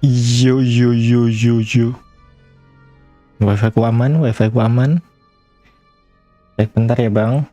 Yo yo yo yo yo. Wifi ku aman, wifi ku aman. Bentar ya bang.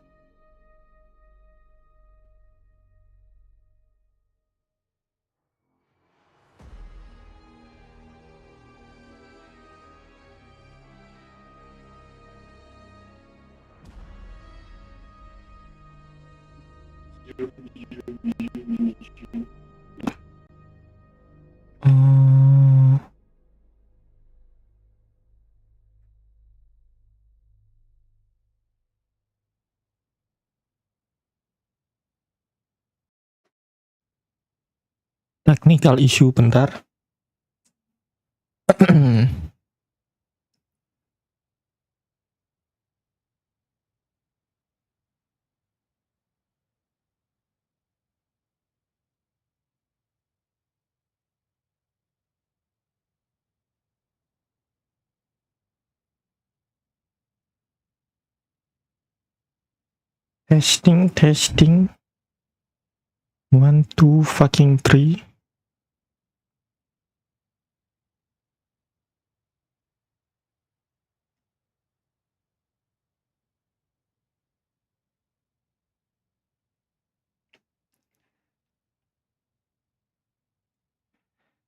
Technical issue bentar. Testing 1 2 fucking 3.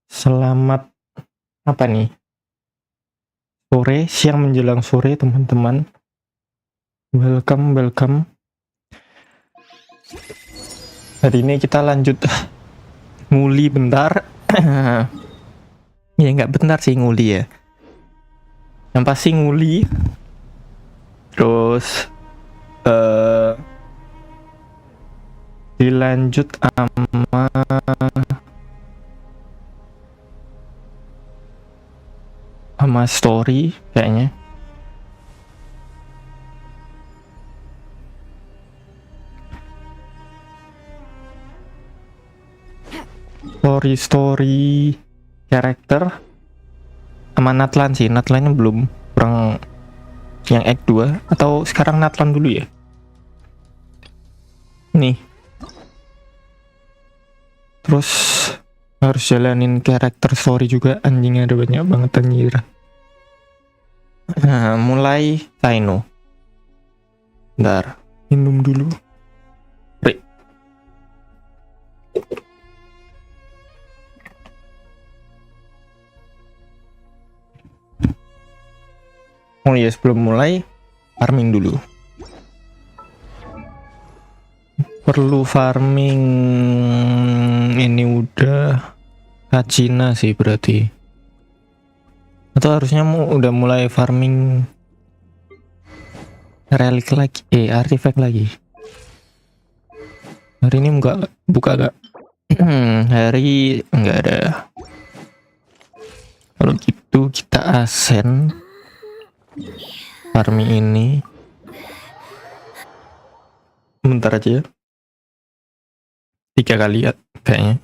Selamat apa nih? Sore, siang menjelang sore teman-teman. Welcome. Hari ini kita lanjut nguli bentar. Ya nggak bentar sih nguli ya. Yang pasti nguli. Terus dilanjut sama story kayaknya. Story karakter sama Natlan sih. Natlannya belum, kurang yang Act 2 atau sekarang Natlan dulu ya. Nih. Terus harus jalanin karakter story juga, anjing ada banyak banget anjir. Nah, mulai Taino. Bentar, minum dulu. Oh iya, sebelum mulai farming dulu. Perlu farming ini udah Kacina sih berarti. Atau harusnya udah mulai farming relik lagi, artifact lagi. Hari ini enggak buka gak? Hari enggak ada. Kalau gitu kita asen farming ini. Bentar aja. 3 kali ya kayaknya.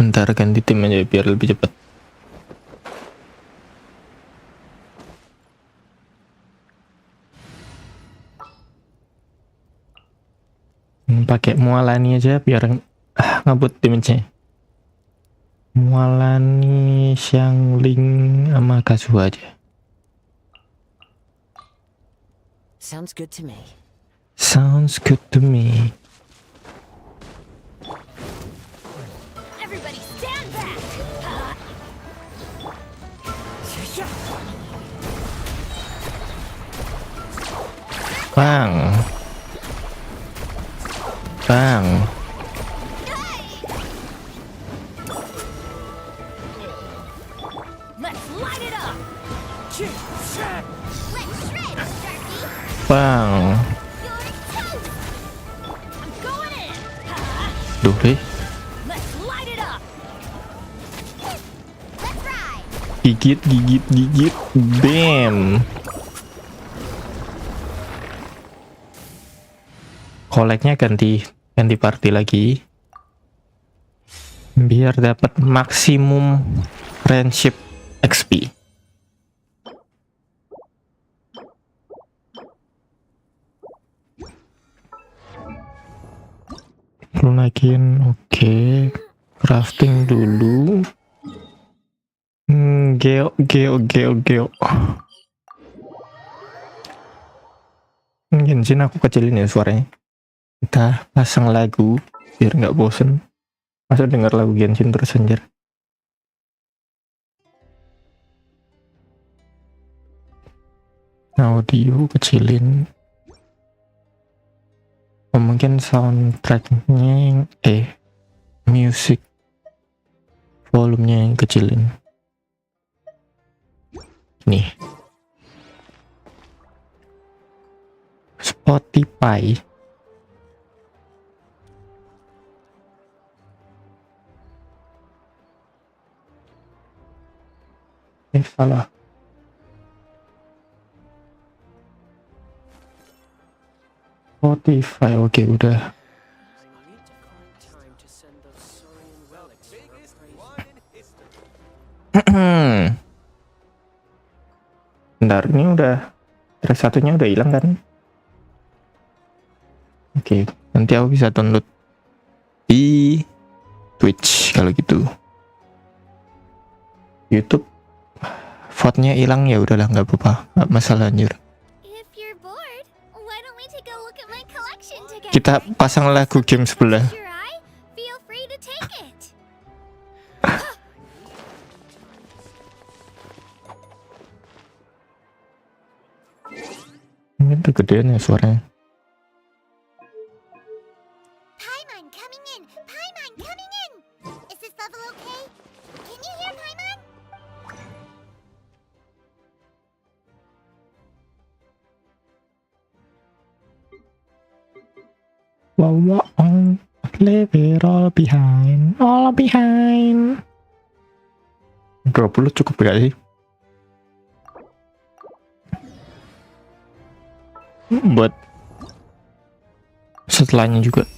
Bentar ganti tim aja biar lebih cepat. Pakai Mualani aja biar ngabut damage-nya. Mualani, Xiangling sama Kazuha aja. Sounds good to me. Sounds good to me. Everybody stand back. Bang. Let's light it up. Let's shred, Bang. I'm going in. Duh deh. Let's light it up. Let's ride. Gigit. Bam. Koleknya ganti party lagi. Biar dapat maksimum friendship XP. lunakin. Oke. Crafting dulu. Geo. Genshin aku kecilin ya suaranya. Kita pasang lagu biar nggak bosen. Masa denger lagu Genshin terus anjir. Audio kecilin. Mungkin soundtracknya music volumenya yang kecilin. Nih. Spotify. Salah. Spotify, oke udah. Bentar, ini udah track satunya udah hilang kan? Oke, nanti aku bisa download di Twitch kalau gitu. YouTube vote-nya hilang ya udahlah, nggak apa-apa, nggak masalah anjir. Kita pasang lagu game sebelah. Ini tuh gedean ya suaranya. Wow, leave it all behind. 20 cukup gak sih? Buat setelahnya juga.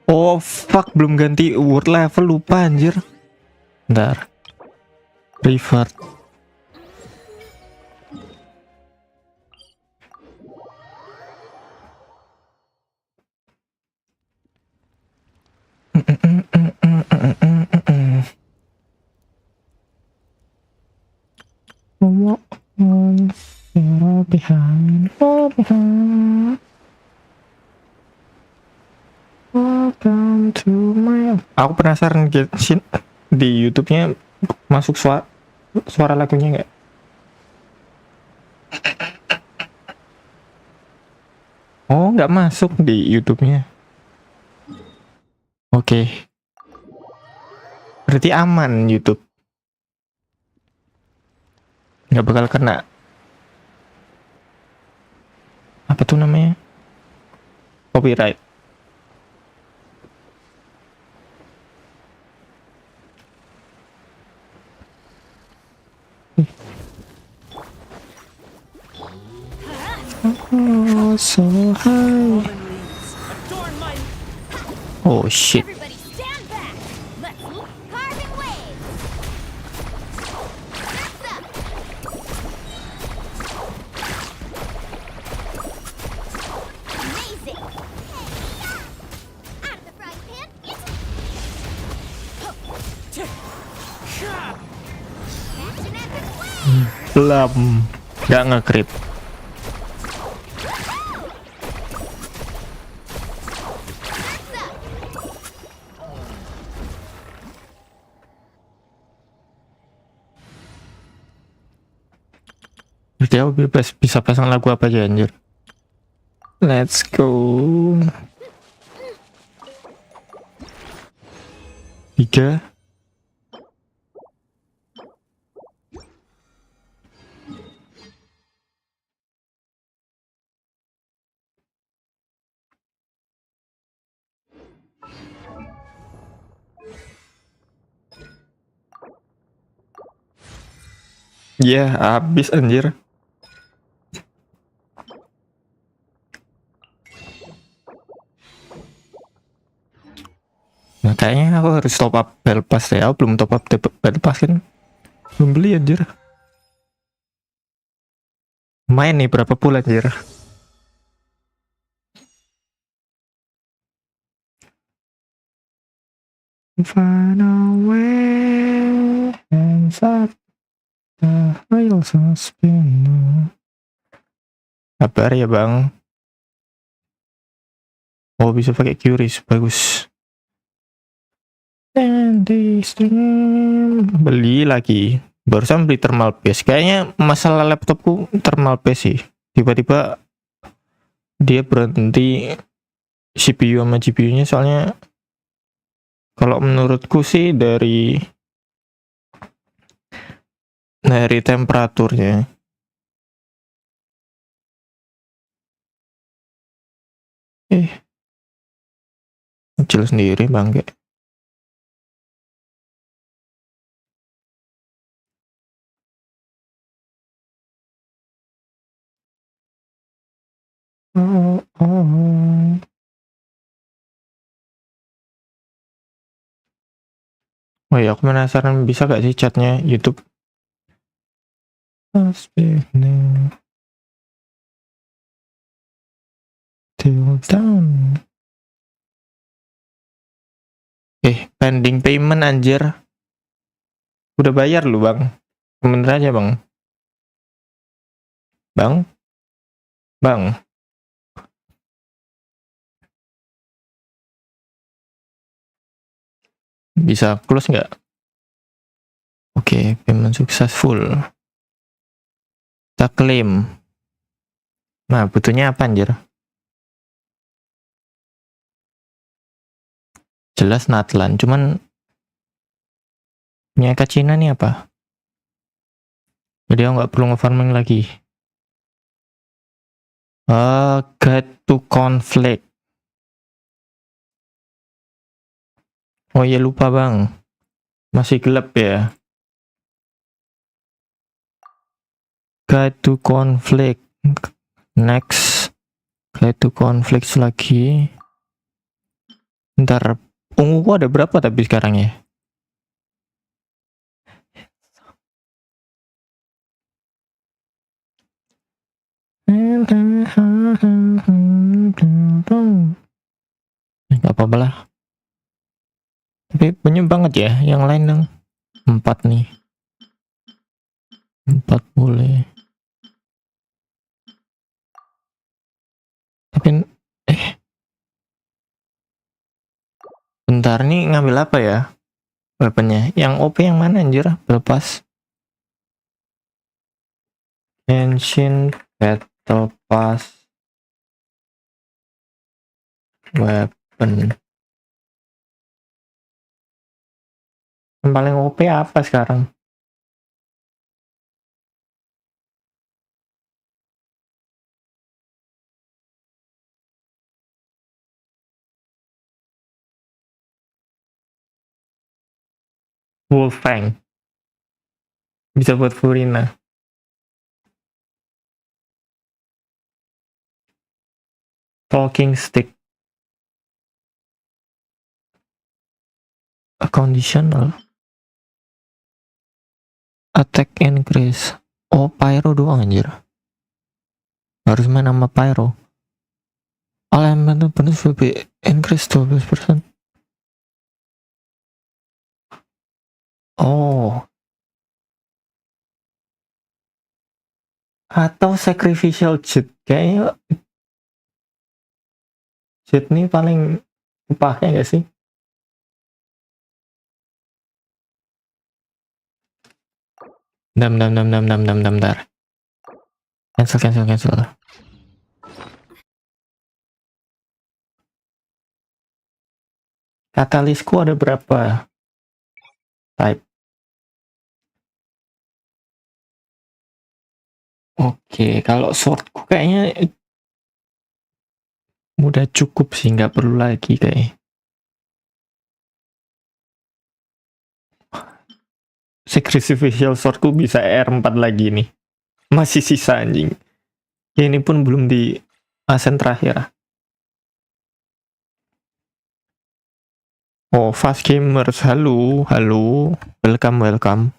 Oh fuck, belum ganti award level, lupa anjir. Bentar. Revert. Behind. Welcome to my. Aku penasaran Genshin di YouTube-nya masuk suara lagunya nggak? Oh, nggak masuk di YouTube-nya. Oke. Berarti aman YouTube. Nggak bakal kena. Apa tuh namanya? Copyright. Oh, so high. Oh shit. Belum, gak nge-crit. Jadi aku bisa pasang lagu apa aja anjir. Let's go. 3. Ya, habis anjir. Nah, Kayaknya aku harus top up battle pass deh. Aku belum top up battle pass kan. Belum beli anjir. Main nih berapa pula anjir. Far away and sad the wheels are spinning. Kabar ya bang? Oh bisa pakai QRIS, bagus. Beli lagi. Barusan beli thermal paste. Kayaknya masalah laptopku thermal paste sih. Tiba-tiba dia berhenti CPU sama GPU-nya, soalnya kalau menurutku sih dari temperaturnya. Kecil sendiri bangke. Oh, oh. Oh ya, aku penasaran bisa gak sih chatnya YouTube? Till down. Pending payment anjir. Udah bayar lu bang. Bener aja bang. Bang. Bisa close nggak? Oke, payment successful. Kita klaim. Nah, butuhnya apa anjir? Jelas Natlan, cuman punya Cina nih apa? Jadi aku nggak perlu nge-farming lagi. Get to conflict. Oh iya lupa bang. Masih gelap ya. Guide to conflict. Next. Guide to conflict lagi. Ntar unguku ada berapa tapi sekarang ya? Gak apa-apa lah. Tapi banyak banget ya yang lain dong. 4 nih. 4 boleh. Tapi bentar nih ngambil apa ya weaponnya? Yang OP yang mana anjir? Lepas Genshin Battle Pass weapon. Yang paling OP apa sekarang? Wolfang. Bisa buat Furina. Talking stick. A conditional. Attack increase. Oh, pyro doang anjir. Harus main sama pyro. Element bonus will be increase 12%. Oh. Atau sacrificial jet. Kayaknya jet nih paling dipakai gak sih? Dam. Cancel. Katalisku ada berapa? Type. Oke, kalau swordku kayaknya udah cukup sih, nggak perlu lagi kayak. Sacrificial swordku bisa R4 lagi nih. Masih sisa anjing. Ya, ini pun belum di asen terakhir. Oh, fast gamers, halo, halo, welcome, welcome.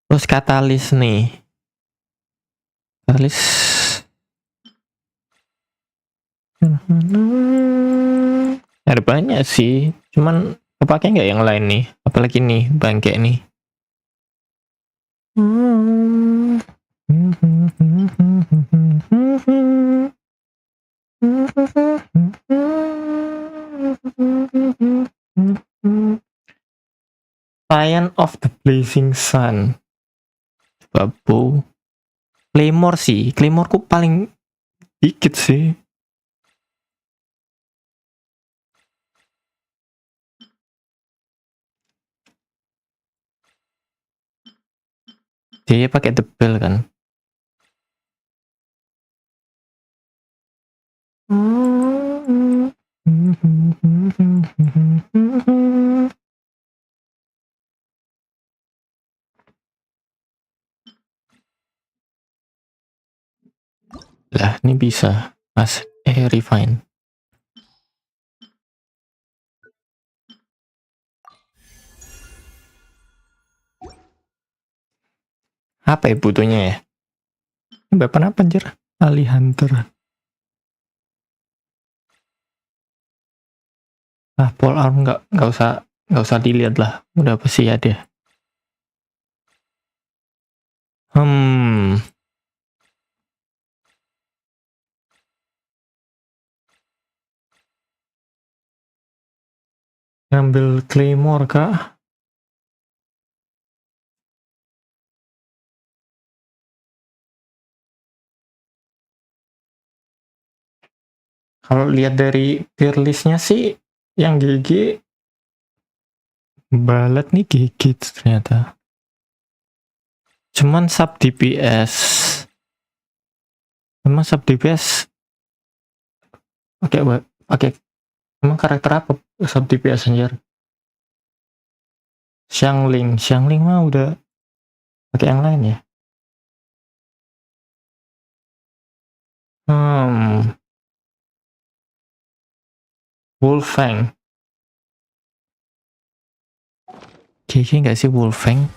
Terus katalis nih, katalis. Ada banyak sih, cuman kepake nggak yang lain nih? Apalagi nih, bangke nih. Lion of the Blazing Sun. Babu. Claymore sih, Claymoreku paling dikit sih. Dia pakai tebel kan. Lah, ini bisa mas refine. Apa ya butuhnya ya? Ini weapon apa anjir? Ali Hunter. Ah, pole arm nggak usah dilihat lah. Udah pasti ada. Ngambil Claymore kah? Kalau lihat dari tier listnya sih, yang GG balet nih GG ternyata. Cuman sub DPS. Emang sub DPS pakai emang karakter apa sub DPS anjir? Xiangling mah udah pakai yang lain ya. Wolfang. GG nggak sih Wolfang?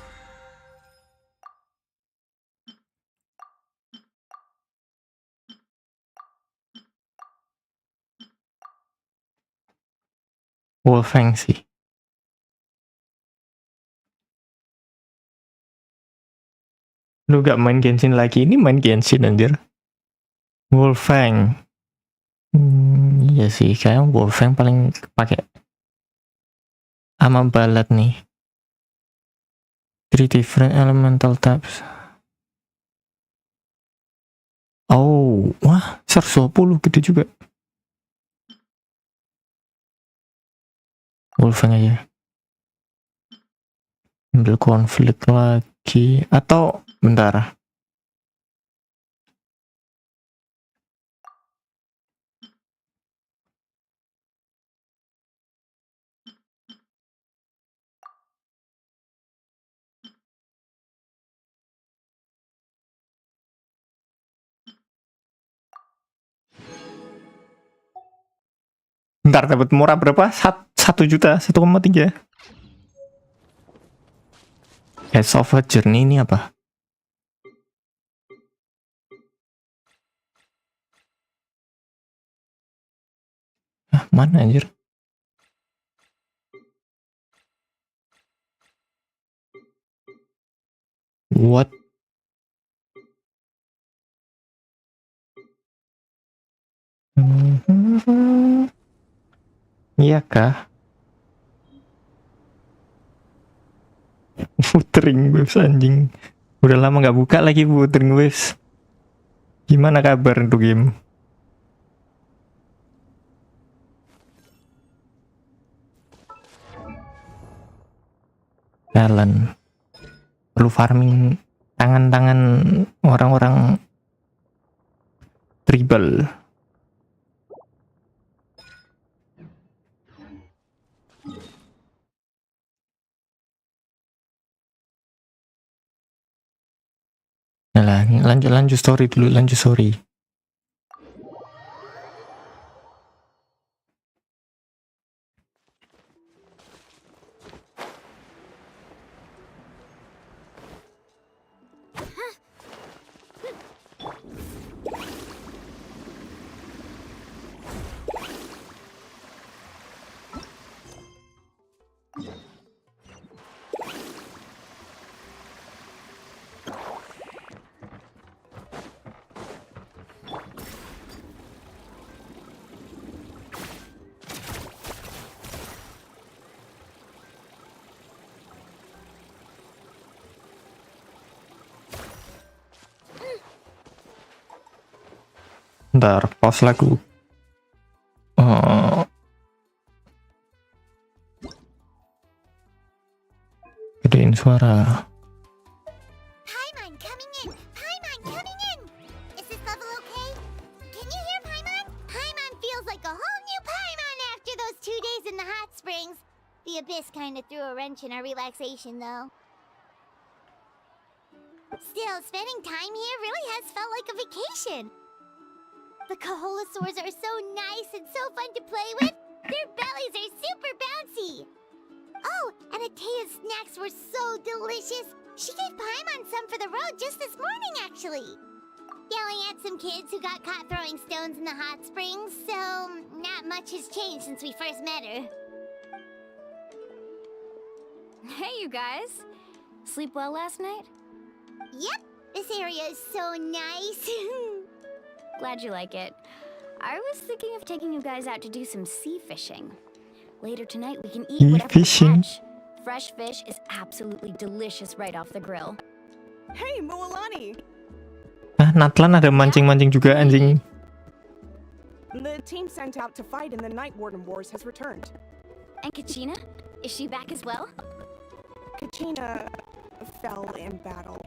Wolfang sih. Lu gak main Genshin lagi? Ini main Genshin anjir. Wolfang. Iya sih, kayak Wolfang paling pakai ama balat nih. 3 different elemental types. Oh, wah, 120 gede juga. Wolfang aja. Ambil konflik lagi. Atau, bentar. Bentar, dapat murah berapa? 1 juta, 1,3. Heads of a Journey ini apa? Ah, mana anjir? What? Iya kah? Putering Waves anjing. Udah lama nggak buka lagi Putering Waves. Gimana kabar untuk game? Talent. Perlu farming tangan-tangan orang-orang tribal. Nah, lanjut story dulu, lanjut story. Ntar pause lagu. Gedein suara. Paimon coming in! Paimon coming in! Is this level okay? Can you hear Paimon? Paimon feels like a whole new Paimon after those 2 days in the hot springs. The Abyss kinda threw a wrench in our relaxation, though. Still, spending time here really has felt like a vacation. The Kaholosaurs are so nice and so fun to play with. Their bellies are super bouncy. Oh, and Atea's snacks were so delicious. She gave Paimon some for the road just this morning, actually. Yelling at some kids who got caught throwing stones in the hot springs, so not much has changed since we first met her. Hey, you guys. Sleep well last night? Yep, this area is so nice. Glad you like it. I was thinking of taking you guys out to do some sea fishing. Later tonight, we can eat Sea whatever we fishing? catch. Fresh fish is absolutely delicious right off the grill. Hey, Moalani! Natlan ada mancing-mancing juga anjing. The team sent out to fight in the Night Warden Wars has returned. And Kachina? Is she back as well? Kachina fell in battle.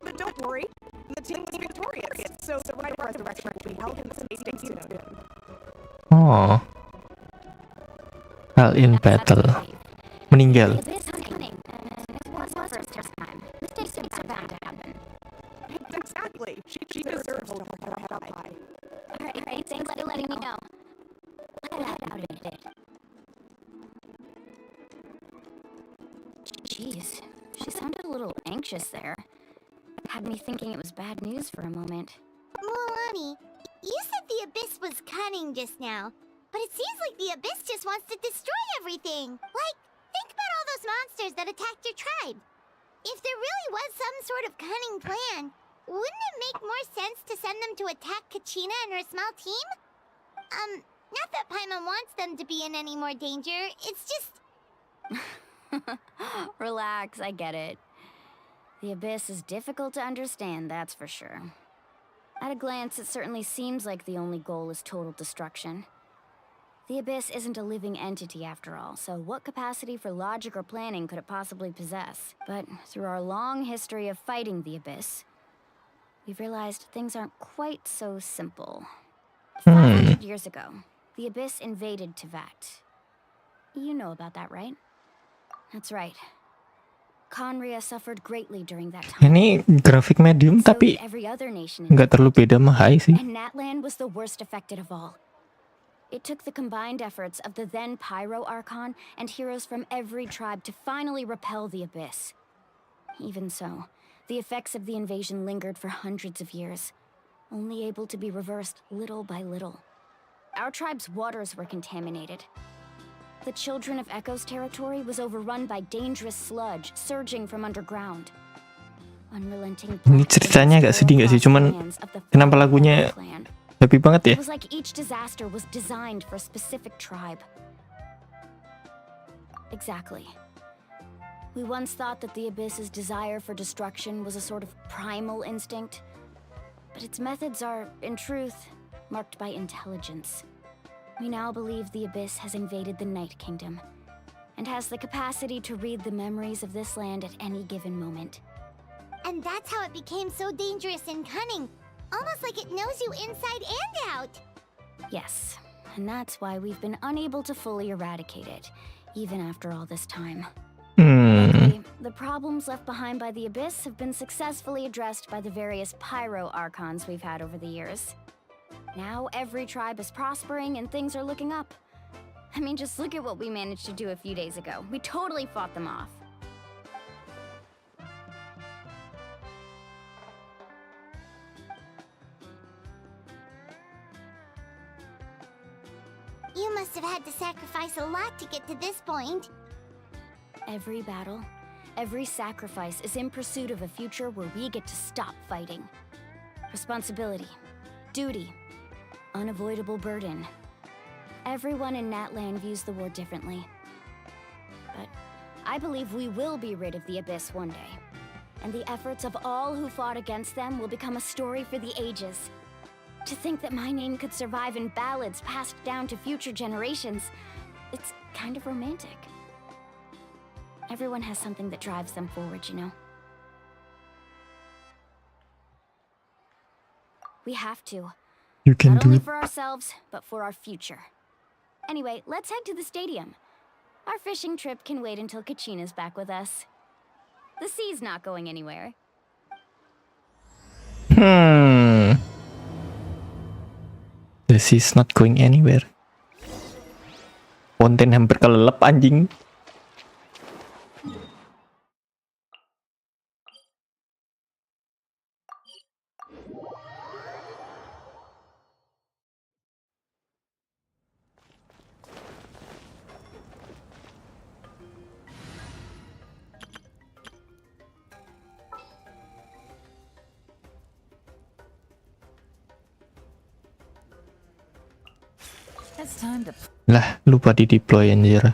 But don't worry, the team was victorious, so the right resurrection will be held in the space station soon. Oh. Fell in battle. Meninggal. The abyss is cunning. It was the first time. Mistakes are bound to happen. Exactly. She deserves to hold her head up high. Alright, thanks for letting me know. What about it? Jeez, she sounded a little anxious there. Had me thinking it was bad news for a moment. Moalani, you said the Abyss was cunning just now, but it seems like the Abyss just wants to destroy everything. Like, think about all those monsters that attacked your tribe. If there really was some sort of cunning plan, wouldn't it make more sense to send them to attack Kachina and her small team? Not that Paimon wants them to be in any more danger, it's just... Relax, I get it. The Abyss is difficult to understand, that's for sure. At a glance, it certainly seems like the only goal is total destruction. The Abyss isn't a living entity after all, so what capacity for logic or planning could it possibly possess? But through our long history of fighting the Abyss, we've realized things aren't quite so simple. 500 years ago, the Abyss invaded Tevat. You know about that, right? That's right. Conria suffered greatly during that time. Ini grafik medium So tapi did every other nation in nggak terlalu beda sama high sih. And Natlan was the worst affected of all. It took the combined efforts of the then Pyro Archon and heroes from every tribe to finally repel the Abyss. Even so, the effects of the invasion lingered for hundreds of years, only able to be reversed little by little. Our tribe's waters were contaminated. The Children of Echo's territory was overrun by dangerous sludge surging from underground. Unrelenting Ini ceritanya agak sedih nggak sih? Cuman kenapa lagunya happy banget ya? It was like each disaster was designed for a specific tribe. Exactly. We once thought that the Abyss's desire for destruction was a sort of primal instinct, but its methods are, in truth, marked by intelligence. We now believe the Abyss has invaded the Night Kingdom, and has the capacity to read the memories of this land at any given moment. And that's how it became so dangerous and cunning. Almost like it knows you inside and out. Yes, and that's why we've been unable to fully eradicate it, even after all this time. Luckily, the problems left behind by the Abyss have been successfully addressed by the various Pyro Archons we've had over the years. Now every tribe is prospering and things are looking up. I mean, just look at what we managed to do a few days ago. We totally fought them off. You must have had to sacrifice a lot to get to this point. Every battle, every sacrifice is in pursuit of a future where we get to stop fighting. Responsibility, duty, unavoidable burden. Everyone in Natlan views the war differently. But I believe we will be rid of the Abyss one day. and the efforts of all who fought against them will become a story for the ages. To think that my name could survive in ballads passed down to future generations, it's kind of romantic. Everyone has something that drives them forward, you know? We have to. You can Not do only it. for ourselves, but for our future. Anyway, let's head to the stadium. Our fishing trip can wait until Kachina's back with us. The sea's not going anywhere. This is not going anywhere. Konten hampir kelelep anjing. It's time to Lah, lupa di deploy anjir.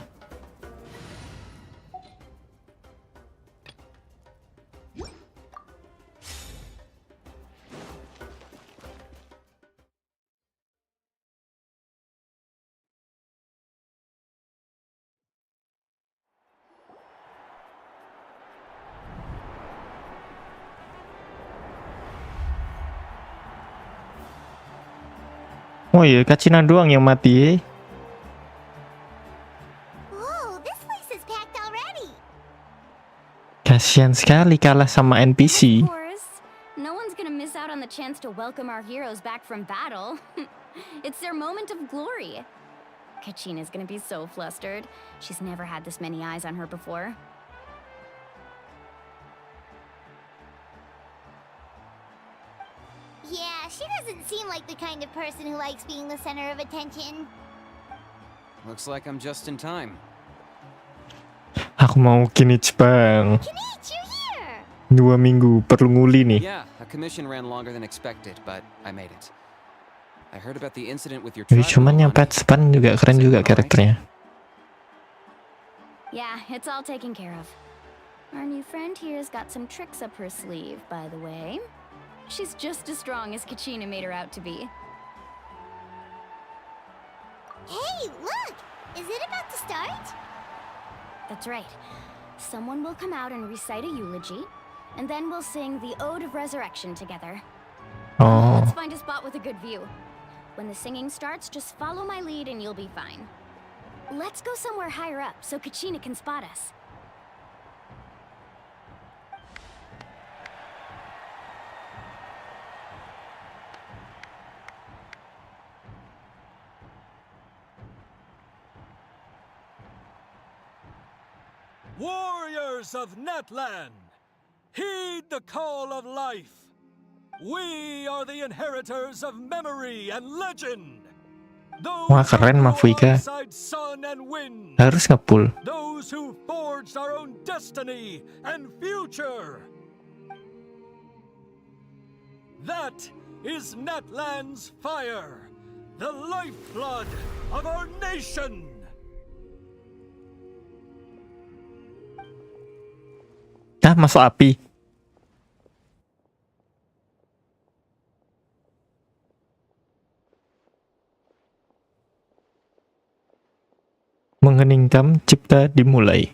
Oh iya, Kacina doang yang mati. Whoa, this place is packed already. Kasian sekali kalah sama NPC. Of course. No one's gonna miss out on the chance to welcome our heroes back from battle. It's their moment of glory. Kachina's gonna be so flustered. She's never had this many eyes on her before. Yeah, she doesn't seem like the kind of person who likes being the center of attention. Looks like I'm just in time. Aku mau kinich bang. Kinich, you're here! 2 minggu perlu nguli nih. Yeah, a commission ran longer than expected, but I made it. I heard about the incident with your Jadi tribe. cuman yang pet span juga keren juga karakternya. Yeah, it's all taken care of. Our new friend here's got some tricks up her sleeve, by the way. She's just as strong as Kachina made her out to be. Hey, look! Is it about to start? That's right. Someone will come out and recite a eulogy, and then we'll sing the Ode of Resurrection together. Oh, Let's find a spot with a good view. When the singing starts, just follow my lead and you'll be fine. Let's go somewhere higher up so Kachina can spot us. Warriors of Natland, heed the call of life. We are the inheritors of memory and legend. Wah, keren Mafika. Sun and wind. harus ngepull. Those who forged our own destiny and future. That is Natland's fire, the lifeblood of our nation. Ah, masuk api. Mengheningkan cipta dimulai.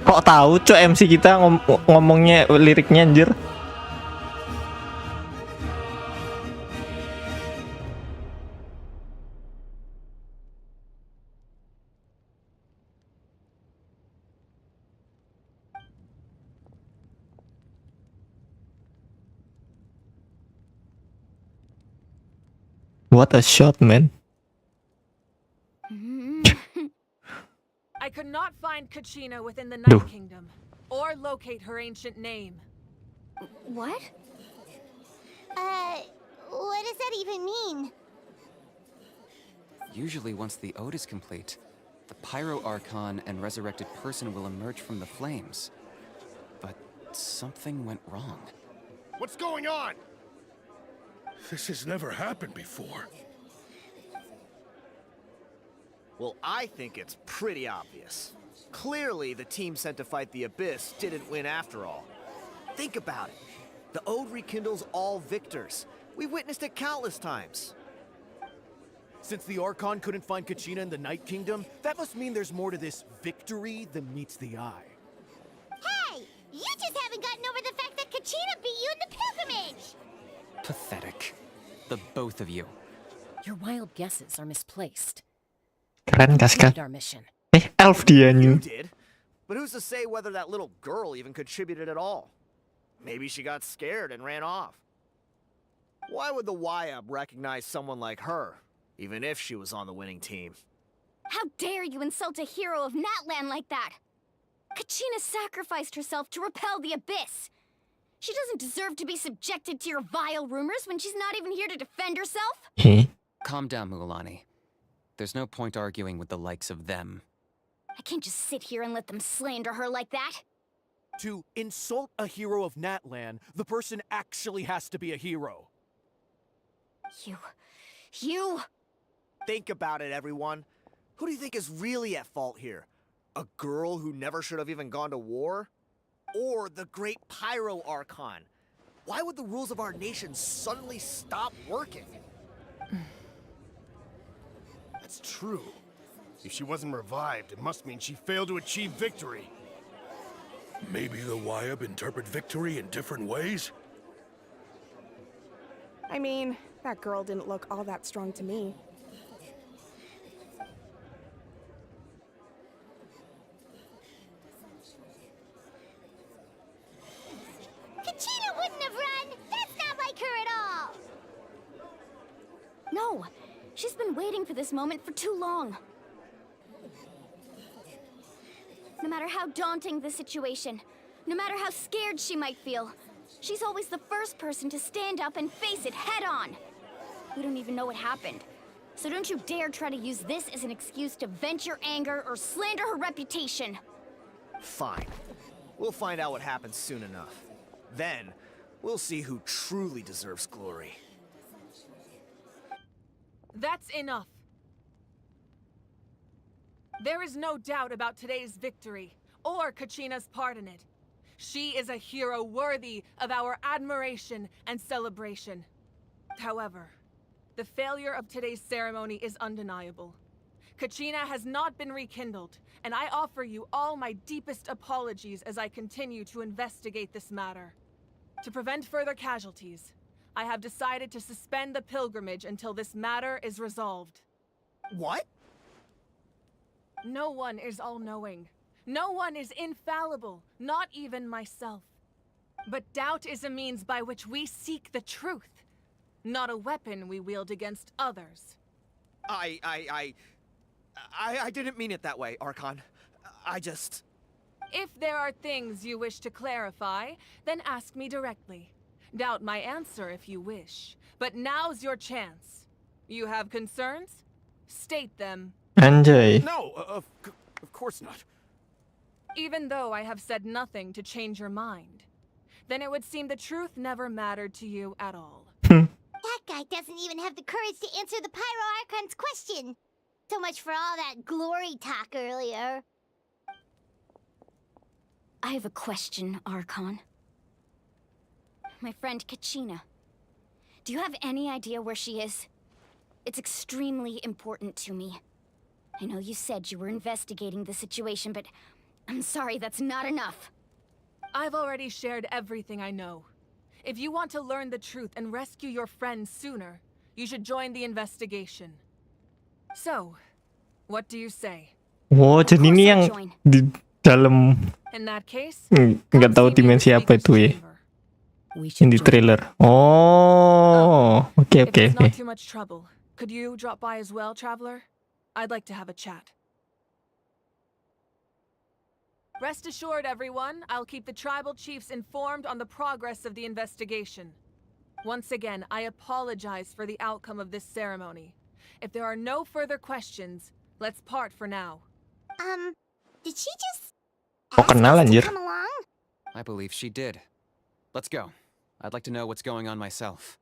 Kok tahu cok MC kita ngomongnya liriknya anjir. What a shot, man. I could not find Kachina within the Duh. Night Kingdom, or locate her ancient name. What? What does that even mean? Usually, once the ode is complete, the Pyro Archon and resurrected person will emerge from the flames. But something went wrong. What's going on? This has never happened before. Well, I think it's pretty obvious. Clearly, the team sent to fight the Abyss didn't win after all. Think about it. The Ode rekindles all victors. We've witnessed it countless times. Since the Archon couldn't find Kachina in the Night Kingdom, that must mean there's more to this victory than meets the eye. Hey! You just haven't gotten over the fact that Kachina beat you in the pilgrimage! Pathetic. The both of you. Your wild guesses are misplaced. Keren Kaskal. Completed our mission. Elf dia You anjing. did. But who's to say whether that little girl even contributed at all? Maybe she got scared and ran off. Why would the YUB recognize someone like her, even if she was on the winning team? How dare you insult a hero of Natlan like that? Kachina sacrificed herself to repel the Abyss. She doesn't deserve to be subjected to your vile rumors when she's not even here to defend herself. Heh. Calm down, Mualani. There's no point arguing with the likes of them. I can't just sit here and let them slander her like that. To insult a hero of Natlan, the person actually has to be a hero. You... Think about it, everyone. Who do you think is really at fault here? A girl who never should have even gone to war? Or the great Pyro Archon? Why would the rules of our nation suddenly stop working? That's true. If she wasn't revived, it must mean she failed to achieve victory. Maybe the YUB interpret victory in different ways? I mean, that girl didn't look all that strong to me. Kachina wouldn't have run! That's not like her at all! No, she's been waiting for this moment for too long. No matter how daunting the situation, no matter how scared she might feel, she's always the first person to stand up and face it head on. We don't even know what happened, so don't you dare try to use this as an excuse to vent your anger or slander her reputation. Fine. We'll find out what happens soon enough. Then, we'll see who truly deserves glory. That's enough. There is no doubt about today's victory, or Kachina's part in it. She is a hero worthy of our admiration and celebration. However, the failure of today's ceremony is undeniable. Kachina has not been rekindled, and I offer you all my deepest apologies as I continue to investigate this matter. To prevent further casualties, I have decided to suspend the pilgrimage until this matter is resolved. What? No one is all-knowing. No one is infallible, not even myself. But doubt is a means by which we seek the truth, not a weapon we wield against others. I didn't mean it that way, Archon. I just... If there are things you wish to clarify, then ask me directly. Doubt my answer if you wish. But now's your chance. You have concerns? State them. Anjay. No, of course not. Even though I have said nothing to change your mind, then it would seem the truth never mattered to you at all. That guy doesn't even have the courage to answer the Pyro Archon's question. So much for all that glory talk earlier. I have a question, Archon. My friend Kachina. Do you have any idea where she is? It's extremely important to me. I know you said you were investigating the situation, but I'm sorry, that's not enough. I've already shared everything I know. If you want to learn the truth and rescue your friend sooner, you should join the investigation. So, what do you say? Oh, jadi ini yang di dalam In that case, nggak tahu come see me in the dimensi apa speaker's itu ya. chamber. We Yang should di join. trailer. Oh, oke If oke it's oke. not too much trouble, Could you drop by as well, Traveler? I'd like to have a chat. Rest assured, everyone, I'll keep the tribal chiefs informed on the progress of the investigation. Once again, I apologize for the outcome of this ceremony. If there are no further questions, let's part for now. Did she just Oh, ask kenal us to anjir. come along? I believe she did. Let's go. I'd like to know what's going on myself.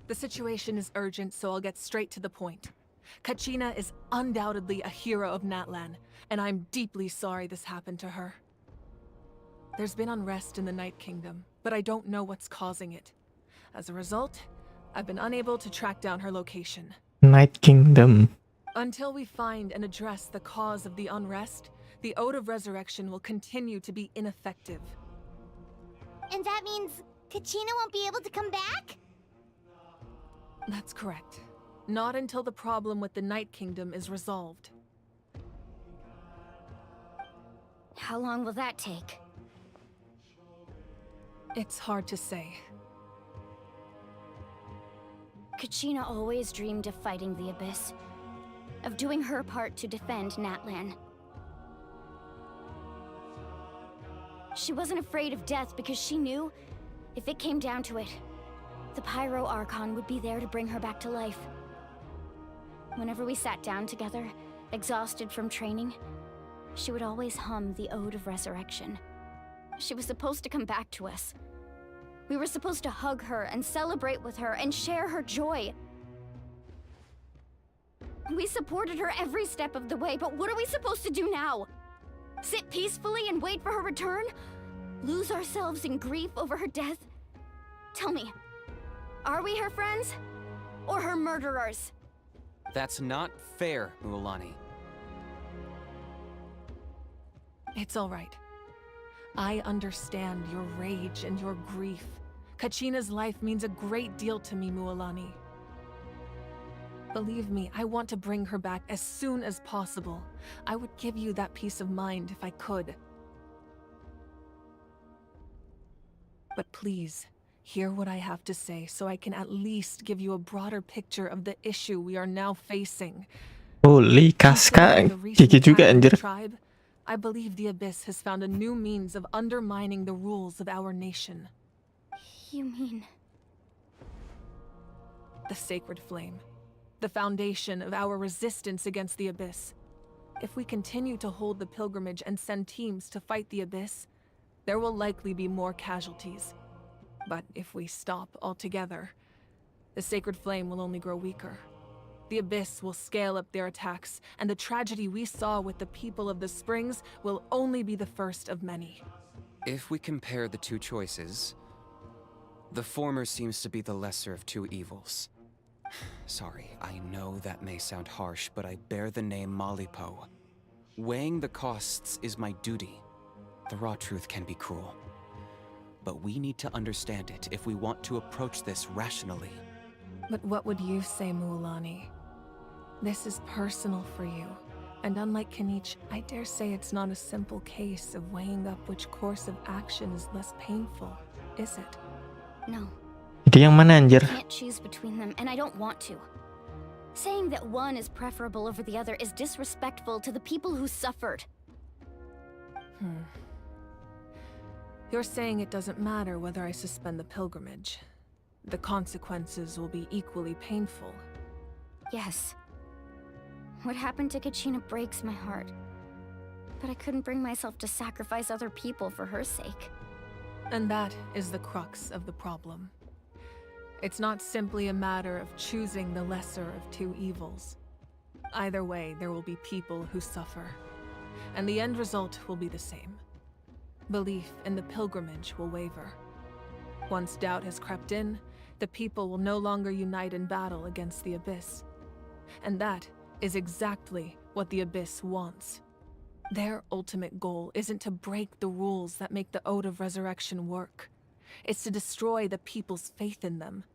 The situation is urgent, so I'll get straight to the point. Kachina is undoubtedly a hero of Natlan, and I'm deeply sorry this happened to her. There's been unrest in the Night Kingdom, but I don't know what's causing it. As a result, I've been unable to track down her location. Night Kingdom. Until we find and address the cause of the unrest, the Ode of Resurrection will continue to be ineffective. And that means Kachina won't be able to come back? That's correct. Not until the problem with the Night Kingdom is resolved. How long will that take? It's hard to say. Kachina always dreamed of fighting the Abyss, of doing her part to defend Natlan. She wasn't afraid of death because she knew, if it came down to it, the Pyro Archon would be there to bring her back to life. Whenever we sat down together, exhausted from training, she would always hum the Ode of Resurrection. She was supposed to come back to us. We were supposed to hug her and celebrate with her and share her joy. We supported her every step of the way, but what are we supposed to do now? Sit peacefully and wait for her return? Lose ourselves in grief over her death? Tell me, are we her friends? Or her murderers? That's not fair, Mualani. It's all right. I understand your rage and your grief. Kachina's life means a great deal to me, Mualani. Believe me, I want to bring her back as soon as possible. I would give you that peace of mind if I could. But please, hear what I have to say so I can at least give you a broader picture of the issue we are now facing. Holy Kaska, Considering the recent Kiki juga attack on the anjir. tribe, I believe the Abyss has found a new means of undermining the rules of our nation. You mean... The Sacred Flame. The foundation of our resistance against the Abyss. If we continue to hold the pilgrimage and send teams to fight the Abyss, there will likely be more casualties. But if we stop altogether, the Sacred Flame will only grow weaker. The Abyss will scale up their attacks, and the tragedy we saw with the people of the Springs will only be the first of many. If we compare the two choices, the former seems to be the lesser of two evils. Sorry, I know that may sound harsh, but I bear the name Malipo. Weighing the costs is my duty. The raw truth can be cruel. But we need to understand it if we want to approach this rationally. But what would you say, Mualani? This is personal for you. And unlike Kanich, I dare say it's not a simple case of weighing up which course of action is less painful, is it? No. Jadi yang mana anjir? I can't choose between them, and I don't want to. Saying that one is preferable over the other is disrespectful to the people who suffered. You're saying it doesn't matter whether I suspend the pilgrimage. The consequences will be equally painful. Yes. What happened to Kachina breaks my heart. But I couldn't bring myself to sacrifice other people for her sake. And that is the crux of the problem. It's not simply a matter of choosing the lesser of two evils. Either way, there will be people who suffer. And the end result will be the same. Belief in the pilgrimage will waver. Once doubt has crept in, the people will no longer unite in battle against the Abyss. And that is exactly what the Abyss wants. Their ultimate goal isn't to break the rules that make the Ode of Resurrection work. It's to destroy the people's faith in them.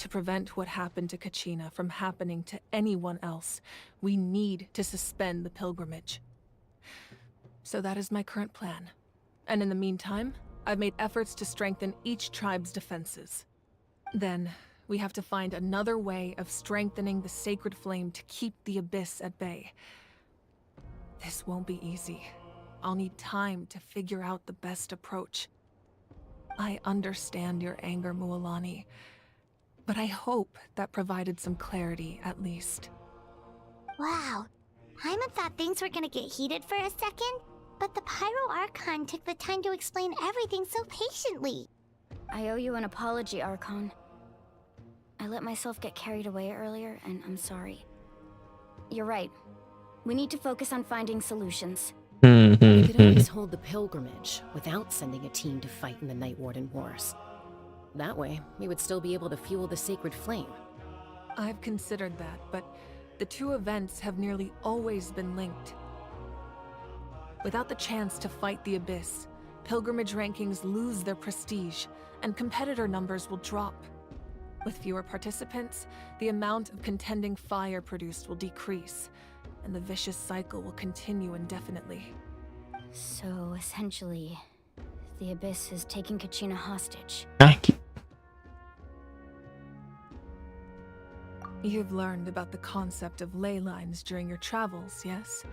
To prevent what happened to Kachina from happening to anyone else, we need to suspend the pilgrimage. So that is my current plan. And in the meantime, I've made efforts to strengthen each tribe's defenses. Then, we have to find another way of strengthening the sacred flame to keep the Abyss at bay. This won't be easy. I'll need time to figure out the best approach. I understand your anger, Mualani, but I hope that provided some clarity at least. Wow. Paimon thought things were gonna get heated for a second, but the Pyro Archon took the time to explain everything so patiently. I owe you an apology, Archon. I let myself get carried away earlier, and I'm sorry. You're right. We need to focus on finding solutions. We could always hold the pilgrimage without sending a team to fight in the Night Warden Wars. That way, we would still be able to fuel the sacred flame. I've considered that, but the two events have nearly always been linked. Without the chance to fight the Abyss, pilgrimage rankings lose their prestige, and competitor numbers will drop. With fewer participants, the amount of contending fire produced will decrease, and the vicious cycle will continue indefinitely. So, essentially, the Abyss is taking Kachina hostage. You've learned about the concept of ley lines during your travels, yes?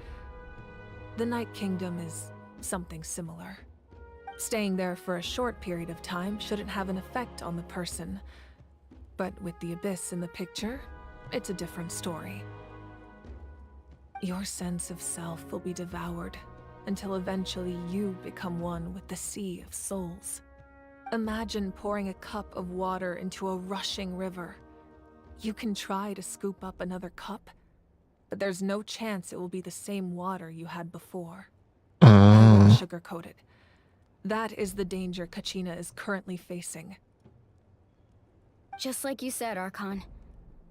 The Night Kingdom is something similar. Staying there for a short period of time shouldn't have an effect on the person. But with the Abyss in the picture, it's a different story. Your sense of self will be devoured until eventually you become one with the Sea of Souls. Imagine pouring a cup of water into a rushing river. You can try to scoop up another cup, but there's no chance it will be the same water you had before. I won't sugarcoat it. That is the danger Kachina is currently facing. Just like you said, Archon.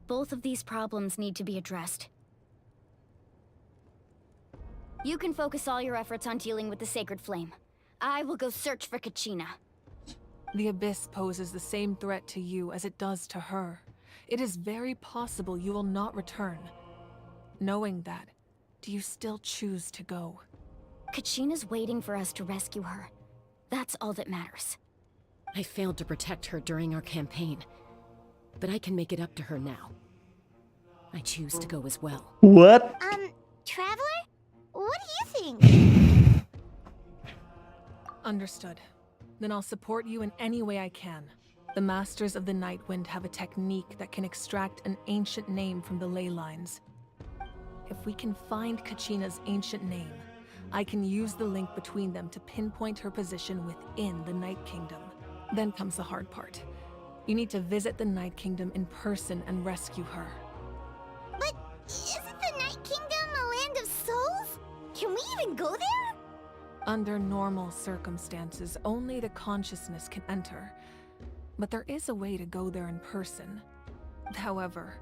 Both of these problems need to be addressed. You can focus all your efforts on dealing with the sacred flame. I will go search for Kachina. The Abyss poses the same threat to you as it does to her. It is very possible you will not return. Knowing that, do you still choose to go? Kachina's waiting for us to rescue her. That's all that matters. I failed to protect her during our campaign, but I can make it up to her now. I choose to go as well. What? Traveler? What do you think? Understood. Then I'll support you in any way I can. The Masters of the Nightwind have a technique that can extract an ancient name from the ley lines. If we can find Kachina's ancient name, I can use the link between them to pinpoint her position within the Night Kingdom. Then comes the hard part. You need to visit the Night Kingdom in person and rescue her. But isn't the Night Kingdom a land of souls? Can we even go there? Under normal circumstances, only the consciousness can enter. But there is a way to go there in person. However,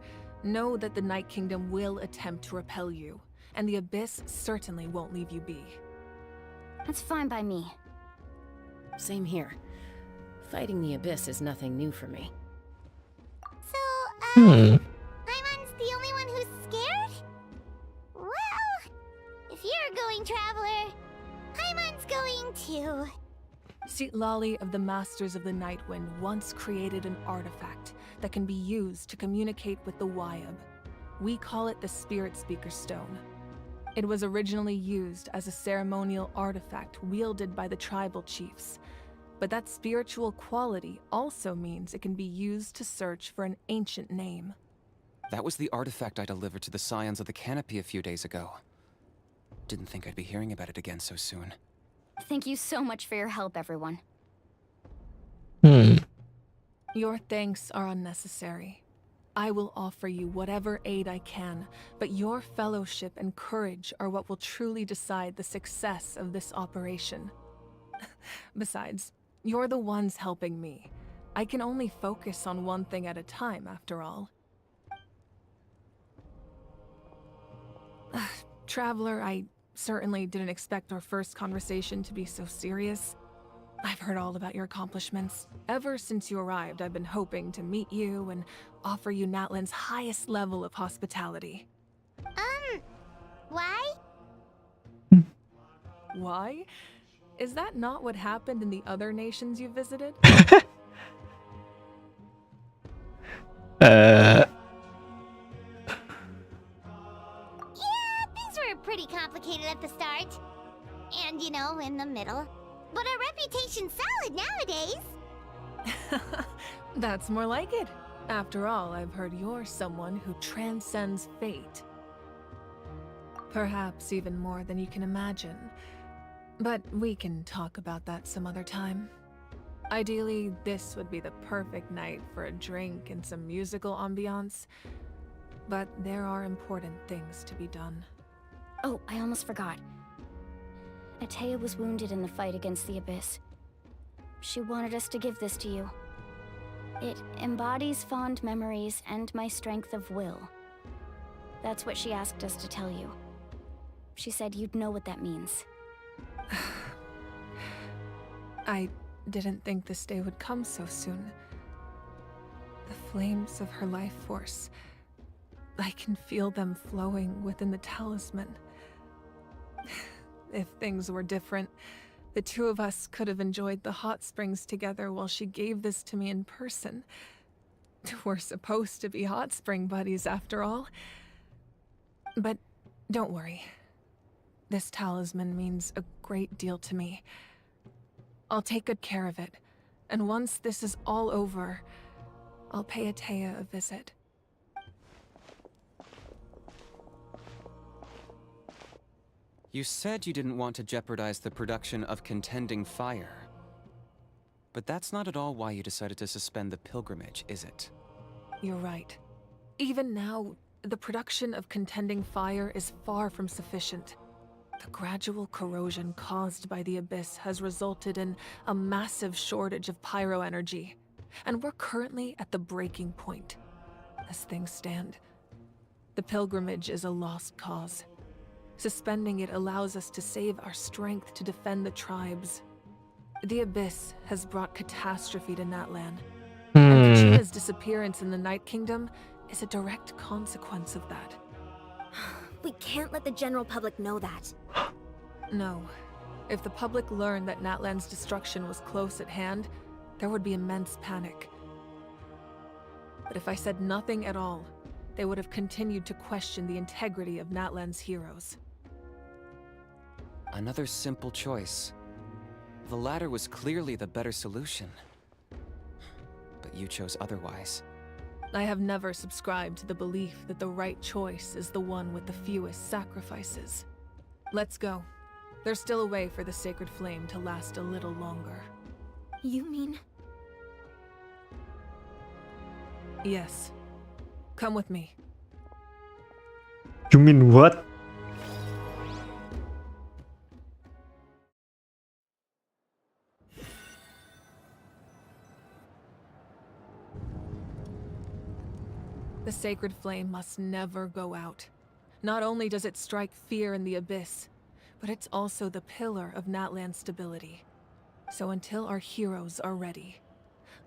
know that the Night Kingdom will attempt to repel you, and the Abyss certainly won't leave you be. That's fine by me. Same here. Fighting the Abyss is nothing new for me. So, Paimon's the only one who's scared? Well, if you're going, Traveler, Paimon's going too. Citlali of the Masters of the Nightwind once created an artifact that can be used to communicate with the Wyab. We call it the Spirit Speaker Stone. It was originally used as a ceremonial artifact wielded by the tribal chiefs, but that spiritual quality also means it can be used to search for an ancient name. That was the artifact I delivered to the Scions of the Canopy a few days ago. Didn't think I'd be hearing about it again so soon. Thank you so much for your help, everyone. Your thanks are unnecessary. I will offer you whatever aid I can, but your fellowship and courage are what will truly decide the success of this operation. Besides, you're the ones helping me. I can only focus on one thing at a time, after all. Traveler, I certainly didn't expect our first conversation to be so serious. I've heard all about your accomplishments. Ever since you arrived, I've been hoping to meet you and offer you Natlan's highest level of hospitality. Why? Why? Is that not what happened in the other nations you visited? Yeah, things were pretty complicated at the start. And, you know, in the middle. But our reputation's solid nowadays. That's more like it. After all, I've heard you're someone who transcends fate. Perhaps even more than you can imagine. But we can talk about that some other time. Ideally, this would be the perfect night for a drink and some musical ambiance. But there are important things to be done. Oh, I almost forgot. Atea was wounded in the fight against the Abyss. She wanted us to give this to you. It embodies fond memories and my strength of will. That's what she asked us to tell you. She said you'd know what that means. I didn't think this day would come so soon. The flames of her life force. I can feel them flowing within the talisman. If things were different, the two of us could have enjoyed the hot springs together while she gave this to me in person. We're supposed to be hot spring buddies after all. But don't worry. This talisman means a great deal to me. I'll take good care of it, and once this is all over, I'll pay Atea a visit. You said you didn't want to jeopardize the production of Contending Fire. But that's not at all why you decided to suspend the pilgrimage, is it? You're right. Even now, the production of Contending Fire is far from sufficient. The gradual corrosion caused by the Abyss has resulted in a massive shortage of pyro energy, and we're currently at the breaking point. As things stand, the pilgrimage is a lost cause. Suspending it allows us to save our strength to defend the tribes. The Abyss has brought catastrophe to Natlan, and Kachina's disappearance in the Night Kingdom is a direct consequence of that. We can't let the general public know that. No. If the public learned that Natlan's destruction was close at hand, there would be immense panic. But if I said nothing at all, they would have continued to question the integrity of Natlan's heroes. Another simple choice. The latter was clearly the better solution. But you chose otherwise. I have never subscribed to the belief that the right choice is the one with the fewest sacrifices. Let's go. There's still a way for the sacred flame to last a little longer. You mean? Yes. Come with me. You mean what? The sacred flame must never go out. Not only does it strike fear in the Abyss, but it's also the pillar of Natlan's stability. So until our heroes are ready,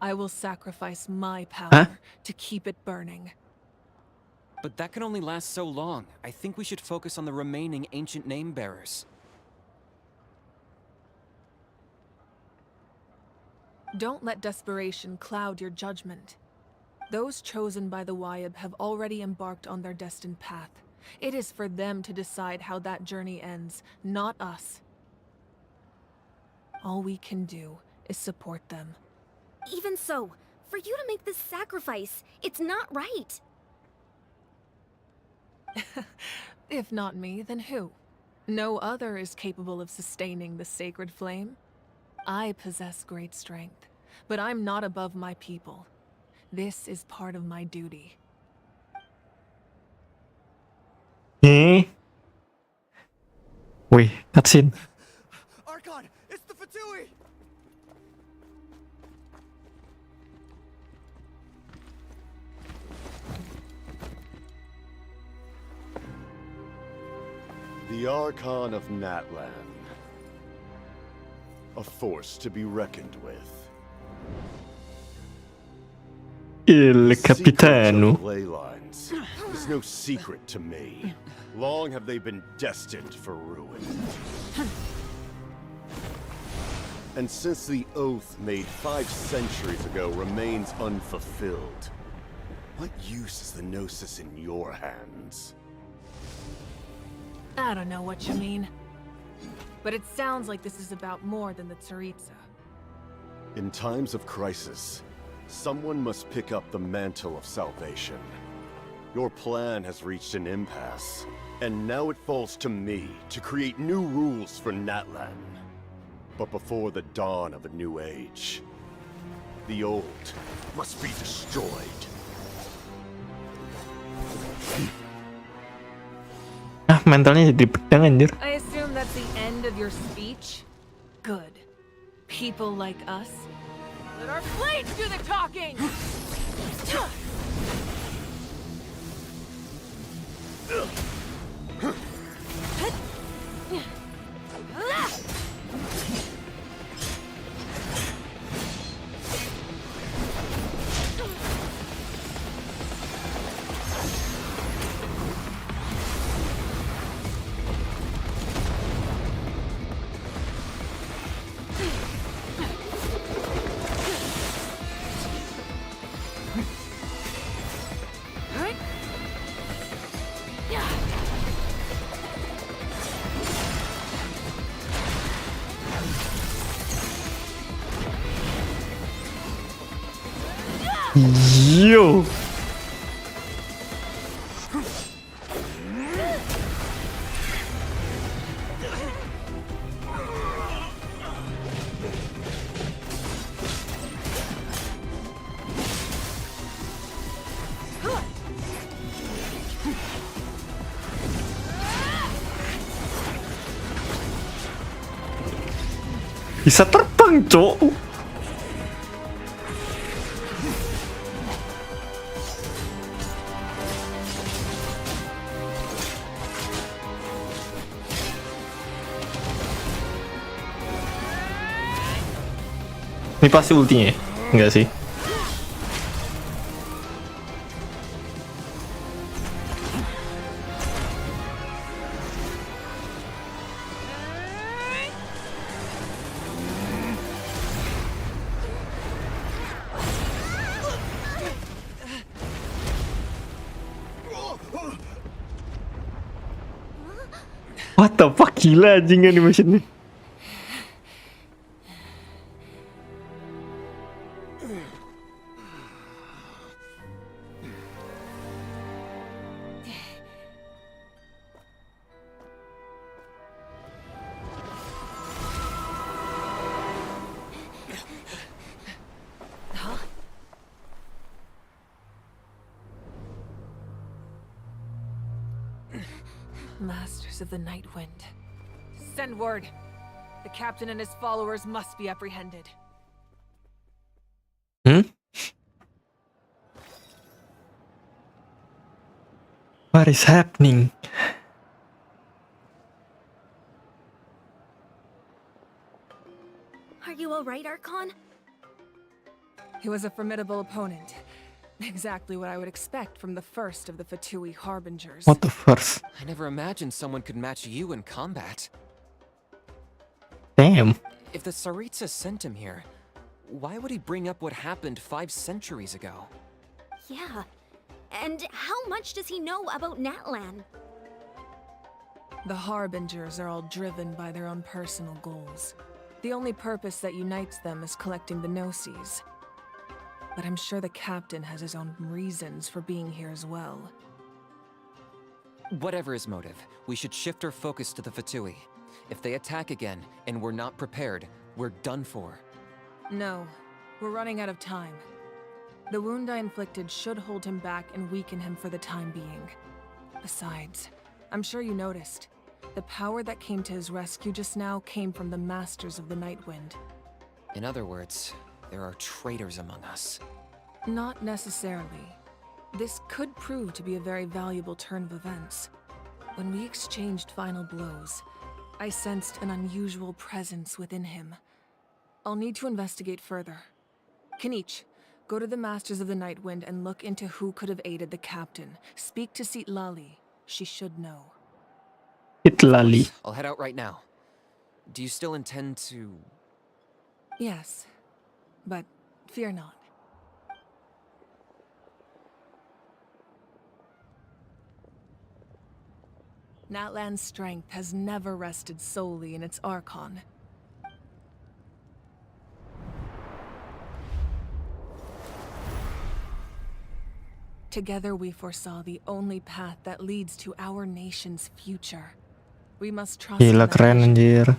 I will sacrifice my power to keep it burning. But that can only last so long. I think we should focus on the remaining ancient name bearers. Don't let desperation cloud your judgment. Those chosen by the Wayab have already embarked on their destined path. It is for them to decide how that journey ends, not us. All we can do is support them. Even so, for you to make this sacrifice, it's not right. If not me, then who? No other is capable of sustaining the sacred flame. I possess great strength, but I'm not above my people. This is part of my duty. Wih, cutscene. Archon, it's the Fatui! The Archon of Natlan. A A force to be reckoned with. Il The secrets of Capitano. the ley lines is no secret to me. Long have they been destined for ruin. And since the oath made 5 centuries ago remains unfulfilled, what use is the Gnosis in your hands? I don't know what you mean. But it sounds like this is about more than the Tsaritsa. In times of crisis, someone must pick up the mantle of salvation. Your plan has reached an impasse, and now it falls to me to create new rules for Natlan. But before the dawn of a new age, the old must be destroyed. Mentalnya jadi pedang anjir. I assume that's the end of your speech? Good. People like us. Let our blades do the talking! Yo. Bisa terbang, Cok. Ini pasti ultinya ya? Enggak sih? What the fuck, gila anjing animationnya. Masters of the Night Wind. Send word. The captain and his followers must be apprehended. What is happening? Are you alright, Archon? He was a formidable opponent. Exactly what I would expect from the first of the Fatui Harbingers. What the first? I never imagined someone could match you in combat. Damn. If the Tsaritsa sent him here, why would he bring up what happened 5 centuries ago? Yeah. And how much does he know about Natlan? The Harbingers are all driven by their own personal goals. The only purpose that unites them is collecting the Gnosis. But I'm sure the captain has his own reasons for being here as well. Whatever his motive, we should shift our focus to the Fatui. If they attack again, and we're not prepared, we're done for. No, we're running out of time. The wound I inflicted should hold him back and weaken him for the time being. Besides, I'm sure you noticed, the power that came to his rescue just now came from the Masters of the Night Wind. In other words, there are traitors among us. Not necessarily. This could prove to be a very valuable turn of events. When we exchanged final blows, I sensed an unusual presence within him. I'll need to investigate further. Kenichi, go to the Masters of the Night Wind and look into who could have aided the captain. Speak to Lali. She should know. Itlali. I'll head out right now. Do you still intend to... Yes, but fear not. Natlan's strength has never rested solely in its Archon. Together we foresaw the only path that leads to our nation's future. We must trust in Gila that keren vision. anjir.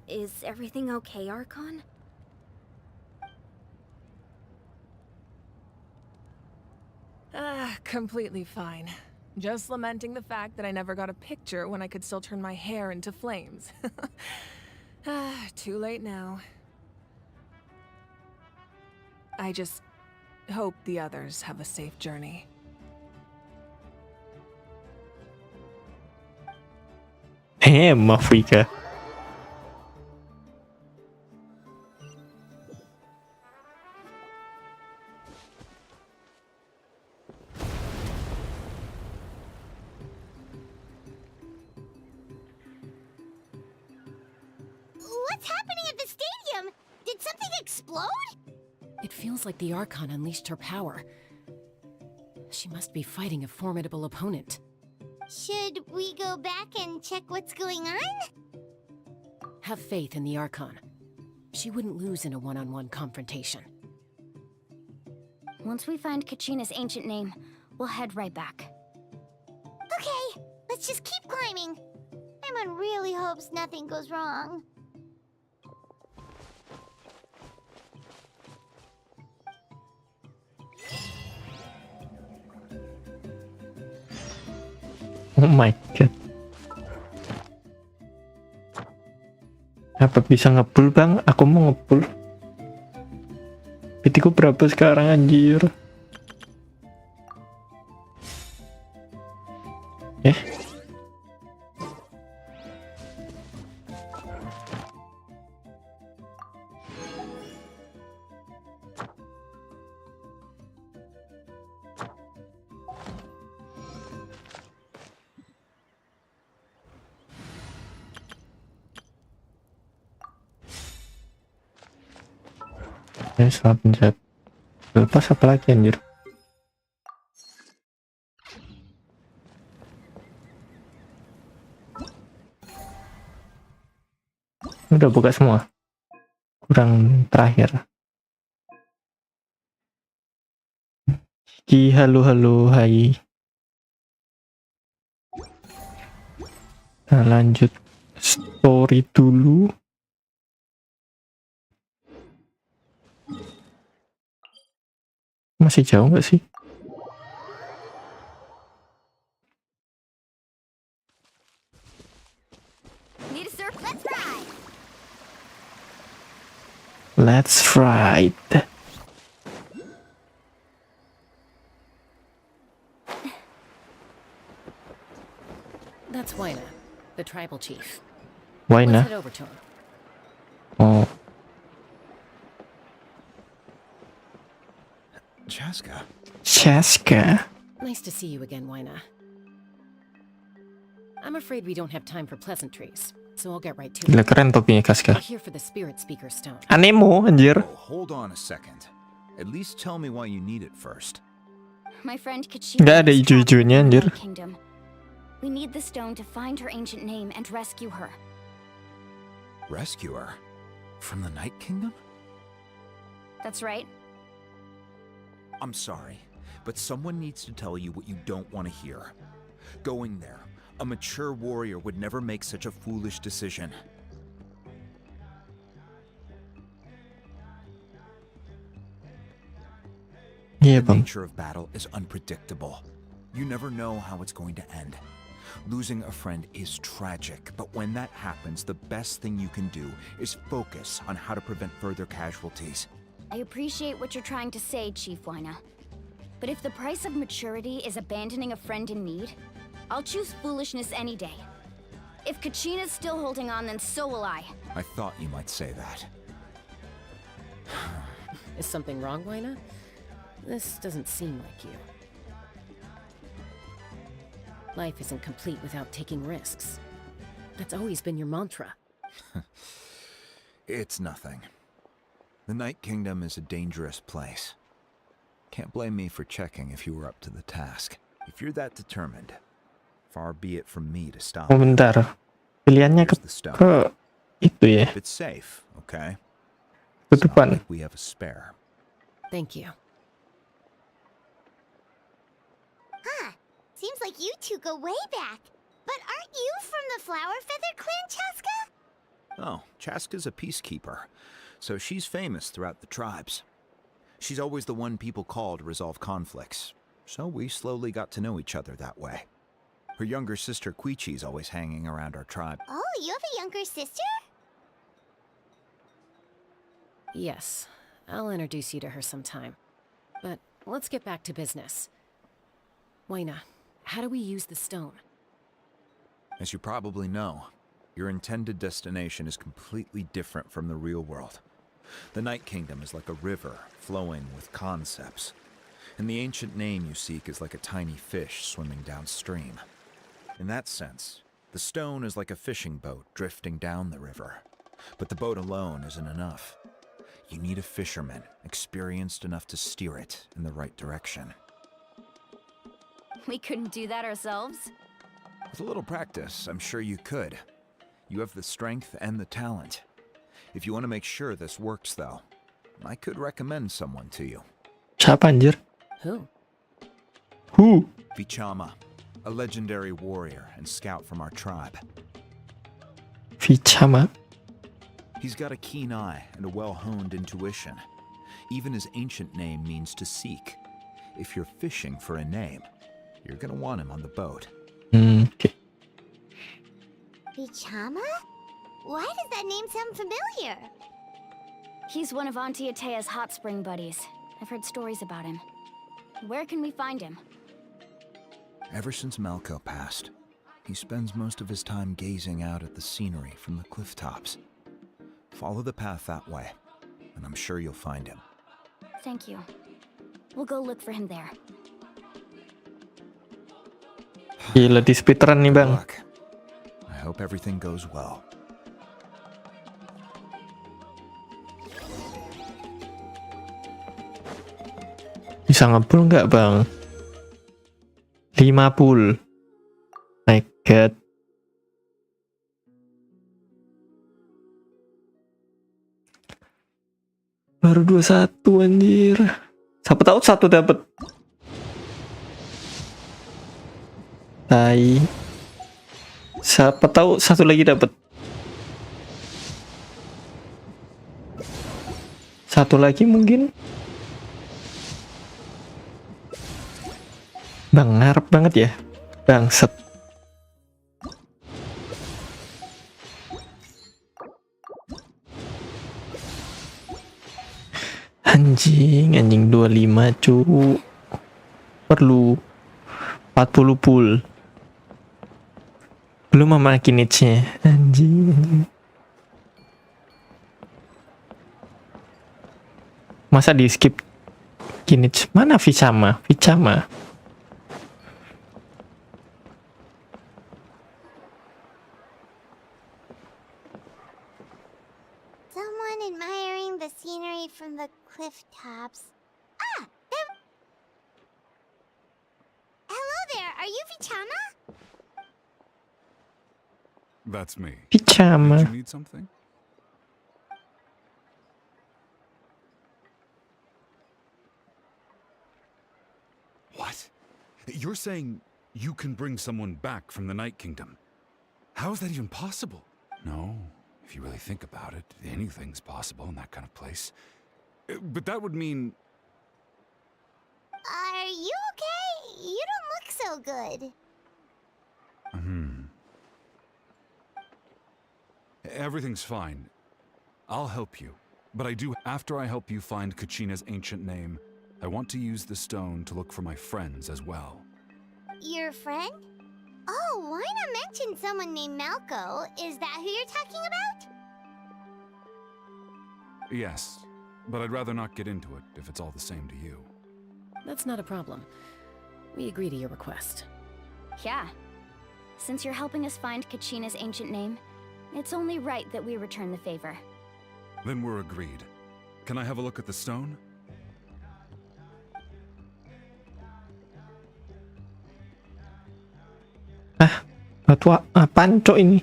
Is everything okay, Archon? Completely fine. Just lamenting the fact that I never got a picture when I could still turn my hair into flames. Too late now. I just hope the others have a safe journey. Mafika. What's happening at the stadium? Did something explode? It feels like the Archon unleashed her power. She must be fighting a formidable opponent. Should we go back and check what's going on? Have faith in the Archon. She wouldn't lose in a one-on-one confrontation. Once we find Kachina's ancient name, we'll head right back. Okay, let's just keep climbing. Emon really hopes nothing goes wrong. Oh my god. Apa bisa ngepull bang? Aku mau ngepull. Pitiku berapa sekarang anjir? Salah pencet. Lepas apa lagi anjir? Udah buka semua. Kurang terakhir. Halo hai. Nah, lanjut story dulu. Masih jauh nggak sih? Need a surf? Let's ride! Let's ride. That's Waina, the tribal chief. Why Let's not? head over to him. Oh, Chaska. Nice to see you again, Waina. I'm afraid we don't have time for pleasantries, so I'll get right to Gila it. keren topinya We're Chaska. here for the Spirit Speaker Stone. Anemo anjir. Oh, hold on a second. At least tell me why you need it first. My friend Kachina Nggak ada is trapped ijo-ijonya, in the anjir. Night Kingdom. We need the stone to find her ancient name and rescue her. Rescue her? From the Night Kingdom? That's right. I'm sorry, but someone needs to tell you what you don't want to hear. Going there, a mature warrior would never make such a foolish decision. Iya The bang. nature of battle is unpredictable. You never know how it's going to end. Losing a friend is tragic, but when that happens, the best thing you can do is focus on how to prevent further casualties. I appreciate what you're trying to say, Chief Wyna. But if the price of maturity is abandoning a friend in need, I'll choose foolishness any day. If Kachina's still holding on, then so will I. I thought you might say that. Is something wrong, Wyna? This doesn't seem like you. Life isn't complete without taking risks. That's always been your mantra. It's nothing. The Night Kingdom is a dangerous place. Can't blame me for checking if you were up to the task. If you're that determined, far be it from me to stop Oh, you. bentar. Pilihannya Here's the stone. ke itu ya, It's safe, okay? ke It's not depan. like we have a spare. Thank you. Huh. Seems like you two go way back. But aren't you from the Flower Feather Clan, Chaska? Oh, Chaska's a peacekeeper, so she's famous throughout the tribes. She's always the one people call to resolve conflicts, so we slowly got to know each other that way. Her younger sister Quichi's always hanging around our tribe. Oh, you have a younger sister? Yes, I'll introduce you to her sometime. But let's get back to business. Wyna, how do we use the stone? As you probably know, your intended destination is completely different from the real world. The Night Kingdom is like a river flowing with concepts, and the ancient name you seek is like a tiny fish swimming downstream. In that sense, the stone is like a fishing boat drifting down the river, but the boat alone isn't enough. You need a fisherman experienced enough to steer it in the right direction. We couldn't do that ourselves? With a little practice, I'm sure you could. You have the strength and the talent. If you want to make sure this works, though, I could recommend someone to you. Siapa anjir? Who? Who? Vichama, a legendary warrior and scout from our tribe. Vichama. He's got a keen eye and a well-honed intuition. Even his ancient name means to seek. If you're fishing for a name, you're gonna want him on the boat. Okay. Vichama? Why does that name sound familiar? He's one of Auntie Atea's hot spring buddies. I've heard stories about him. Where can we find him? Ever since Malco passed, he spends most of his time gazing out at the scenery from the cliff tops. Follow the path that way, and I'm sure you'll find him. Thank you. We'll go look for him there. Gila, di speedrun nih, Good Bang. luck. I hope everything goes well. Bisa ngepull nggak, Bang? 5 pull. My god. Baru 21 anjir. Siapa tahu satu dapat. Tai. Siapa tahu satu lagi dapat. Satu lagi mungkin. Bang, ngarep banget ya. Bangset. Anjing 25 cu. Perlu 40 pull. Belum sama kinitnya. Anjing. Masa di skip kinit? Mana Vichama? Vichama. Someone admiring the scenery from the cliff tops. Ah! Hello there, are you Vichama? That's me. Vichama. Did you need something? What? You're saying you can bring someone back from the Night Kingdom? How is that even possible? No, if you really think about it, anything's possible in that kind of place. But that would mean... Are you okay? You don't look so good. Everything's fine. I'll help you. But I do, after I help you find Kachina's ancient name, I want to use the stone to look for my friends as well. Your friend? Oh, why not mention someone named Malco? Is that who you're talking about? Yes, but I'd rather not get into it if it's all the same to you. That's not a problem. We agree to your request. Yeah. Since you're helping us find Kachina's ancient name, it's only right that we return the favor. Then we're agreed. Can I have a look at the stone? Batu apaan cok ini?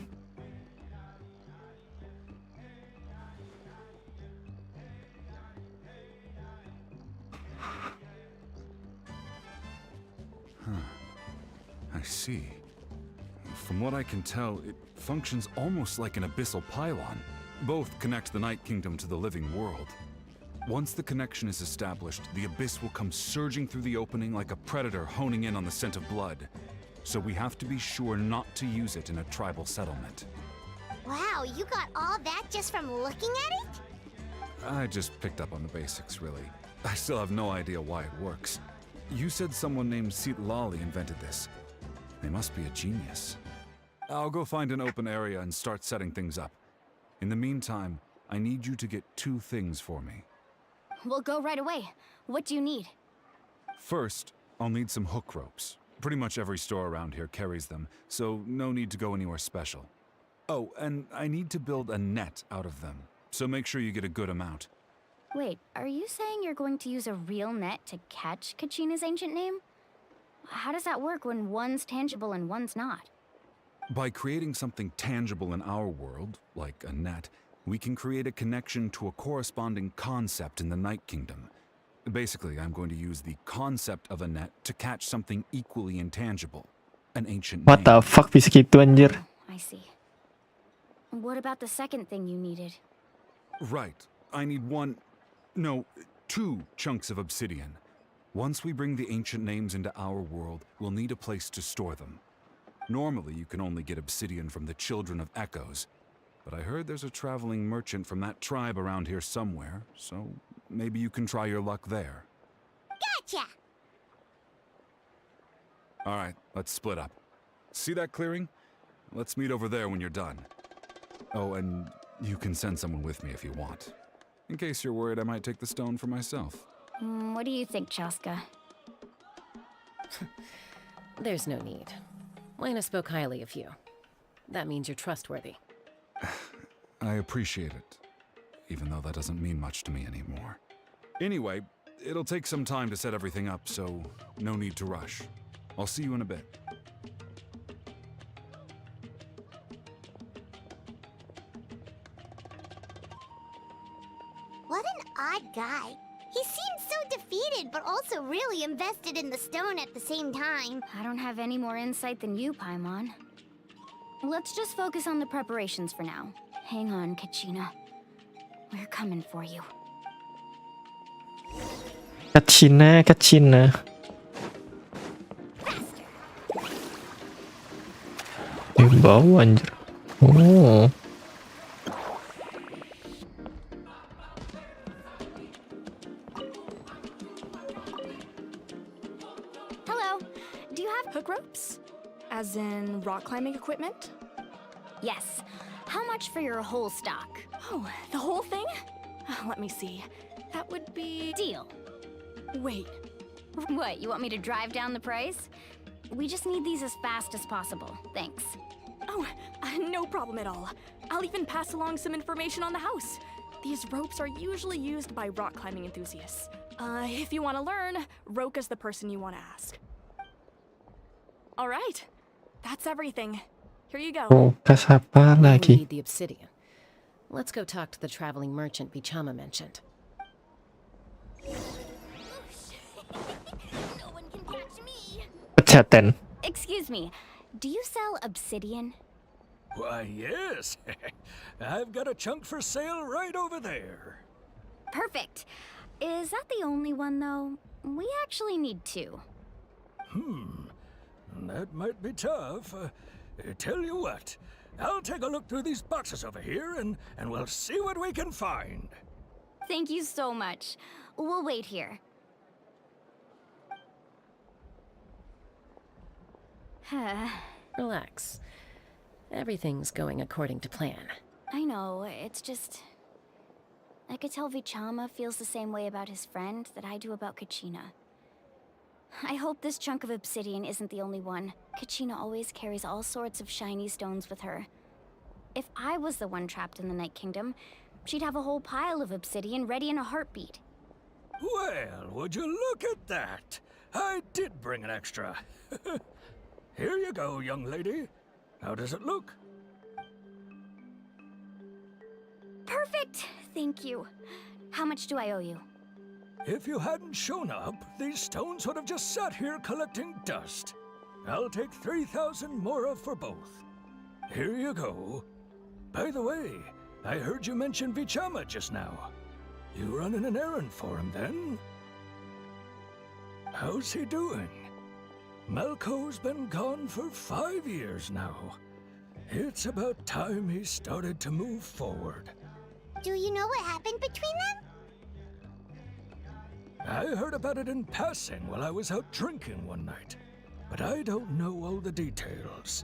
I see. From what I can tell, it functions almost like an abyssal pylon. Both connect the Night Kingdom to the living world. Once the connection is established, the abyss will come surging through the opening like a predator honing in on the scent of blood. So we have to be sure not to use it in a tribal settlement. Wow, you got all that just from looking at it? I just picked up on the basics, really. I still have no idea why it works. You said someone named Lali invented this. They must be a genius. I'll go find an open area and start setting things up. In the meantime, I need you to get 2 things for me. We'll go right away. What do you need? First, I'll need some hook ropes. Pretty much every store around here carries them, so no need to go anywhere special. Oh, and I need to build a net out of them, so make sure you get a good amount. Wait, are you saying you're going to use a real net to catch Kachina's ancient name? How does that work when one's tangible and one's not? By creating something tangible in our world, like a net, we can create a connection to a corresponding concept in the Night Kingdom. Basically, I'm going to use the concept of a net to catch something equally intangible, an ancient What the name. fuck bisa gitu anjir? I see. What about the second thing you needed? Right. I need 2 chunks of obsidian. Once we bring the ancient names into our world, we'll need a place to store them. Normally, you can only get obsidian from the Children of Echoes, but I heard there's a traveling merchant from that tribe around here somewhere, so maybe you can try your luck there. Gotcha! Alright, let's split up. See that clearing? Let's meet over there when you're done. Oh, and you can send someone with me if you want. In case you're worried I might take the stone for myself. What do you think, Chaska? There's no need. Lena spoke highly of you. That means you're trustworthy. I appreciate it, even though that doesn't mean much to me anymore. Anyway, it'll take some time to set everything up, so no need to rush. I'll see you in a bit. What an odd guy. He seems so defeated, but also really invested in the stone at the same time. I don't have any more insight than you, Paimon. Let's just focus on the preparations for now. Hang on, Kachina. We're coming for you. Kachina. Bau anjir. Oh. Hello. Do you have Hook ropes? As in rock climbing equipment? Yes. How much for your whole stock? Oh, the whole thing? Let me see. That would be... Deal. Wait. What, you want me to drive down the price? We just need these as fast as possible. Thanks. Oh, no problem at all. I'll even pass along some information on the house. These ropes are usually used by rock climbing enthusiasts. If you want to learn, Roka's the person you want to ask. All right. That's everything. Here you go. Oh, kas apa We lagi? need the obsidian. Let's go talk to the traveling merchant Bichama mentioned. No one can catch me. Pecatan. Excuse me. Do you sell obsidian? Why, yes. I've got a chunk for sale right over there. Perfect. Is that the only one, though? We actually need 2. That might be tough. Tell you what, I'll take a look through these boxes over here and we'll see what we can find. Thank you so much. We'll wait here. Relax. Everything's going according to plan. I know, it's just... I could tell Vichama feels the same way about his friend that I do about Kachina. I hope this chunk of obsidian isn't the only one. Kachina always carries all sorts of shiny stones with her. If I was the one trapped in the Night Kingdom, she'd have a whole pile of obsidian ready in a heartbeat. Well, would you look at that? I did bring an extra. Here you go, young lady. How does it look? Perfect! Thank you. How much do I owe you? If you hadn't shown up, these stones would have just sat here collecting dust. I'll take 3,000 mora for both. Here you go. By the way, I heard you mention Vichama just now. You running an errand for him, then? How's he doing? Malco's been gone for 5 years now. It's about time he started to move forward. Do you know what happened between them? I heard about it in passing while I was out drinking one night, but I don't know all the details.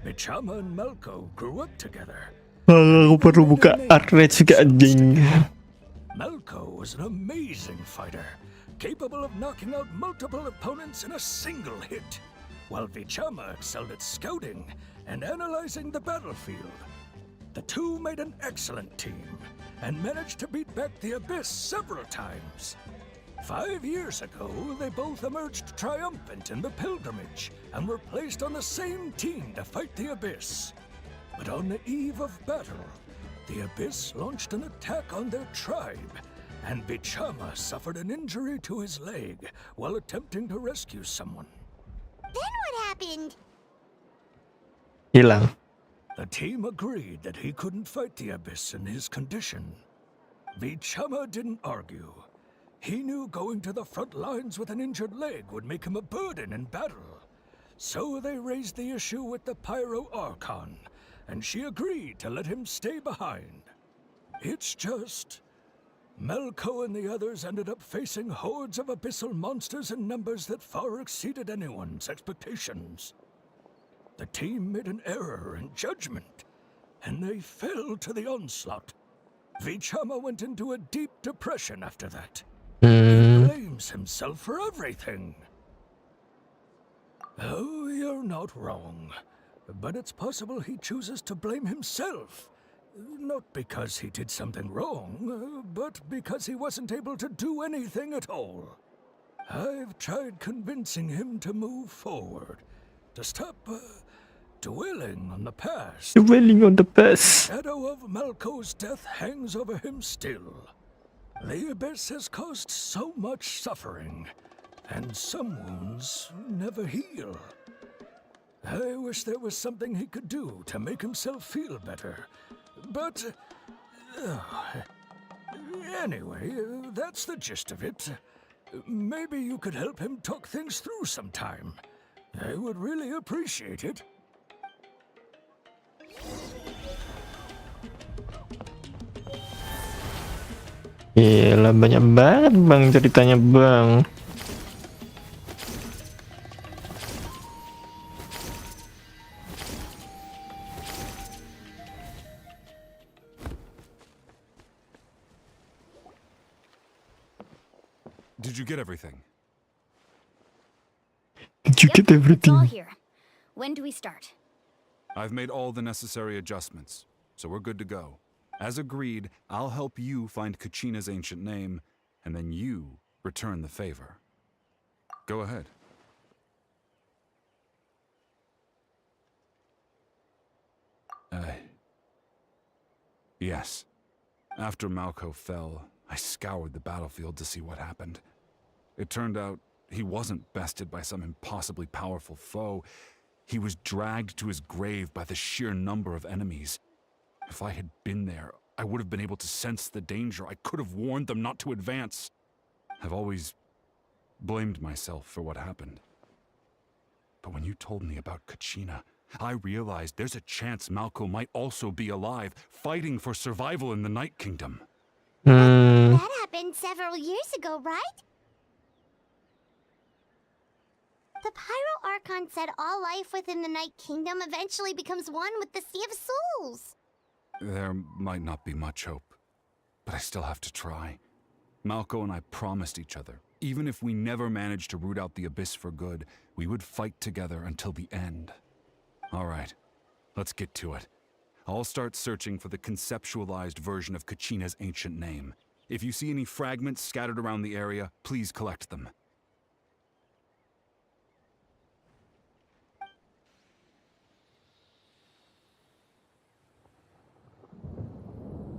Vichama and Malco grew up together. Aku perlu buka arcade juga anjing. Malco was an amazing fighter, capable of knocking out multiple opponents in a single hit, while Vichama excelled at scouting and analyzing the battlefield. The two made an excellent team and managed to beat back the Abyss several times. 5 years ago, they both emerged triumphant in the pilgrimage and were placed on the same team to fight the Abyss. But on the eve of battle, the Abyss launched an attack on their tribe, and Vichama suffered an injury to his leg while attempting to rescue someone. Then what happened? Hilang. The team agreed that he couldn't fight the Abyss in his condition. Vichama didn't argue. He knew going to the front lines with an injured leg would make him a burden in battle. So they raised the issue with the Pyro Archon, and she agreed to let him stay behind. It's just... Malco and the others ended up facing hordes of abyssal monsters in numbers that far exceeded anyone's expectations. The team made an error in judgment, and they fell to the onslaught. Vichama went into a deep depression after that. He blames himself for everything. Oh, you're not wrong. But it's possible he chooses to blame himself. Not because he did something wrong, but because he wasn't able to do anything at all. I've tried convincing him to move forward, to stop dwelling on the past. Dwelling on the past. The shadow of Malco's death hangs over him still. The Abyss has caused so much suffering, and some wounds never heal. I wish there was something he could do to make himself feel better, but... anyway, that's the gist of it. Maybe you could help him talk things through sometime. I would really appreciate it. Gila, banyak banget bang ceritanya bang. Did you get everything? Did you get It's all everything? here. When do we start? I've made all the necessary adjustments, so we're good to go. As agreed, I'll help you find Kachina's ancient name, and then you return the favor. Go ahead. Yes. After Malco fell, I scoured the battlefield to see what happened. It turned out he wasn't bested by some impossibly powerful foe. He was dragged to his grave by the sheer number of enemies. If I had been there, I would have been able to sense the danger. I could have warned them not to advance. I've always blamed myself for what happened. But when you told me about Kachina, I realized there's a chance Malco might also be alive, fighting for survival in the Night Kingdom. Hmm. That happened several years ago, right? The Pyro Archon said all life within the Night Kingdom eventually becomes one with the Sea of Souls. There might not be much hope, but I still have to try. Malco and I promised each other, even if we never managed to root out the Abyss for good, we would fight together until the end. All right, let's get to it. I'll start searching for the conceptualized version of Kachina's ancient name. If you see any fragments scattered around the area, please collect them.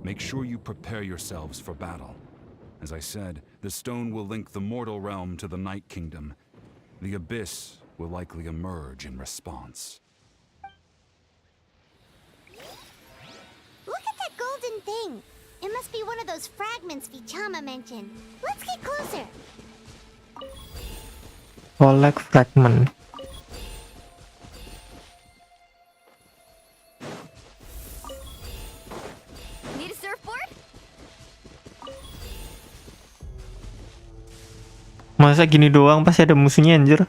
Make sure you prepare yourselves for battle. As I said, the stone will link the mortal realm to the Night Kingdom. The Abyss will likely emerge in response. Look at that golden thing. It must be one of those fragments Vichama mentioned. Let's get closer. Collect fragment. Need a surfboard? Masa gini doang pasti ada musuhnya anjir.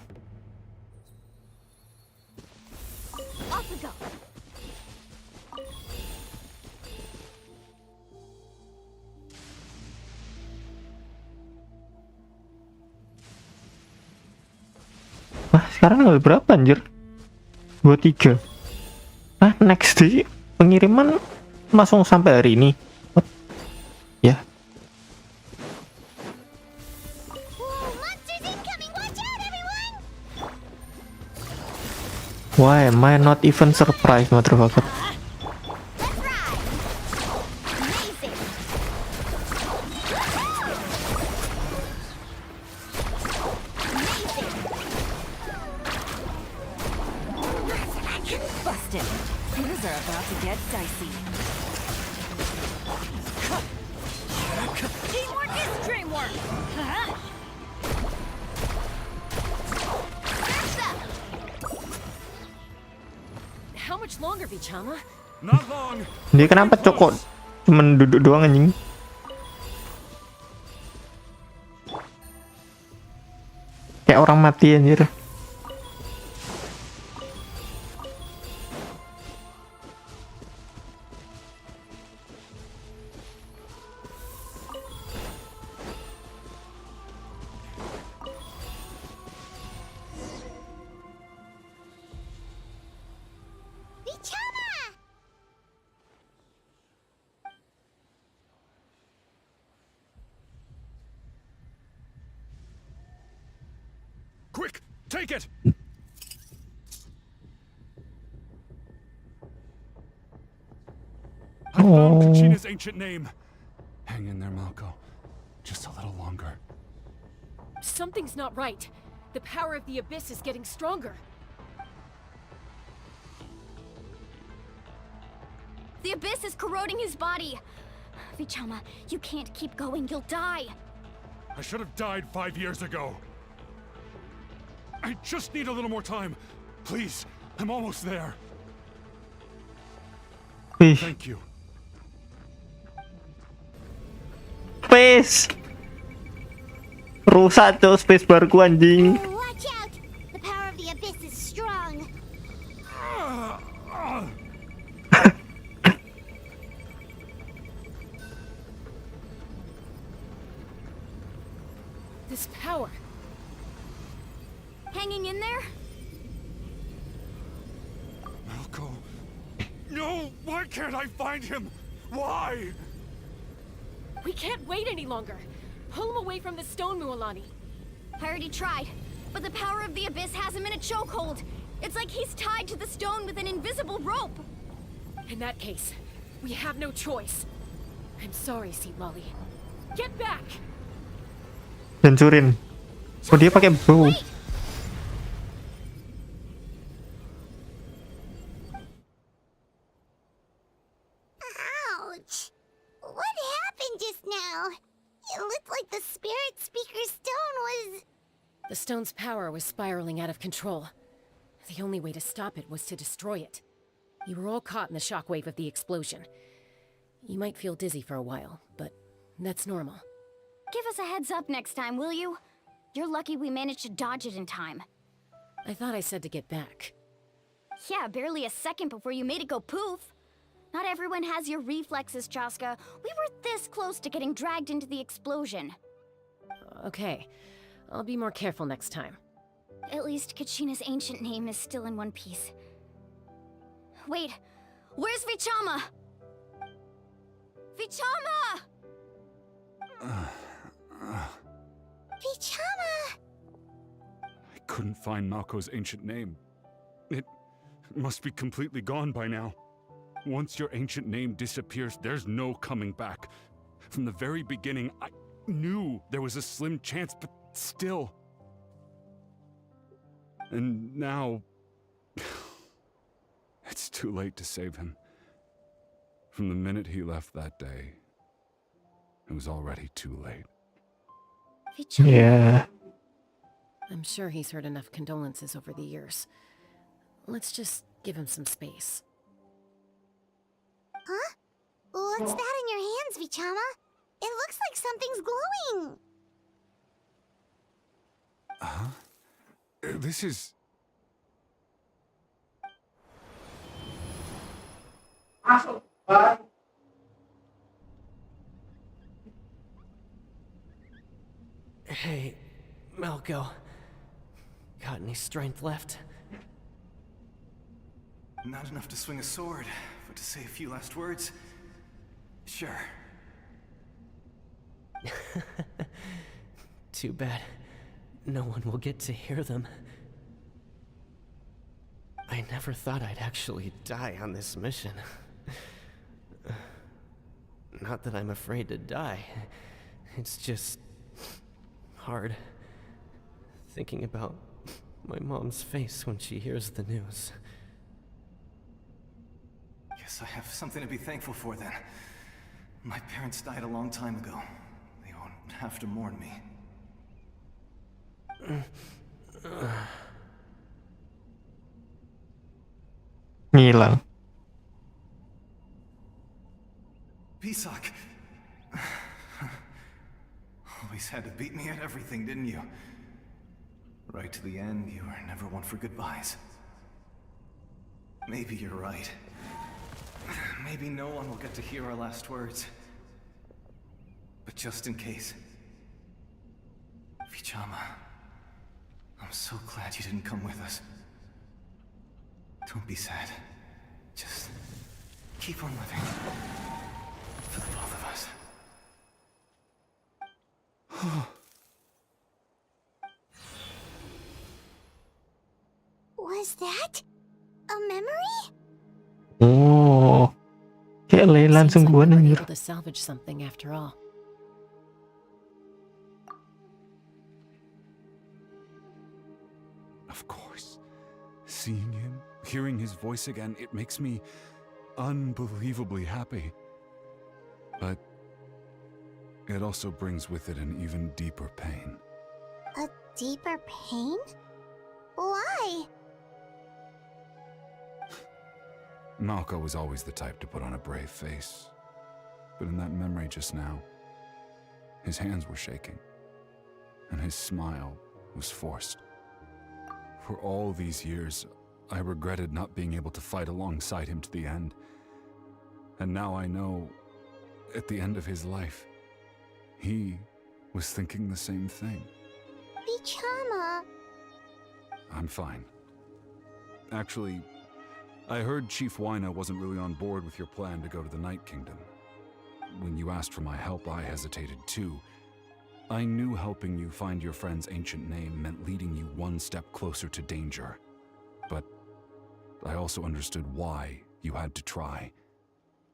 Off we go. Wah, sekarang level berapa anjir? 23. Ah, next day pengiriman langsung sampai hari ini. What? Ya. Whoa, monsters incoming! Watch out, everyone! Why am I not even surprised, motherfucker? Let's ride! Amazing! Busted. Things are about to get dicey. Teamwork is dreamwork. How much longer, Vichama? Not long. Dia kenapa cokot? Cuman duduk doang anjing. Kayak orang mati anjir. Vichama! Quick, take it! I found Kachina's ancient name. Hang in there, Malco. Just a little longer. Something's not right. The power of the Abyss is getting stronger. The Abyss is corroding his body. Vichama, you can't keep going. You'll die. I should have died 5 years ago. I just need a little more time. Please, I'm almost there. Wih, Thank you. space. Rusak tuh space barku anjing. Oh, watch out! The power of the Abyss is strong. This power. Hanging in there? Malco. No! Why can't I find him? Why? We can't wait any longer. Pull him away from the stone, Mualani. I already tried, but the power of the Abyss has him in a chokehold. It's like he's tied to the stone with an invisible rope. In that case, we have no choice. I'm sorry, Seat Lolly. Get back! Hancurin. Oh, dia pakai bow. Wait! Ouch! What happened just now? It looked like the Spirit Speaker Stone was... The stone's power was spiraling out of control. The only way to stop it was to destroy it. You were all caught in the shockwave of the explosion. You might feel dizzy for a while, but That's normal. Give us a heads up next time, will you? You're lucky we managed to dodge it in time. I thought I said to get back. Yeah, barely a second before you made it go poof. Not everyone has your reflexes, Chaska. We were this close to getting dragged into the explosion. Okay, I'll be more careful next time. At least Kachina's ancient name is still in one piece. Wait, where's Vichama? Vichama! Vichama! I couldn't find Malko's ancient name. It must be completely gone by now. Once your ancient name disappears, there's no coming back. From the very beginning, I knew there was a slim chance, but still. And now... it's too late to save him. From the minute he left that day, it was already too late. Vichama. Yeah. I'm sure he's heard enough condolences over the years. Let's just give him some space. Huh? What's that in your hands, Vichama? It looks like something's glowing. Huh? This is... Hey, Malko. Got any strength left? Not enough to swing a sword, but to say a few last words? Sure. Too bad. No one will get to hear them. I never thought I'd actually die on this mission. Not that I'm afraid to die. It's just... hard. Thinking about my mom's face when she hears the news. Guess I have something to be thankful for then. My parents died a long time ago. They won't have to mourn me. Ngilang. Pisak! Always had to beat me at everything, didn't you? Right to the end, you were never one for goodbyes. Maybe you're right. Maybe no one will get to hear our last words. But just in case... Vichama, I'm so glad you didn't come with us. Don't be sad. Just keep on living. For the both of us. Was that a memory? Oh. Kayak Le langsung Seems like gua we were anjir. able to salvage something after all. Of course. Seeing him, hearing his voice again, it makes me unbelievably happy. But it also brings with it an even deeper pain. A deeper pain? Why? Malko was always the type to put on a brave face. But in that memory just now, his hands were shaking, and his smile was forced. For all these years, I regretted not being able to fight alongside him to the end. And now I know, at the end of his life, he was thinking the same thing. Vichama. I'm fine. Actually, I heard Chief Wyna wasn't really on board with your plan to go to the Night Kingdom. When you asked for my help, I hesitated too. I knew helping you find your friend's ancient name meant leading you one step closer to danger. But I also understood why you had to try.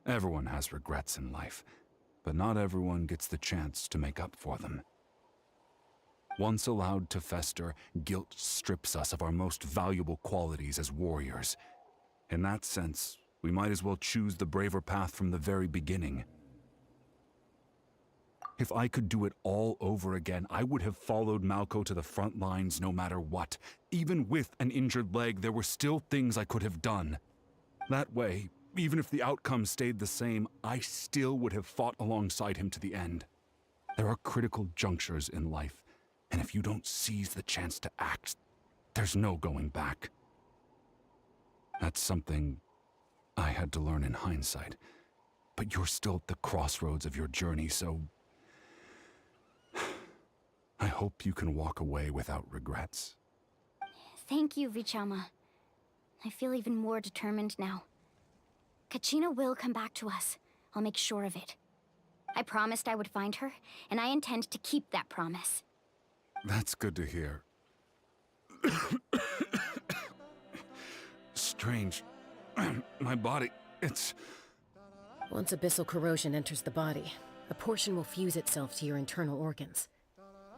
Everyone has regrets in life, but not everyone gets the chance to make up for them. Once allowed to fester, guilt strips us of our most valuable qualities as warriors. In that sense, we might as well choose the braver path from the very beginning. If I could do it all over again, I would have followed Malko to the front lines no matter what. Even with an injured leg, there were still things I could have done. That way, even if the outcome stayed the same, I still would have fought alongside him to the end. There are critical junctures in life, and if you don't seize the chance to act, there's no going back. That's something I had to learn in hindsight, but you're still at the crossroads of your journey, so I hope you can walk away without regrets. Thank you, Vichama. I feel even more determined now. Kachina will come back to us. I'll make sure of it. I promised I would find her, and I intend to keep that promise. That's good to hear. Strange. My body, it's... Once abyssal corrosion enters the body, a portion will fuse itself to your internal organs.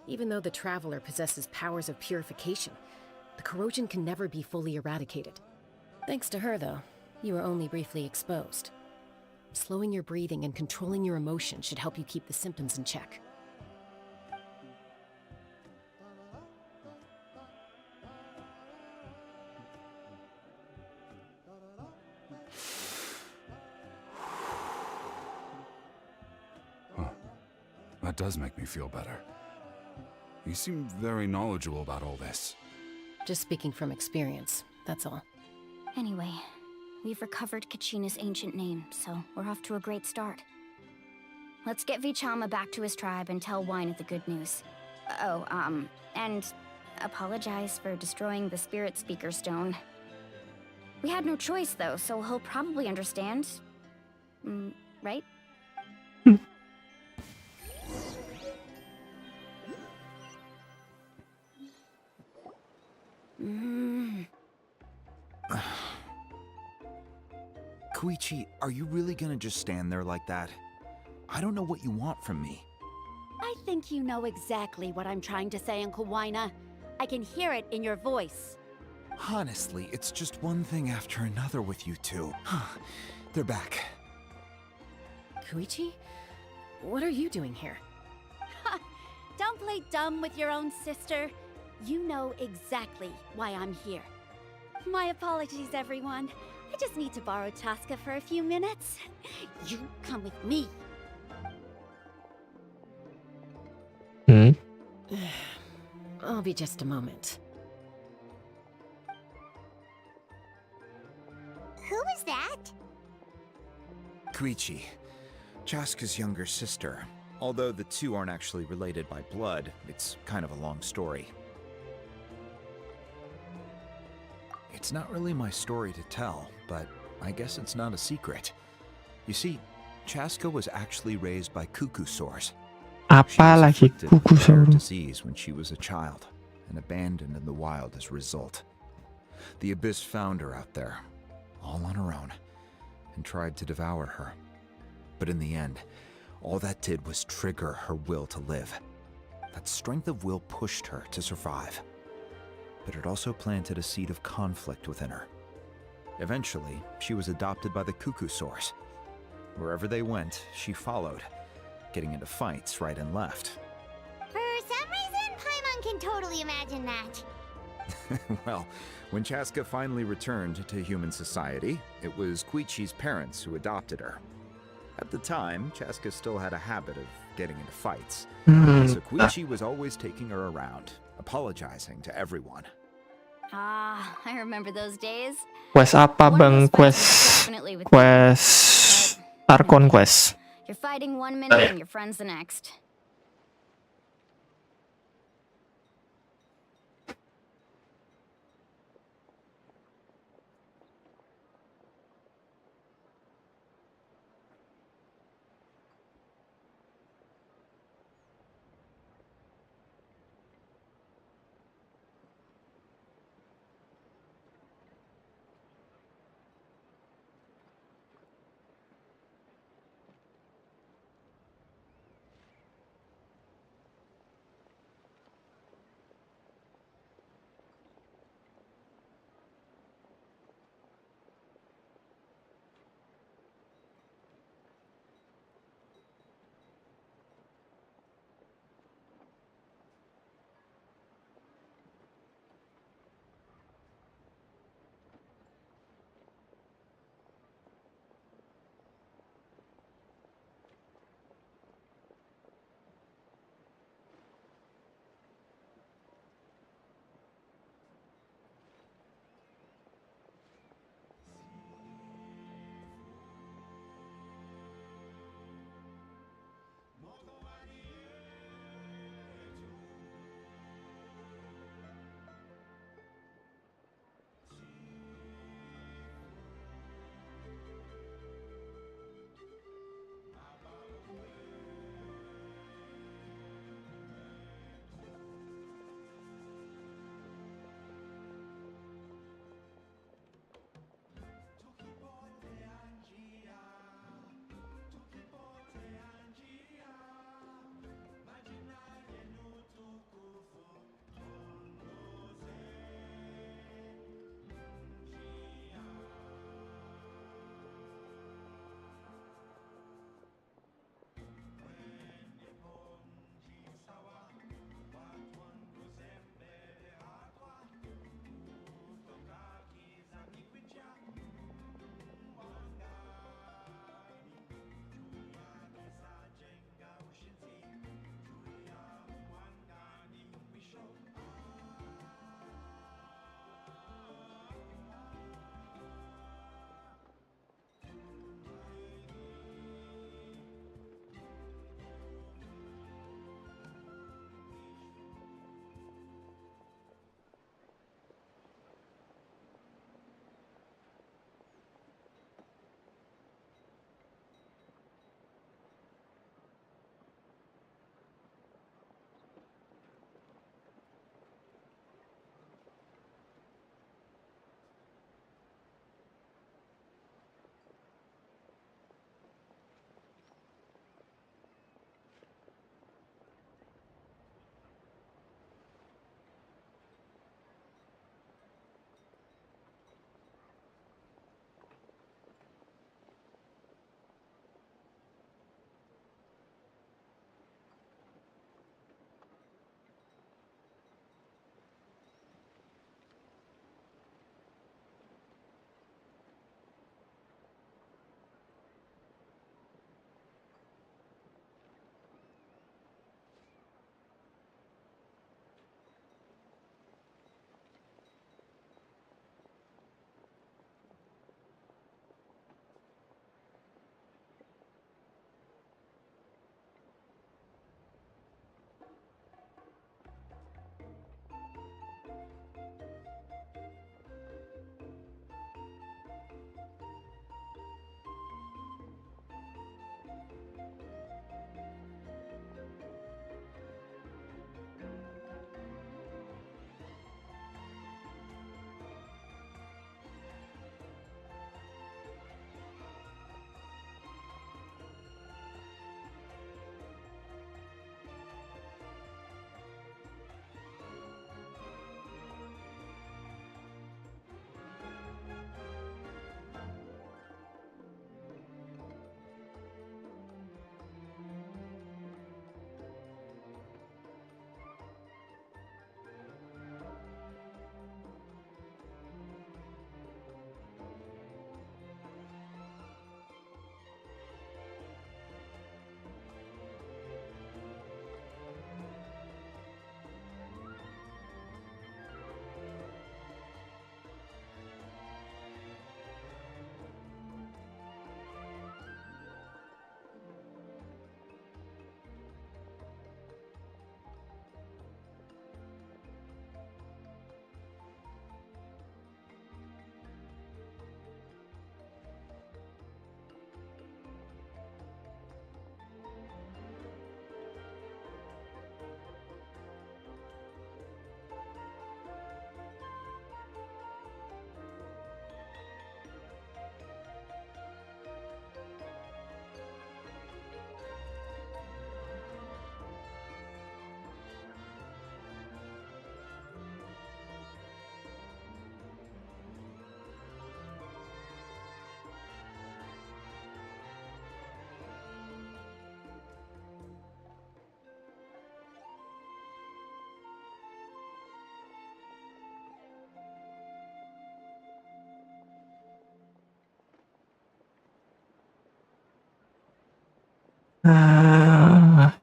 Even though the Traveler possesses powers of purification, the corrosion can never be fully eradicated. Thanks to her, though, you were only briefly exposed. Slowing your breathing and controlling your emotions should help you keep the symptoms in check. That does make me feel better. You seem very knowledgeable about all this. Just speaking from experience, that's all. Anyway, we've recovered Kachina's ancient name, so we're off to a great start. Let's get Vichama back to his tribe and tell Wyneth the good news. And apologize for destroying the Spirit Speaker Stone. We had no choice, though, so he'll probably understand. Right? Koichi, are you really gonna just stand there like that? I don't know what you want from me. I think you know exactly what I'm trying to say, Uncle Wyna. I can hear it in your voice. Honestly, it's just one thing after another with you two. They're back. Koichi? What are you doing here? Don't play dumb with your own sister. You know exactly why I'm here. My apologies, everyone. I just need to borrow Chaska for a few minutes. You come with me. I'll be just a moment. Who is that? Koichi, Chaska's younger sister. Although the two aren't actually related by blood, it's kind of a long story. It's not really my story to tell, but I guess it's not a secret. You see, Chaska was actually raised by cuckoo sores. Apa lagi kuku Rare sore? disease when she was a child, and abandoned in the wild as a result. The Abyss found her out there, all on her own, and tried to devour her. But in the end, all that did was trigger her will to live. That strength of will pushed her to survive. But it also planted a seed of conflict within her. Eventually, she was adopted by the cuckoo source. Wherever they went, she followed, getting into fights right and left. For some reason, Paimon can totally imagine that. Well, when Chaska finally returned to human society, it was Koichi's parents who adopted her. At the time, Chaska still had a habit of getting into fights, so Koichi was always taking her around, apologizing to everyone. Ah, I remember those days. Quest apa One of bang? those fights was Quest definitely with Quest Archon Quest. You're fighting one minute and your friend's the next.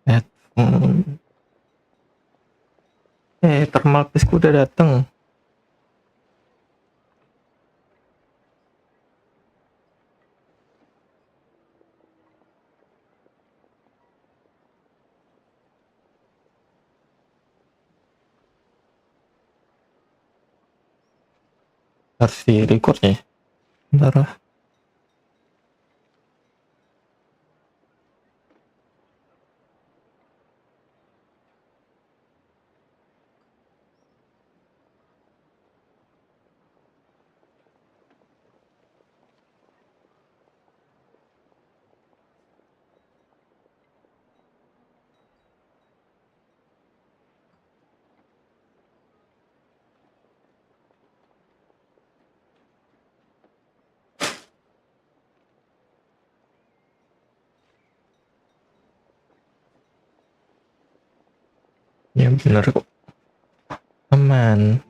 Headphone. Thermal paste udah dateng. Harus di record ya. Bentar lah. Ya bener kok. Aman.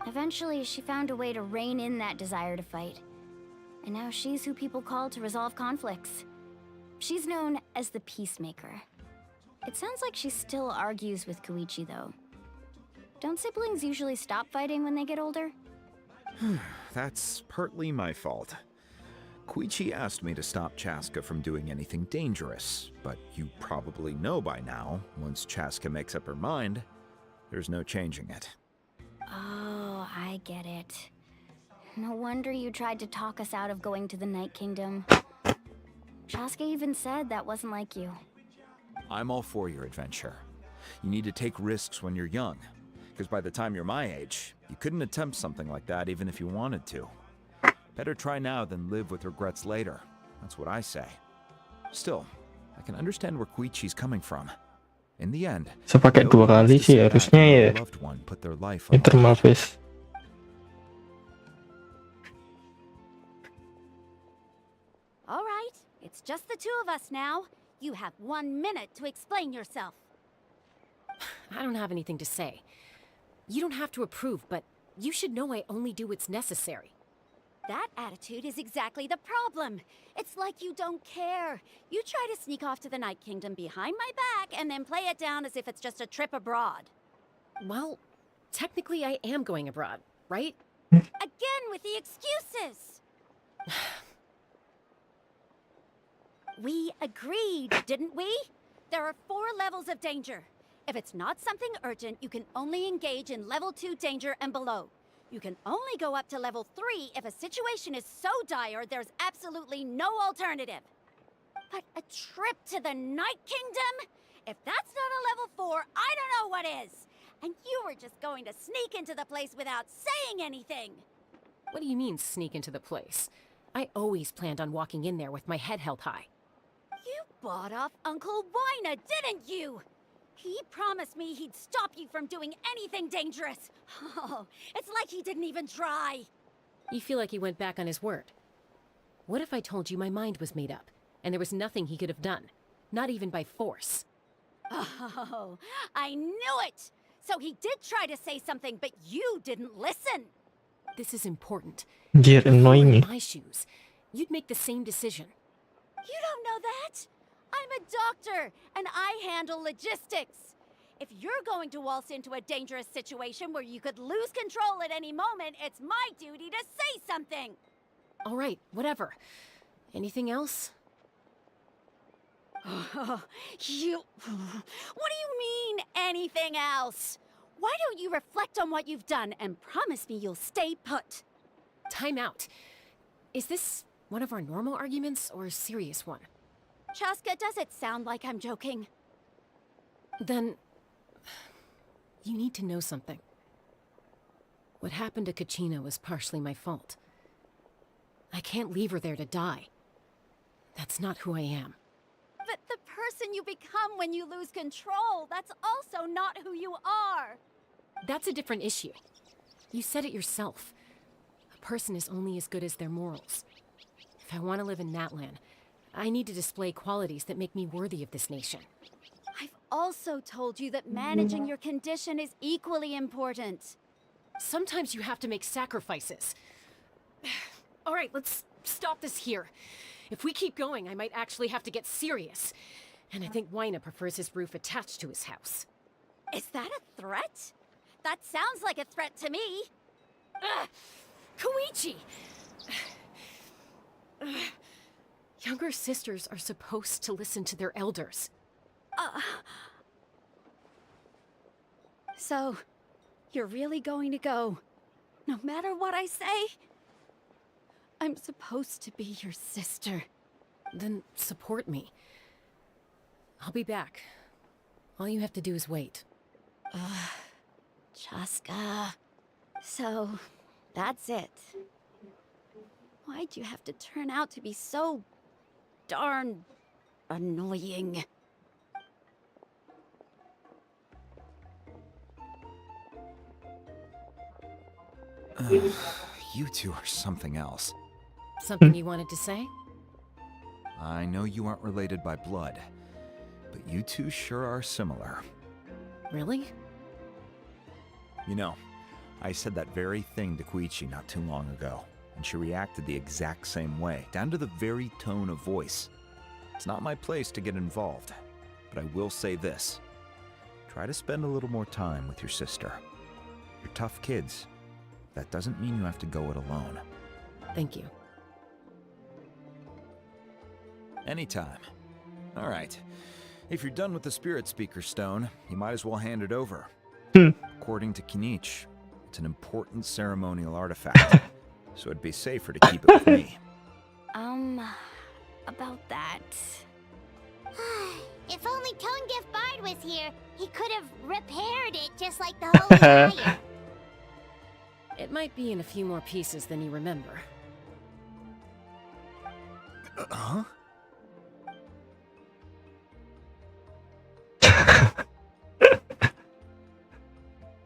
Eventually, she found a way to rein in that desire to fight. And now she's who people call to resolve conflicts. She's known as the Peacemaker. It sounds like she still argues with Koichi, though. Don't siblings usually stop fighting when they get older? That's partly my fault. Koichi asked me to stop Chaska from doing anything dangerous, but you probably know by now, once Chaska makes up her mind, there's no changing it. Oh, I get it. No wonder you tried to talk us out of going to the Night Kingdom. Chaska even said that wasn't like you. I'm all for your adventure. You need to take risks when you're young, because by the time you're my age, you couldn't attempt something like that even if you wanted to. Better try now than live with regrets later. That's what I say. Still, I can understand where Koichi's coming from. In the end, Bisa pakai 2 kali sih harusnya ya. Ini thermal paste. All right, it's just the two of us now. You have 1 minute to explain yourself. I don't have anything to say. You don't have to approve, but you should know I only do what's necessary. That attitude is exactly the problem. It's like you don't care. You try to sneak off to the Night Kingdom behind my back and then play it down as if it's just a trip abroad. Well, technically I am going abroad, right? Again with the excuses! We agreed, didn't we? There are 4 levels of danger. If it's not something urgent, you can only engage in level 2 danger and below. You can only go up to level 3 if a situation is so dire there's absolutely no alternative. But a trip to the Night Kingdom? If that's not a level 4, I don't know what is. And you were just going to sneak into the place without saying anything. What do you mean, sneak into the place? I always planned on walking in there with my head held high. You bought off Uncle Wina, didn't you? He promised me he'd stop you from doing anything dangerous. Oh, it's like he didn't even try. You feel like he went back on his word. What if I told you my mind was made up, and there was nothing he could have done? Not even by force. Oh, I knew it! So he did try to say something, but you didn't listen. This is important. Anjir, If you were annoying in ya. my shoes, you'd make the same decision. You don't know that? I'm a doctor, and I handle logistics. If you're going to waltz into a dangerous situation where you could lose control at any moment, it's my duty to say something. All right, whatever. Anything else? You... What do you mean, anything else? Why don't you reflect on what you've done and promise me you'll stay put? Time out. Is this one of our normal arguments or a serious one? Chaska, does it sound like I'm joking? Then... you need to know something. What happened to Kachina was partially my fault. I can't leave her there to die. That's not who I am. But the person you become when you lose control, that's also not who you are. That's a different issue. You said it yourself. A person is only as good as their morals. If I want to live in Natlan, I need to display qualities that make me worthy of this nation. I've also told you that managing your condition is equally important. Sometimes you have to make sacrifices. All right, let's stop this here. If we keep going, I might actually have to get serious. And I think Waina prefers his roof attached to his house. Is that a threat? That sounds like a threat to me. Koichi! Younger sisters are supposed to listen to their elders. So, you're really going to go, no matter what I say? I'm supposed to be your sister. Then support me. I'll be back. All you have to do is wait. Chaska. So, that's it. Why'd you have to turn out to be so darn annoying? You two are something else. Something you wanted to say? I know you aren't related by blood, but you two sure are similar. Really? You know, I said that very thing to Koichi not too long ago, and she reacted the exact same way, down to the very tone of voice. It's not my place to get involved, but I will say this. Try to spend a little more time with your sister. You're tough kids. That doesn't mean you have to go it alone. Thank you. Anytime. All right. If you're done with the Spirit Speaker Stone, you might as well hand it over. According to Kinich, it's an important ceremonial artifact, so it'd be safer to keep it with me. About that. If only Tone Deaf Bard was here, he could have repaired it just like the Holy Lion. It might be in a few more pieces than you remember. Huh?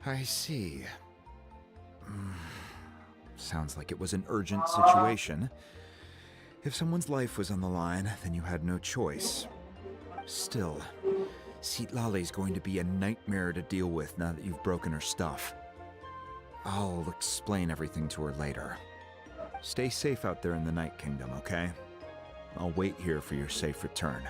I see. Sounds like it was an urgent situation. If someone's life was on the line, then you had no choice. Still, Citlali's going to be a nightmare to deal with now that you've broken her stuff. I'll explain everything to her later. Stay safe out there in the Night Kingdom, okay? I'll wait here for your safe return.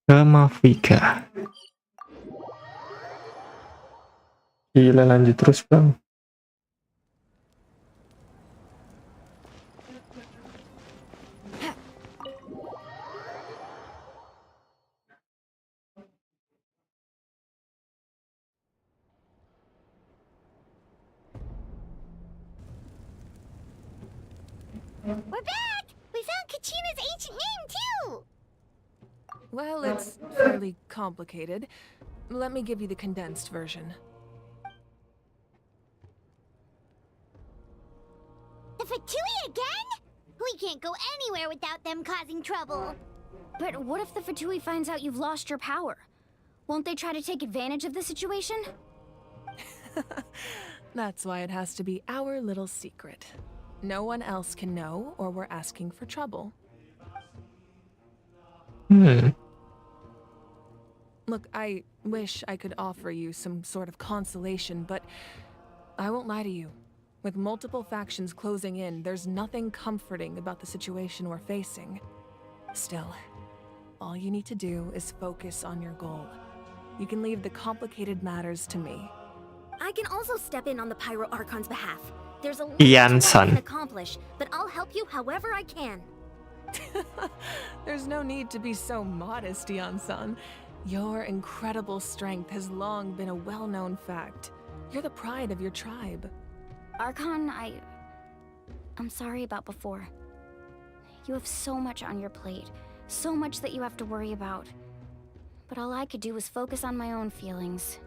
Ke Mafika. Gila, lanjut terus bang. We're back! We found Kachina's ancient name, too! Well, it's fairly complicated. Let me give you the condensed version. The Fatui again? We can't go anywhere without them causing trouble. But what if the Fatui finds out you've lost your power? Won't they try to take advantage of the situation? That's why it has to be our little secret. No one else can know, or we're asking for trouble. Look, I wish I could offer you some sort of consolation, but I won't lie to you. With multiple factions closing in, there's nothing comforting about the situation we're facing. Still, all you need to do is focus on your goal. You can leave the complicated matters to me. I can also step in on the Pyro Archon's behalf. There's a lot Ian-san. I can accomplish, but I'll help you however I can. There's no need to be so modest, Ian-san. Your incredible strength has long been a well-known fact. You're the pride of your tribe. Archon, I'm sorry about before. You have so much on your plate. So much that you have to worry about. But all I could do was focus on my own feelings.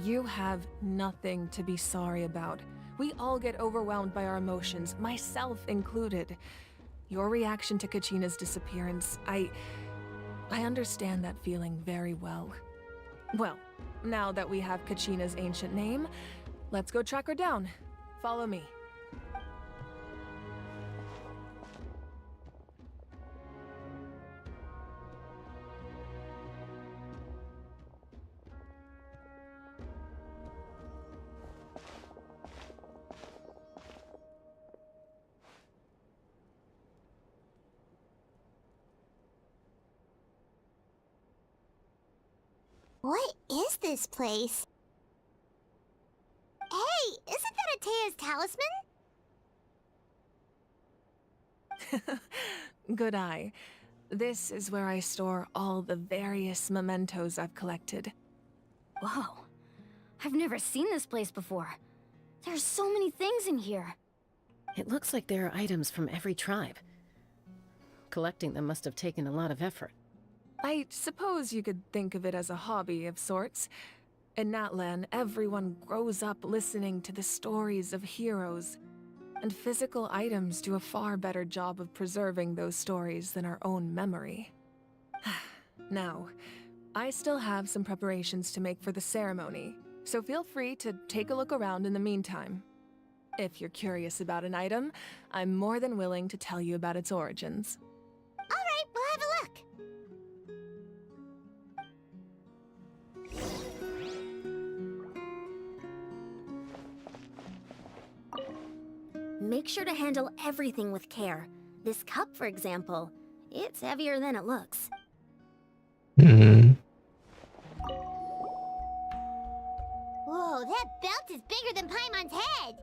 You have nothing to be sorry about. We all get overwhelmed by our emotions, myself included. Your reaction to Kachina's disappearance, I understand that feeling very well. Well, now that we have Kachina's ancient name, let's go track her down. Follow me. What is this place? Hey, isn't that Atea's talisman? Good eye. This is where I store all the various mementos I've collected. Whoa. I've never seen this place before. There's so many things in here. It looks like there are items from every tribe. Collecting them must have taken a lot of effort. I suppose you could think of it as a hobby of sorts. In Natlan, everyone grows up listening to the stories of heroes, and physical items do a far better job of preserving those stories than our own memory. Now, I still have some preparations to make for the ceremony, so feel free to take a look around in the meantime. If you're curious about an item, I'm more than willing to tell you about its origins. Alright, we'll have a look. Make sure to handle everything with care. This cup, for example, it's heavier than it looks. Hmm. Whoa, that belt is bigger than Paimon's head!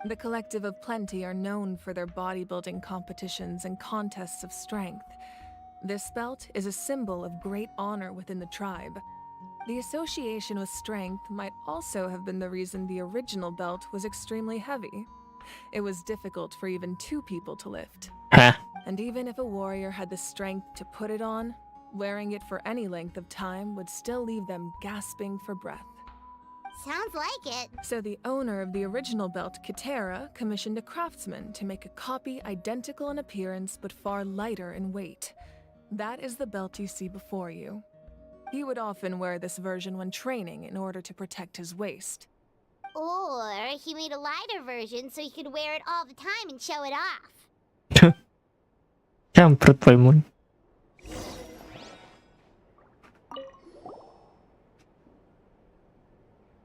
The Collective of Plenty are known for their bodybuilding competitions and contests of strength. This belt is a symbol of great honor within the tribe. The association with strength might also have been the reason the original belt was extremely heavy. It was difficult for even 2 people to lift. Huh. And even if a warrior had the strength to put it on, wearing it for any length of time would still leave them gasping for breath. Sounds like it. So the owner of the original belt, Kitera, commissioned a craftsman to make a copy identical in appearance but far lighter in weight. That is the belt you see before you. He would often wear this version when training in order to protect his waist. Or he made a lighter version so he could wear it all the time and show it off. Kampret Paimon.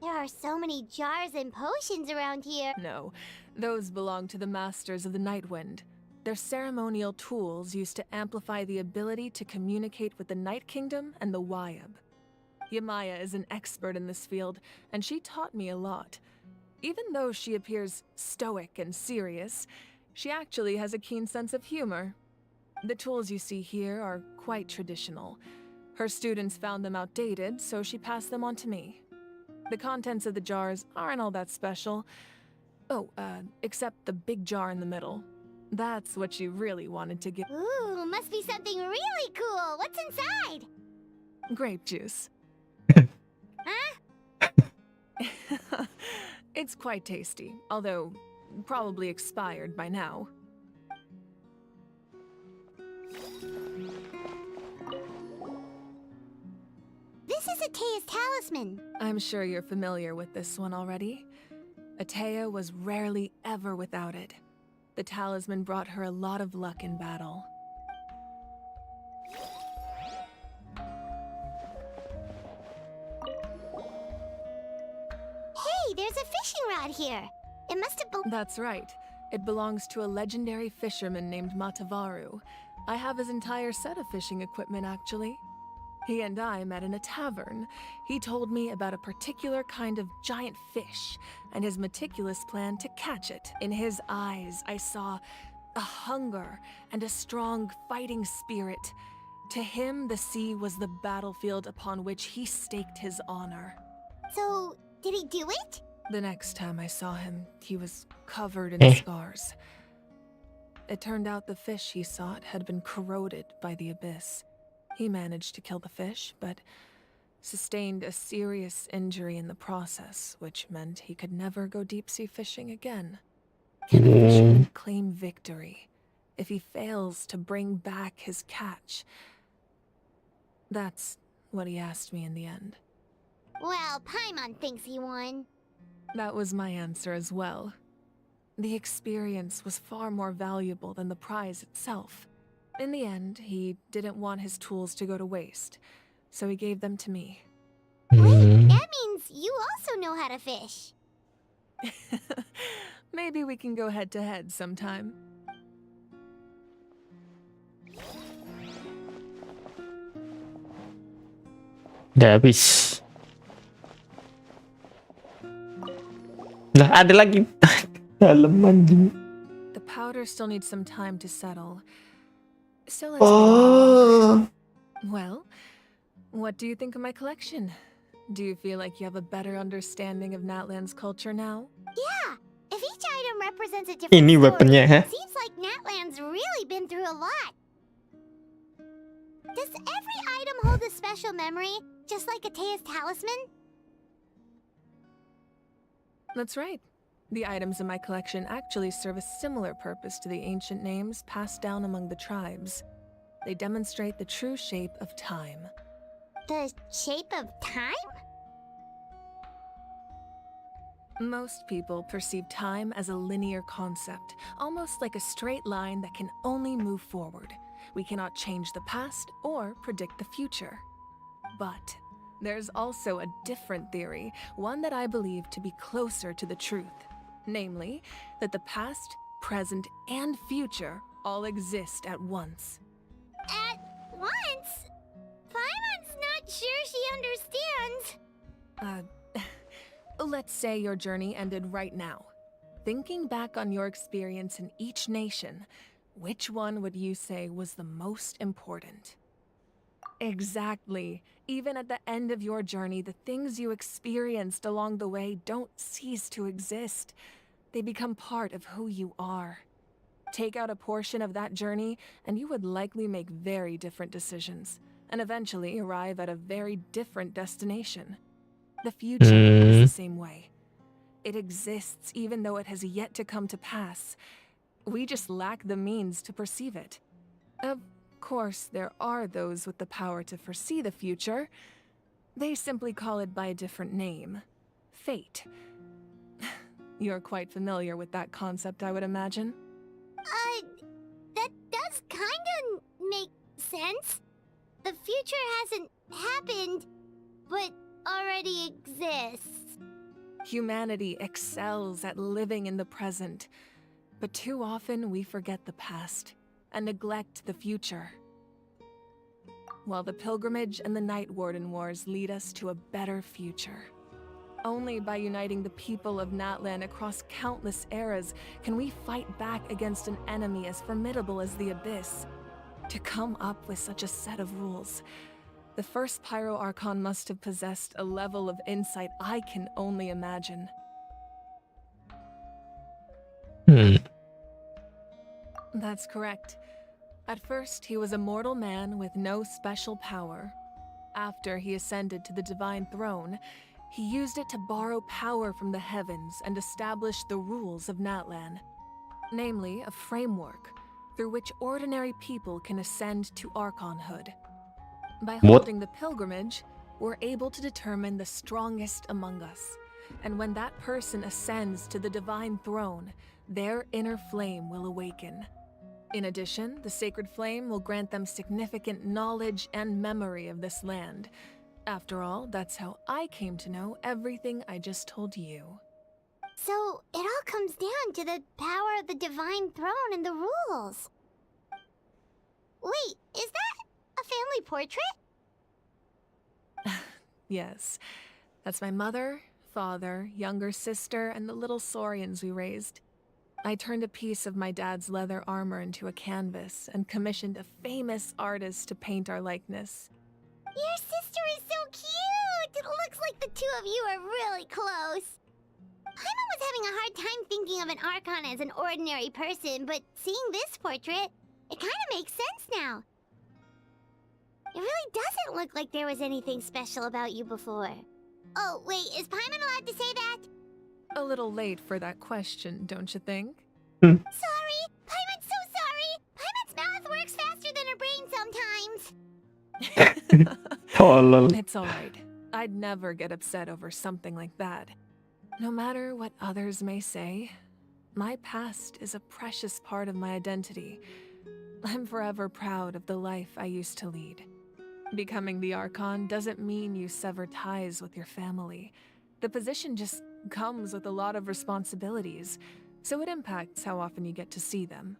There are so many jars and potions around here. No, those belong to the Masters of the Nightwind. They're ceremonial tools used to amplify the ability to communicate with the Night Kingdom and the Wyab. Yamaya is an expert in this field, and she taught me a lot. Even though she appears stoic and serious, she actually has a keen sense of humor. The tools you see here are quite traditional. Her students found them outdated, so she passed them on to me. The contents of the jars aren't all that special. Oh, except the big jar in the middle. That's what you really wanted to get. Ooh, must be something really cool. What's inside? Grape juice. Huh? It's quite tasty, although probably expired by now. This is Atea's talisman. I'm sure you're familiar with this one already. Atea was rarely ever without it. The talisman brought her a lot of luck in battle. Hey, there's a fishing rod here. It must have been— That's right. It belongs to a legendary fisherman named Matavaru. I have his entire set of fishing equipment, actually. He and I met in a tavern. He told me about a particular kind of giant fish and his meticulous plan to catch it. In his eyes, I saw a hunger and a strong fighting spirit. To him, the sea was the battlefield upon which he staked his honor. So, did he do it? The next time I saw him, he was covered in scars. It turned out the fish he sought had been corroded by the abyss. He managed to kill the fish, but sustained a serious injury in the process, which meant he could never go deep-sea fishing again. Can a fisherman claim victory if he fails to bring back his catch? That's what he asked me in the end. Well, Paimon thinks he won. That was my answer as well. The experience was far more valuable than the prize itself. In the end, he didn't want his tools to go to waste, so he gave them to me. Wait, that means you also know how to fish. Maybe we can go head-to-head sometime. Udah habis. Lah, ada lagi. Dalam anjing. The powder still needs some time to settle. So let's Well, what do you think of my collection? Do you feel like you have a better understanding of Natlan's culture now? Yeah, if each item represents a different Ini story, weaponnya, ha? seems like Natlan's really been through a lot. Does every item hold a special memory, just like Atea's talisman? That's right. The items in my collection actually serve a similar purpose to the ancient names passed down among the tribes. They demonstrate the true shape of time. The shape of time? Most people perceive time as a linear concept, almost like a straight line that can only move forward. We cannot change the past or predict the future. But there's also a different theory, one that I believe to be closer to the truth. Namely, that the past, present, and future all exist at once. At once? Paimon's not sure she understands. Let's say your journey ended right now. Thinking back on your experience in each nation, which one would you say was the most important? Exactly. Even at the end of your journey, the things you experienced along the way don't cease to exist. They become part of who you are. Take out a portion of that journey, and you would likely make very different decisions, and eventually arrive at a very different destination. The future is the same way. It exists even though it has yet to come to pass. We just lack the means to perceive it. Of course, there are those with the power to foresee the future. They simply call it by a different name. Fate. You're quite familiar with that concept, I would imagine. That does kinda make sense. The future hasn't happened, but already exists. Humanity excels at living in the present, but too often we forget the past and neglect the future. While the pilgrimage and the Night Warden Wars lead us to a better future. Only by uniting the people of Natlan across countless eras can we fight back against an enemy as formidable as the Abyss. To come up with such a set of rules, the first Pyro Archon must have possessed a level of insight I can only imagine. That's correct. At first, he was a mortal man with no special power. After he ascended to the Divine Throne, he used it to borrow power from the heavens and establish the rules of Natlan. Namely, a framework through which ordinary people can ascend to Archonhood. By holding the pilgrimage, we're able to determine the strongest among us. And when that person ascends to the Divine Throne, their inner flame will awaken. In addition, the sacred flame will grant them significant knowledge and memory of this land. After all, that's how I came to know everything I just told you. So, it all comes down to the power of the Divine Throne and the rules. Wait, is that a family portrait? Yes. That's my mother, father, younger sister, and the little saurians we raised. I turned a piece of my dad's leather armor into a canvas and commissioned a famous artist to paint our likeness. Your sister is so cute! It looks like the two of you are really close. Paimon was having a hard time thinking of an Archon as an ordinary person, but seeing this portrait, it kind of makes sense now. It really doesn't look like there was anything special about you before. Oh, wait, is Paimon allowed to say that? A little late for that question, don't you think? Sorry! Paimon's so sorry! Paimon's mouth works faster than her brain sometimes. Tolol. It's alright. I'd never get upset over something like that. No matter what others may say, my past is a precious part of my identity. I'm forever proud of the life I used to lead. Becoming the Archon doesn't mean you sever ties with your family. The position just comes with a lot of responsibilities, so it impacts how often you get to see them.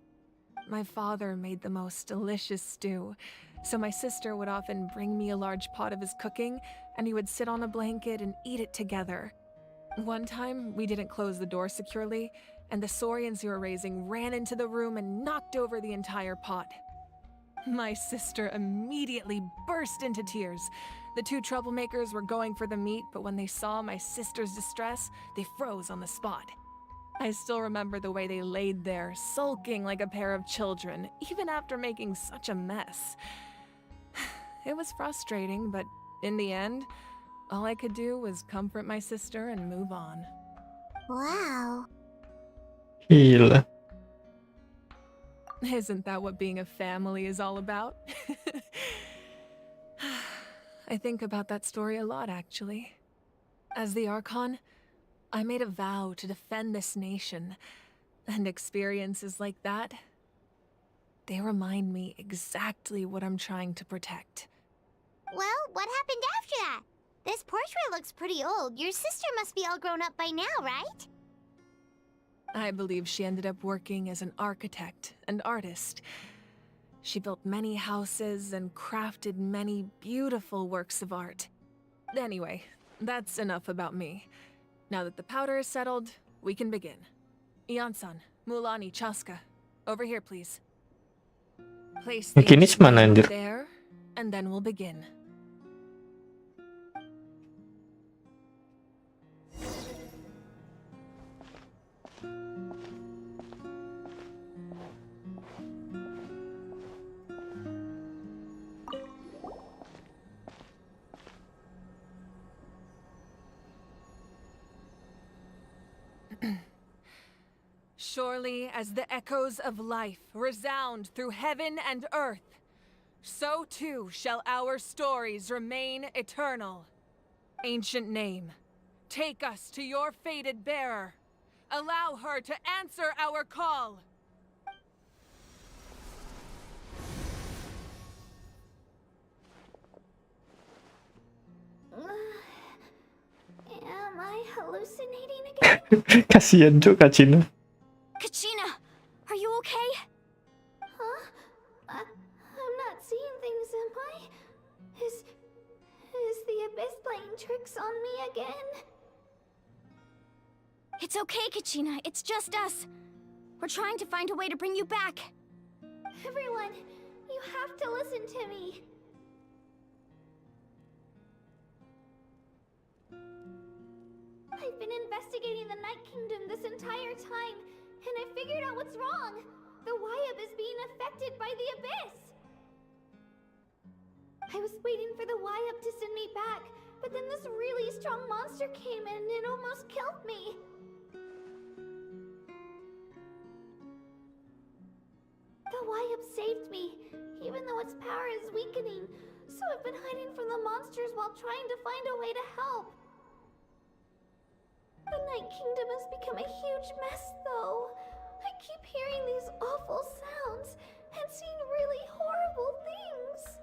My father made the most delicious stew, so my sister would often bring me a large pot of his cooking, and we would sit on a blanket and eat it together. One time, we didn't close the door securely, and the Saurians who were raising ran into the room and knocked over the entire pot. My sister immediately burst into tears. The two troublemakers were going for the meat, but when they saw my sister's distress, they froze on the spot. I still remember the way they laid there, sulking like a pair of children, even after making such a mess. It was frustrating, but in the end, all I could do was comfort my sister and move on. Wow. Gila. Isn't that what being a family is all about? I think about that story a lot, actually. As the Archon, I made a vow to defend this nation, and experiences like that, they remind me exactly what I'm trying to protect. Well, what happened after that? This portrait looks pretty old. Your sister must be all grown up by now, right? I believe she ended up working as an architect and artist. She built many houses and crafted many beautiful works of art. Anyway, that's enough about me. Now that the powder is settled, we can begin. Ian-san, Mulani, Chaska, over here, please. Place the Kinis mana, instrument anjir? there, and then we'll begin. Surely as the echoes of life resound through heaven and earth, so too shall our stories remain eternal. Ancient name, take us to your fated bearer. Allow her to answer our call. Am I hallucinating again? Kasian juga Cina. Kachina, are you okay? Huh? I'm not seeing things, am I? Is the Abyss playing tricks on me again? It's okay, Kachina. It's just us. We're trying to find a way to bring you back. Everyone, you have to listen to me. I've been investigating the Night Kingdom this entire time, and I figured out what's wrong. The Wyab is being affected by the Abyss. I was waiting for the Wyab to send me back, but then this really strong monster came in and it almost killed me. The Wyab saved me, even though its power is weakening, so I've been hiding from the monsters while trying to find a way to help. The Night Kingdom has become a huge mess, though. I keep hearing these awful sounds and seeing really horrible things.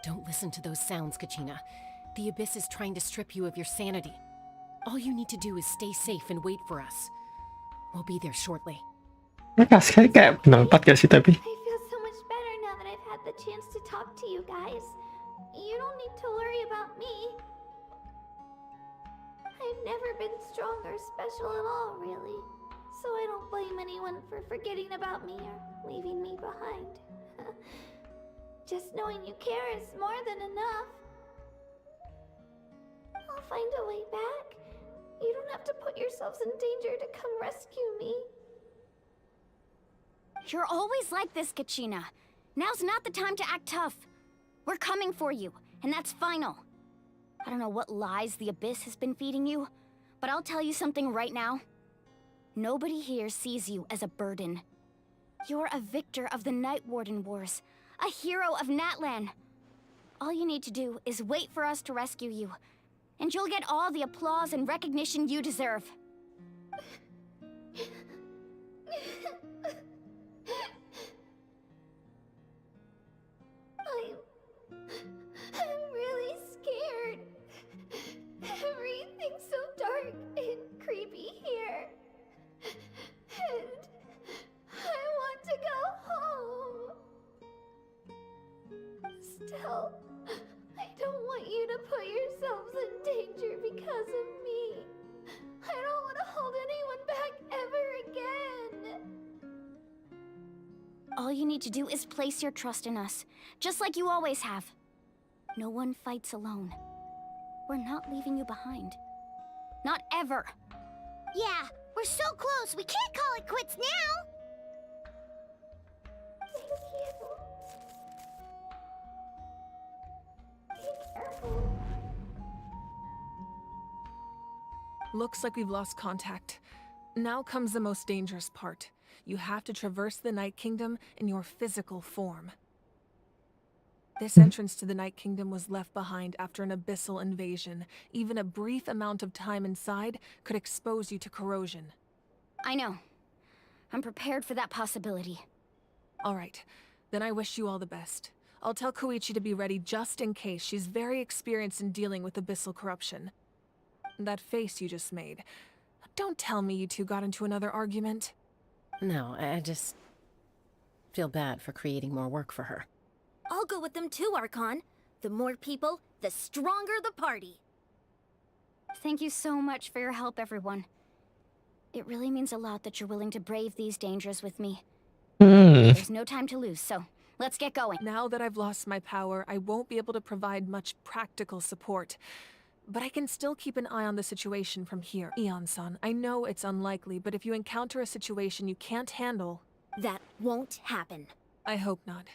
Don't listen to those sounds, Kachina. The Abyss is trying to strip you of your sanity. All you need to do is stay safe and wait for us. We'll be there shortly. Sekali kayak pendapat gak sih tapi? I feel so much better now that I've had the chance to talk to you guys. You don't need to worry about me. I've never been strong or special at all, really. So I don't blame anyone for forgetting about me or leaving me behind. Just knowing you care is more than enough. I'll find a way back. You don't have to put yourselves in danger to come rescue me. You're always like this, Kachina. Now's not the time to act tough. We're coming for you, and that's final. I don't know what lies the Abyss has been feeding you, but I'll tell you something right now. Nobody here sees you as a burden. You're a victor of the Night Warden Wars, a hero of Natlan. All you need to do is wait for us to rescue you, and you'll get all the applause and recognition you deserve. I'm really scared. Everything's so dark and creepy here. And I want to go home. Still, I don't want you to put yourselves in danger because of me. I don't want to hold anyone back ever again. All you need to do is place your trust in us, just like you always have. No one fights alone. We're not leaving you behind. Not ever. Yeah, we're so close. We can't call it quits now. Thank you. Be careful. Looks like we've lost contact. Now comes the most dangerous part. You have to traverse the Night Kingdom in your physical form. This entrance to the Night Kingdom was left behind after an abyssal invasion. Even a brief amount of time inside could expose you to corrosion. I know. I'm prepared for that possibility. All right, then I wish you all the best. I'll tell Koichi to be ready just in case. She's very experienced in dealing with abyssal corruption. That face you just made. Don't tell me you two got into another argument. No, I just feel bad for creating more work for her. I'll go with them too, Archon. The more people, the stronger the party. Thank you so much for your help, everyone. It really means a lot that you're willing to brave these dangers with me. There's no time to lose, so let's get going. Now that I've lost my power, I won't be able to provide much practical support. But I can still keep an eye on the situation from here. Eon-san, I know it's unlikely, but if you encounter a situation you can't handle... That won't happen. I hope not.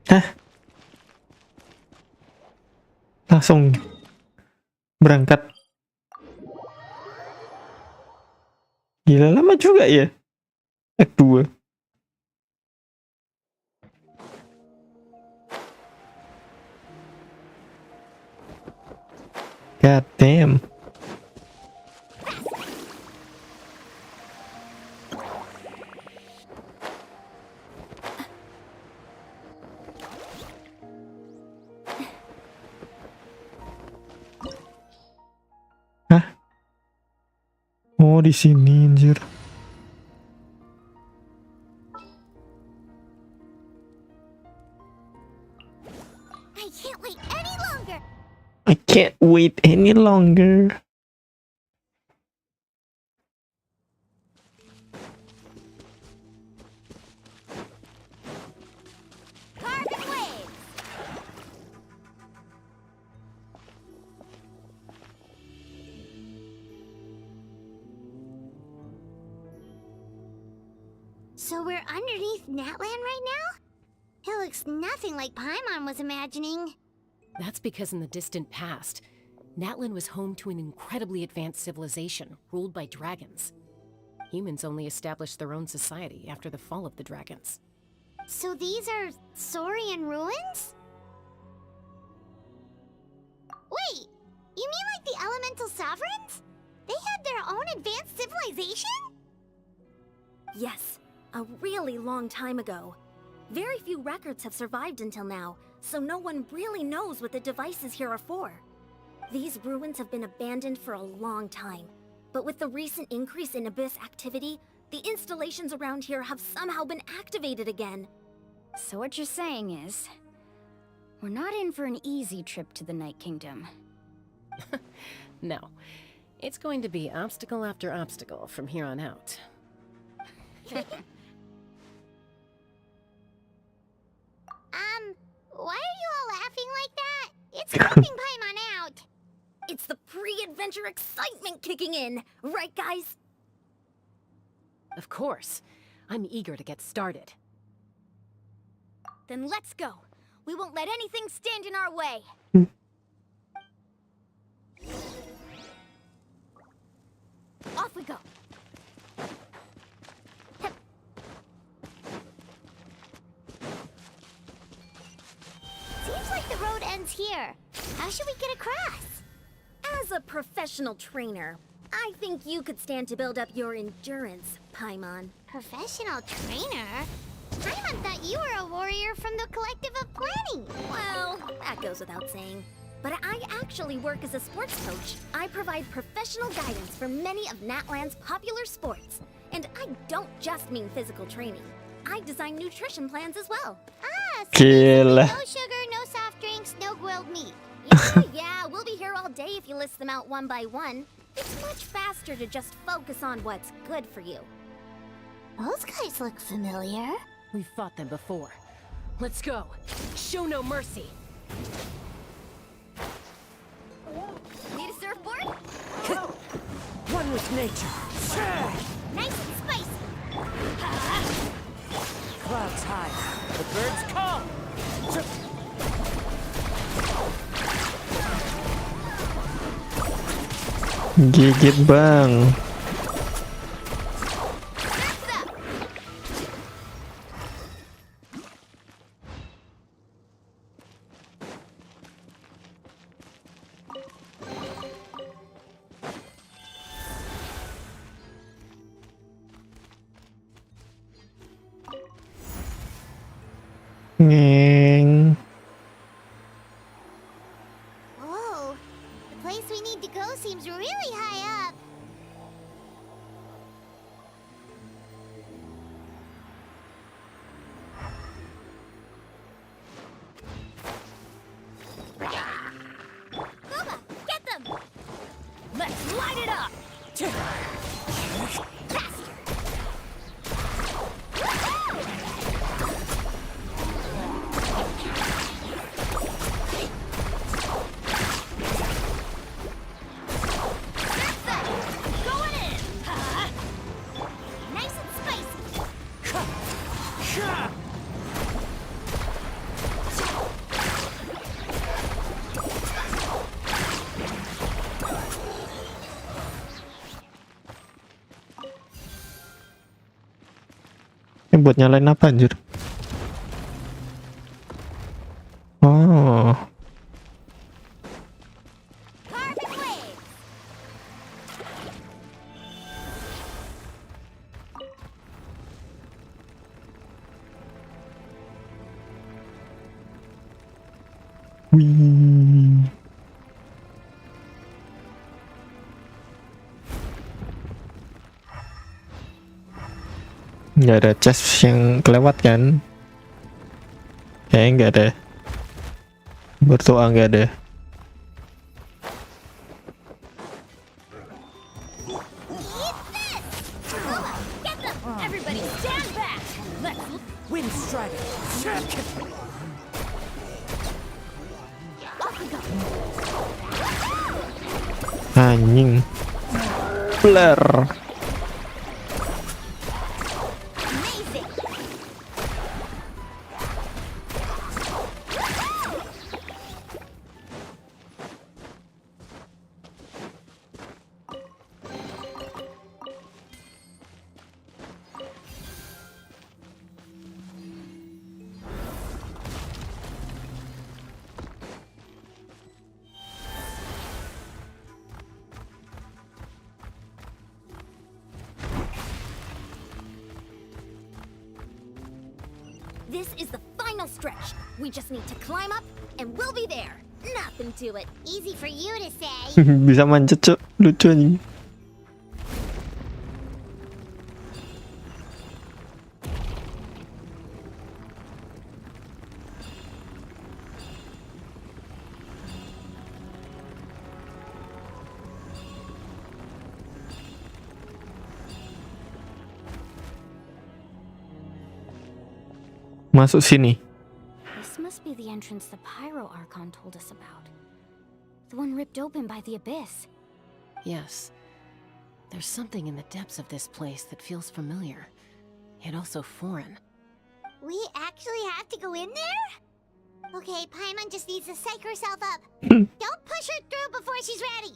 Hah? Langsung berangkat. Gila, lama juga ya. Act 2. God damn. Hah? Oh, di sini anjir. I can't wait any longer. I can't wait any longer. Carbon waves. So we're underneath Natlan right now? It looks nothing like Paimon was imagining. That's because in the distant past, Natlan was home to an incredibly advanced civilization ruled by dragons. Humans only established their own society after the fall of the dragons. So these are Saurian ruins? Wait, you mean like the elemental sovereigns? They had their own advanced civilization? Yes, a really long time ago. Very few records have survived until now, so no one really knows what the devices here are for. These ruins have been abandoned for a long time, but with the recent increase in Abyss activity, the installations around here have somehow been activated again. So what you're saying is, we're not in for an easy trip to the Night Kingdom. No, it's going to be obstacle after obstacle from here on out. Why are you all laughing like that? It's Swapping Paimon out. It's the pre-adventure excitement kicking in, right guys? Of course. I'm eager to get started. Then let's go. We won't let anything stand in our way. Off we go. Seems like the road ends here. How should we get across? As a professional trainer, I think you could stand to build up your endurance, Paimon. Professional trainer? Paimon thought you were a warrior from the Collective of Planning. Well, that goes without saying. But I actually work as a sports coach. I provide professional guidance for many of Natland's popular sports. And I don't just mean physical training. I design nutrition plans as well. Ah, so Gila. no sugar, no soft drinks, no grilled meat. Yeah, we'll be here all day if you list them out one by one. It's much faster to just focus on what's good for you. Those guys look familiar. We've fought them before. Let's go. Show no mercy. Need a surfboard? One with nature. Nice and spicy. Clouds high. The birds come. Gigit bang. Ngeng. Whoa, the place we need to go seems really high up. Booba, get them! Let's light it up! Going in! Nice and spicy. Ini buat nyalain apa anjir? Oh. Carbon waves. Wih. Nggak ada chest yang kelewat kan? Nggak ada. Berdoa nggak ada. Get them! Everybody stand back! Let's... Wind strike. Off we go! Anjing. Blur. Amazing. This is the final stretch. We just need to climb up, and we'll be there. Nothing to it. Easy for you to say. Bisa manjat, Cok. Lucu anjing. Masuk sini. This must be the entrance the Pyro Archon told us about. The one ripped open by the abyss. Yes. There's something in the depths of this place that feels familiar, yet also foreign. We actually have to go in there? Okay, Paimon just needs to psych herself up. Hmm. Don't push her through before she's ready.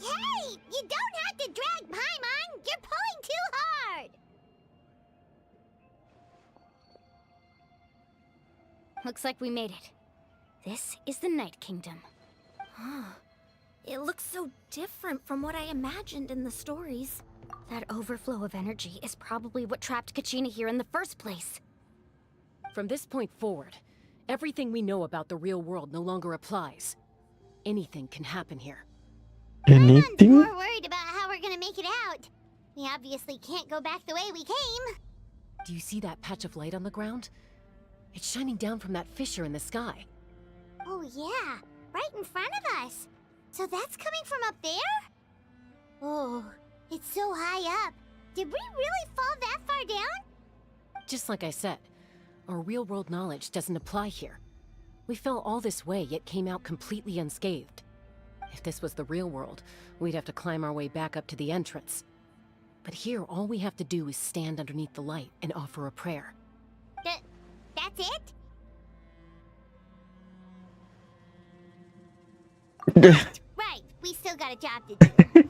Hey, you don't have to drag Paimon. You're pulling too hard. Looks like we made it. This is the Night Kingdom. It looks so different from what I imagined in the stories. That overflow of energy is probably what trapped Kachina here in the first place. From this point forward, everything we know about the real world no longer applies. Anything can happen here. Anything? More worried about how we're gonna make it out. We obviously can't go back the way we came. Do you see that patch of light on the ground? It's shining down from that fissure in the sky. Oh yeah, right in front of us. So that's coming from up there? Oh, it's so high up. Did we really fall that far down? Just like I said, our real-world knowledge doesn't apply here. We fell all this way, yet came out completely unscathed. If this was the real world, we'd have to climb our way back up to the entrance. But here, all we have to do is stand underneath the light and offer a prayer. That's it? Right, we still got a job to do.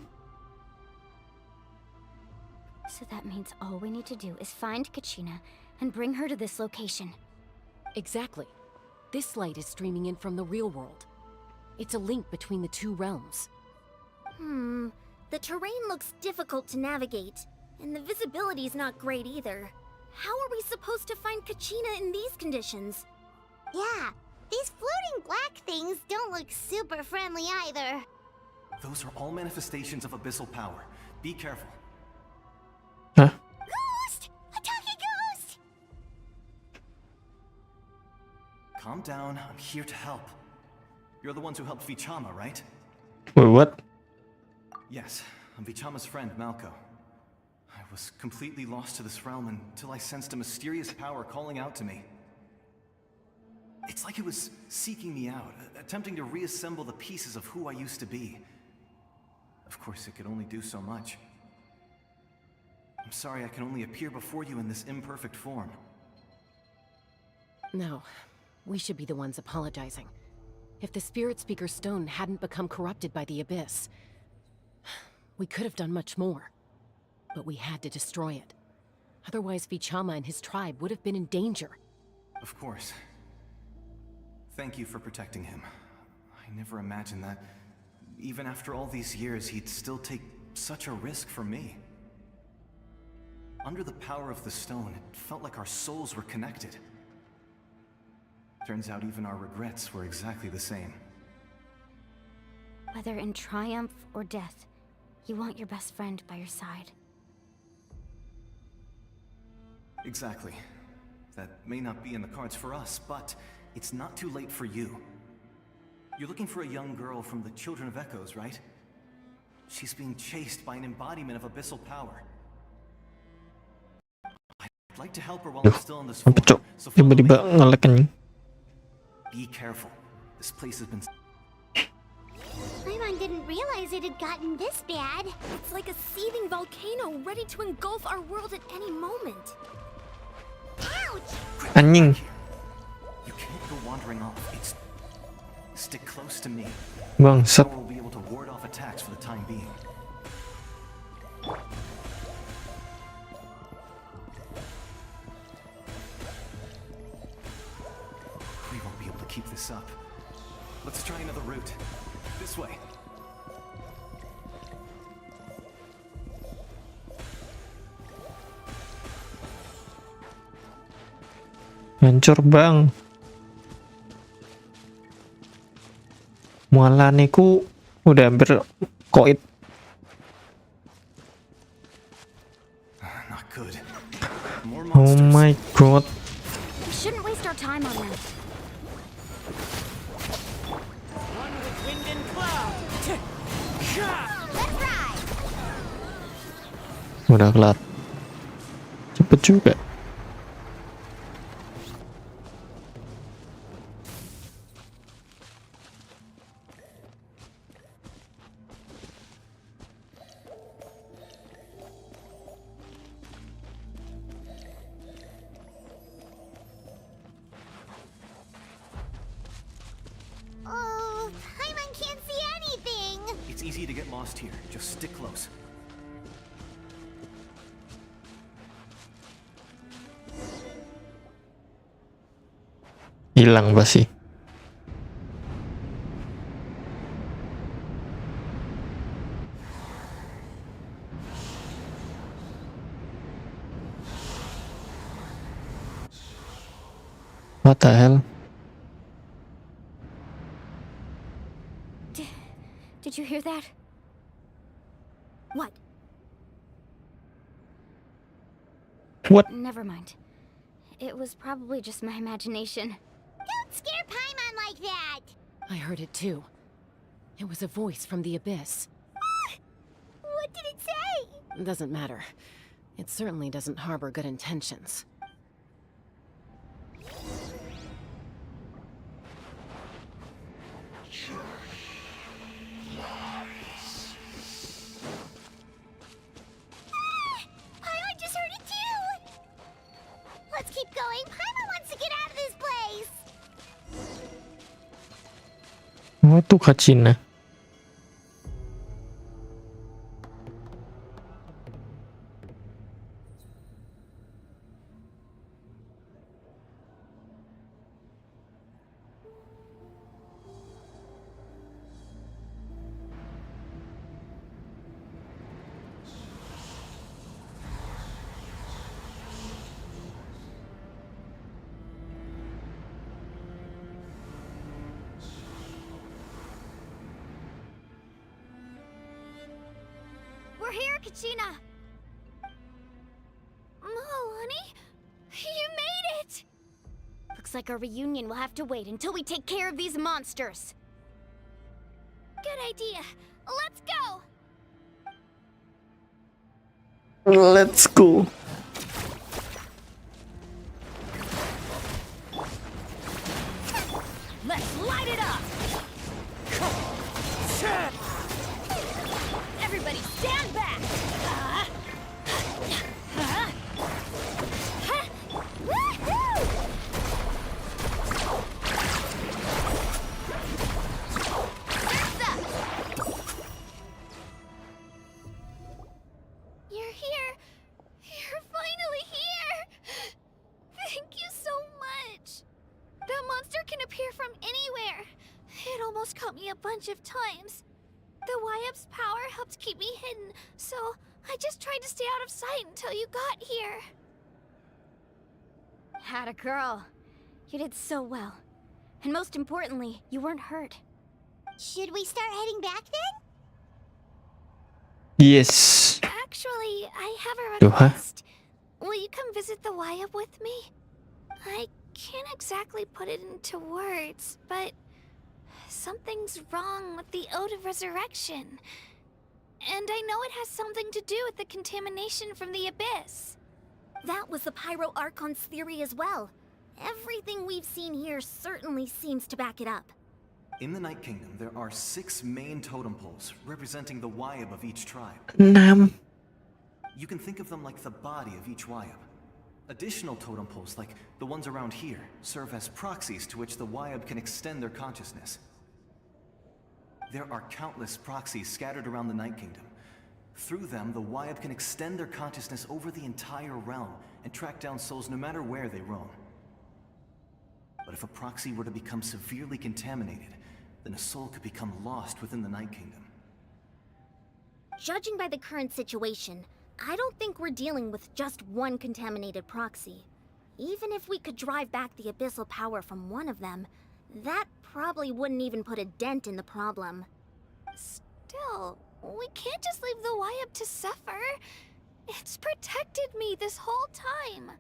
So that means all we need to do is find Kachina and bring her to this location. Exactly. This light is streaming in from the real world. It's a link between the two realms. The terrain looks difficult to navigate, and the visibility's not great either. How are we supposed to find Kachina in these conditions? Yeah, these floating black things don't look super friendly either. Those are all manifestations of abyssal power. Be careful. Ghost! A talking ghost! Calm down, I'm here to help. You're the ones who helped Vichama, right? Wait, what? Yes, I'm Vichama's friend, Malko. I was completely lost to this realm until I sensed a mysterious power calling out to me. It's like it was seeking me out, attempting to reassemble the pieces of who I used to be. Of course, it could only do so much. I'm sorry I can only appear before you in this imperfect form. No, we should be the ones apologizing. If the Spirit Speaker Stone hadn't become corrupted by the Abyss, we could have done much more. But we had to destroy it. Otherwise, Vichama and his tribe would have been in danger. Of course. Thank you for protecting him. I never imagined that, even after all these years, he'd still take such a risk for me. Under the power of the stone, it felt like our souls were connected. Turns out even our regrets were exactly the same. Whether in triumph or death, you want your best friend by your side. Exactly. That may not be in the cards for us, but it's not too late for you. You're looking for a young girl from the Children of Echoes, right? She's being chased by an embodiment of abyssal power. I'd like to help her while I'm still in this form, so follow me. Tiba-tiba nge-lag anjing. Be careful. This place has been... Paimon didn't realize it had gotten this bad. It's like a seething volcano ready to engulf our world at any moment. Ouch! Anjing. You can't go wandering off. It's... Stick close to me. Bangsat. We'll be able to ward off attacks for the time being. We won't be able to keep this up. Let's try another route. This way. Hancur bang. Mualaniku udah hampir koit. Not good. More Oh monsters. my god. We shouldn't waste our time on them. One with wind and cloud. Let's ride! udah kelar. Cepet juga. Oh, Paimon can't see anything! It's easy to get lost here. Just stick close. Hilang pasti. What the hell? Did you hear that? What? What? Never mind. It was probably just my imagination. Don't scare Paimon like that! I heard it too. It was a voice from the abyss. What did it say? Doesn't matter. It certainly doesn't harbor good intentions. Paimon just heard it too! Let's keep going. Paimon wants to get out of this place! Oh, itu Kacina. We're here, Kachina! Oh, honey? You made it! Looks like our reunion will have to wait until we take care of these monsters. Good idea. Let's go! Let's go. Let's light it up! Everybody stand back! You're here! You're finally here! Thank you so much! That monster can appear from anywhere! It almost caught me a bunch of times. The Wyap's power helped keep me hidden, so I just tried to stay out of sight until you got here. Had a girl. You did so well. And most importantly, you weren't hurt. Should we start heading back then? Yes. Actually, I have a Tuh, hah? request. Will you come visit the Wyap with me? I can't exactly put it into words, but something's wrong with the Ode of Resurrection. And I know it has something to do with the contamination from the Abyss. That was the Pyro Archon's theory as well. Everything we've seen here certainly seems to back it up. In the Night Kingdom, there are 6 main totem poles representing the Wyab of each tribe. 6. You can think of them like the body of each Wyab. Additional totem poles, like the ones around here, serve as proxies to which the Wyab can extend their consciousness. There are countless proxies scattered around the Night Kingdom. Through them, the Wyab can extend their consciousness over the entire realm and track down souls no matter where they roam. But if a proxy were to become severely contaminated, then a soul could become lost within the Night Kingdom. Judging by the current situation, I don't think we're dealing with just one contaminated proxy. Even if we could drive back the abyssal power from one of them, that probably wouldn't even put a dent in the problem. Still, we can't just leave the Wyap to suffer. It's protected me this whole time.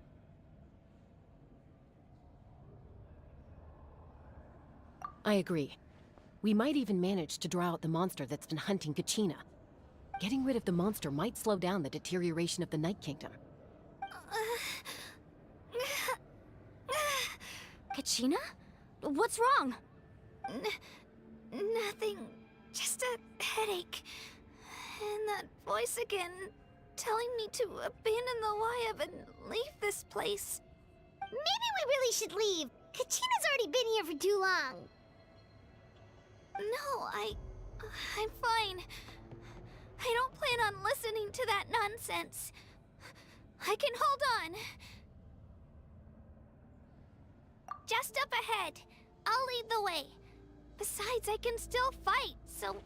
I agree. We might even manage to draw out the monster that's been hunting Kachina. Getting rid of the monster might slow down the deterioration of the Night Kingdom. Kachina? What's wrong? Nothing. Just a headache. And that voice again, telling me to abandon the Wyab and leave this place. Maybe we really should leave. Kachina's already been here for too long. No, I'm fine. I don't plan on listening to that nonsense. I can hold on. Just up ahead. I'll lead the way. Besides, I can still fight, so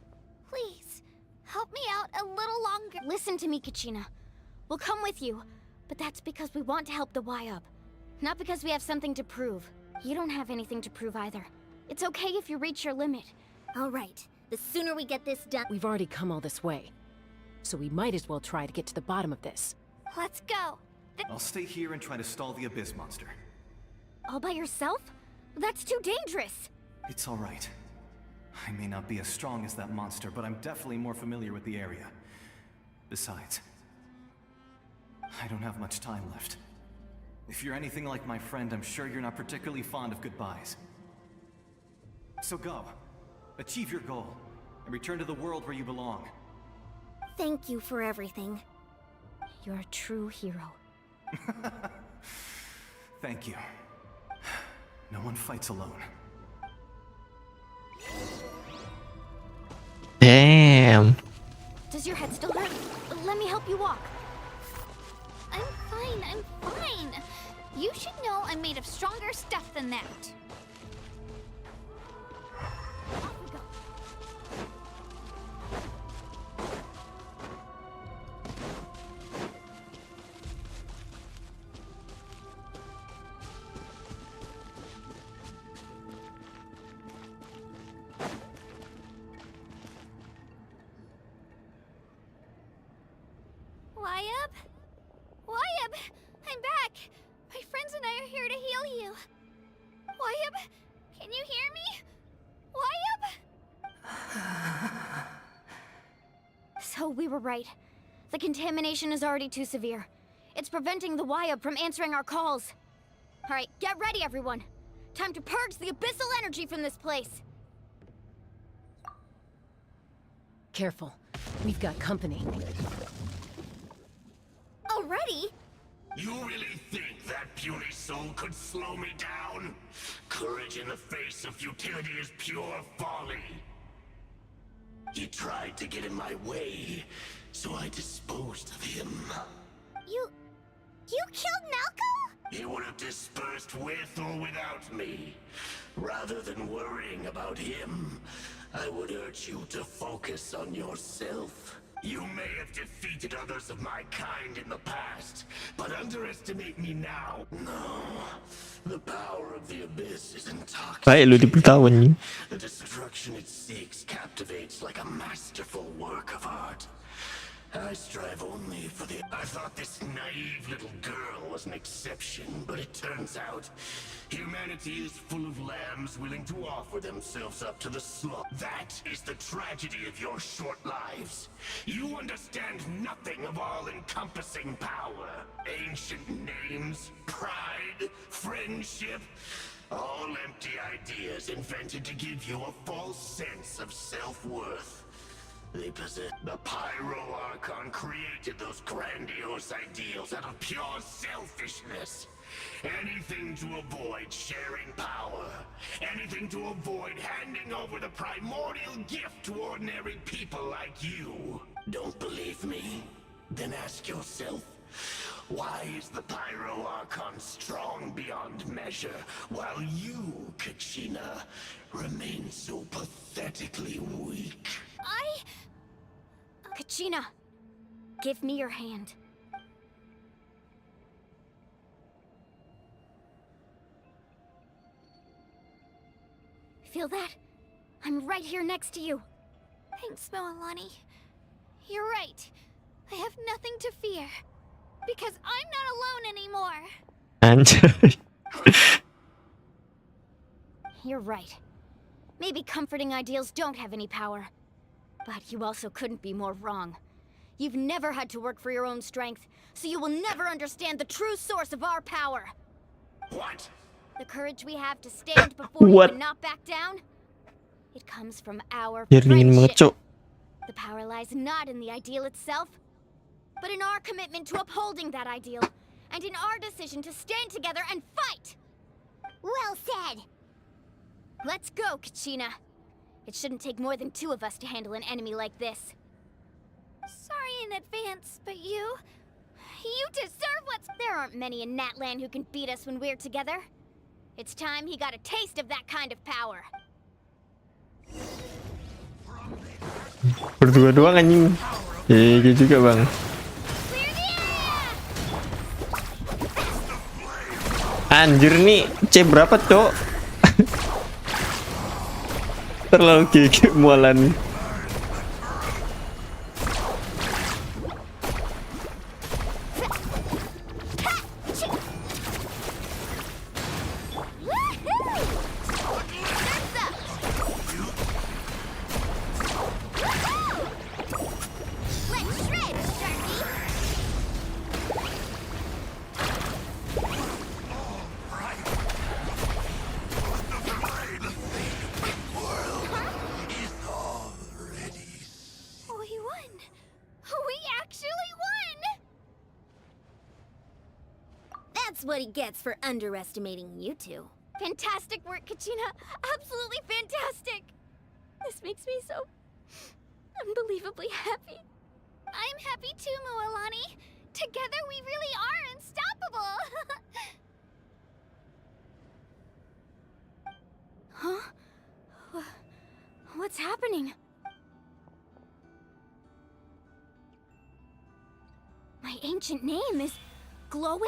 please, help me out a little longer. Listen to me, Kachina. We'll come with you, but that's because we want to help the Wyab. Not because we have something to prove. You don't have anything to prove either. It's okay if you reach your limit. All right. The sooner we get this done... We've already come all this way, so we might as well try to get to the bottom of this. Let's go. I'll stay here and try to stall the Abyss monster. All by yourself? That's too dangerous. It's all right. I may not be as strong as that monster, but I'm definitely more familiar with the area. Besides, I don't have much time left. If you're anything like my friend, I'm sure you're not particularly fond of goodbyes. So go. Achieve your goal, and return to the world where you belong. Thank you for everything. You're a true hero. Thank you. No one fights alone. Damn. Does your head still hurt? Let me help you walk. I'm fine. You should know I'm made of stronger stuff than that. Off we go. Wyab! I'm back! My friends and I are here to heal you. Wyab, can you hear me? Wyab? So we were right. The contamination is already too severe. It's preventing the Wyab from answering our calls. Alright, get ready everyone. Time to purge the abyssal energy from this place. Careful. We've got company. Already? You really think that puny soul could slow me down? Courage in the face of futility is pure folly. He tried to get in my way, so I disposed of him. You killed Malco? He would have dispersed with or without me. Rather than worrying about him, I would urge you to focus on yourself. You may have defeated others of my kind in the past, but underestimate me now. No, the power of the Abyss is Baik lu diberitahuan ni. The destruction it seeks captivates like a masterful work of art. I strive only for the... I thought this naive little girl was an exception, but it turns out humanity is full of lambs willing to offer themselves up to the slaughter. That is the tragedy of your short lives. You understand nothing of all-encompassing power. Ancient names, pride, friendship, all empty ideas invented to give you a false sense of self-worth. They possess... The Pyro Archon created those grandiose ideals out of pure selfishness. Anything to avoid sharing power. Anything to avoid handing over the primordial gift to ordinary people like you. Don't believe me? Then ask yourself, why is the Pyro Archon strong beyond measure, while you, Kachina, remain so pathetically weak? Kachina, give me your hand. Feel that? I'm right here next to you. Thanks, Moalani. You're right. I have nothing to fear. Because I'm not alone anymore. Anjay. You're right. Maybe comforting ideals don't have any power. But you also couldn't be more wrong. You've never had to work for your own strength, so you will never understand the true source of our power. What? The courage we have to stand before you What? and not back down, it comes from our Biar dingin banget, friendship. Cok. The power lies not in the ideal itself, but in our commitment to upholding that ideal, and in our decision to stand together and fight! Well said! Let's go, Kachina. It shouldn't take more than 2 of us to handle an enemy like this. Sorry in advance, but you deserve what's... There aren't many in Natlan who can beat us when we're together. It's time he got a taste of that kind of power. Berdua doang anjing. Iya juga, Bang. Anjir nih, C berapa, Cok? Terlalu gigi mualan. We won! We actually won! That's what he gets for underestimating you two. Fantastic work, Kachina. Absolutely fantastic. This makes me so unbelievably happy. I'm happy too, Mualani. Together we really are unstoppable. Huh? What's happening? My ancient name is glowing?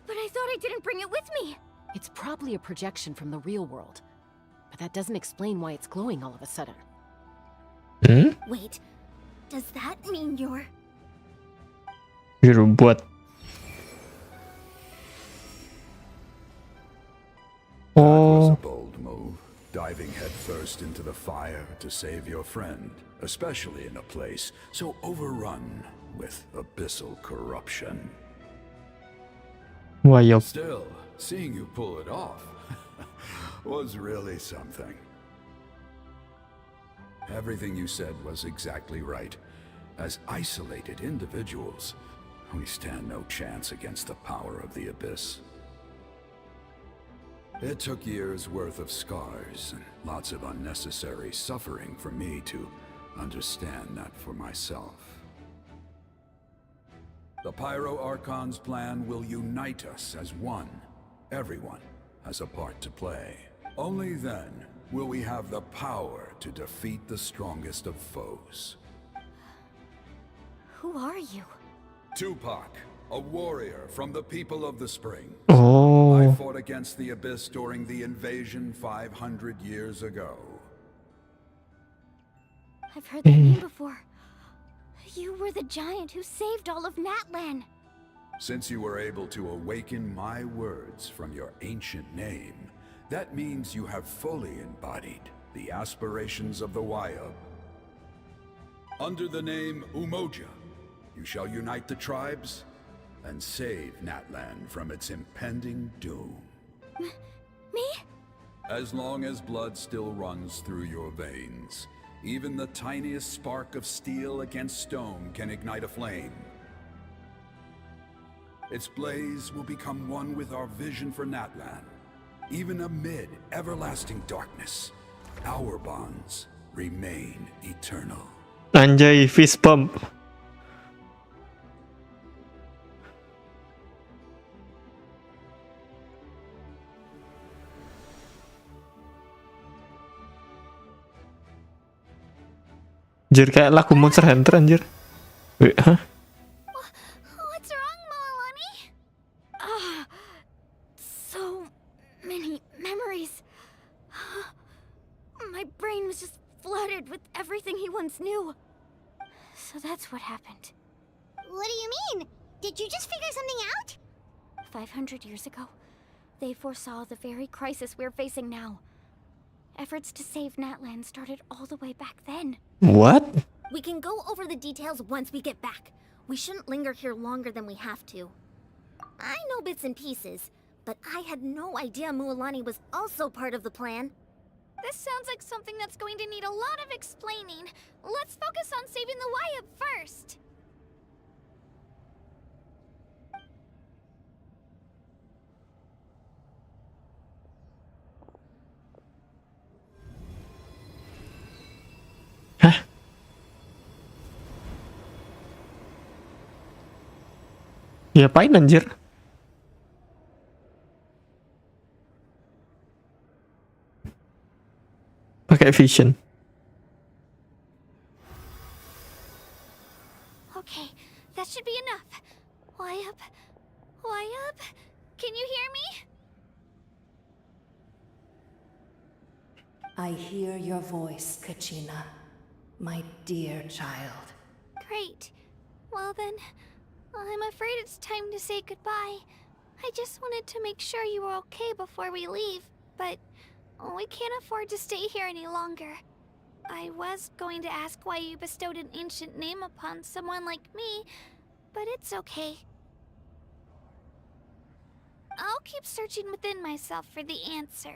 But I thought I didn't bring it with me. It's probably a projection from the real world. But that doesn't explain why it's glowing all of a sudden. Hmm? Wait, does that mean you're... Biru buat. That was Oh, a bold move, diving headfirst into the fire to save your friend, especially in a place so overrun with abyssal corruption. wayop. Still, seeing you pull it off was really something. Everything you said was exactly right. As isolated individuals, we stand no chance against the power of the Abyss. It took years' worth of scars and lots of unnecessary suffering for me to understand that for myself. The Pyro Archon's plan will unite us as one. Everyone has a part to play. Only then will we have the power to defeat the strongest of foes. Who are you? Tupac, a warrior from the people of the Spring. Oh, I fought against the Abyss during the invasion 500 years ago. I've heard that name before. You were the giant who saved all of Natlan. Since you were able to awaken my words from your ancient name, that means you have fully embodied the aspirations of the Wayub. Under the name Umoja, you shall unite the tribes and save Natlan from its impending doom. Me? As long as blood still runs through your veins, even the tiniest spark of steel against stone can ignite a flame. Its blaze will become one with our vision for Natlan. Even amid everlasting darkness, our bonds remain eternal. anjay, fist pump. Anjir, kayak lagu Monster Hunter anjir. Wait, hah? What's wrong, Mualani? So many memories. My brain was just flooded with everything he once knew. So that's what happened. What do you mean? Did you just figure something out? 500 years ago, they foresaw the very crisis we're facing now. Efforts to save Natlan started all the way back then. What? We can go over the details once we get back. We shouldn't linger here longer than we have to. I know bits and pieces, but I had no idea Mualani was also part of the plan. This sounds like something that's going to need a lot of explaining. Let's focus on saving the Wyatt first. Hah? Diapain anjir? Pakai vision. Okay, that should be enough. Wyatt? Wyatt? Can you hear me? I hear your voice, Kachina, my dear child. Great. Well then, I'm afraid it's time to say goodbye. I just wanted to make sure you were okay before we leave, but we can't afford to stay here any longer. I was going to ask why you bestowed an ancient name upon someone like me, but it's okay. I'll keep searching within myself for the answer.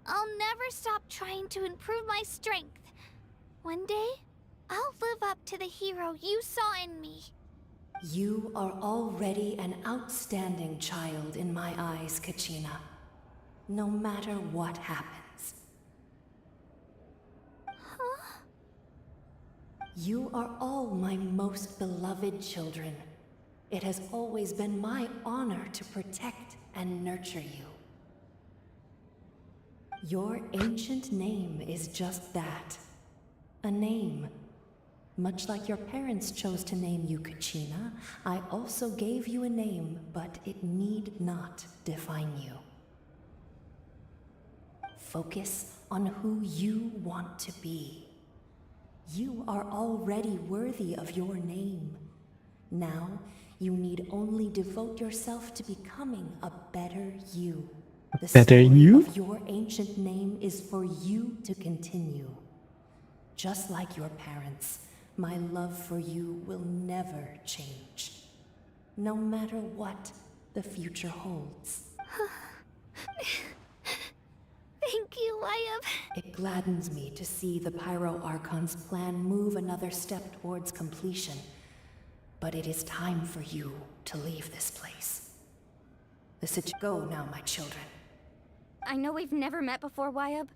I'll never stop trying to improve my strength. One day, I'll live up to the hero you saw in me. You are already an outstanding child in my eyes, Kachina. No matter what happens. Huh? You are all my most beloved children. It has always been my honor to protect and nurture you. Your ancient name is just that. A name. Much like your parents chose to name you Kachina, I also gave you a name, but it need not define you. Focus on who you want to be. You are already worthy of your name. Now, you need only devote yourself to becoming a better you. The Better story you? of your ancient name is for you to continue. Just like your parents, my love for you will never change. No matter what the future holds. Thank you, Wyatt. It gladdens me to see the Pyro Archon's plan move another step towards completion. But it is time for you to leave this place. Go now, my children. I know we've never met before, Wyatt,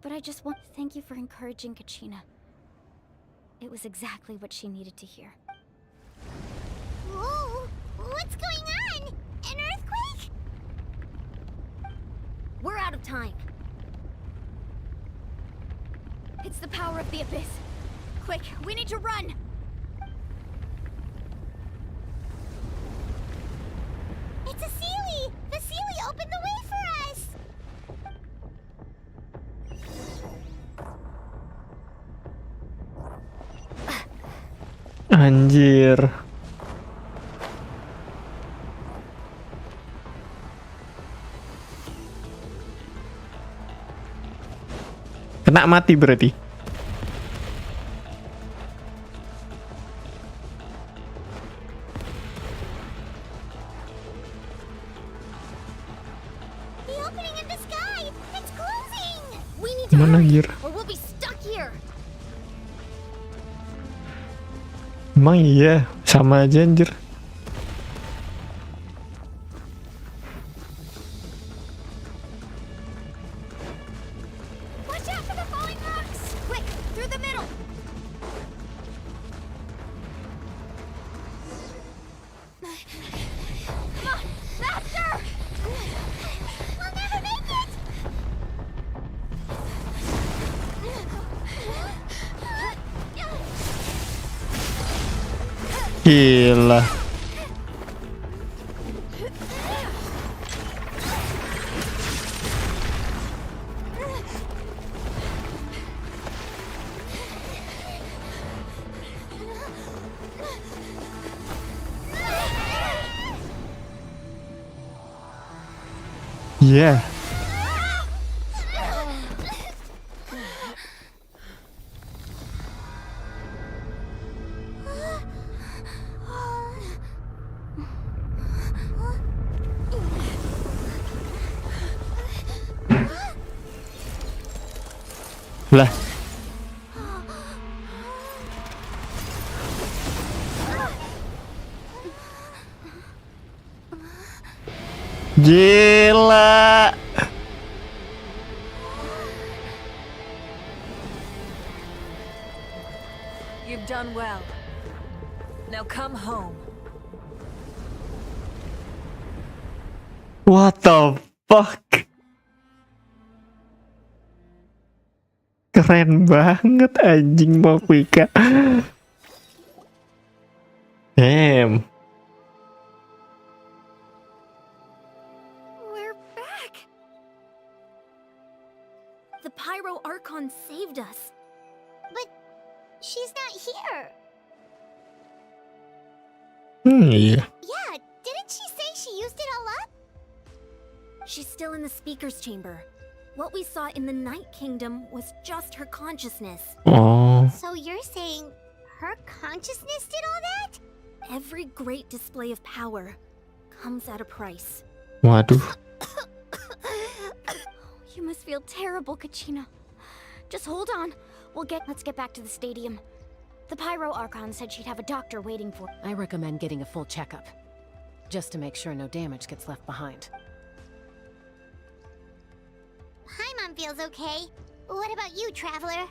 but I just want to thank you for encouraging Kachina. It was exactly what she needed to hear. Whoa! What's going on? An earthquake? We're out of time. It's the power of the Abyss. Quick, we need to run! It's a Sealy! The Sealy opened the way for us! Anjir. Kena mati berarti. The opening in the sky! It's closing! We need to Mana hurry, anjir? or we'll be stuck here. Emang iya, sama aja anjir. Watch out for the falling rocks! Quick, through the middle. Come on, faster! We'll never make it! Gila. Yeah. Lah. Gila. You've done well. Now come home. What the fuck? Keren banget anjing Mofika. Damn. We're back! The Pyro Archon saved us. But she's not here. Iya. Yeah, didn't she say she used it all up? She's still in the speaker's chamber. What we saw in the Night Kingdom was just her consciousness. Oh. So you're saying her consciousness did all that? Every great display of power comes at a price. Waduh. You must feel terrible, Kachina. Just hold on. Let's get back to the stadium. The Pyro Archon said she'd have a doctor waiting for. I recommend getting a full checkup, just to make sure no damage gets left behind. Paimon feels okay. What about you, Traveler?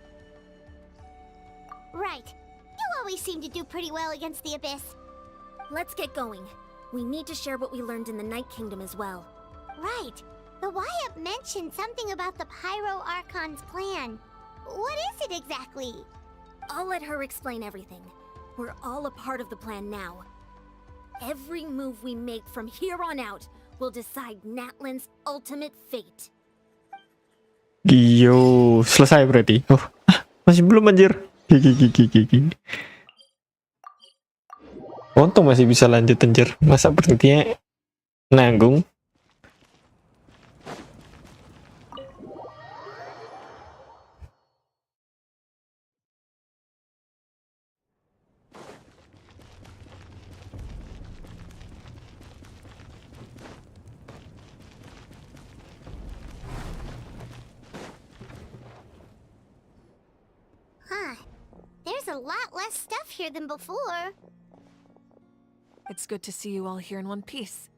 Right. You always seem to do pretty well against the Abyss. Let's get going. We need to share what we learned in the Night Kingdom as well. Right. The Wyatt mentioned something about the Pyro Archon's plan. What is it exactly? I'll let her explain everything. We're all a part of the plan now. Every move we make from here on out will decide Natlan's ultimate fate. Yo, selesai berarti. Oh, masih belum anjir. Gigi. Untung masih bisa lanjut anjir. Masa berhentinya nanggung. Huh. There's a lot less stuff here than before. It's good to see you all here in one piece.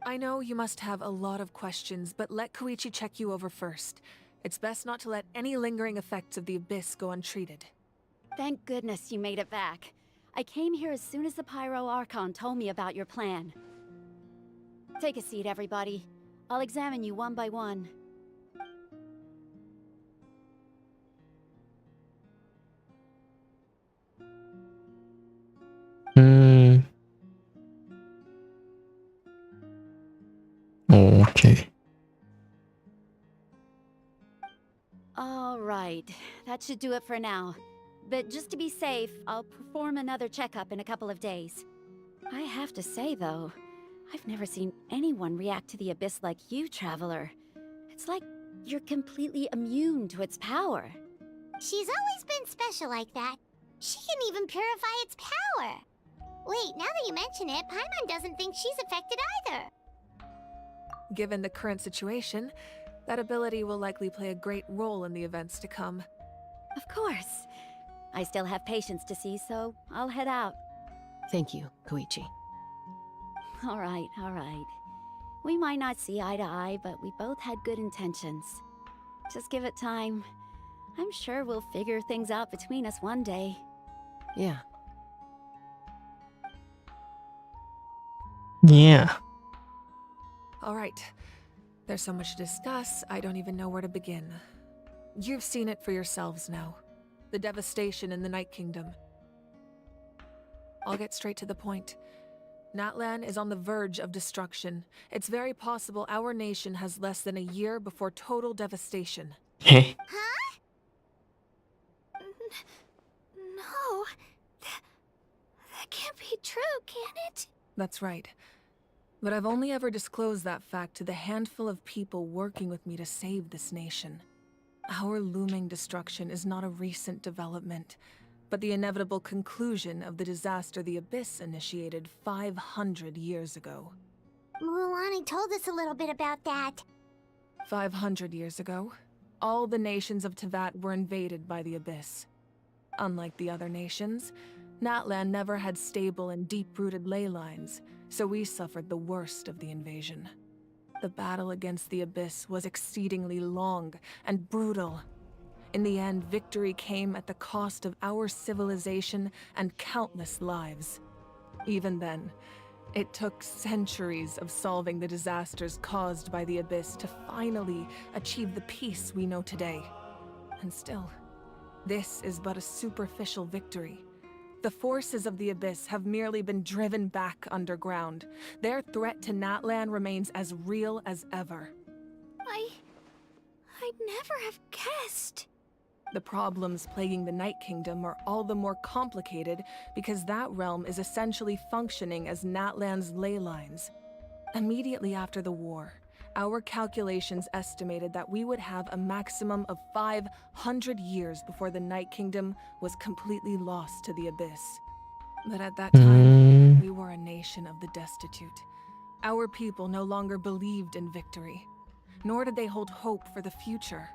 I know you must have a lot of questions, but let Koichi check you over first. It's best not to let any lingering effects of the Abyss go untreated. Thank goodness you made it back. I came here as soon as the Pyro Archon told me about your plan. Take a seat, everybody. I'll examine you one by one. Okay. All right, that should do it for now. But just to be safe, I'll perform another checkup in a couple of days. I have to say, though, I've never seen anyone react to the Abyss like you, Traveler. It's like you're completely immune to its power. She's always been special like that. She can even purify its power. Wait, now that you mention it, Paimon doesn't think she's affected either. Given the current situation, that ability will likely play a great role in the events to come. Of course. I still have patients to see, so I'll head out. Thank you, Koichi. All right. We might not see eye to eye, but we both had good intentions. Just give it time. I'm sure we'll figure things out between us one day. Yeah. Yeah. All right. There's so much to discuss, I don't even know where to begin. You've seen it for yourselves now. The devastation in the Night Kingdom. I'll get straight to the point. Natlan is on the verge of destruction. It's very possible our nation has less than a year before total devastation. Huh? No. That can't be true, can it? That's right. But I've only ever disclosed that fact to the handful of people working with me to save this nation. Our looming destruction is not a recent development, but the inevitable conclusion of the disaster the Abyss initiated 500 years ago. Mulan told us a little bit about that. 500 years ago, all the nations of Tevat were invaded by the Abyss. Unlike the other nations, Natlan never had stable and deep-rooted ley lines, so we suffered the worst of the invasion. The battle against the Abyss was exceedingly long and brutal. In the end, victory came at the cost of our civilization and countless lives. Even then, it took centuries of solving the disasters caused by the Abyss to finally achieve the peace we know today. And still, this is but a superficial victory. The forces of the Abyss have merely been driven back underground. Their threat to Natlan remains as real as ever. I'd never have guessed. The problems plaguing the Night Kingdom are all the more complicated because that realm is essentially functioning as Natlan's ley lines. Immediately after the war, our calculations estimated that we would have a maximum of 500 years before the Night Kingdom was completely lost to the Abyss. But at that time, we were a nation of the destitute. Our people no longer believed in victory, nor did they hold hope for the future.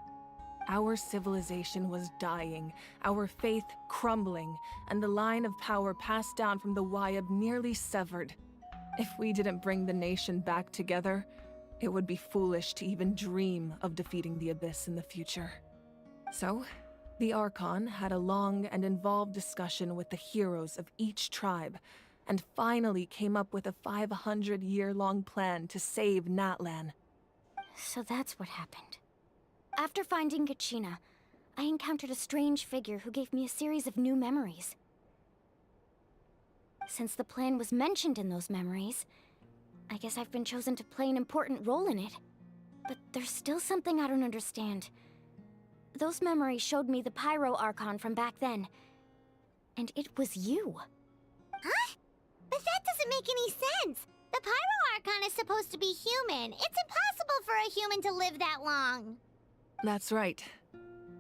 Our civilization was dying, our faith crumbling, and the line of power passed down from the Wayab nearly severed. If we didn't bring the nation back together, it would be foolish to even dream of defeating the Abyss in the future. So, the Archon had a long and involved discussion with the heroes of each tribe, and finally came up with a 500-year-long plan to save Natlan. So that's what happened. After finding Kachina, I encountered a strange figure who gave me a series of new memories. Since the plan was mentioned in those memories, I guess I've been chosen to play an important role in it. But there's still something I don't understand. Those memories showed me the Pyro Archon from back then. And it was you. Huh? But that doesn't make any sense. The Pyro Archon is supposed to be human. It's impossible for a human to live that long. That's right.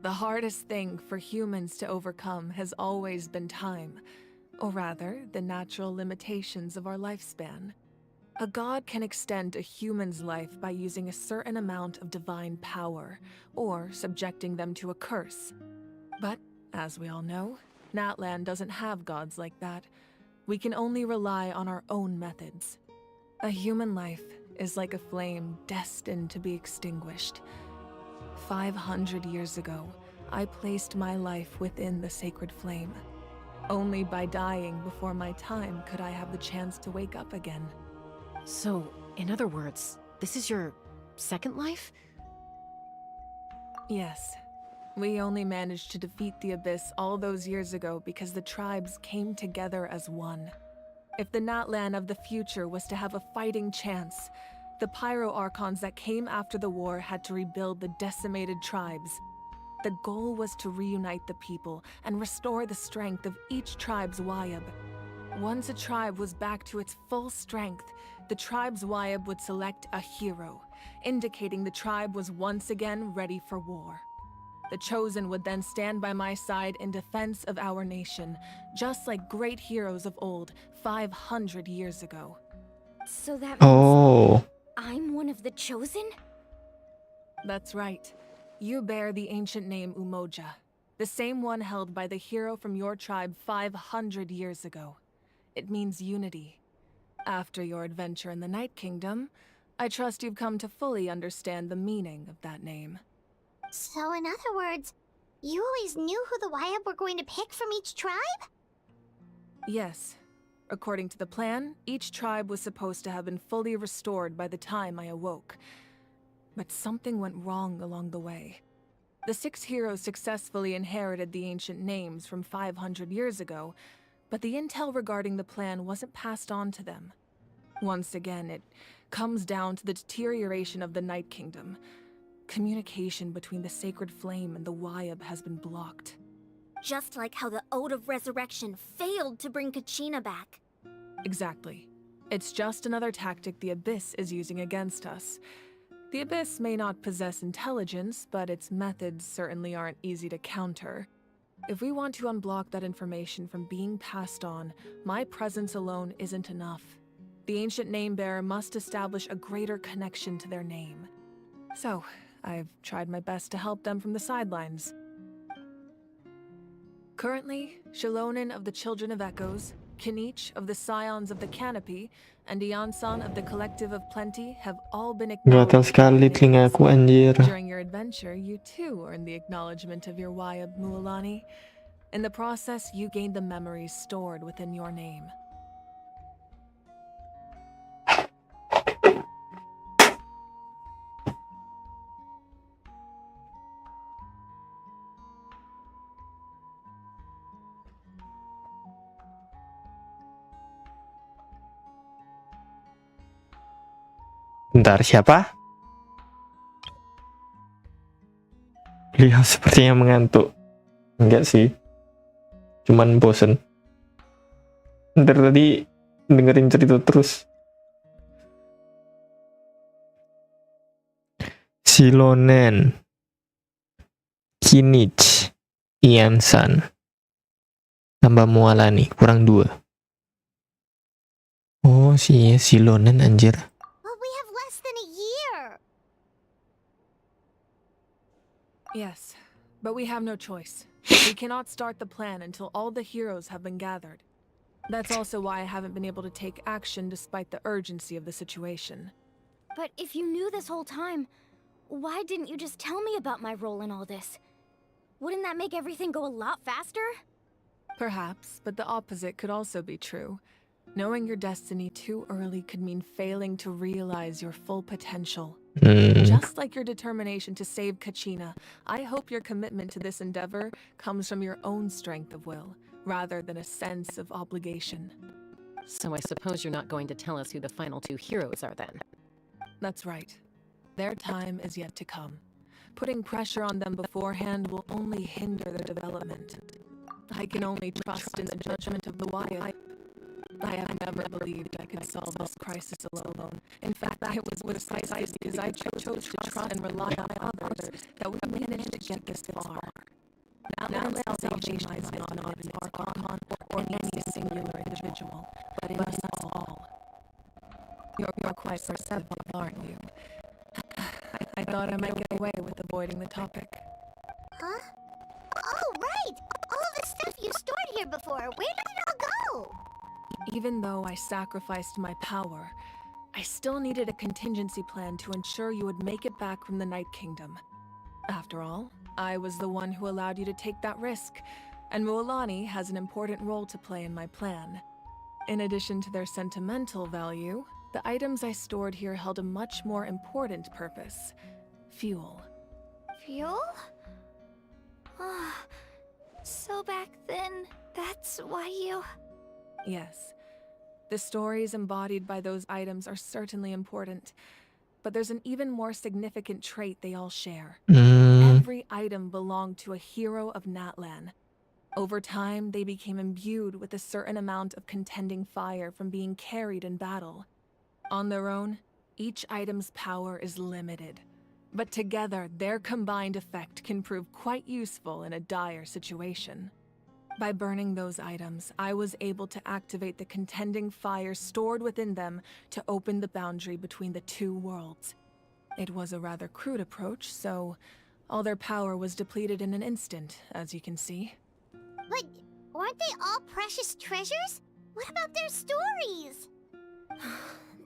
The hardest thing for humans to overcome has always been time, or rather, the natural limitations of our lifespan. A god can extend a human's life by using a certain amount of divine power, or subjecting them to a curse. But, as we all know, Natlan doesn't have gods like that. We can only rely on our own methods. A human life is like a flame destined to be extinguished. 500 years ago, I placed my life within the sacred flame. Only by dying before my time could I have the chance to wake up again. So, in other words, this is your second life? Yes. We only managed to defeat the Abyss all those years ago because the tribes came together as one. If the Natlan of the future was to have a fighting chance, the Pyro Archons that came after the war had to rebuild the decimated tribes. The goal was to reunite the people and restore the strength of each tribe's Wayab. Once a tribe was back to its full strength, the tribe's Wayab would select a hero, indicating the tribe was once again ready for war. The Chosen would then stand by my side in defense of our nation, just like great heroes of old 500 years ago. So that means Oh. I'm one of the Chosen? That's right. You bear the ancient name Umoja, the same one held by the hero from your tribe 500 years ago. It means unity. After your adventure in the Night Kingdom, I trust you've come to fully understand the meaning of that name. So in other words, you always knew who the Wayab were going to pick from each tribe? Yes. According to the plan, each tribe was supposed to have been fully restored by the time I awoke. But something went wrong along the way. The 6 heroes successfully inherited the ancient names from 500 years ago, but the intel regarding the plan wasn't passed on to them. Once again, it comes down to the deterioration of the Night Kingdom. Communication between the Sacred Flame and the Wayab has been blocked. Just like how the Ode of Resurrection failed to bring Kachina back. Exactly. It's just another tactic the Abyss is using against us. The Abyss may not possess intelligence, but its methods certainly aren't easy to counter. If we want to unblock that information from being passed on, my presence alone isn't enough. The ancient name bearer must establish a greater connection to their name. So, I've tried my best to help them from the sidelines. Currently, Shilonen of the Children of Echoes, Kinich of the Scions of the Canopy, and Iansan of the Collective of Plenty have all been Gatal acknowledged. sekali telingaku anjir. During your adventure, you too earned the acknowledgement of your Wayab Mualani. In the process, you gained the memories stored within your name. Bentar, siapa? Beliau sepertinya mengantuk. Enggak sih, cuman bosen. Bentar, tadi dengerin cerita terus. Shilonen, Kinich, Iansan, tambah Mualani, kurang 2. Oh sih, Shilonen anjir. But we have less than a year. Yes, but we have no choice. We cannot start the plan until all the heroes have been gathered. That's also why I haven't been able to take action despite the urgency of the situation. But if you knew this whole time, why didn't you just tell me about my role in all this? Wouldn't that make everything go a lot faster? Perhaps, but the opposite could also be true. Knowing your destiny too early could mean failing to realize your full potential. Just like your determination to save Kachina, I hope your commitment to this endeavor comes from your own strength of will, rather than a sense of obligation. So I suppose you're not going to tell us who the final 2 heroes are then? That's right. Their time is yet to come. Putting pressure on them beforehand will only hinder their development. I can only trust in the judgment of the Wyatt. I have never believed I could solve this crisis alone. In fact, it was precisely because I chose to trust and rely on others that we managed to get this far. Now salvation lies not on an Archon or any singular individual, but in us all. You're quite perceptive, aren't you? I thought I might get away with avoiding the topic. Huh? Oh, right! All of the stuff you stored here before, where did it all go? Even though I sacrificed my power, I still needed a contingency plan to ensure you would make it back from the Night Kingdom. After all, I was the one who allowed you to take that risk, and Mualani has an important role to play in my plan. In addition to their sentimental value, the items I stored here held a much more important purpose: fuel. Fuel? So back then, that's why you... Yes. The stories embodied by those items are certainly important, but there's an even more significant trait they all share. Every item belonged to a hero of Natlan. Over time, they became imbued with a certain amount of contending fire from being carried in battle. On their own, each item's power is limited, but together their combined effect can prove quite useful in a dire situation. By burning those items, I was able to activate the contending fire stored within them to open the boundary between the 2 worlds. It was a rather crude approach, so all their power was depleted in an instant, as you can see. But aren't they all precious treasures? What about their stories?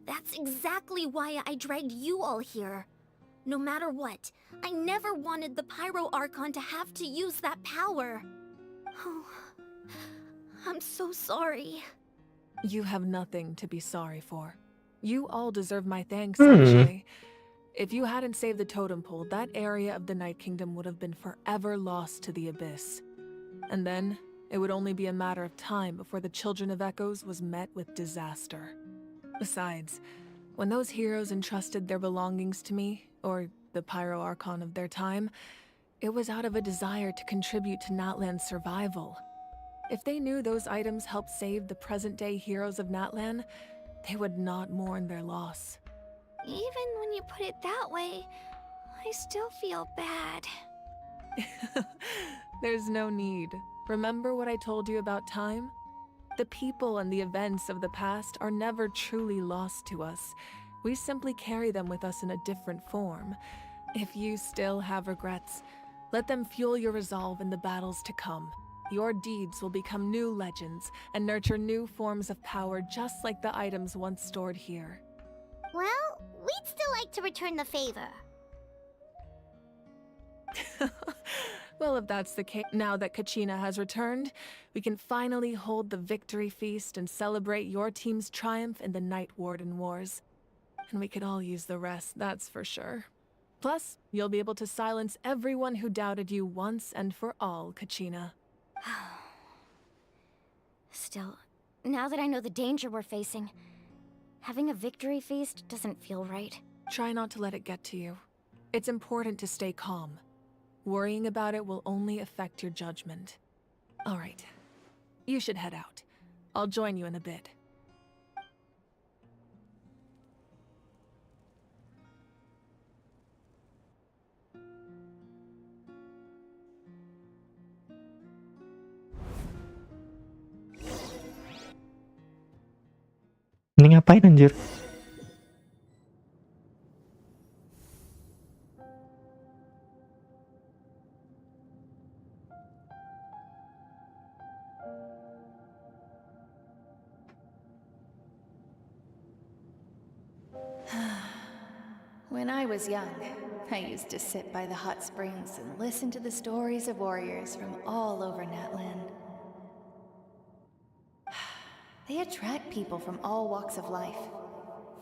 That's exactly why I dragged you all here. No matter what, I never wanted the Pyro Archon to have to use that power. Oh, I'm so sorry. You have nothing to be sorry for. You all deserve my thanks, actually. If you hadn't saved the totem pole, that area of the Night Kingdom would have been forever lost to the Abyss. And then, it would only be a matter of time before the Children of Echoes was met with disaster. Besides, when those heroes entrusted their belongings to me, or the Pyro Archon of their time, it was out of a desire to contribute to Natlan's survival. If they knew those items helped save the present-day heroes of Natlan, they would not mourn their loss. Even when you put it that way, I still feel bad. There's no need. Remember what I told you about time? The people and the events of the past are never truly lost to us. We simply carry them with us in a different form. If you still have regrets, let them fuel your resolve in the battles to come. Your deeds will become new legends and nurture new forms of power just like the items once stored here. Well, we'd still like to return the favor. Well, if that's the case, now that Kachina has returned, we can finally hold the victory feast and celebrate your team's triumph in the Night Warden Wars. And we could all use the rest, that's for sure. Plus, you'll be able to silence everyone who doubted you once and for all, Kachina. Still, now that I know the danger we're facing, having a victory feast doesn't feel right. Try not to let it get to you. It's important to stay calm. Worrying about it will only affect your judgment. All right, you should head out. I'll join you in a bit. Ini ngapain anjir? When I was young, I used to sit by the hot springs and listen to the stories of warriors from all over Natlan. They attract people from all walks of life.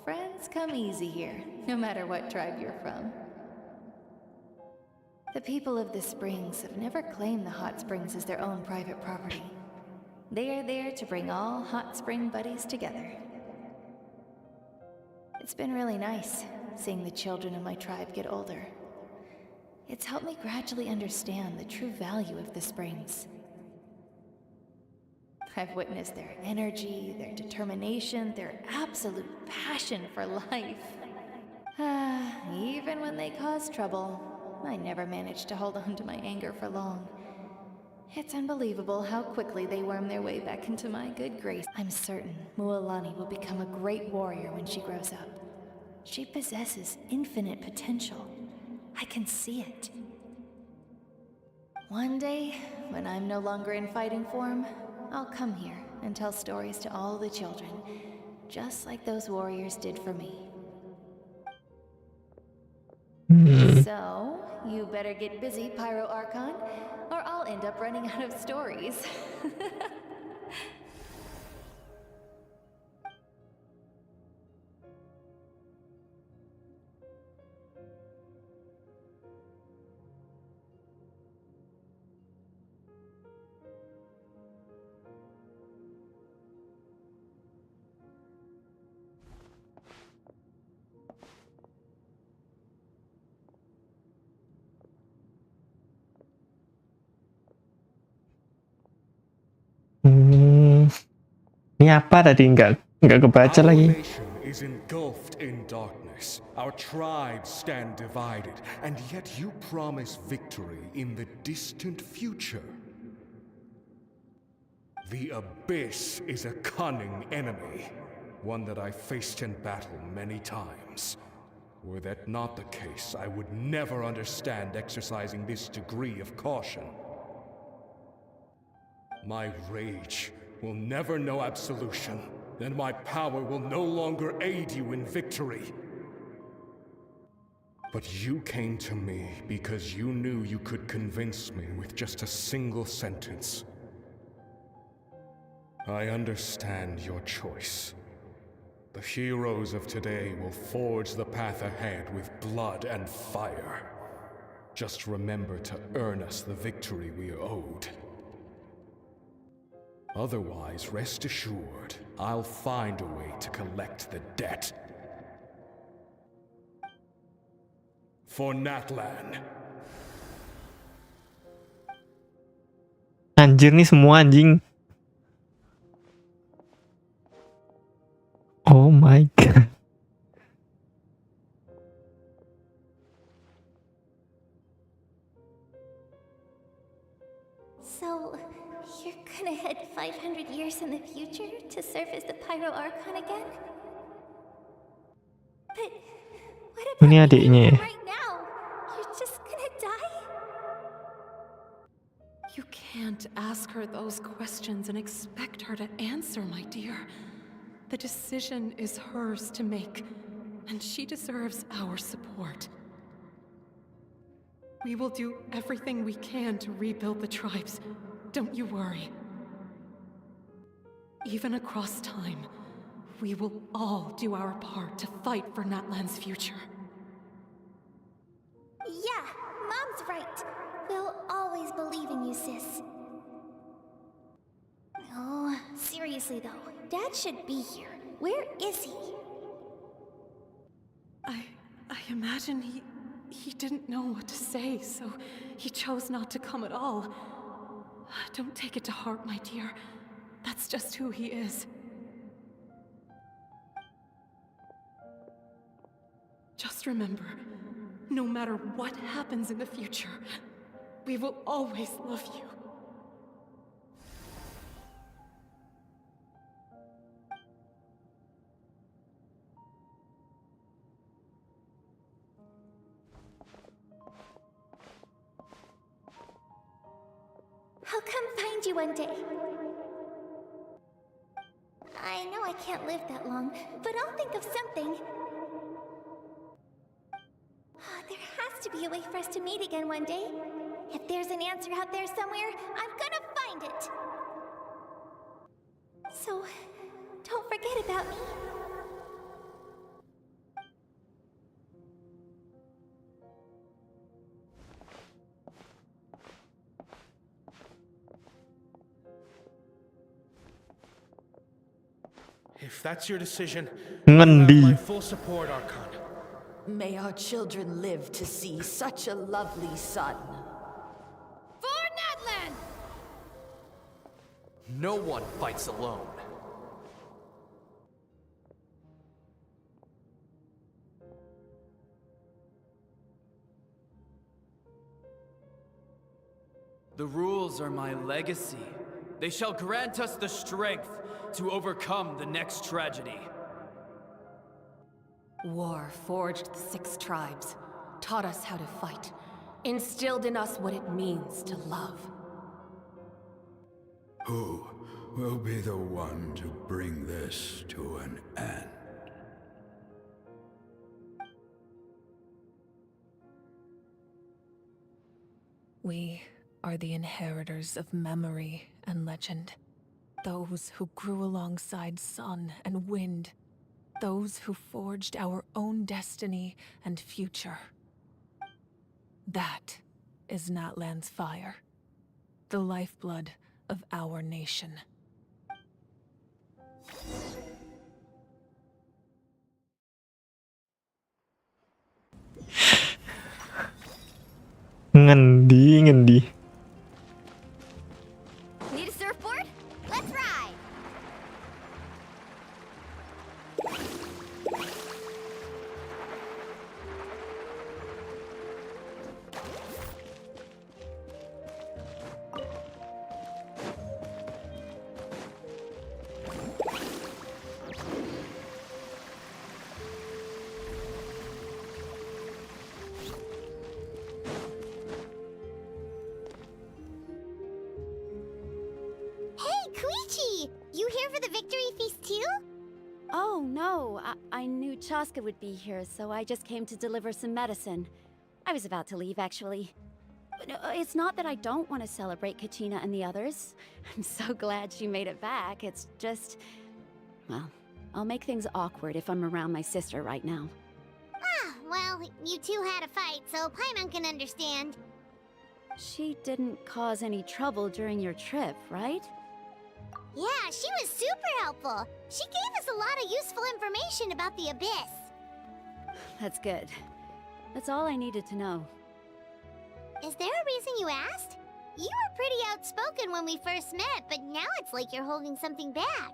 Friends come easy here, no matter what tribe you're from. The people of the springs have never claimed the hot springs as their own private property. They are there to bring all hot spring buddies together. It's been really nice seeing the children of my tribe get older. It's helped me gradually understand the true value of the springs. I've witnessed their energy, their determination, their absolute passion for life. Even when they cause trouble, I never managed to hold on to my anger for long. It's unbelievable how quickly they worm their way back into my good grace. I'm certain Mualani will become a great warrior when she grows up. She possesses infinite potential. I can see it. One day, when I'm no longer in fighting form, I'll come here and tell stories to all the children, just like those warriors did for me. So, you better get busy, Pyro Archon, or I'll end up running out of stories. Ini apa tadi? Nggak kebaca lagi. Our nation is engulfed in darkness. Our tribes stand divided, and yet you promise victory in the distant future. The Abyss is a cunning enemy, one that I faced in battle many times. Were that not the case, I would never understand exercising this degree of caution. My rage will never know absolution, and my power will no longer aid you in victory. But you came to me because you knew you could convince me with just a single sentence. I understand your choice. The heroes of today will forge the path ahead with blood and fire. Just remember to earn us the victory we are owed. Otherwise, rest assured, I'll find a way to collect the debt. For Natlan. Anjir nih semua anjing. Oh my god. So, you're gonna head 500 years in the future to serve as the Pyro Archon again? But what about Ini adiknya ya. right now? her those questions and expect her to answer, my dear. The decision is hers to make, and she deserves our support. We will do everything we can to rebuild the tribes. Don't you worry. Even across time, we will all do our part to fight for Natlan's future. Yeah, Mom's right. We'll always believe in you, sis. Oh, seriously though, Dad should be here. Where is he? I imagine he didn't know what to say, so he chose not to come at all. Don't take it to heart, my dear. That's just who he is. Just remember, no matter what happens in the future, we will always love you. I'll come find you one day. I know I can't live that long, but I'll think of something. There has to be a way for us to meet again one day. If there's an answer out there somewhere, I'm gonna find it. So, don't forget about me. If that's your decision, Ngendi. you have my full support, Archon. May our children live to see such a lovely son. For Natlan! No one fights alone. The rules are my legacy. They shall grant us the strength to overcome the next tragedy. War forged the 6 tribes, taught us how to fight, instilled in us what it means to love. Who will be the one to bring this to an end? We are the inheritors of memory and legend. Those who grew alongside sun and wind. Those who forged our own destiny and future. That is Natlan's fire. The lifeblood of our nation. Ngendi. Need a surfboard? Let's ride! You here for the victory feast too? Oh, no. I knew Chaska would be here, so I just came to deliver some medicine. I was about to leave, actually. No, it's not that I don't want to celebrate Kachina and the others. I'm so glad she made it back. It's just... well, I'll make things awkward if I'm around my sister right now. Ah, well, you two had a fight, so Paimon can understand. She didn't cause any trouble during your trip, right? Yeah, she was super helpful. She gave us a lot of useful information about the Abyss. That's good. That's all I needed to know. Is there a reason you asked? You were pretty outspoken when we first met, but now it's like you're holding something back.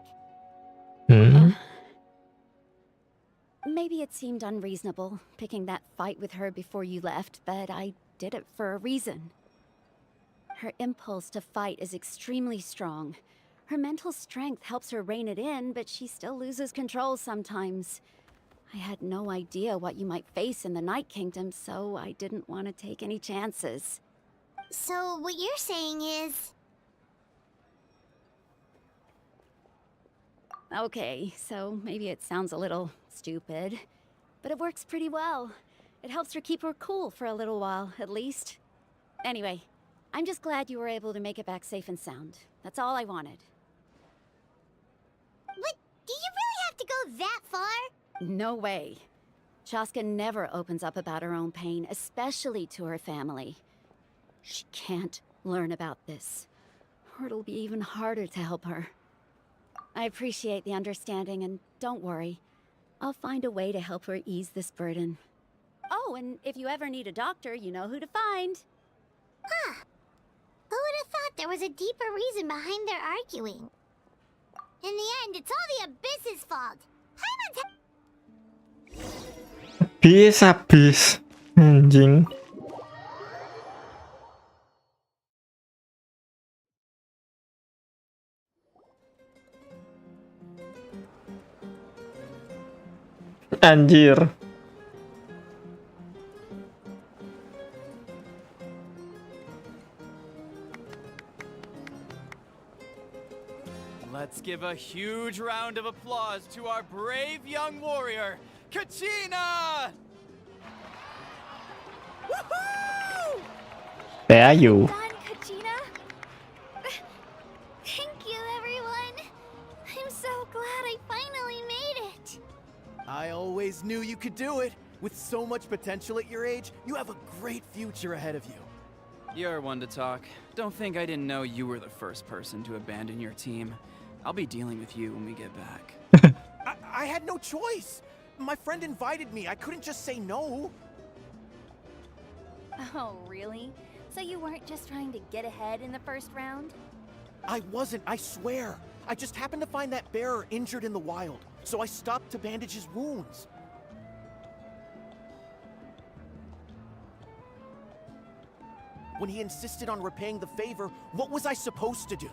Maybe it seemed unreasonable, picking that fight with her before you left, but I did it for a reason. Her impulse to fight is extremely strong. Her mental strength helps her rein it in, but she still loses control sometimes. I had no idea what you might face in the Night Kingdom, so I didn't want to take any chances. So what you're saying is... Okay, so maybe it sounds a little stupid, but it works pretty well. It helps her keep her cool for a little while, at least. Anyway, I'm just glad you were able to make it back safe and sound. That's all I wanted. What? Do you really have to go that far? No way. Chaska never opens up about her own pain, especially to her family. She can't learn about this, or it'll be even harder to help her. I appreciate the understanding, and don't worry. I'll find a way to help her ease this burden. Oh, and if you ever need a doctor, you know who to find. Huh. Who would have thought there was a deeper reason behind their arguing? In the end, it's all the Abyss's fault. Paimon's Habis. Anjing. Anjir. Let's give a huge round of applause to our brave young warrior, Kachina! Woohoo! There you. done, Kachina. Thank you, everyone. I'm so glad I finally made it. I always knew you could do it. With so much potential at your age, you have a great future ahead of you. You're one to talk. Don't think I didn't know you were the first person to abandon your team. I'll be dealing with you when we get back. I had no choice. My friend invited me. I couldn't just say no. Oh, really? So you weren't just trying to get ahead in the first round? I wasn't, I swear. I just happened to find that bearer injured in the wild, so I stopped to bandage his wounds. When he insisted on repaying the favor, what was I supposed to do?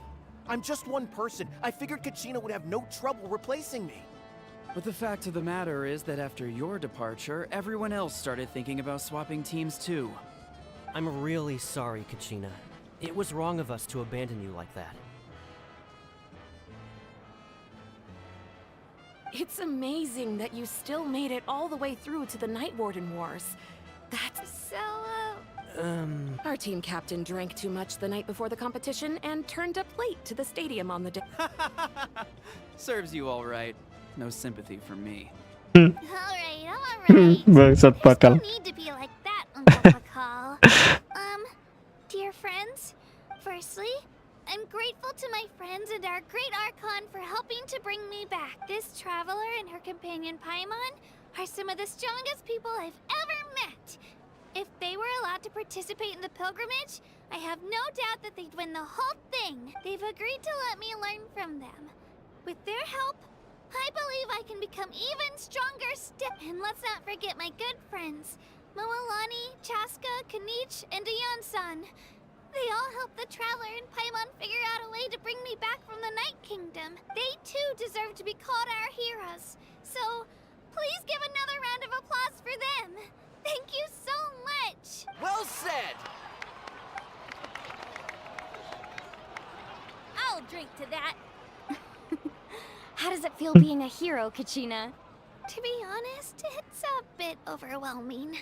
I'm just one person. I figured Kachina would have no trouble replacing me. But the fact of the matter is that after your departure, everyone else started thinking about swapping teams too. I'm really sorry, Kachina. It was wrong of us to abandon you like that. It's amazing that you still made it all the way through to the Night Warden Wars. That's so, Our team captain drank too much the night before the competition and turned up late to the stadium on the day. Serves you all right. No sympathy for me. Alright, I'm alright. Bangsat bakal. No need to be like that, Uncle Pakal. Dear friends, firstly, I'm grateful to my friends and our great Archon for helping to bring me back. This traveler and her companion Paimon are some of the strongest people I've ever met. If they were allowed to participate in the pilgrimage, I have no doubt that they'd win the whole thing. They've agreed to let me learn from them. With their help, I believe I can become even stronger And let's not forget my good friends, Moalani, Chaska, Kanich, and Aeon-san. They all helped the Traveler and Paimon figure out a way to bring me back from the Night Kingdom. They too deserve to be called our heroes. So, please give another round of applause for them. Thank you so much. Well said! I'll drink to that. How does it feel being a hero, Kachina? To be honest, it's a bit overwhelming.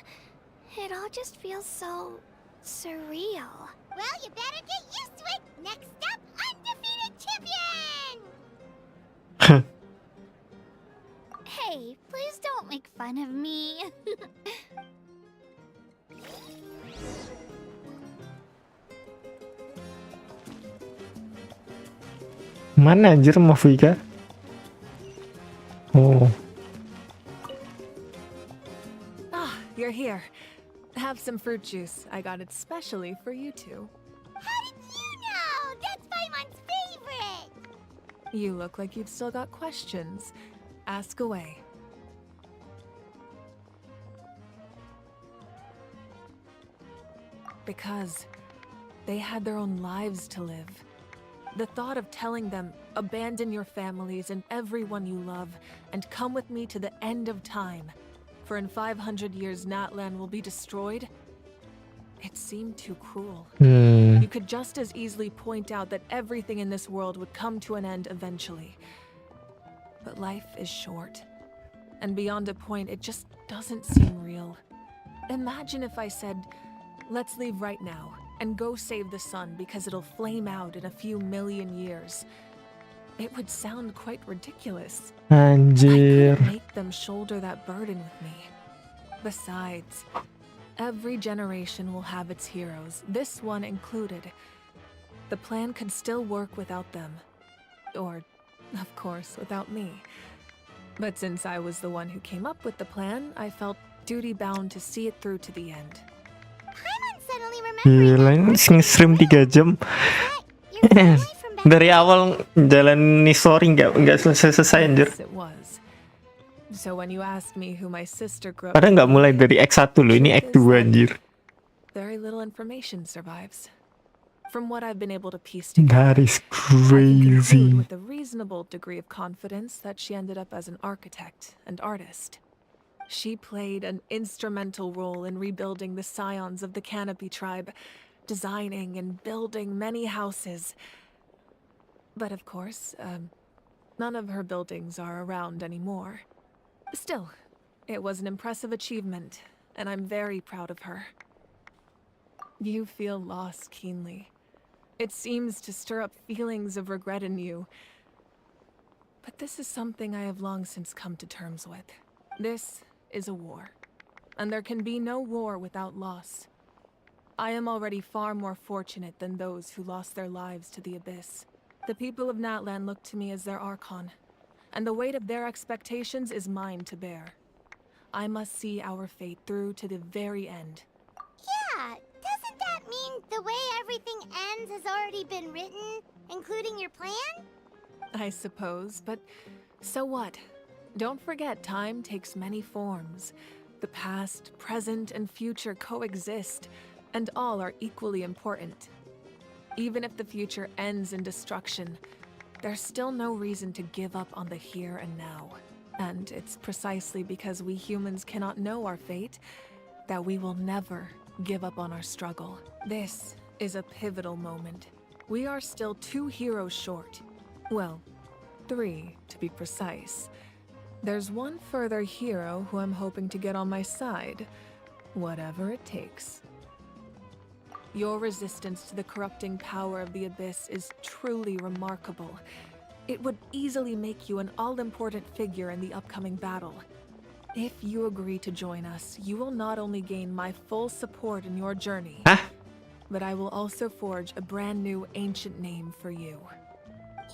It all just feels so surreal. Well, you better get used to it. Next up, undefeated champion! Hey, please don't make fun of me. Mana anjir Mafika? Oh. Ah, you're here. Have some fruit juice. I got it specially for you two. How did you know? That's Paimon's favorite! You look like you've still got questions. Ask away. Because they had their own lives to live. The thought of telling them, abandon your families and everyone you love, and come with me to the end of time, for in 500 years Natlan will be destroyed, it seemed too cruel. You could just as easily point out that everything in this world would come to an end eventually. but life is short. And beyond a point, it just doesn't seem real. Imagine if I said, let's leave right now and go save the sun because it'll flame out in a few million years. It would sound quite ridiculous. Anjir. I couldn't make them shoulder that burden with me. Besides, every generation will have its heroes, this one included. The plan could still work without them. Or, of course, without me. But since I was the one who came up with the plan, I felt duty-bound to see it through to the end. Gila, ini nge-stream 3 jam. Dari awal jalan nih story nggak selesai anjir. Yes, it was. So when you asked me who my sister grew up Padahal nggak mulai dari Act 1 loh, ini Act 2 anjir. Very little information survives. From what I've been able to piece together, That is I can conclude crazy. with a reasonable degree of confidence that she ended up as an architect and artist. She played an instrumental role in rebuilding the scions of the Canopy tribe, designing and building many houses. But of course, none of her buildings are around anymore. Still, it was an impressive achievement, and I'm very proud of her. You feel loss keenly. It seems to stir up feelings of regret in you. But this is something I have long since come to terms with. This is a war, and there can be no war without loss. I am already far more fortunate than those who lost their lives to the Abyss. The people of Natlan look to me as their Archon, and the weight of their expectations is mine to bear. I must see our fate through to the very end. Yeah, doesn't that mean the way everything ends has already been written, including your plan? I suppose, but so what? Don't forget, time takes many forms. The past, present, and future coexist, and all are equally important. Even if the future ends in destruction, there's still no reason to give up on the here and now. And it's precisely because we humans cannot know our fate that we will never give up on our struggle. This is a pivotal moment. We are still 2 heroes short. Well, 3 to be precise. There's one further hero who I'm hoping to get on my side, whatever it takes. Your resistance to the corrupting power of the Abyss is truly remarkable. It would easily make you an all-important figure in the upcoming battle. If you agree to join us, you will not only gain my full support in your journey, but I will also forge a brand new ancient name for you.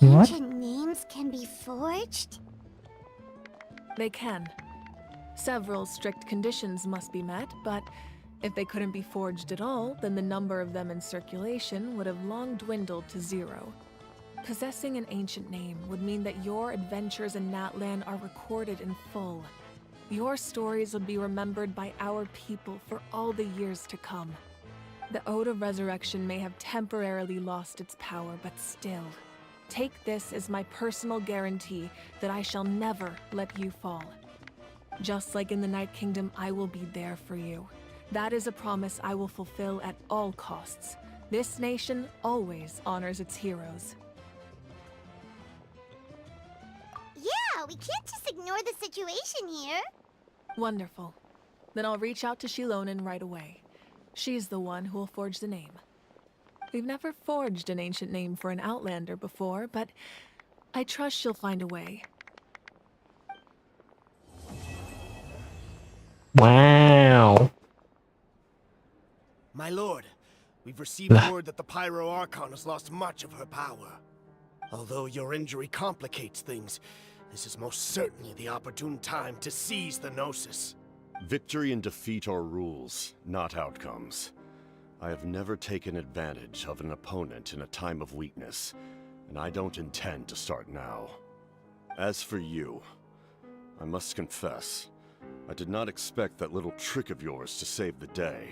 Ancient names can be forged? They can. Several strict conditions must be met, but if they couldn't be forged at all, then the number of them in circulation would have long dwindled to 0. Possessing an ancient name would mean that your adventures in Natlan are recorded in full. Your stories would be remembered by our people for all the years to come. The Ode of Resurrection may have temporarily lost its power, but still, take this as my personal guarantee that I shall never let you fall. Just like in the Night Kingdom, I will be there for you. That is a promise I will fulfill at all costs. This nation always honors its heroes. Yeah, we can't just ignore the situation here. Wonderful. Then I'll reach out to Shilonen right away. She's the one who will forge the name. We've never forged an ancient name for an Outlander before, but I trust she'll find a way. Wow. My lord, we've received word that the Pyro Archon has lost much of her power. Although your injury complicates things, this is most certainly the opportune time to seize the Gnosis. Victory and defeat are rules, not outcomes. I have never taken advantage of an opponent in a time of weakness, and I don't intend to start now. As for you, I must confess, I did not expect that little trick of yours to save the day.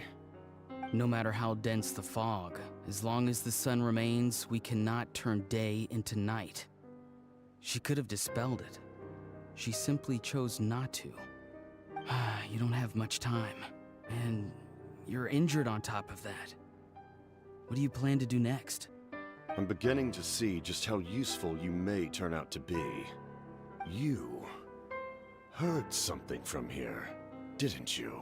No matter how dense the fog, as long as the sun remains, we cannot turn day into night. She could have dispelled it. She simply chose not to. You don't have much time, and you're injured on top of that. What do you plan to do next? I'm beginning to see just how useful you may turn out to be. You heard something from here, didn't you?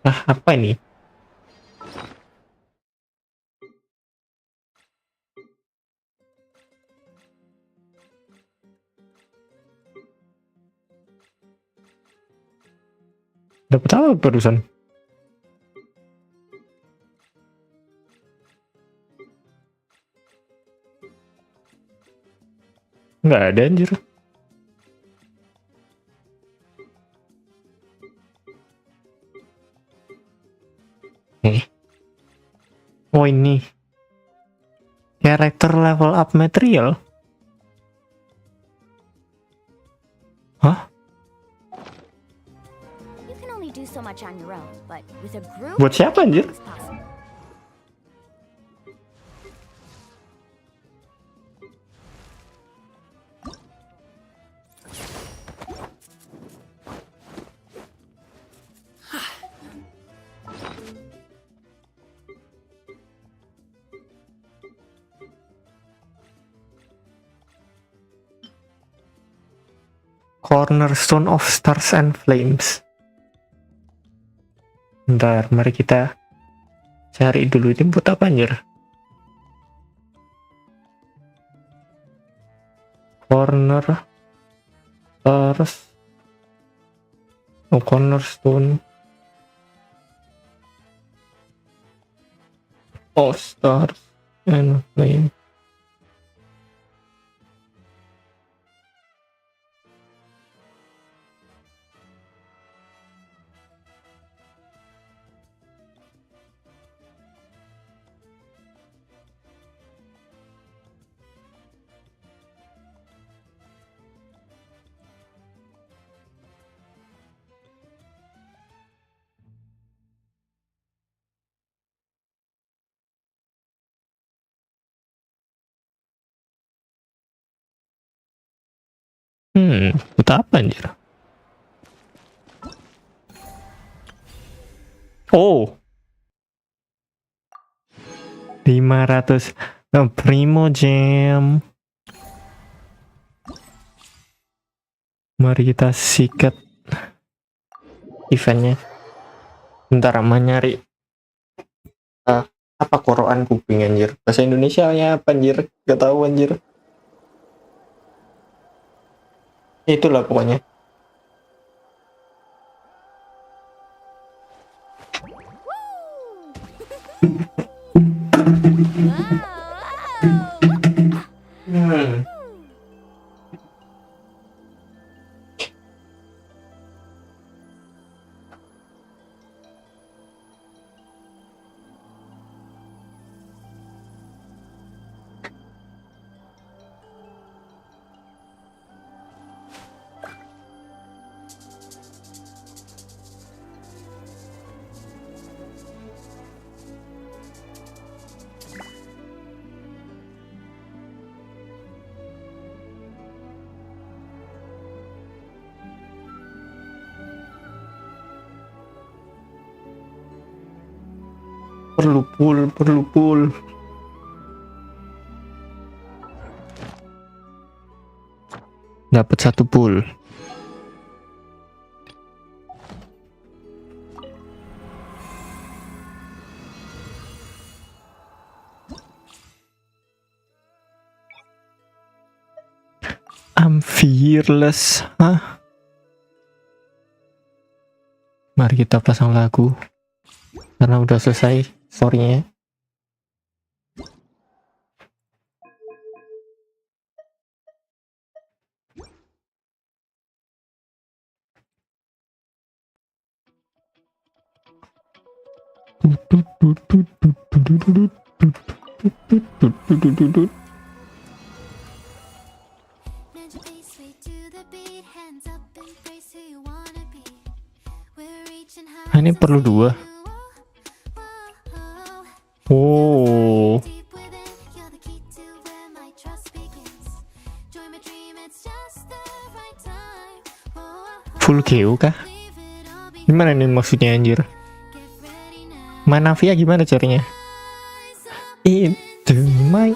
Apa ini? Dapat apa barusan? Nggak ada anjir. Oh ini. Character level up material. Hah? You can only do so much on your own, but with a group, Buat siapa anjir? it's possible. Cornerstone of Stars and Flames. Bentar, mari kita cari dulu ini buat apa anjir? Corner Stars. Oh, Cornerstone of Stars and Flames. Buat apa anjir? Oh. 500 Primo Gem. Mari kita sikat eventnya. Bentar, ama nyari apa koroan kuping anjir. Bahasa Indonesia ya apa anjir? Gak tahu anjir. Itulah pokoknya. Perlu pool. Dapat 1 pool. I'm fearless. Hah? Mari kita pasang lagu. Karena udah selesai story-nya. Ini perlu 2. Oh. Full KO kah? Gimana nih maksudnya anjir? Mana via gimana caranya? Into my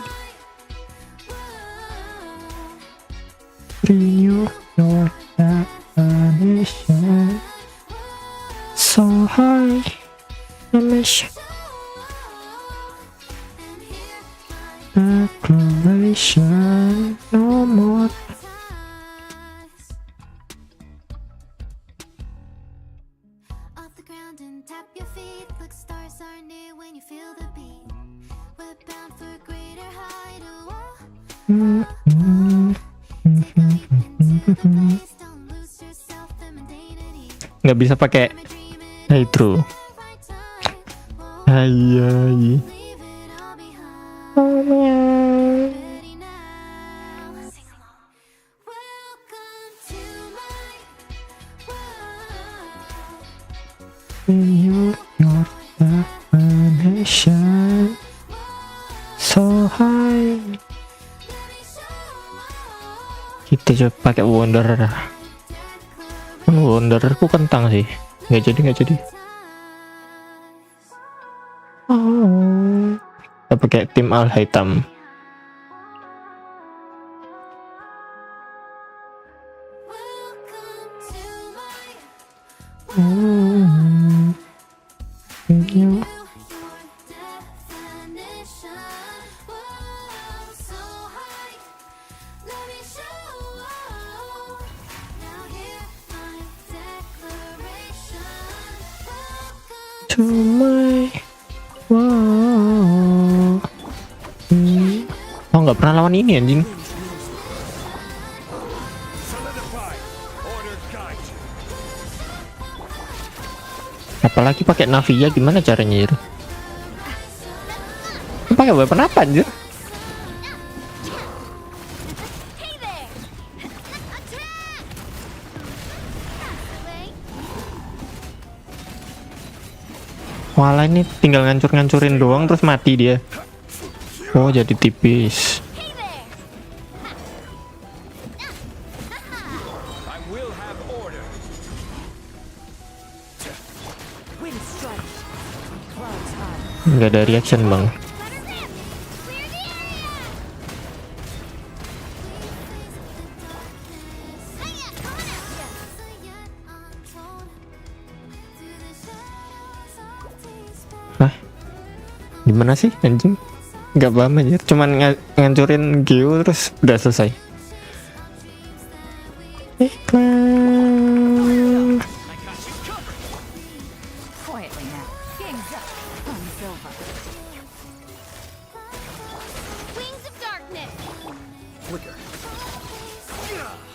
renew your definition so high declaration no more. Off the ground and tap your feet. Look, stars are near when you feel the beat. We're bound for greater height. Take a leap into the place. Don't lose yourself in mundanity. Nggak bisa pakai hey true. Hai. Oh meow. Renew your definition so high. Kita coba pakai wonder. Wonderku kentang sih. Nggak jadi. Oh. Kita pakai tim al hitam. To my wow. Oh nggak pernah lawan ini anjing. Apalagi pakai Navia gimana caranya itu? Pakai weapon apa anjir? Walah ini tinggal ngancur-ngancurin doang terus mati dia. Oh jadi tipis. Nggak ada reaction bang. Gimana sih anjing? Nggak paham aja, cuman ngancurin Geo terus udah selesai. Iklan.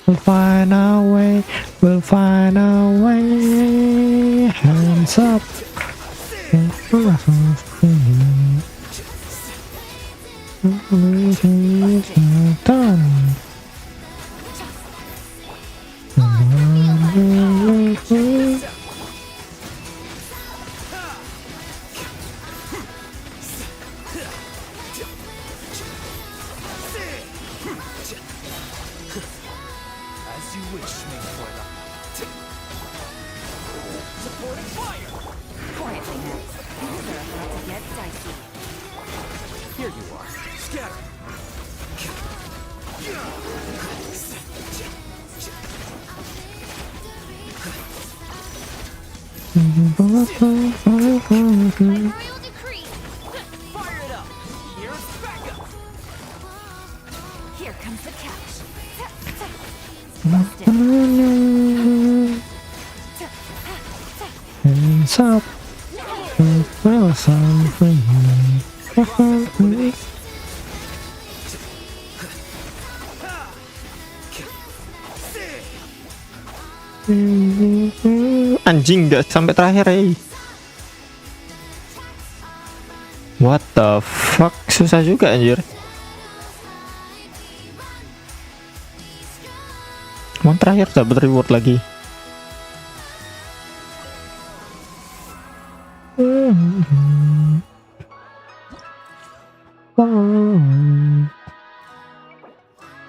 We'll find a way, hands up. Done. As you wish, Mayfoila. Supporting fire! Quietly now. Things are about to get dicey. Here you are. Scatter! Fire it up! Here's backup! Here comes the catch. Hands up. Well, something. Anjing nggak sampai terakhir What the fuck, susah juga anjir. Mau terakhir dapat reward lagi.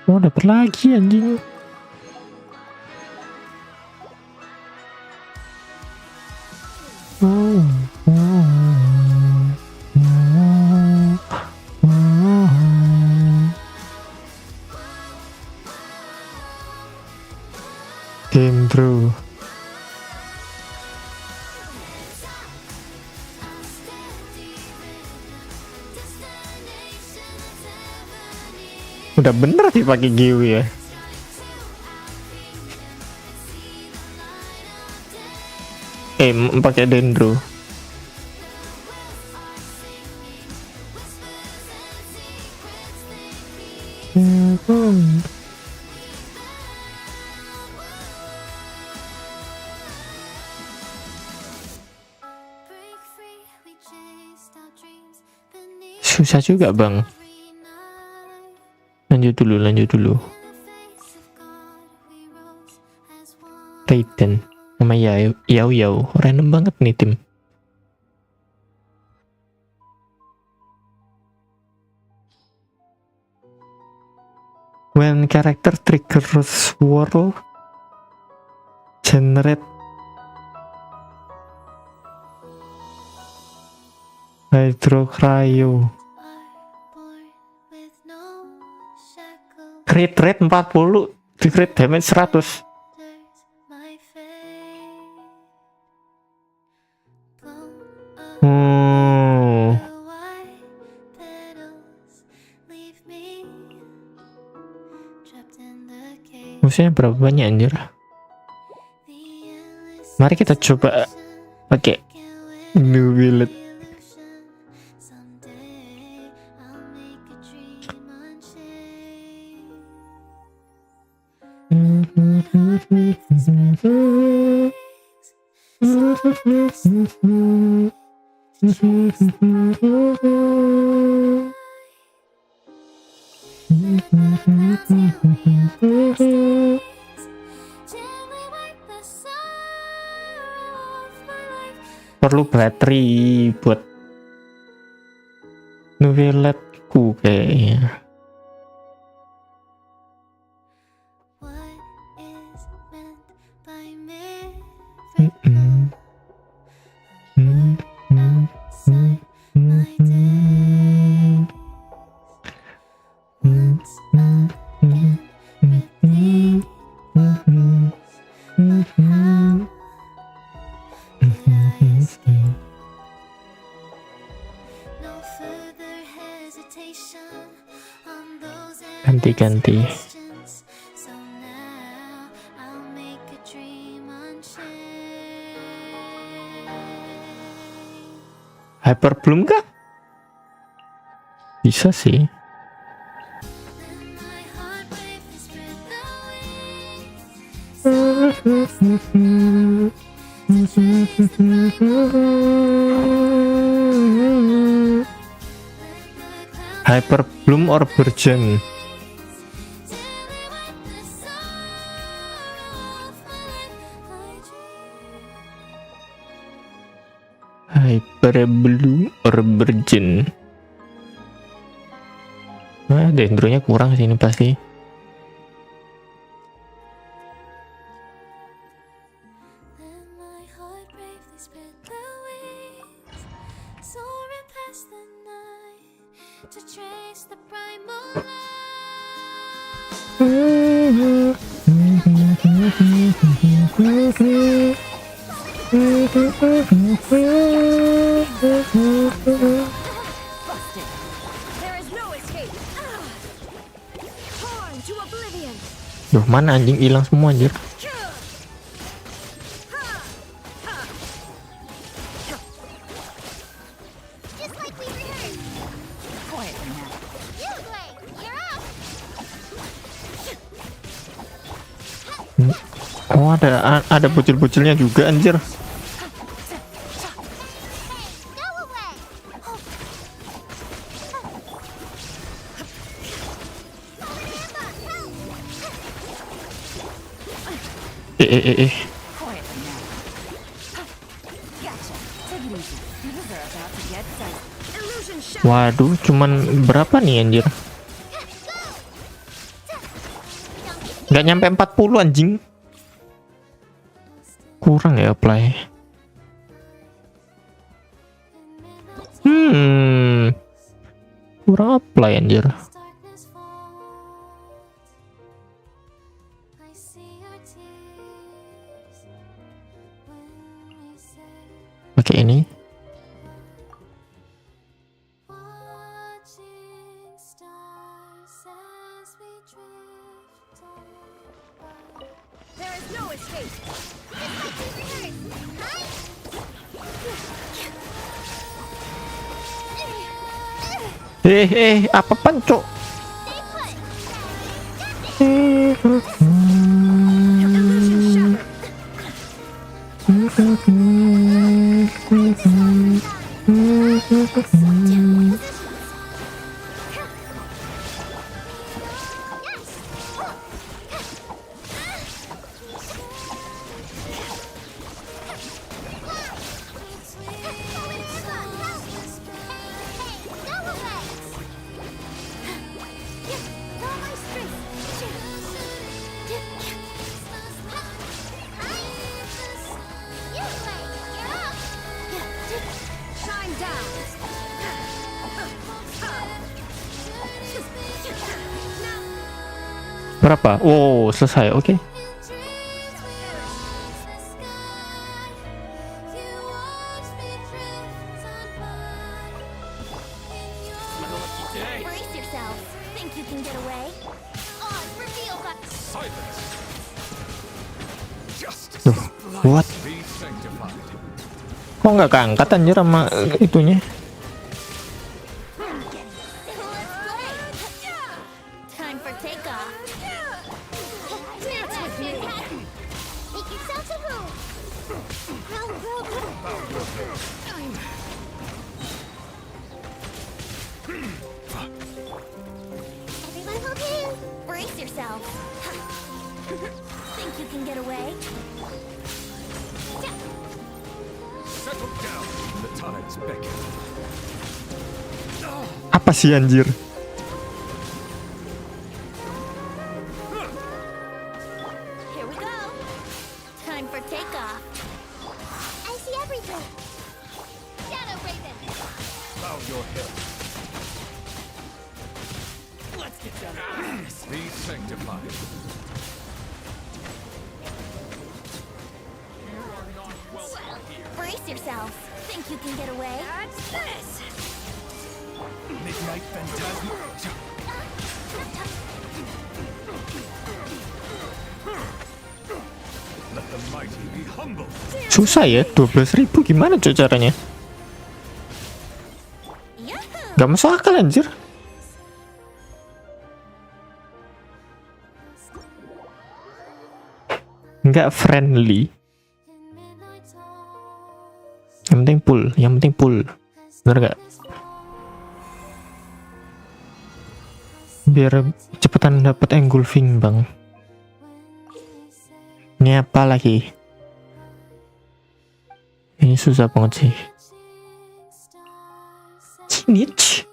Oh dapat lagi anjing. Oh. Dendro. Udah bener sih pakai Giwi ya. Pakai Dendro. Susah juga bang. Lanjut dulu. Raiden sama Yao, random banget nih tim. When character triggers world generate hydrocryo crit rate 40, crit damage 100. Musuhnya berapa banyak anjir? Mari kita coba pakai New Village. Perlu baterai buat noveletku kayaknya. Ganti. Hyper Bloom kah? Bisa sih. Hyper Bloom or Burgeon. Hyper Bloom or Burgeon. Nah, dendronya kurang sih ini pasti. Duh, mana anjing hilang semua anjir. Oh, ada bocil-bocilnya juga anjir. Waduh, cuman berapa nih anjir? Nggak nyampe 40 anjing. Kurang ya apply. Kurang apply anjir. pakai ini. There is no escape. Apa panco? Berapa? Oh, selesai. Oke. Brace yourself. Think you can get away? On, reveal that. What? Kok nggak keangkat anjir sama itunya? Time for takeoff. Dance with me. Make yourself a move. Everyone hold hands. Brace yourself. Think you can get away? Settle down. The tides beckon. Apa sih anjir? Here we go. Time for takeoff. I see everything. Shadow Raven. Bow your head. Let's get down to business. Be sanctified. Brace yourself. Think you can get away? That's this. Midnight Phantasm. Let the mighty be humble. Susah ya, 12.000 gimana tuh caranya? Gak masuk akal anjir. Nggak friendly. Yang penting pull. Bener nggak? Biar cepetan dapat engulfing bang. Ini apa lagi? Ini susah banget sih. Snitch.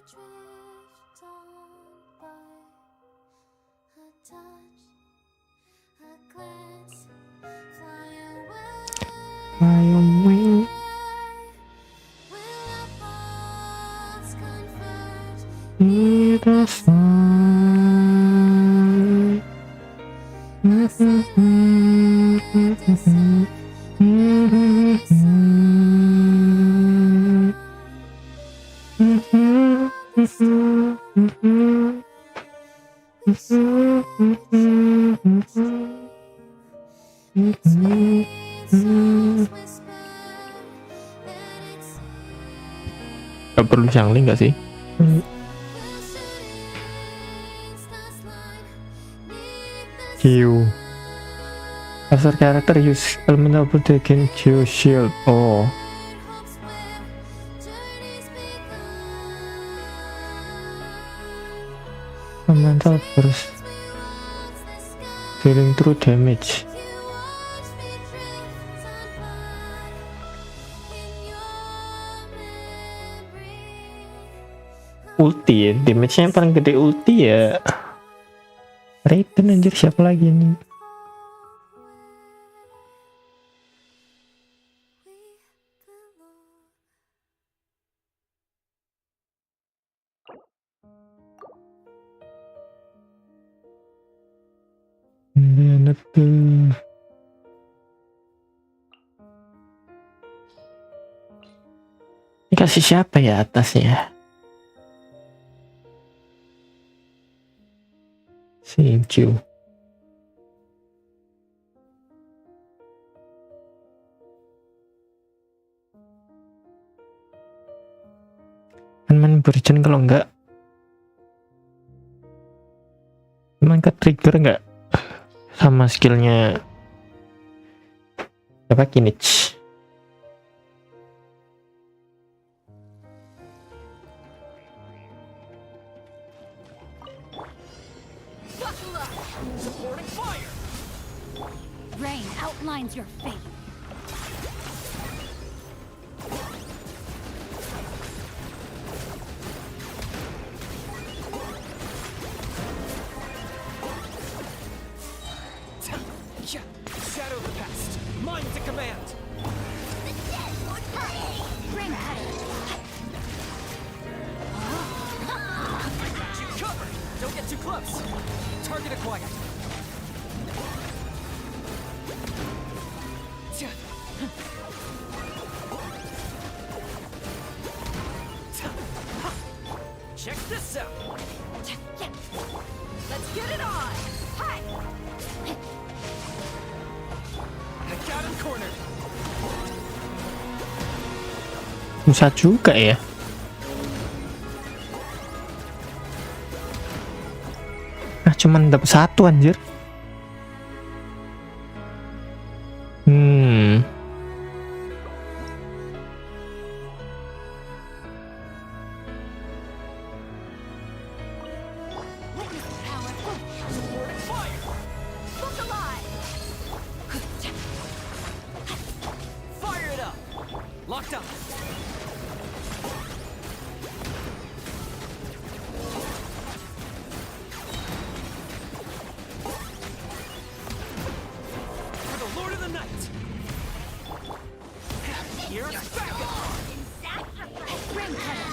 Fly away. In the sun. Gak perlu jangling gak sih? Q. After character use elemental protection Q shield. Oh. Elemental burst. Dealing true damage. Ulti ya, damage-nya paling gede ulti ya. Raiden anjir, siapa lagi nih? Enak tuh. kasih siapa ya atasnya? Thank you. Main Virgin kalau enggak emang ke trigger enggak sama skillnya apa Kinich. Supporting fire! Rain outlines your fate. Shadow the past. Mine to command. Rain cutter. I got you covered. Don't get too close. Target acquired. Check this out. Let's get it on. Hi. I got him cornered. Susah juga ya. Nah, cuman dapat satu anjir. Supporting fire. Look alive. Fire it up. Locked on. For the Lord of the Night. Here's backup. Rain cutter.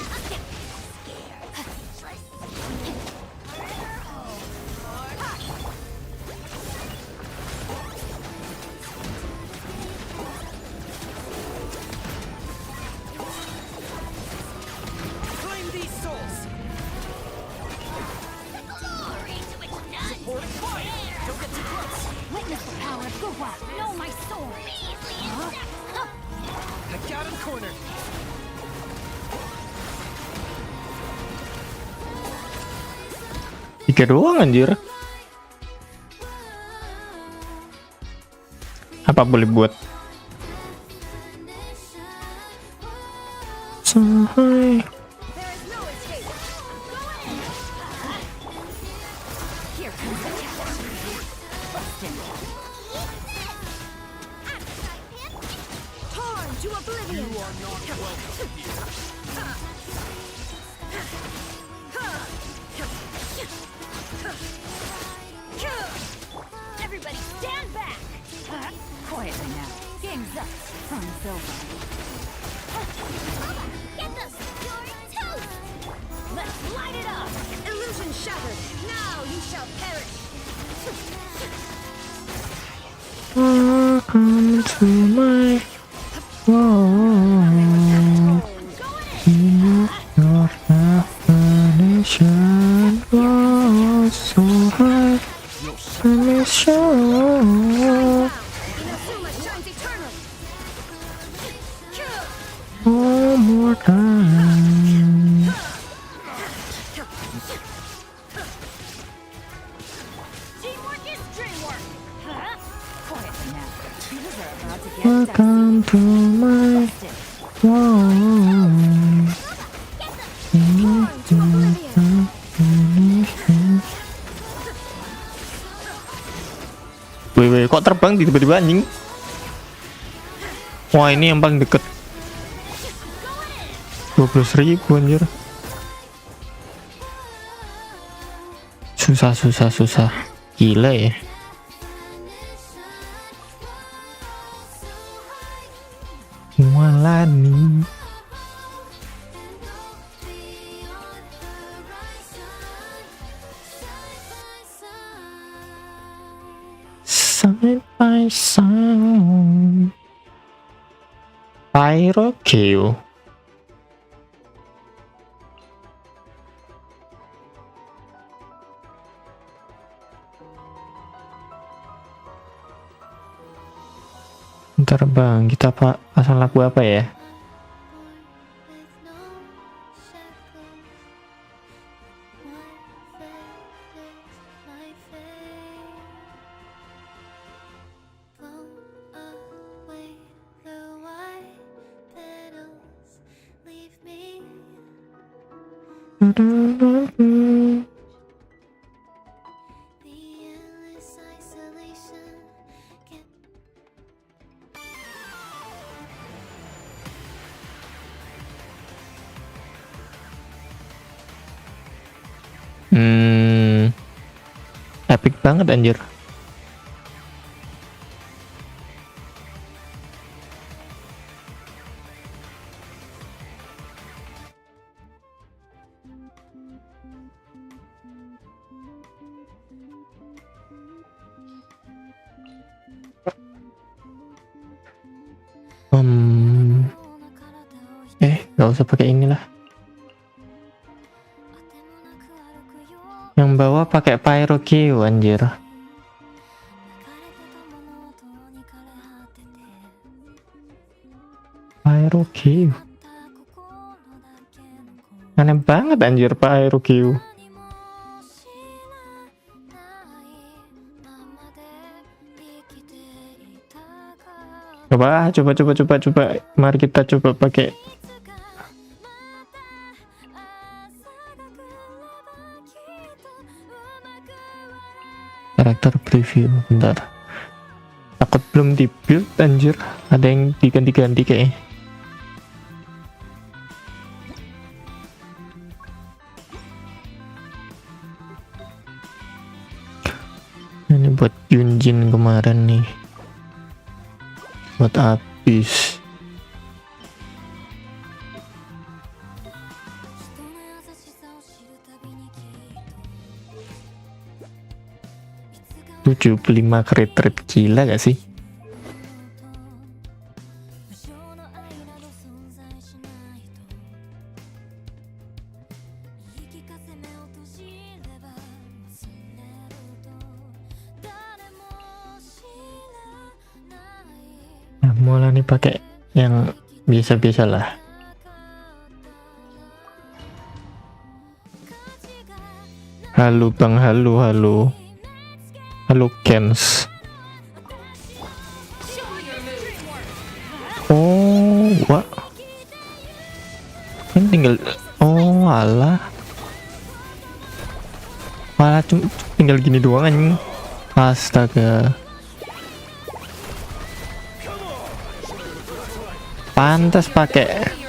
Claim these souls. Supporting fire. Don't get too close. Witness the power of Gugwa. Know my sword. I got him cornered. Tiga doang anjir. Apa boleh buat? Say. Here comes the test. Busted. Torn to oblivion! You are not welcome here. Everybody stand back. Quietly now. Game's up. From Silver. Get the story too! Let's light it up. Illusion shattered! Now you shall perish! Welcome to my world. Your definition was so high. Let me show. Inazuma shines eternal! One more time. Teamwork is dreamwork. Quietly now. Heroes are about to get Welcome to my world. Wih, kok terbang tiba-tiba anjing? Wah, ini yang paling deket. 12.000 anjir. Susah. Gila ya. Mualani. Side by side. Pyro kill. Ntar bang, kita pasang lagu apa ya? Epic banget anjir. Gak usah pakai inilah. Yang bawah pakai pyro Q anjir. Pyro Q. Aneh banget anjir pyro Q. Coba. Mari kita coba pakai. Karakter preview, bentar. Takut belum di build anjir. Ada yang diganti-ganti kayaknya. Ini buat Yunjin kemarin nih. Buat habis. $75 kredit, gila gak sih? Nah, mulai nih pakai yang biasa-biasa lah. Halo bang, halo Gens. Oh, wah. Ini tinggal, oh alah. Cuma tinggal gini doang anjing. Astaga. Pantas pakai.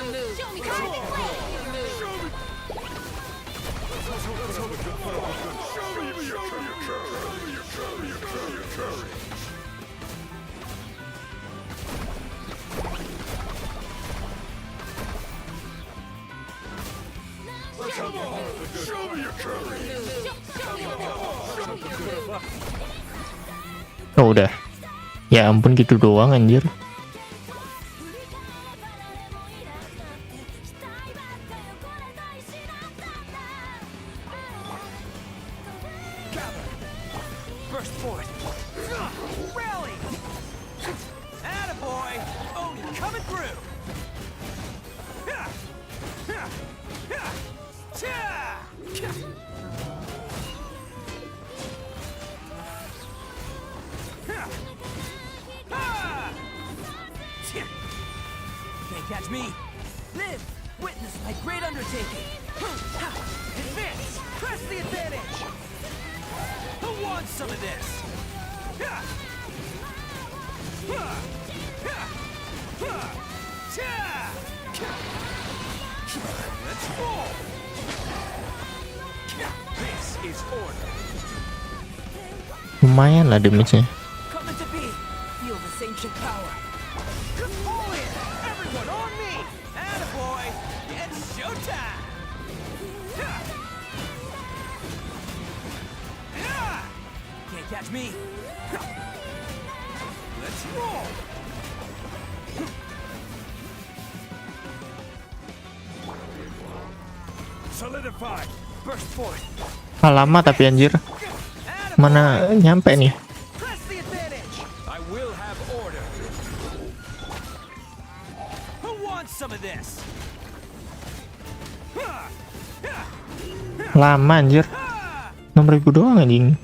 Oh udah. Ya ampun gitu doang anjir. Catch me. Live. Witness my great undertaking. Advance. Press the advantage. Who wants some of this? Let's roll. This is order. Lumayan lah damage-nya. Coming to be. Feel this ancient power. Everyone on me! Attaboy! It's showtime! Can't catch me! Let's roll! Solidify! Burst forth! Lama tapi anjir. mana nyampe nih. Press the advantage. I will have order. Who wants some of this? Lama anjir. 6.000 doang anjing.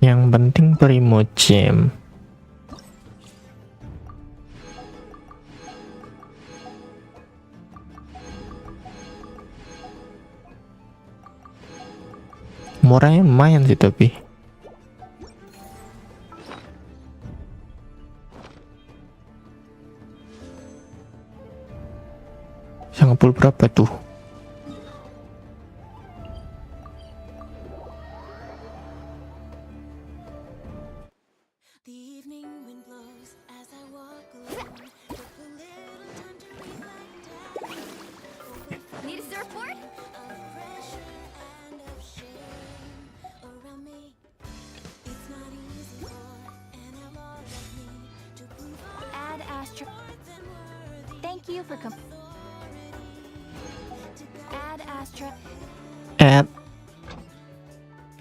Yang penting Primo Gem. Murahnya lumayan sih tapi. Bisa ngepul berapa tuh? Need a surfboard? Add Astra. Thank you for Add Astra. Add.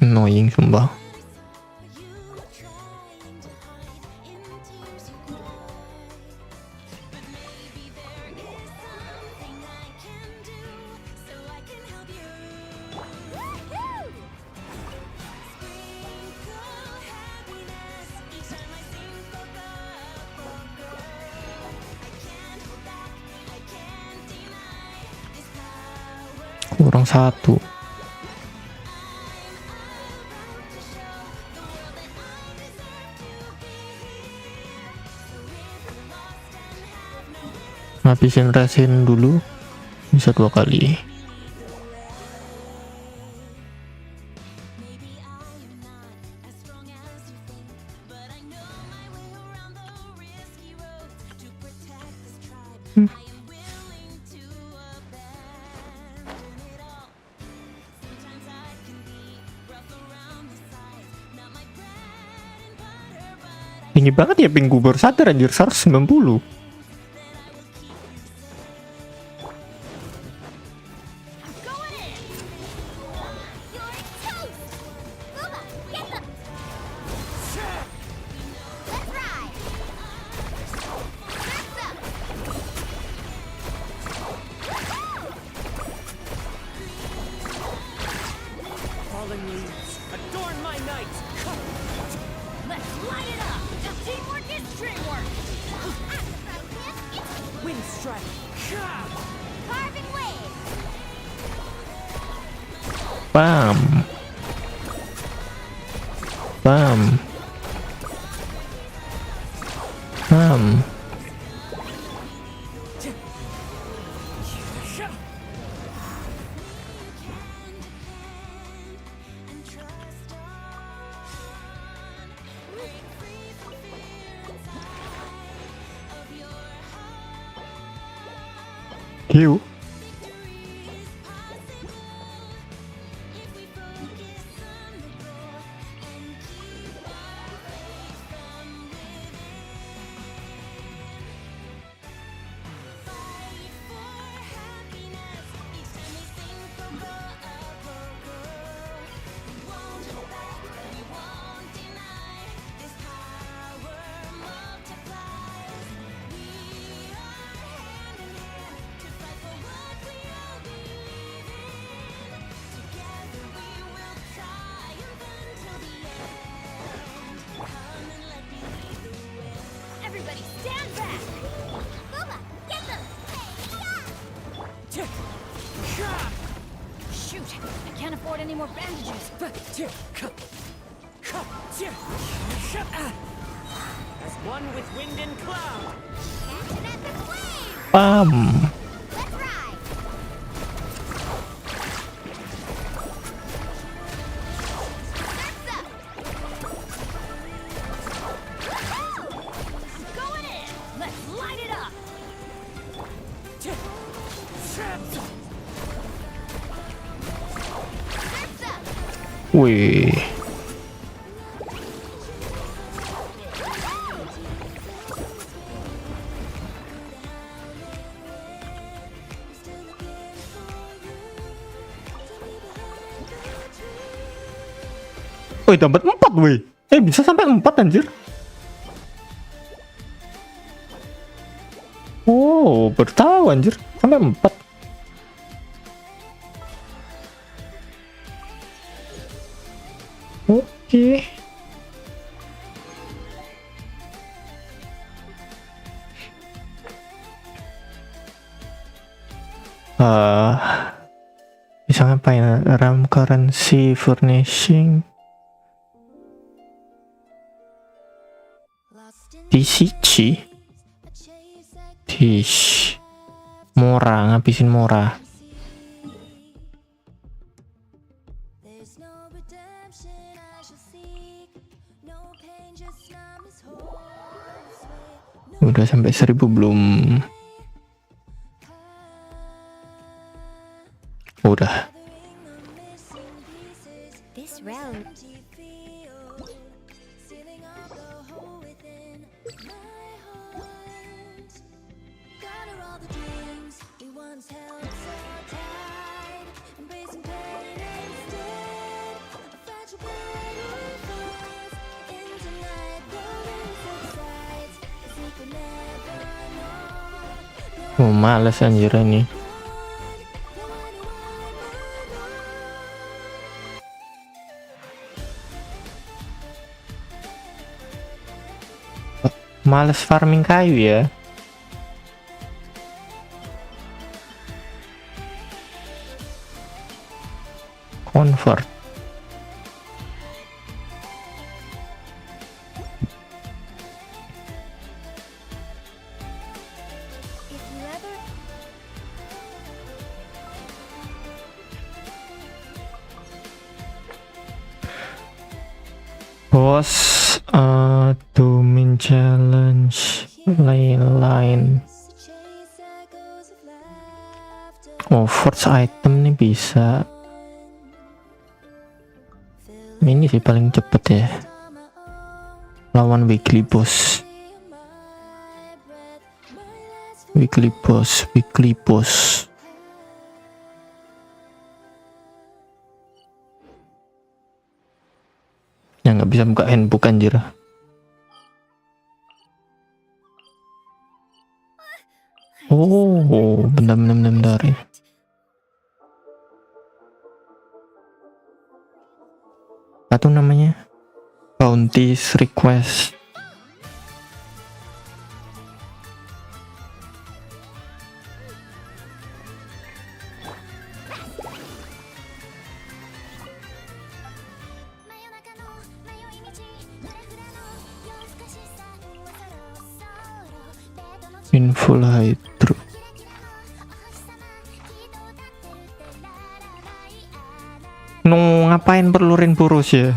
Annoying sumpah. Kurang satu. Habisin resin dulu, bisa 2 kali. Tinggi banget ya ping, gue baru sadar anjir, 190. Fallen leaves, adorn my night. Let's light it up! Teamwork is dreamwork! Wind strike. Carving waves! Bam. Bam. Bam. Hiu. Everybody stand back! Booba, get them! Shoot! I can't afford any more bandages. As one with wind and cloud. Catching at the flame! Bam. Let's ride! Surf's up! Going in! Let's light it up! Surf's up! Wih. Woi, dapat 4 woi. Bisa sampai 4 anjir. Oh, bertahu anjir. Sampai 4. Oke. Bisa ngapain? RAM currency furnishing. TCG. Dish. Murah, ngabisin murah. Udah sampai 1000 belum? Udah. This round. Oh, males anjir ini. Males farming kayu ya. Convert. Boss domain challenge line. Oh, force item nih bisa. Ini sih paling cepet ya. Lawan weekly boss. Weekly boss. Ya nggak bisa buka handbook anjir. Oh, bentar ya. Apa tuh namanya? Bounties request. Info hydro. Ngapain perlu Rinporos ya?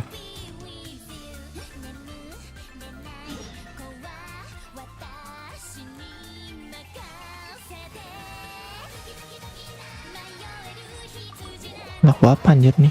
Laku apa anjir nih?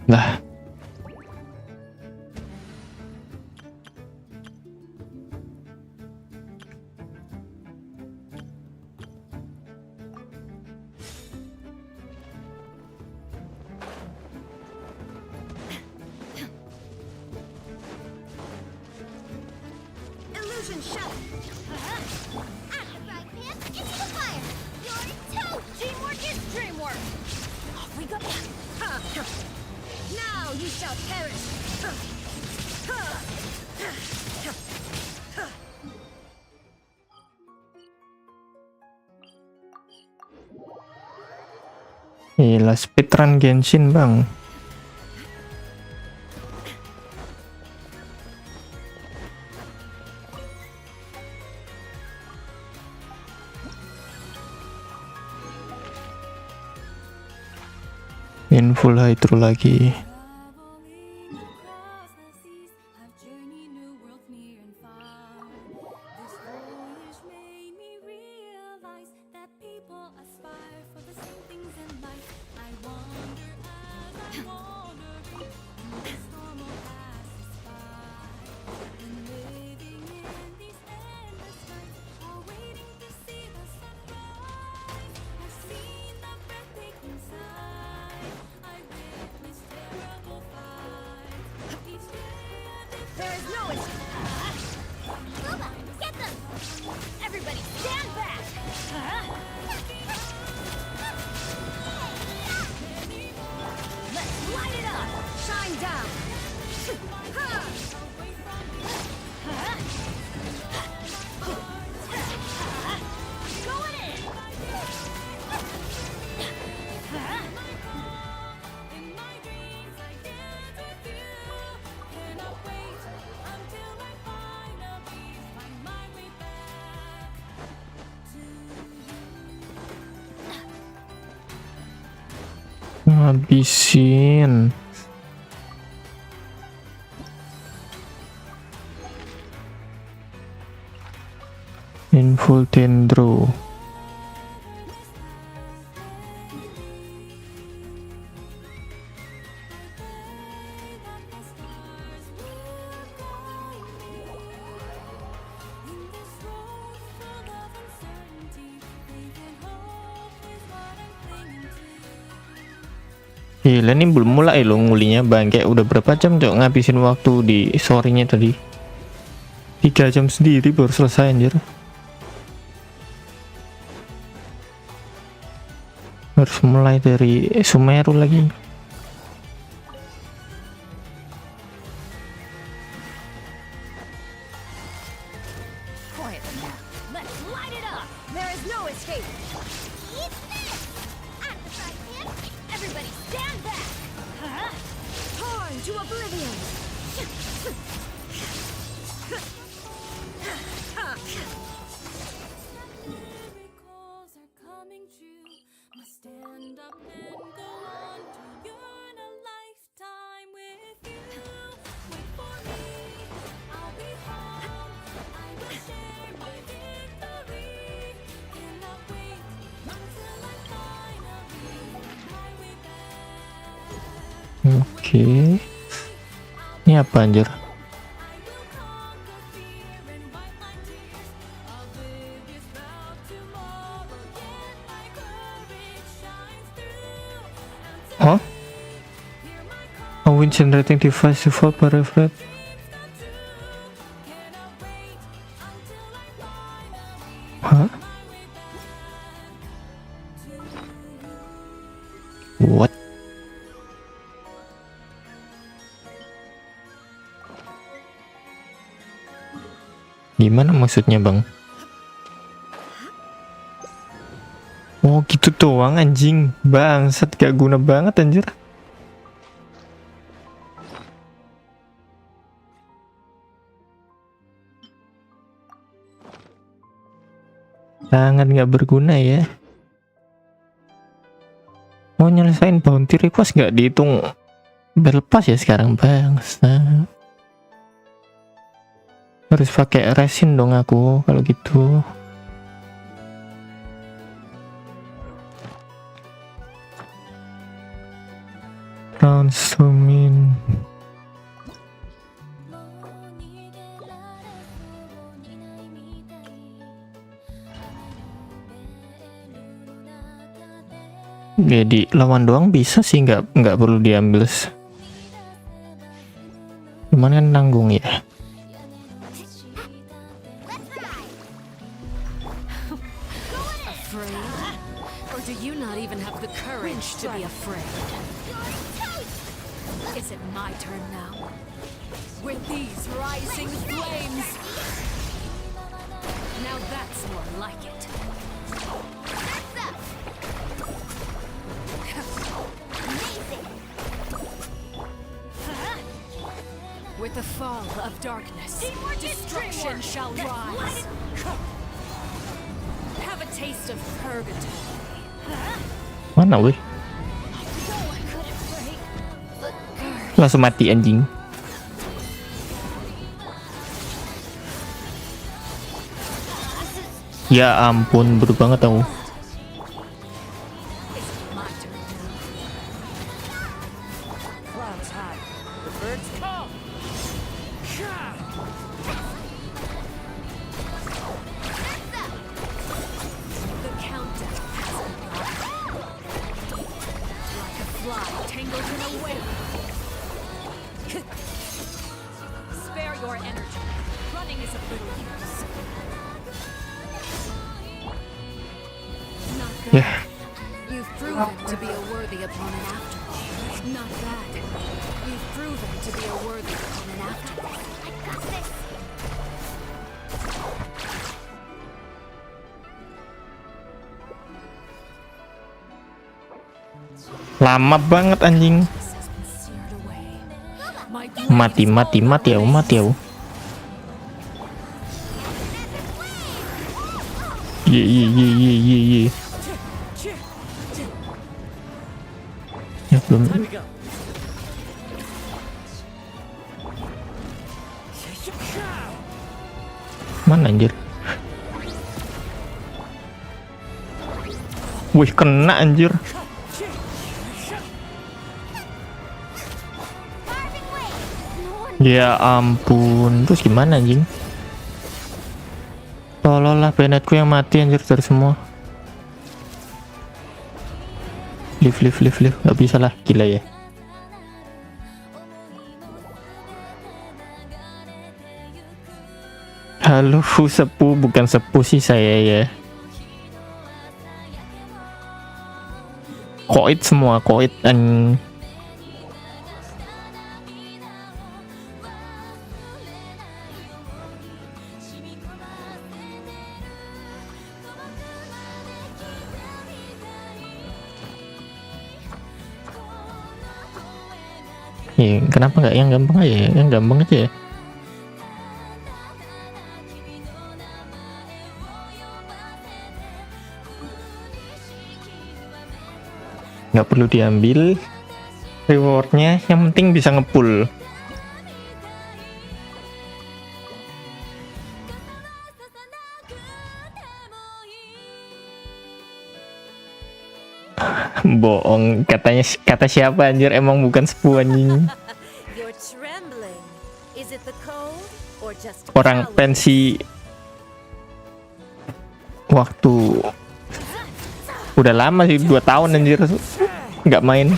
Lah. Illusion shell. Right hand into the fire. You're two. Teamwork is dreamwork. Off we go. Now you shall perish. Gila, speedrun Genshin bang. In full hydro lagi. There is no escape. Luba, get them! Everybody stand back! Let's light it up! Shine down! Going in! Ngabisin. In full tendro. Gila, ini belum mulai loh ngulinya bangke. Udah berapa jam cok ngabisin waktu di sorenya tadi? 3 jam sendiri baru selesai anjir. Harus mulai dari Sumeru lagi. Quiet now. Let's light it up! There is no escape! It's this! Out of the frying pan! Everybody stand back! Torn to oblivion! Oke. Ini apa anjir? Huh? A wind generating device default by reflect. Huh? What? Gimana maksudnya bang? Oh gitu doang anjing. Bangsat, gak guna banget anjir. Sangat gak berguna ya. Mau nyelesain bounty request gak dihitung battle pass ya sekarang bangsa. Harus pakai resin dong aku kalau gitu. Transformin. Jadi lawan doang bisa sih, nggak perlu diambil. Cuman kan nanggung ya. Do you not even have the courage to be afraid? Is it my turn now? With these rising flames! Now that's more like it. With the fall of darkness, destruction shall rise. Have a taste of purgatory. Mana weh? Langsung mati anjing. Ya ampun, bodoh banget aku. Clouds high. The birds come. The countdown has begun. Like a fly tangled in a web. Spare your energy. Running is of little use. Not bad. Yeah. You've proven to be a worthy opponent after all. Not bad. You've proven to be a worthy opponent after all. I got this. Lama banget anjing. Mati aku. Ye. Ya belum. Mana anjir? Wih, kena anjir. Ya ampun, terus gimana anjing? Tolonglah Bennettku yang mati anjir dari semua. Live. Gak bisa lah, gila ya. Halo sepuh, bukan sepuh sih saya ya. Koit semua, koit an. Ya, kenapa nggak yang gampang aja ya? Yang gampang aja ya. Nggak perlu diambil rewardnya, yang penting bisa ngepull. Bohong, kata siapa anjir, emang bukan sepuh anjing. Orang pensi waktu udah lama sih, 2 tahun anjir nggak main.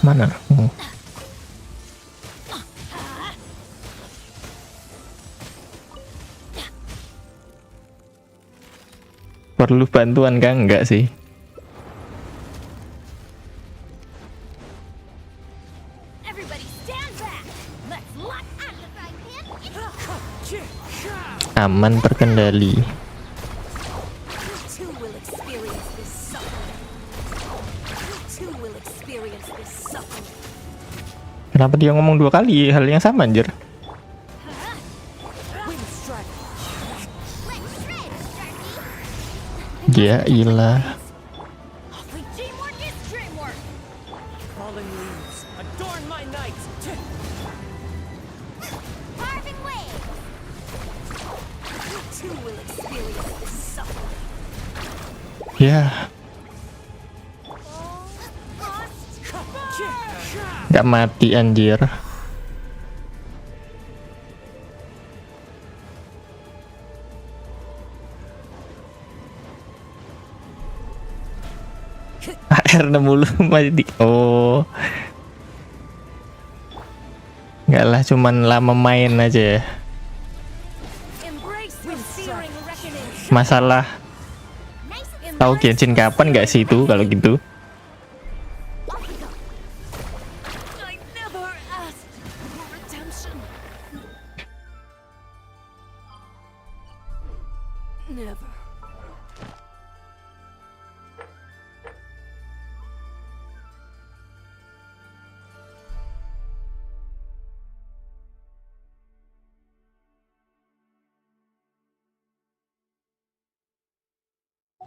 Mana? Perlu bantuan kan? Enggak sih. Aman, terkendali. Kenapa dia ngomong 2 kali hal yang sama anjir? Ya ilah. Ya. Gak mati anjir. AR 60 masih di. Oh. Enggak lah, cuman lama main aja. Masalah tahu genshin kapan nggak sih itu kalau gitu? Never.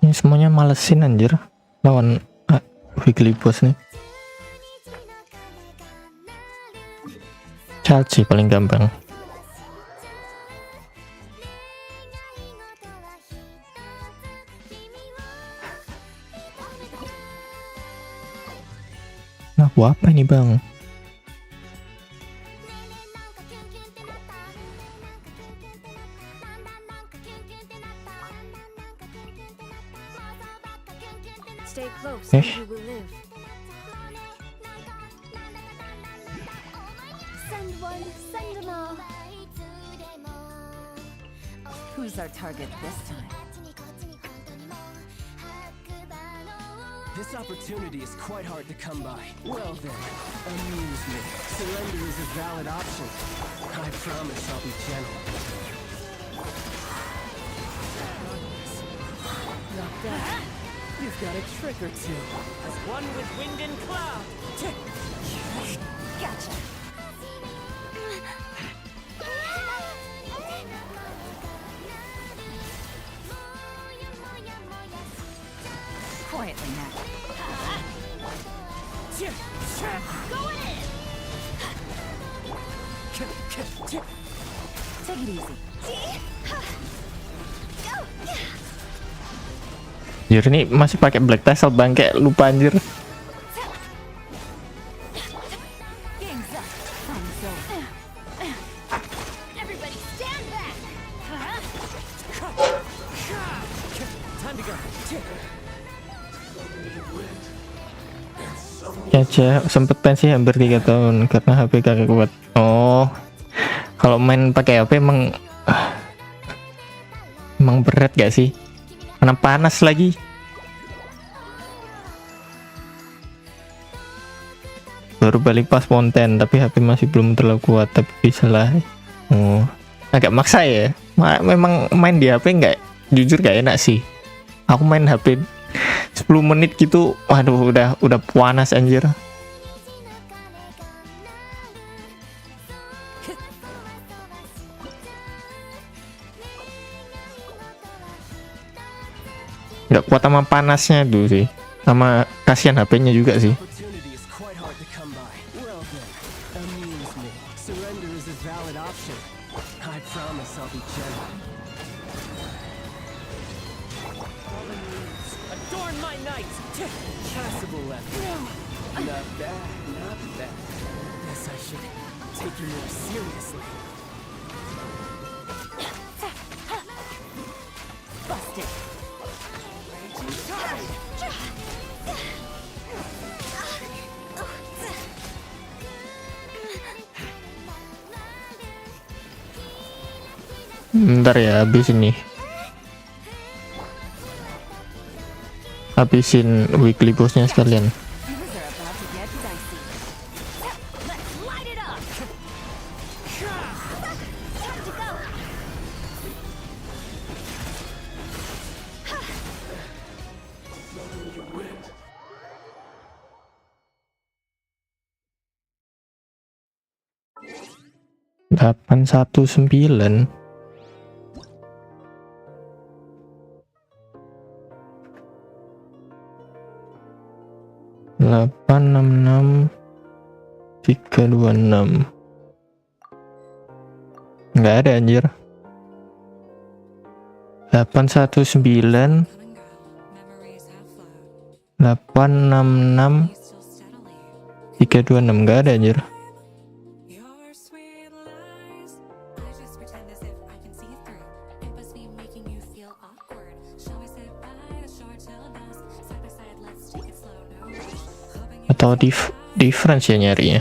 Ini semuanya malesin anjir lawan weekly boss nih. Child sih paling gampang. Nah, apa ini bang? Stay close, Eh. and you will live. Send one, send them all. Who's our target this time? This opportunity is quite hard to come by. Well then, amuse me. Surrender is a valid option. I promise I'll be gentle. Not bad. You've got a trick or two. As one with wind and cloud. Gotcha. Quietly now. Going in! Take it easy. Anjir ini masih pakai black tassel bang, kayak lupa anjir. Game's up. Time's over. Everybody stand back! Time to go. Aja sempet pensi hampir 3 tahun karena HP kakek kuat. Oh, kalau main pakai HP emang berat gak sih? Mana panas lagi. Baru balik pas konten tapi HP masih belum terlalu kuat, tapi bisa lah. Oh, agak maksa ya. Memang main di HP nggak, jujur gak enak sih. Aku main HP 10 menit gitu, waduh udah panas anjir. Nggak kuat sama panasnya tuh sih, sama kasihan HP-nya juga sih. Opportunity is quite hard to come by. Well then, amuse me. Surrender is a valid option. I promise I'll be gentle. Fallen leaves, adorn my night. Passable left. Not bad, not bad. Guess I should take you more seriously. Busted. Bentar ya, habis ini. Habisin weekly bossnya sekalian. Things are about to get dicey. Let's light it up. Time to go! Delapan 819. Delapan 66 326. Nggak ada anjir. 819 866 326, nggak ada anjir. Atau difference ya nyarinya.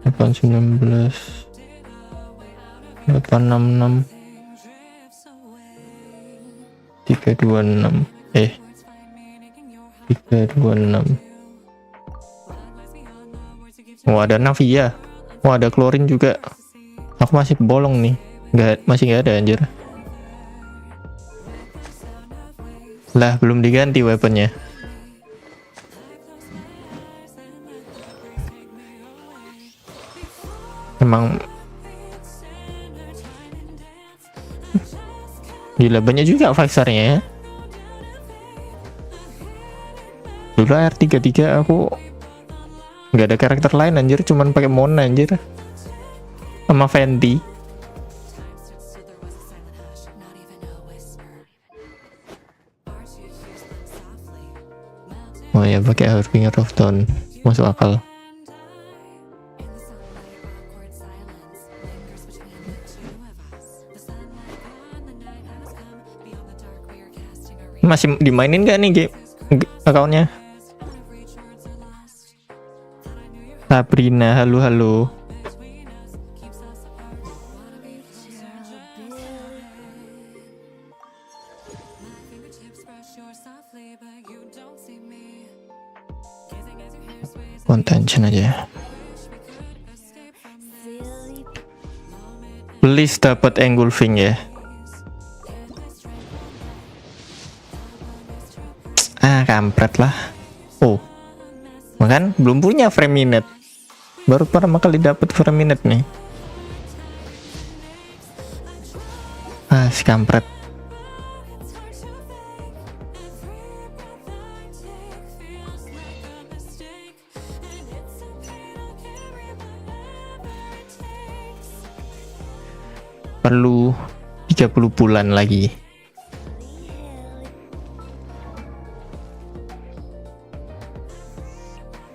819 866 326 326. Oh, ada Navia. Oh, ada klorin juga. Aku masih bolong nih. Masih nggak ada anjir. Lah, belum diganti weaponnya. Emang Gila, banyak juga Pfizernya ya. Dulu R33 aku nggak ada karakter lain anjir, cuman pakai Mona anjir sama Fenty. Oh ya, pakai Harbinger of Dawn, masuk akal. Masih dimainin gak nih game akunnya? Sabrina, halo. Contention aja. Please dapat engulfing ya. Kampret lah. Oh, makan belum punya frame minute. Baru pertama kali dapat frame minute nih. Si kampret. Perlu 30 bulan lagi.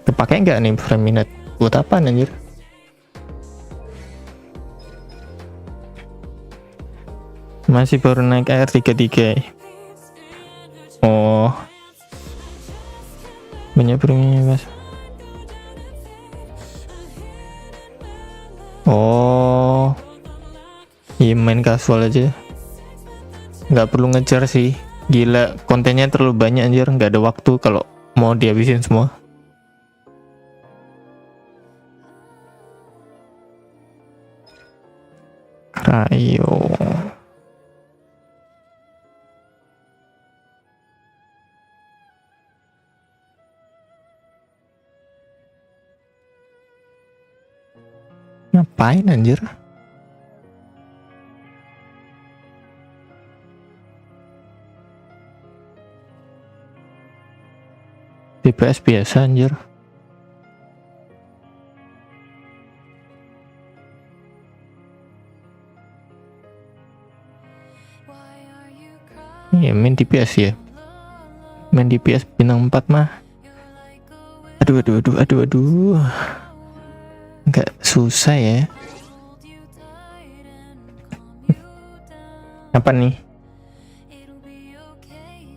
Kepake nggak nih frame minute? Buat apa anjir? Masih baru naik AR33. Oh, banyak premium mas. Oh, iya, main casual aja, nggak perlu ngejar sih. Gila, kontennya terlalu banyak anjir, nggak ada waktu kalau mau dihabisin semua. Ayo. Ngapain anjir? DPS biasa anjir. Ya main DPS ya. Main DPS bintang 4 mah. Aduh. Agak susah ya. Apa nih?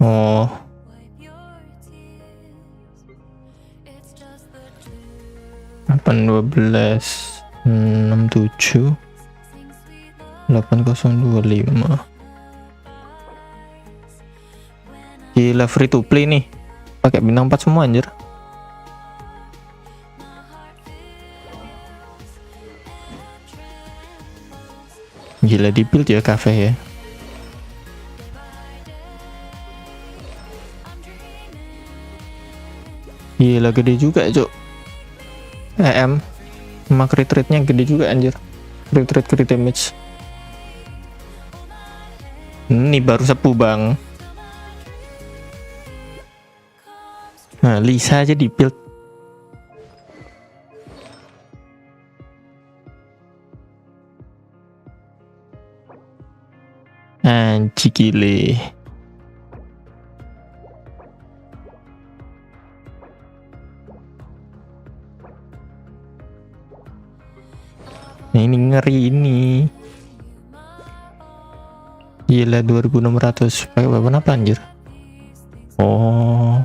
Oh. 812 67 8025. Gila, free to play nih. Pakai bintang 4 semua anjir. Gila, di build ya cafe ya. Gila, gede juga cok. Sama crit rate-nya gede juga anjir. Crit rate, crit damage. Ini baru sepuh bang. Nah, Lisa aja di build. Anjir gile. Nah, ini ngeri ini. Gila, 2600. Pakai weapon apa anjir? Oh.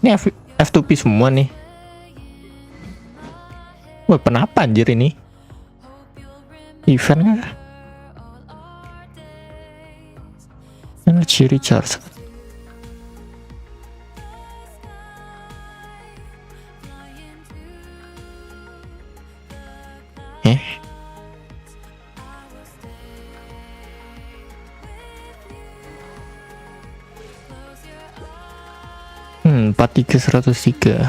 Ini F2P semua nih. Weapon apa anjir ini? Event kah? Energy recharge. Eh? 43103.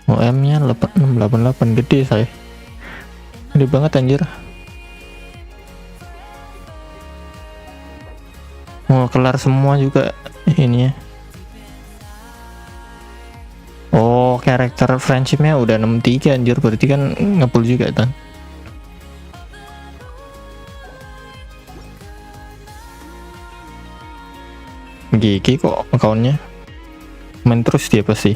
OM nya 8688. Gede saya. Gede banget anjir. Oh, kelar semua juga ini ya. Oh, karakter friendshipnya udah 63 anjir, berarti kan ngepull juga kan. Gigi kok akunnya main terus dia pasti.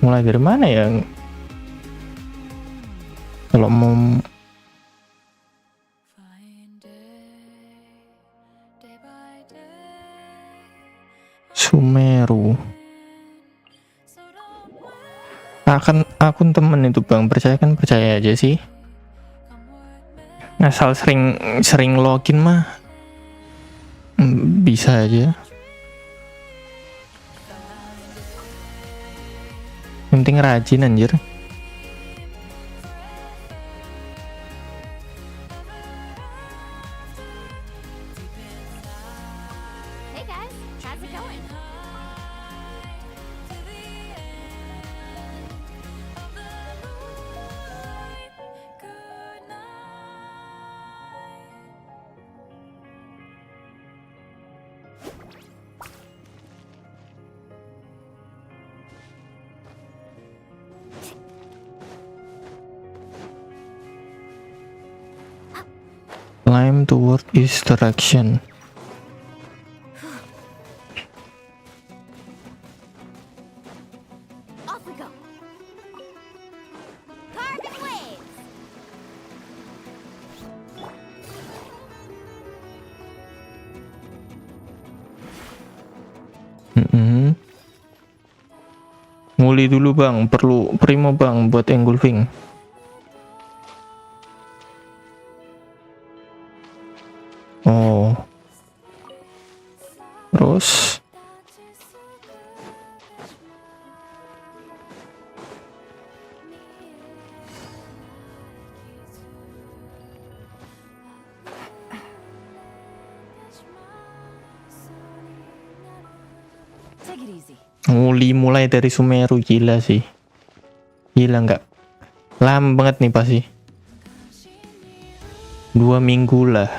Mulai dari mana ya kalau mau Sumeru? Akun temen itu bang, percaya kan percaya aja sih, asal sering login mah bisa aja, penting rajin anjir. Hey guys, how's it going? Climb toward east direction. Off we go. Carbon waves. Nguli dulu bang, perlu primo bang buat engulfing. Oh, terus Take it easy. Nguli mulai dari Sumeru, gila sih, gila nggak? Lama banget nih pasti 2 minggu lah.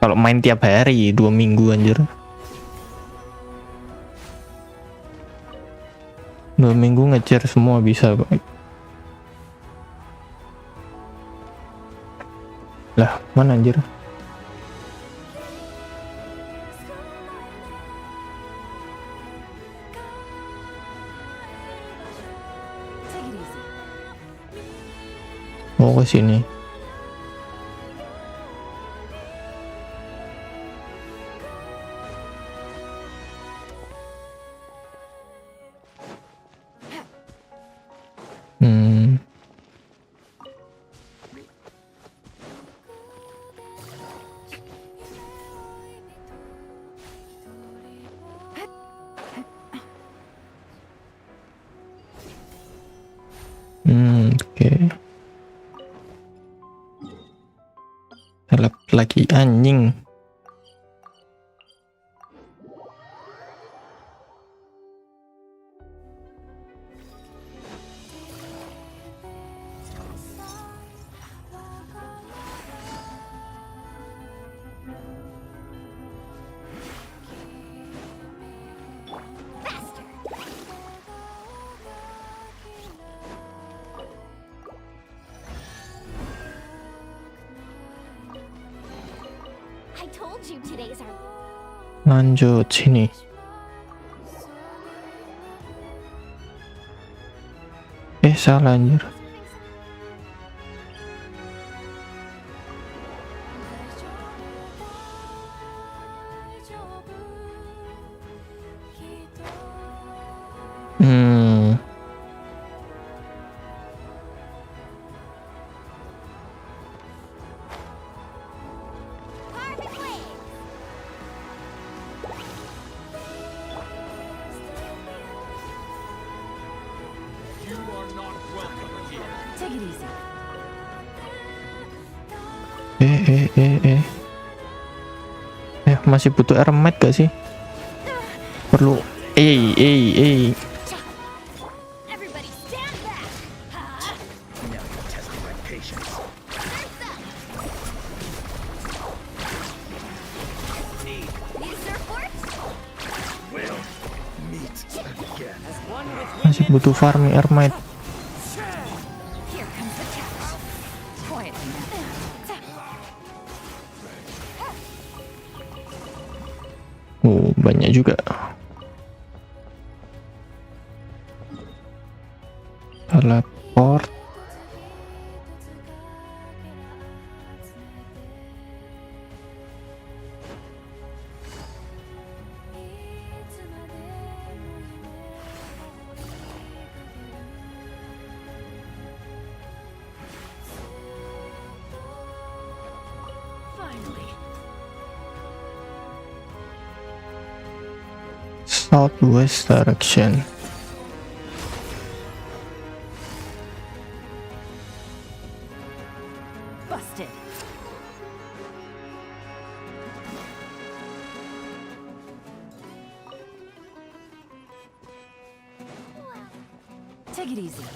Kalau main tiap hari 2 minggu anjir. 2 minggu ngejar semua bisa kok. Lah, mana anjir? Oh, ke sini. Oke. Lagi anjing. I told you today's our Lanjut sini. Salah anjir. Take it easy. Masih butuh hermet gak sih? Perlu Masih butuh farming Ermite. Here comes the catch. Quietly now. Oh, banyak juga. Teleport. Finally. Southwest direction. Busted. Take it easy.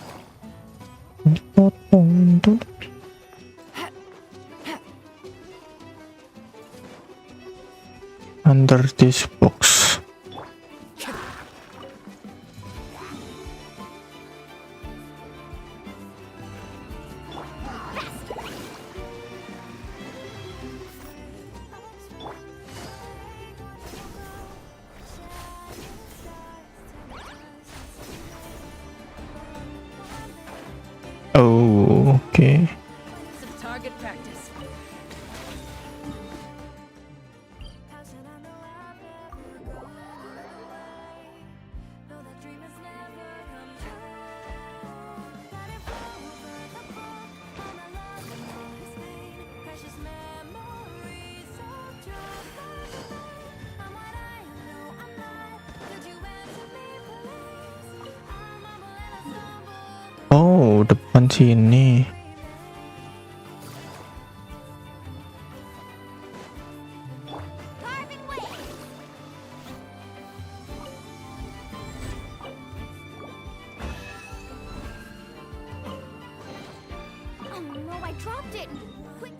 Under this box. Oh, okay. Some target practice. Oh, depan sini. Oh no, I dropped it! Quick!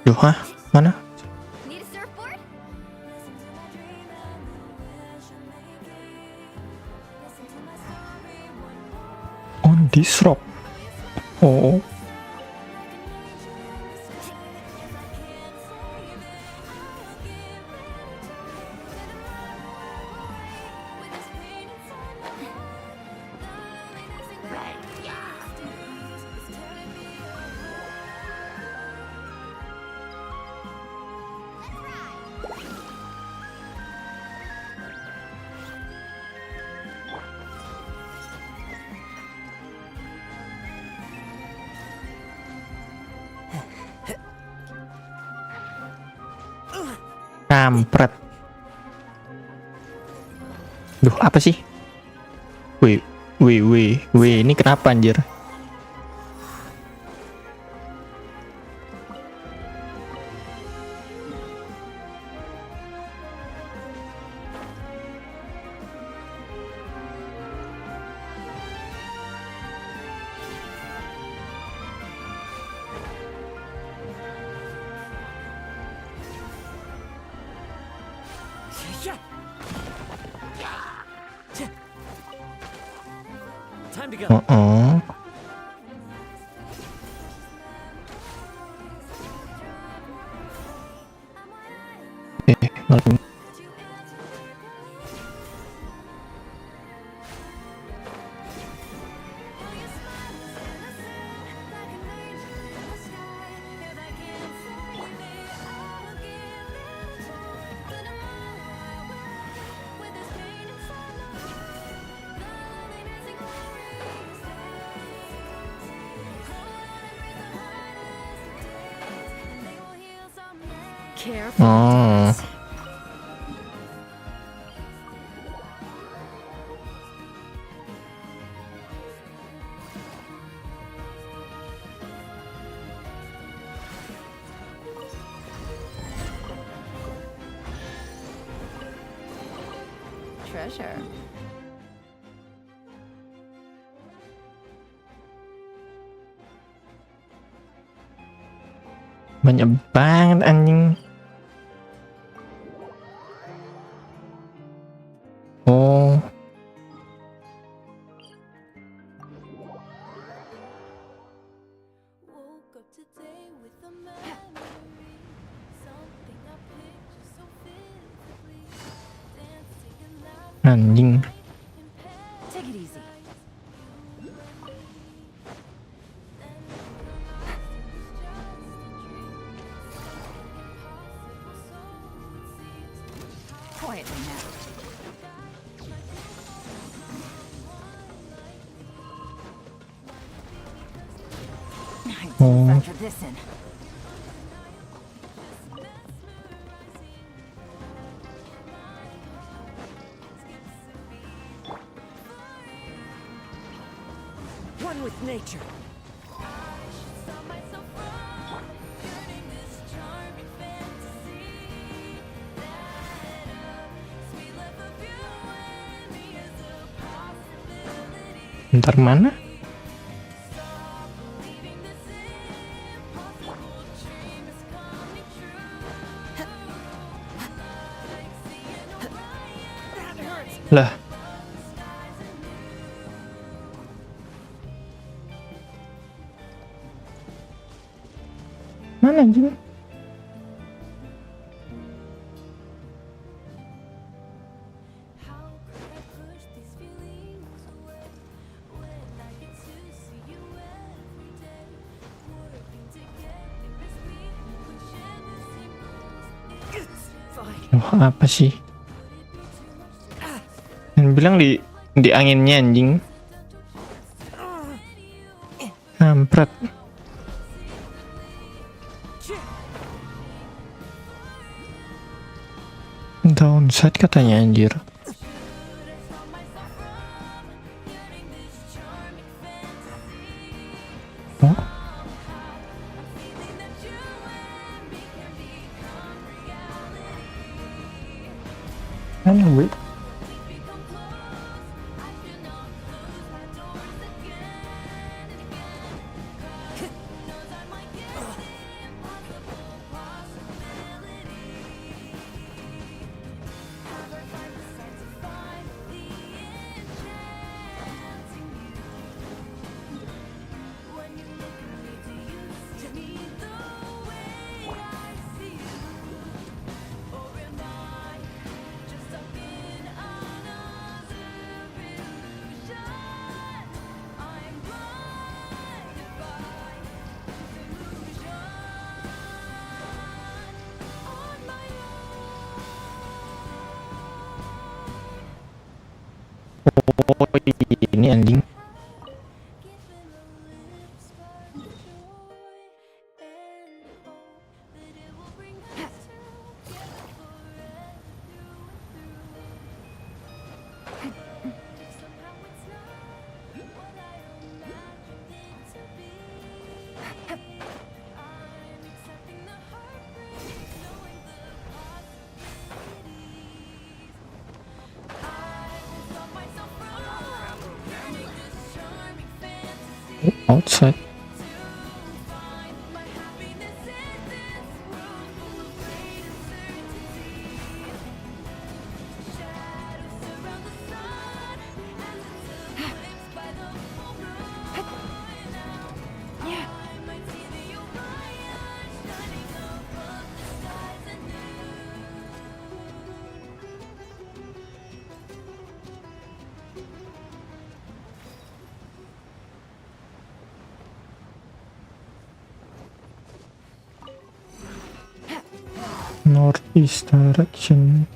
Duh, hah? Mana? Need a surfboard? On this rock. Oh. Kampret. Duh, apa sih? Wih, ini kenapa anjir? Time to go. Lalu Careful. oh. Treasure. Banyak banget anjing. Oh. Anjing. Take it easy. Quietly now. Oh. Factor this in. One with nature. Ntar mana? Lah. Mana anjing? Oh, apa sih? Yang bilang di anginnya anjing. Kampret. Downside katanya anjir. Oh. Anyway. Oh, ini anjing. Outside. Northeast direction.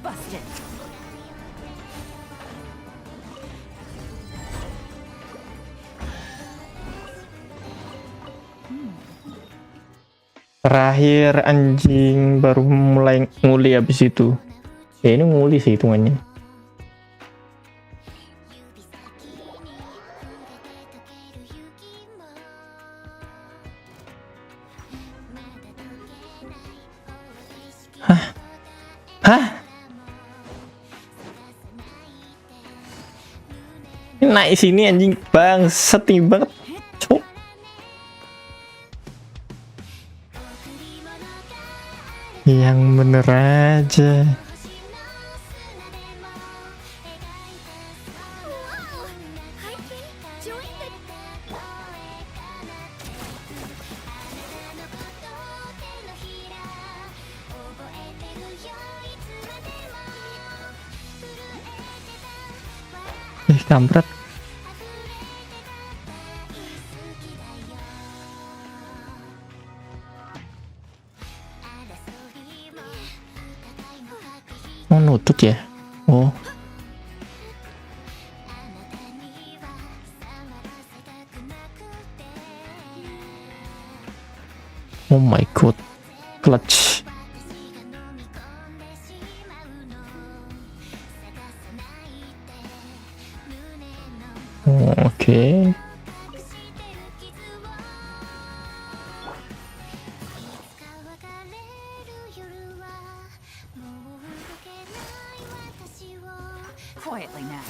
Busted. Terakhir anjing baru mulai nguli habis itu. Ya ini nguli sih hitungannya. Hah? Hah? Naik sini anjing bang, seting banget. Cuk. Yang bener aja. Kampret. Oh nutut ya. Oh oh my god, clutch. Oke. Quietly now.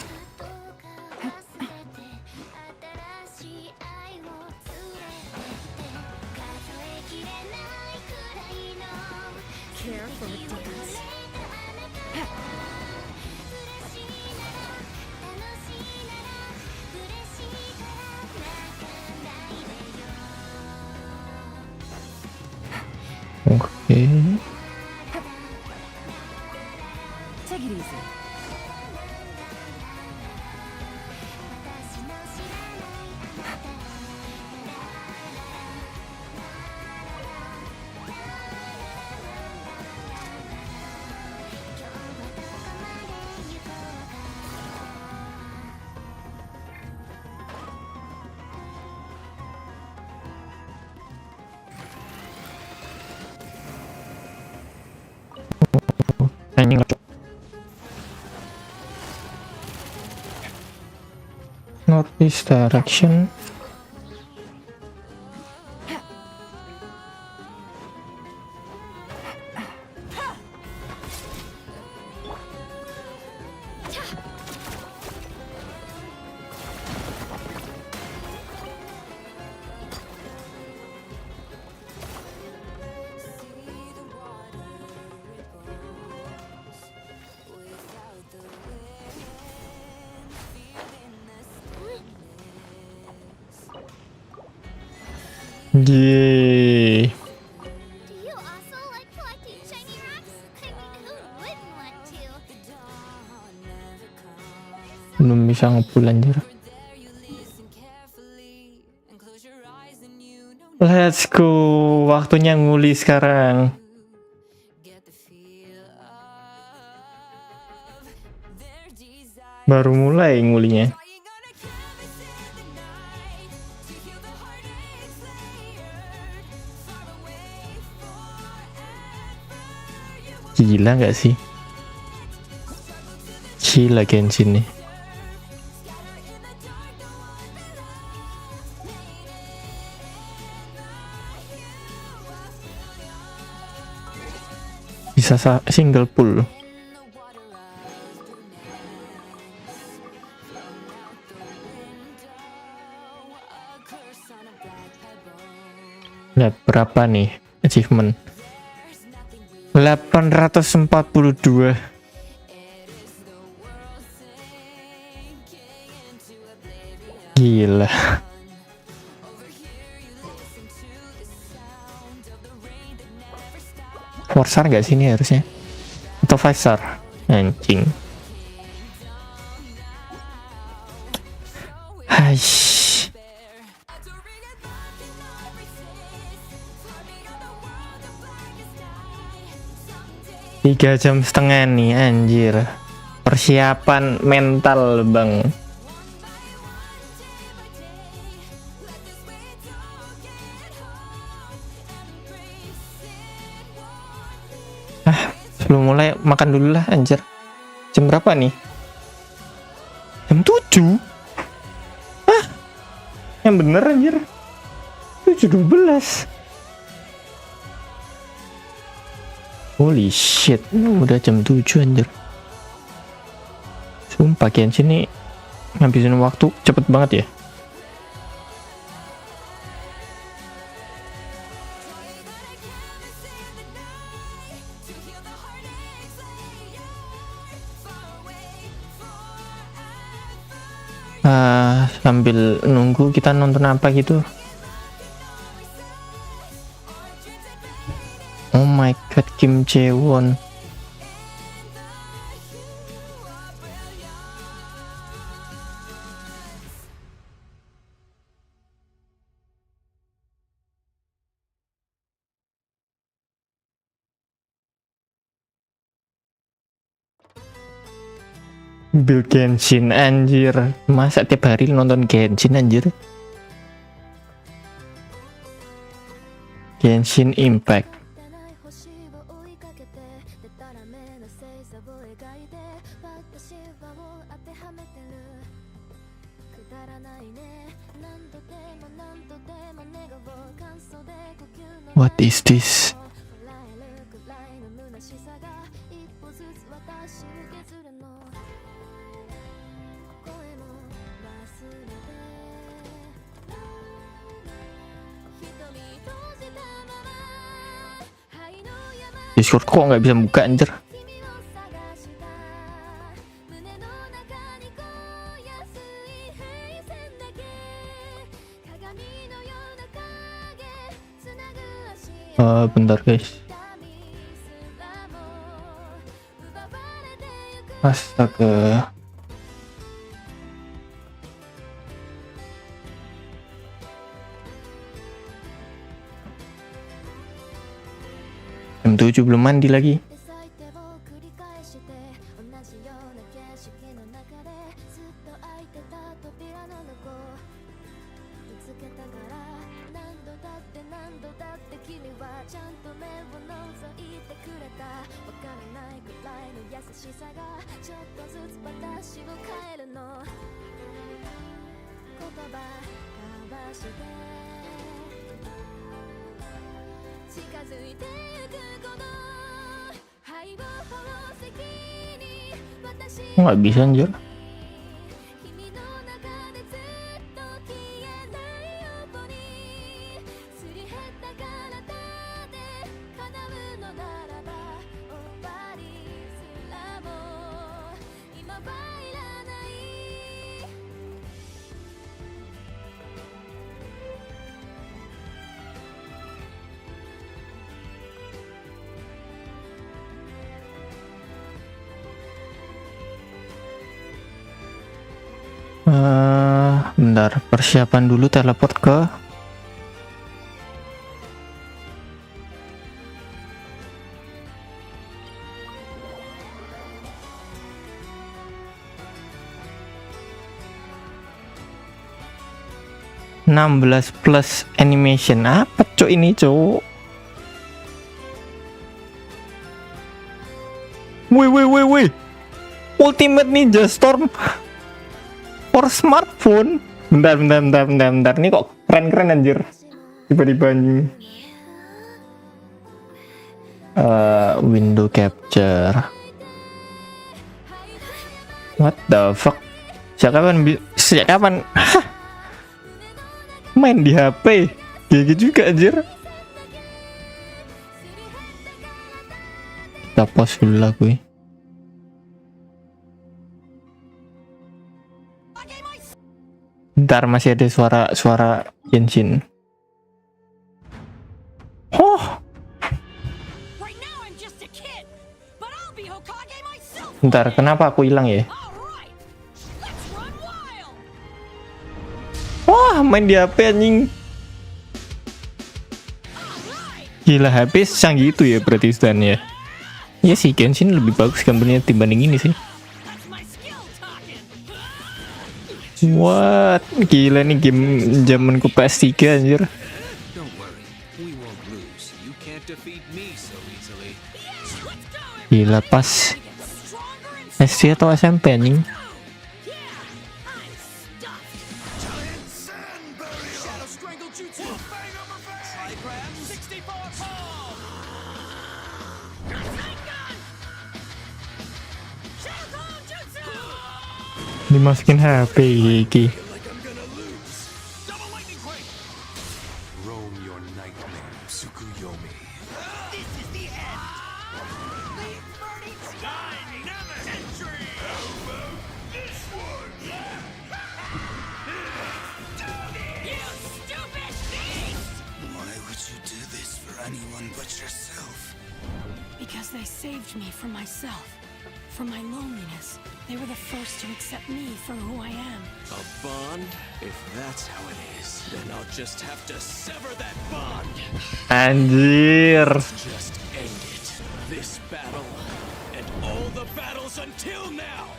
Care for a dance? Oke. Take it easy. Anjing. Northeast direction. Yeay. Do you also like collecting shiny rocks? I mean, who wouldn't want to? Belum bisa ngebul anjir. Let's go. Waktunya nguli sekarang. Baru mulai ngulinya. Gila nggak sih? Gila genshin nih. Bisa single pull. Lihat berapa nih achievement? 842. Gila. Four star gak sih ini harusnya? Atau 5 star? Anjing. Aish. 3,5 jam nih anjir. Persiapan mental bang. Belum mulai, makan dulu lah anjir. Jam berapa nih? Jam 7? Hah? Yang bener anjir. 7.12. Holy shit, udah jam 7 anjir. Sumpah genshin nih ngabisin waktu cepet banget ya. Sambil nunggu kita nonton apa gitu. Oh my god, Kim Jae-won. Bill Genshin anjir. Masa tiap hari nonton Genshin anjir? Genshin Impact. What is this? Discord kok nggak bisa buka anjir? Bentar guys. Astaga. Jam 7 belum mandi lagi. Nggak bisa anjir. Bentar, persiapan dulu teleport ke +16 animation. Apa cok ini cok? Wih, Ultimate Ninja Storm for smartphone. Bentar. Ini kok keren anjir. Tiba-tiba window capture. What the fuck? Sejak kapan? Hah? Main di HP. GG juga anjir. Kita pause dulu lah gue. Ntar masih ada suara Genshin. Oh. Ntar kenapa aku hilang ya? Wah, main di HP anjing. Gila, HP secanggih itu ya berarti Stan ya. Ya sih, Genshin lebih bagus gambarnya dibanding ini sih. What? Gila nih game zamanku PS3 anjir. can't defeat me so easily. Gila pas SD atau SMP nih. Shadow Strangle Jutsu! Bang over bang! Trigram 64 palm! Dimasukin HP iki. Roam your nightmare, Tsukuyomi. This is the end! Leave burning sky! Dynamic entry! How about this one? You stupid beast! Why would you do this for anyone but yourself? Because they saved me from myself, from my loneliness. They were the first to accept me for who I am. A bond? If that's how it is, then I'll just have to sever that bond. Anjir. Just end it. This battle and all the battles until now.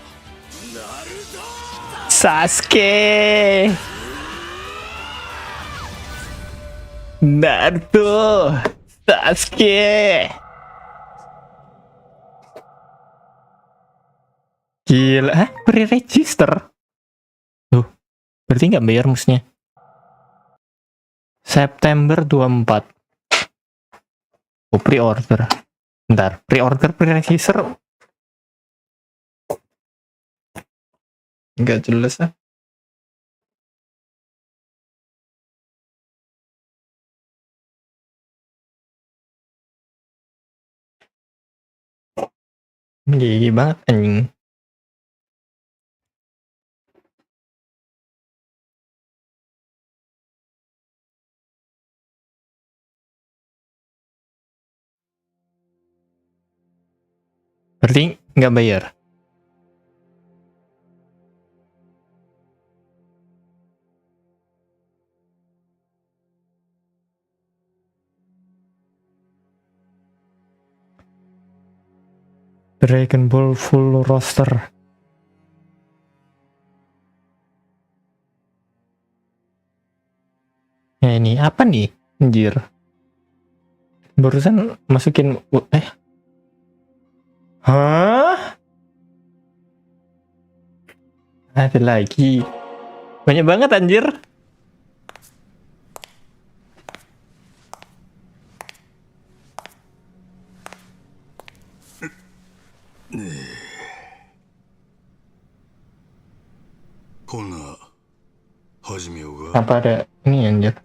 Naruto! Sasuke. Naruto. Sasuke. Gila, hah? Pre-register? Tuh, berarti nggak bayar musnya. September 24. Oh, pre-order. Bentar, pre-order, pre-register. Nggak jelas ah. Gigi banget anjing. Berarti nggak bayar. Dragon Ball full roster. Ya ini apa nih? Anjir. Barusan masukin Hah? Ada lagi. Banyak banget anjir. Apa ada ini anjir?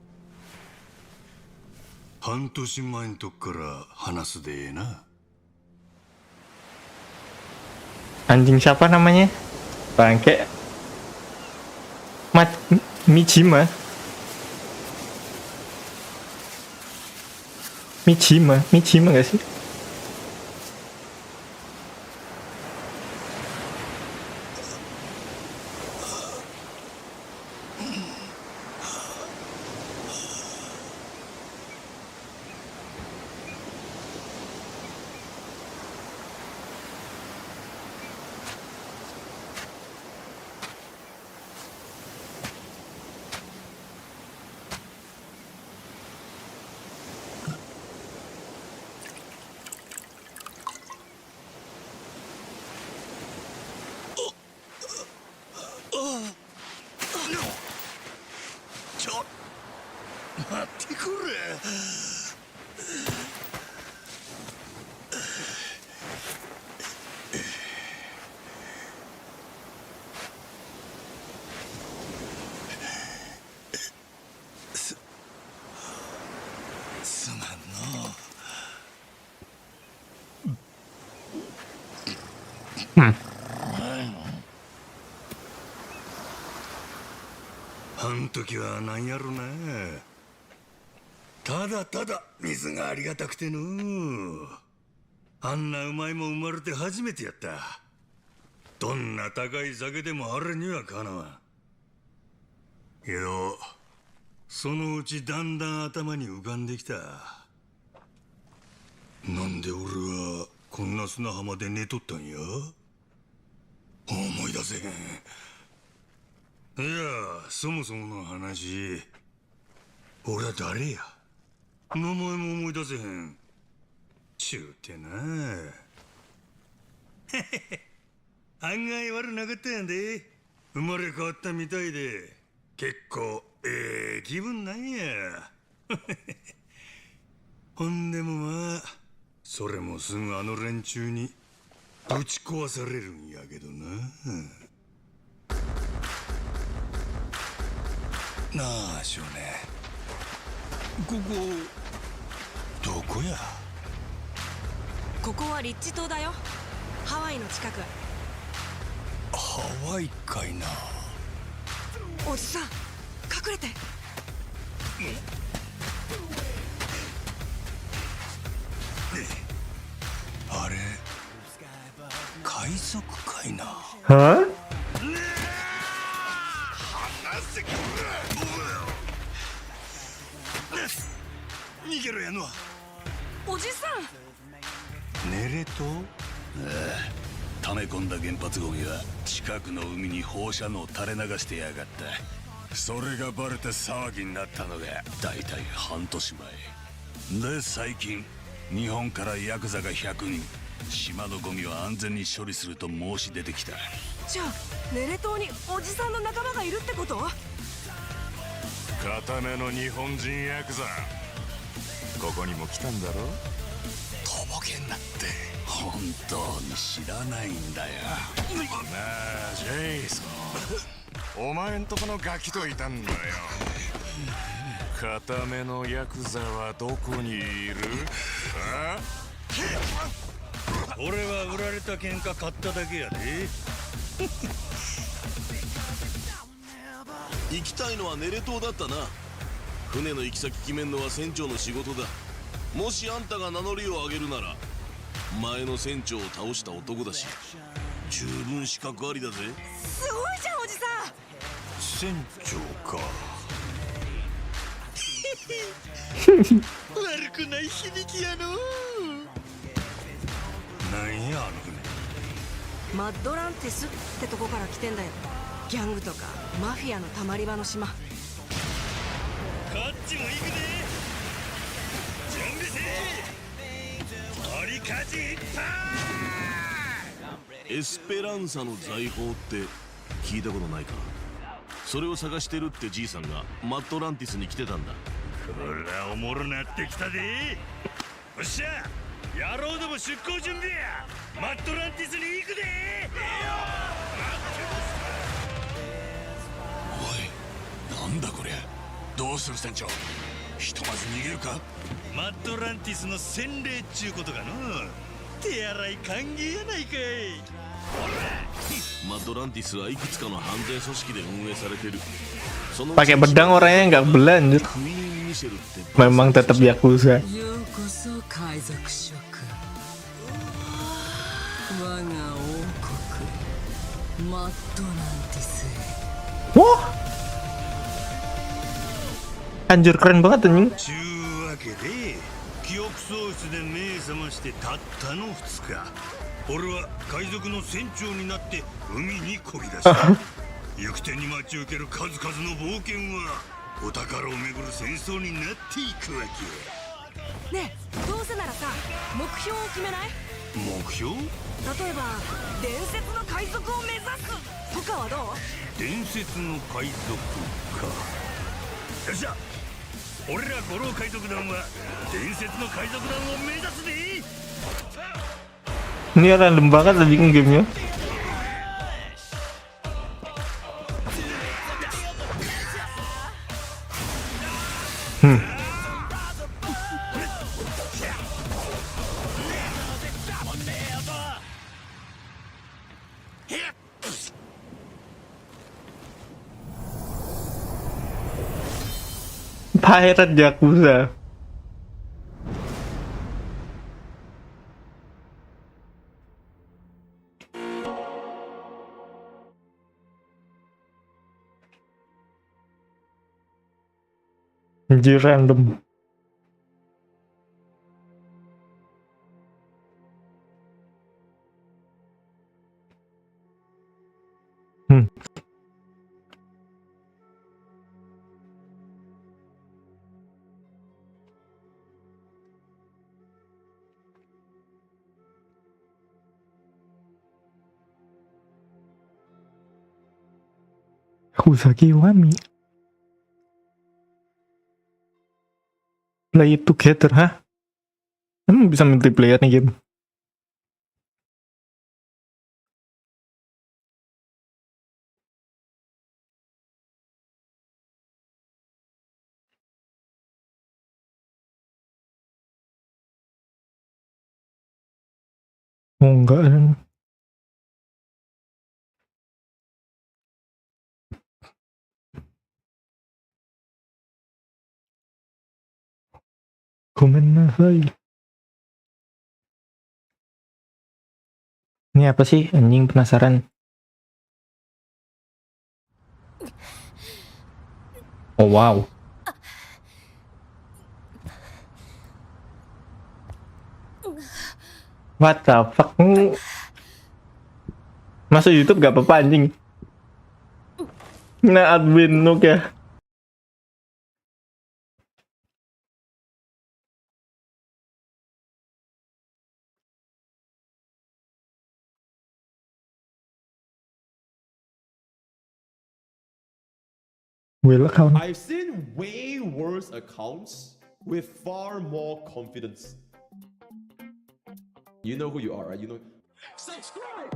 半年前のとこから話すでな。 Anjing siapa namanya? Bangke. Mijima. Mijima gak sih?時はなんやろな。ただただ水がありがたくての。あんなうまいもん生まれて初めてやった。どんな高い酒でもあれにはかなわん。けどそのうちだんだん頭に浮かんできた。なんで俺はこんな砂浜で寝とったんや。思い出せへん。いや、そもそもの話、俺は誰や。名前も思い出せへん。ちゅうてな。案外悪なかったやんで。生まれ変わったみたいで、結構気分なんや。ほんでもまあ、それもすぐあの連中にぶち壊されるんやけどな。なあ少年、ここどこや？ここはリッチ島だよ。ハワイの近く。ハワイかいな。おじさん、隠れて。あれ海賊かいな。は？逃げろやの。おじさん。ネレ島？溜め込んだ原発ゴミは近くの海に放射能を垂れ流してやがった。それがバレて騒ぎになったのがだいたい半年前で、最近日本からヤクザが100人島のゴミを安全に処理すると申し出てきた。じゃあネレ島におじさんの仲間がいるってこと？固めの日本人ヤクザ、ここにも来たんだろ。とぼけんなって。本当に知らないんだよ。なあジェイソン、お前んとこのガキといたんだよ。固めのヤクザはどこにいる？あ？俺は売られた喧嘩買っただけやで。行きたいのはネレ島だったな。船の行き先決めんのは船長の仕事だ。もしあんたが名乗りを上げるなら、前の船長を倒した男だし、十分資格ありだぜ。すごいじゃんおじさん。船長か。悪くない響きやの。なんやあの船。マッドランティスってとこから来てんだよ。ギャングとかマフィアのたまり場の島。こっちも行くで。準備せえ。取りかじいったエスペランサの財宝って聞いたことないか？それを探してるってじいさんがマットランティスに来てたんだ。こらおもろなってきたで。よっしゃ、野郎ども出航準備や。マットランティスに行くで。おい、なんだこりゃ。どうする船長、ひとまず逃げるか。マットランティスの洗礼っちゅうことかの。手洗い歓迎やないかい。マットランティスはいくつかの犯罪組織で運営されてる。 Pakai pedang orangnya nggak berlanjut. Memang tetap yakuza. Wah, anjir keren banget anjing. 記憶喪失で目覚ましてたったの2日、俺は海賊の船長になって海に漕ぎ出した。行く手に待ち受ける数々の冒険はお宝をめぐる戦争になっていくわけ。ねえ、どうせならさ、目標を決めない？目標？例えば伝説の海賊を目指すとかはどう？伝説の海賊か。よっしゃ、俺ら五郎海賊団は伝説の海賊団を目指すで。 Ini random banget lah bikin gamenya. Pirate Yakuza. Anjir random. Husaki Wami. Play it together, hah? Emang bisa multiplayer nih game? Oh enggak. Komen nasai. Ini apa sih? Anjing penasaran. Oh wow. What the fuck? Masuk YouTube gak apa-apa anjing. Nah admin nuk ya. Will account. I've seen way worse accounts with far more confidence. You know who you are, right? You know. Subscribe!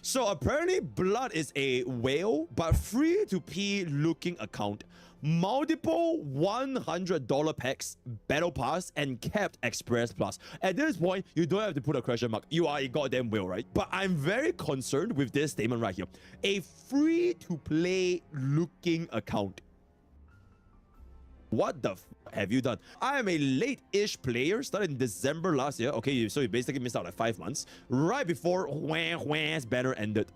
So apparently Blood is a whale, but free to P looking account. Multiple $100 packs, battle pass, and capped express plus. At this point, you don't have to put a question mark. You are a goddamn whale, right? But I'm very concerned with this statement right here. A free to play looking account. What the f have you done? I am a late-ish player, started in December last year. Okay, so you basically missed out like 5 months. Right before Whah's banner ended.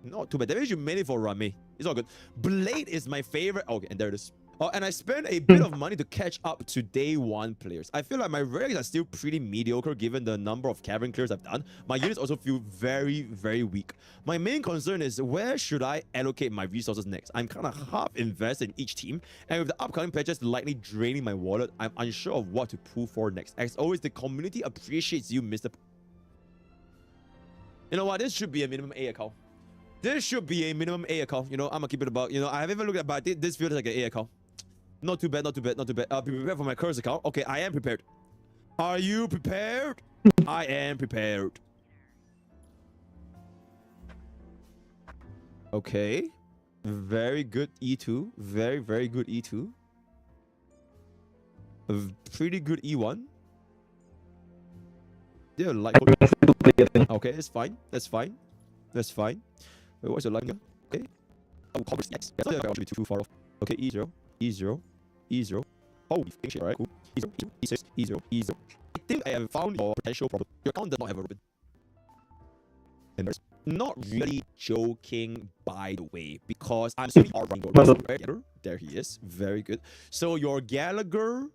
Not too bad. That means you made it for Rame. It's all good. Blade is my favorite. Okay, and there it is. Oh, and I spent a bit of money to catch up to day 1 players. I feel like my ranks are still pretty mediocre given the number of cavern clears I've done. My units also feel very, very weak. My main concern is where should I allocate my resources next? I'm kind of half invested in each team, and with the upcoming patches likely draining my wallet, I'm unsure of what to pull for next. As always, the community appreciates you, Mr. You know what? This should be a minimum A account. This should be a minimum A account. You know, I'm gonna keep it about, you know, I haven't even looked at, but this feels like an A account. Not too bad, not too bad, not too bad. Be prepared for my curse account. Okay, I am prepared. Are you prepared? I am prepared. Okay. Very good E2. Very, very good E2. A pretty good E1. Yeah, like. Okay, it's fine. That's fine. That's fine. Wait, what's your line here? Okay. Oh, yes. Yes, I should be too far off. Okay, E0. E0. E0. Holy shit, alright, cool. E0, E6, E0, E0. I think I have found your potential problem. Your account does not have a ribbon. And there's not really joking, by the way, because I'm assuming you are running your Gallagher. There he is. Very good. So your Gallagher.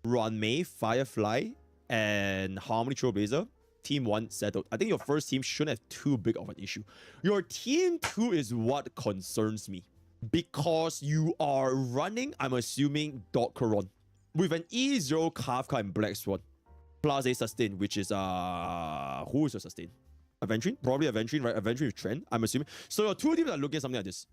Run May, Firefly, and Harmony Trailblazer. Team 1 settled. I think your first team shouldn't have too big of an issue. Your team 2 is what concerns me. Because you are running, I'm assuming, Dotcaron. With an E0 Kafka and Black Swan. Plus a sustain, which is, who is your sustain? Aventrine? Probably Aventrine, right? Aventrine with Trend, I'm assuming. So your 2 teams are looking at something like this.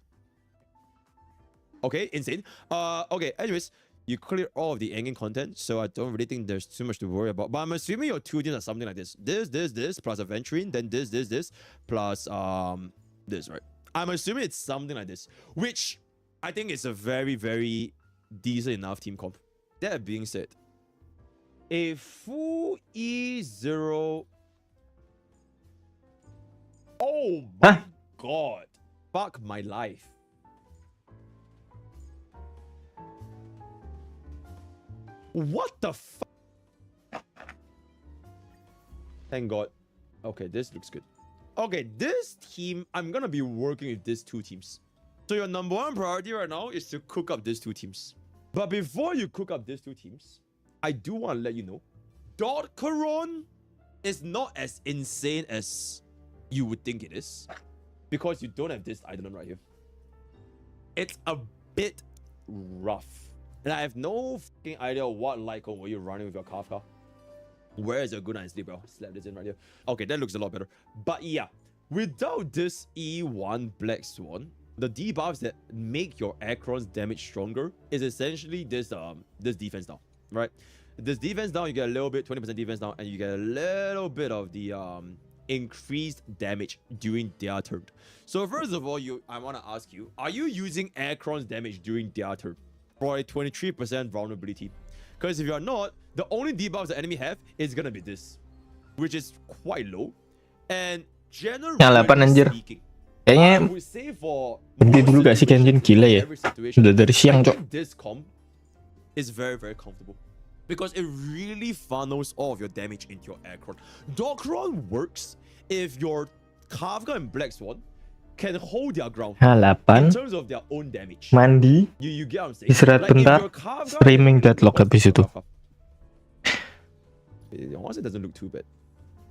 Okay, insane. Okay, anyways. You clear all of the endgame content, so I don't really think there's too much to worry about. But I'm assuming your 2 teams are something like this. This, plus Aventrine, then this, plus this, right? I'm assuming it's something like this, which I think is a very, very decent enough team comp. That being said, a full E0. Oh my god. Fuck my life. What the fuck? Thank God. Okay, this looks good. Okay, this team, I'm gonna be working with these 2 teams. So your number 1 priority right now is to cook up these 2 teams. But before you cook up these 2 teams, I do want to let you know, Dotcaron is not as insane as you would think it is, because you don't have this item right here. It's a bit rough, and I have no fucking idea what light cone were you running with your Kafka. Where is a good night's sleep, bro? Slap this in right here. Okay, that looks a lot better. But yeah, without this E1 Black Swan, the debuffs that make your Acheron's damage stronger is essentially this this defense down, right? This defense down, you get a little bit, 20% defense down, and you get a little bit of the increased damage during their turn. So first of all, I want to ask you, are you using Acheron's damage during their turn for a 23% vulnerability? Because if you're not, the only debuffs the enemy have is gonna be this, which is quite low. And generally speaking, kayaknya berhenti dulu gak sih Genshin, gila ya, udah dari siang cok. This comp is very, very comfortable because it really funnels all of your damage into your Acheron. Docron works if your Kafka and Black Swan can hold their ground in terms of their own damage. Mandi, you get what I'm saying? istirahat bentar, streaming deadlock habis itu. Honestly, it doesn't look too bad.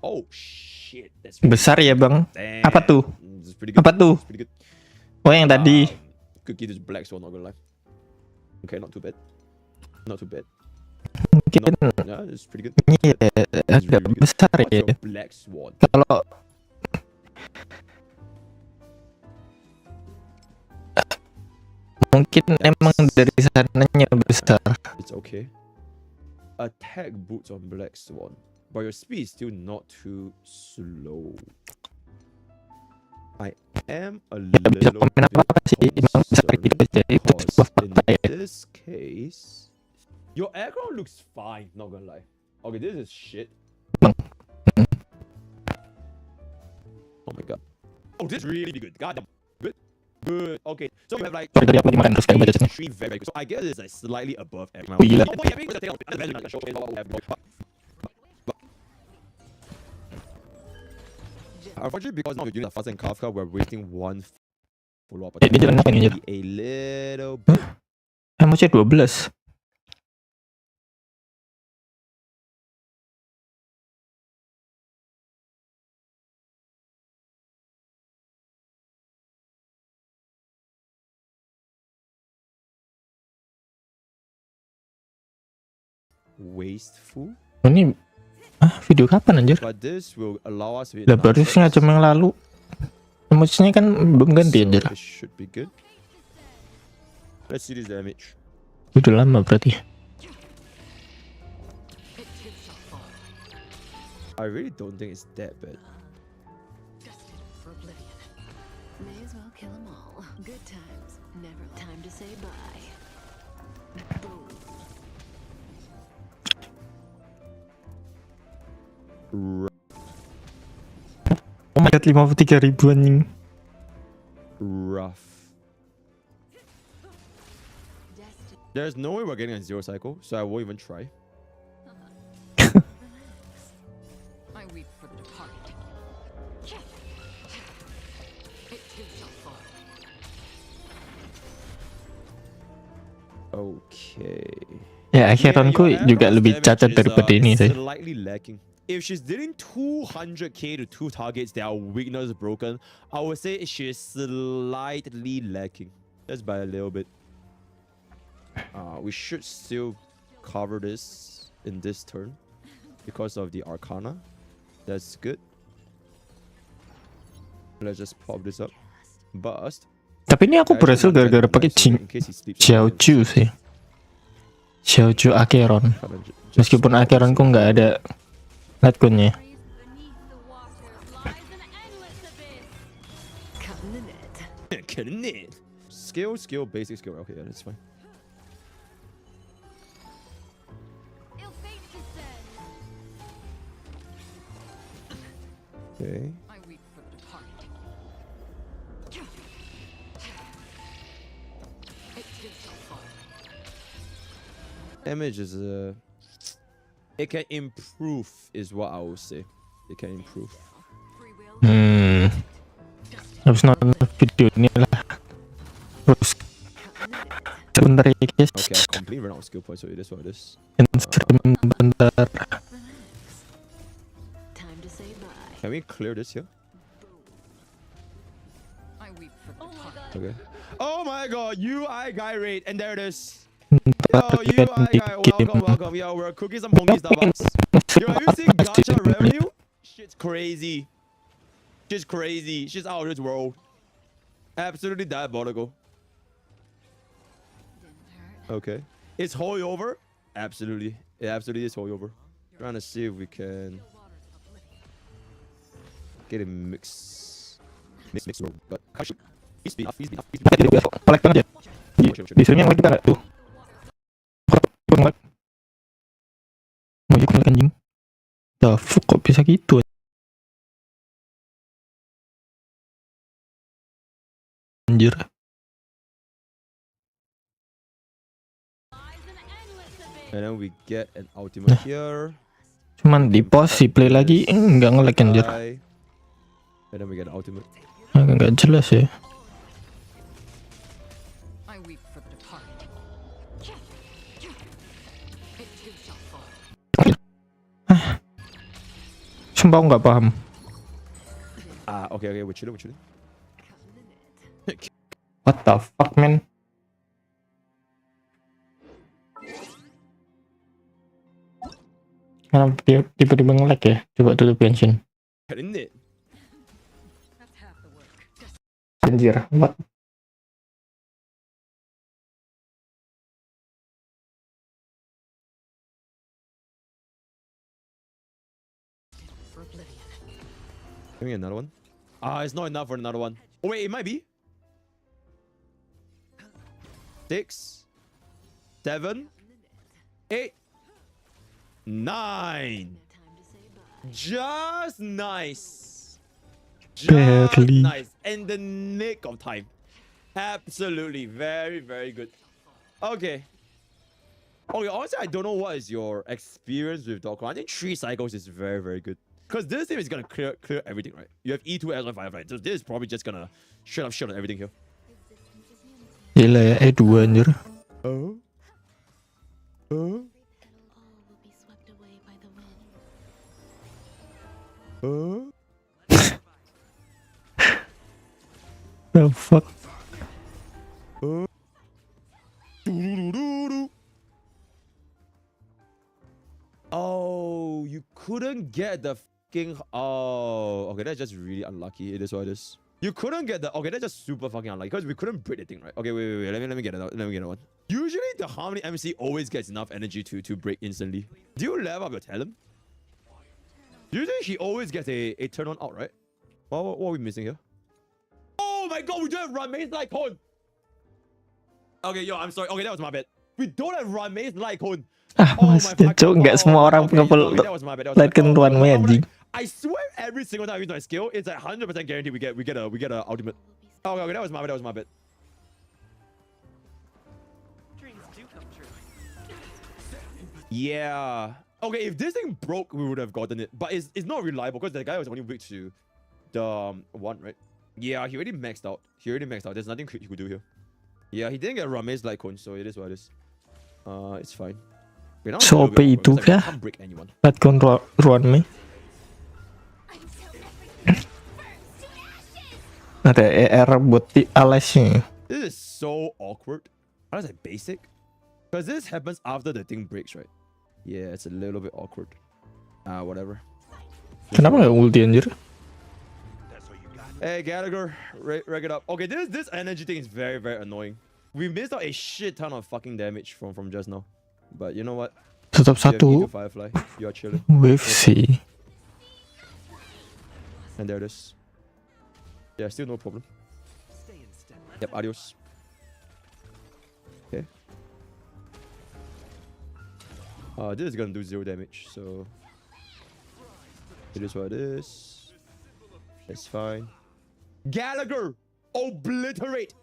Oh shit, that's besar ya bang. Damn. Apa tuh? Apa tuh? Oh yang tadi. Could give this Black Swan, not gonna lie. Okay, not too bad. Not too bad. Mungkin yeah, it's pretty good. Agak really besar ya. Black Swan. Kalau mungkin emang dari sananya besar. It's okay. Attack boots on Black Swan, but your speed is still not too slow. I am a little bit concerned because in this case, your aggro looks fine, not gonna lie. Okay, this is shit. Oh my god. Oh, this is really good. God damn. Good. Okay, so you have like three very good. So I guess it's like slightly above everyone. Unfortunately, because now we're doing the Fast and Kafka, we're wasting one follow-up. A little bit. Emosinya 12. Wasteful. Ini video kapan anjir? But this will allow us to hit Udah baru setengah jam yang lalu. Emosinya kan belum ganti anjir. This should be good. Let's see this damage. Udah lama berarti. I really don't think it's that bad. May as well kill them all. Good times, never time to say bye. Oh my god, 53.000 anjing. Rough. There's no way we're getting a 0 cycle, so I won't even try. I weep for the departed. It too shall fall. Okay. Ya, Acheronku juga lebih cacat daripada ini sih. Slightly lacking. If she's dealing 200k to 2 targets that are weakness broken, I would say she's slightly lacking. Just by a little bit. We should still cover this in this turn because of the Arcana. That's good. Let's just pop this up. Bust. Tapi ini aku berhasil gara-gara pakai Xiaoju sih. Xiaoju Acheron. Meskipun Acheronku nggak ada Netkunnya. Skill, basic skill. Okay, yeah, that's fine. Okay. Damage is it can improve, is what I will say. It can improve. Habis nonton video ini lah. Terus sebentar ya guys. Okay, I completely ran out of skill points, so it is what it is. Bentar. Can we clear this here? Okay. Oh my god, UI guy raid, and there it is. Yo, UI guy, welcome. Yo, we're cooking some homie Starbucks. Yo, have you seen gacha revenue? Shit's crazy. Shit's crazy. Shit's out of this world. Absolutely diabolical. Okay. Is Hoi over? Absolutely. It absolutely is Hoi over. Trying to see if we can get a mix. But Kolektor aja. Disuruhnya nge-like kita nggak tuh. Nge-like. Mau ikut nge-like anjing. The fuck kok bisa gitu? Anjir. And then we get an ultimate here. Cuman di pause si play lagi nggak nge-like anjir. And then we get an ultimate. Nggak jelas ya. Sumpah aku nggak paham. Okay, we're chilling. What the fuck, man? Kenapa dia tiba-tiba nge-lag ya? Coba tutup genshin. Anjir, what? Give me another one. It's not enough for another one. Oh wait, it might be. 6, 7, 8, 9. Just nice. Just nice. In the nick of time. Absolutely. Very, very good. Okay. Okay, honestly, I don't know what is your experience with Dokkan. I think 3 cycles is very, very good. Because this team is gonna clear everything, right? You have E2 as 5, right? So this is probably just gonna shut up on everything here. Gila ya, E2 anjir. The fuck? Oh, you couldn't get the fucking... Oh, okay, that's just really unlucky. It is what it is. You couldn't get the... Okay, that's just super fucking unlucky because we couldn't break the thing, right? Okay, wait. Let me get it out. Let me get it one. Usually, the Harmony MC always gets enough energy to break instantly. Do you level up your talent? Usually, he always gets a turn on out, right? What are we missing here? Oh my god, we don't have Rame's Light Cone! Okay, yo, I'm sorry. Okay, that was my bad. We don't have Rame's Light Cone. Maksudnya cok, nggak semua orang ngepel light ketentuan anjing. I swear every single time I use my skill, it's like 100% guaranteed we get a ultimate. Oh, okay, that was my bad. Yeah. Okay, if this thing broke, we would have gotten it. But it's not reliable because the guy was only weak to the one, right? Yeah, he already maxed out. There's nothing he could do here. Yeah, he didn't get Rame's Light Cone, so it is what it is. It's fine. So OP itu kah? Light Cone Rame. Ada ER buat di alasnya. This is so awkward. How is it basic? Because this happens after the thing breaks, right? Yeah, it's a little bit awkward. Whatever. Kenapa nggak ulti anjir? Hey Gallagher, reg it up. Okay, this energy thing is very, very annoying. We missed out a shit ton of fucking damage from just now. But you know what? Tetap satu. Firefly. You are chilling. Wave C. And there it is. Yeah, still no problem. Yep, adios. Okay. This is gonna do 0 damage, so it is what it is. It's fine. Gallagher! Obliterate!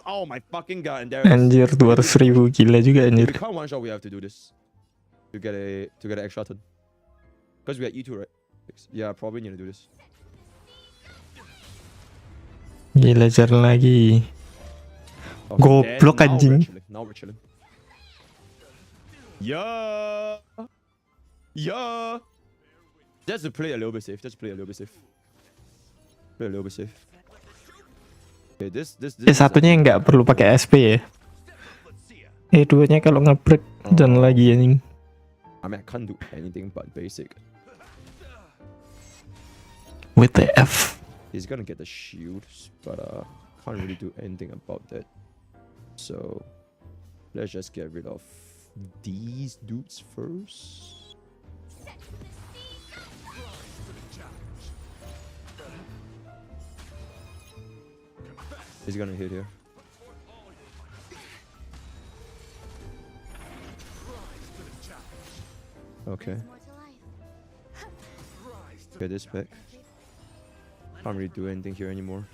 Oh my fucking god, and there Anjir, 200.000 gila juga anjir. If we can't one shot, we have to do this to get an extra turn. Because we got E2, right? Yeah, probably need to do this. Gila, jalan lagi. Goblok anjing. Now we're chilling. Yeah. Yeah. Just to play a little bit safe. Just play a little bit safe. Play a little bit safe. Okay, this Satunya nggak perlu pakai SP ya. Duanya kalau nge-break dan lagi anjing. I mean, I can't do anything but basic. With the F. He's gonna get the shield, but can't really do anything about that. So let's just get rid of these dudes first. He's gonna hit here. Okay. Get this back. Can't really do anything here anymore.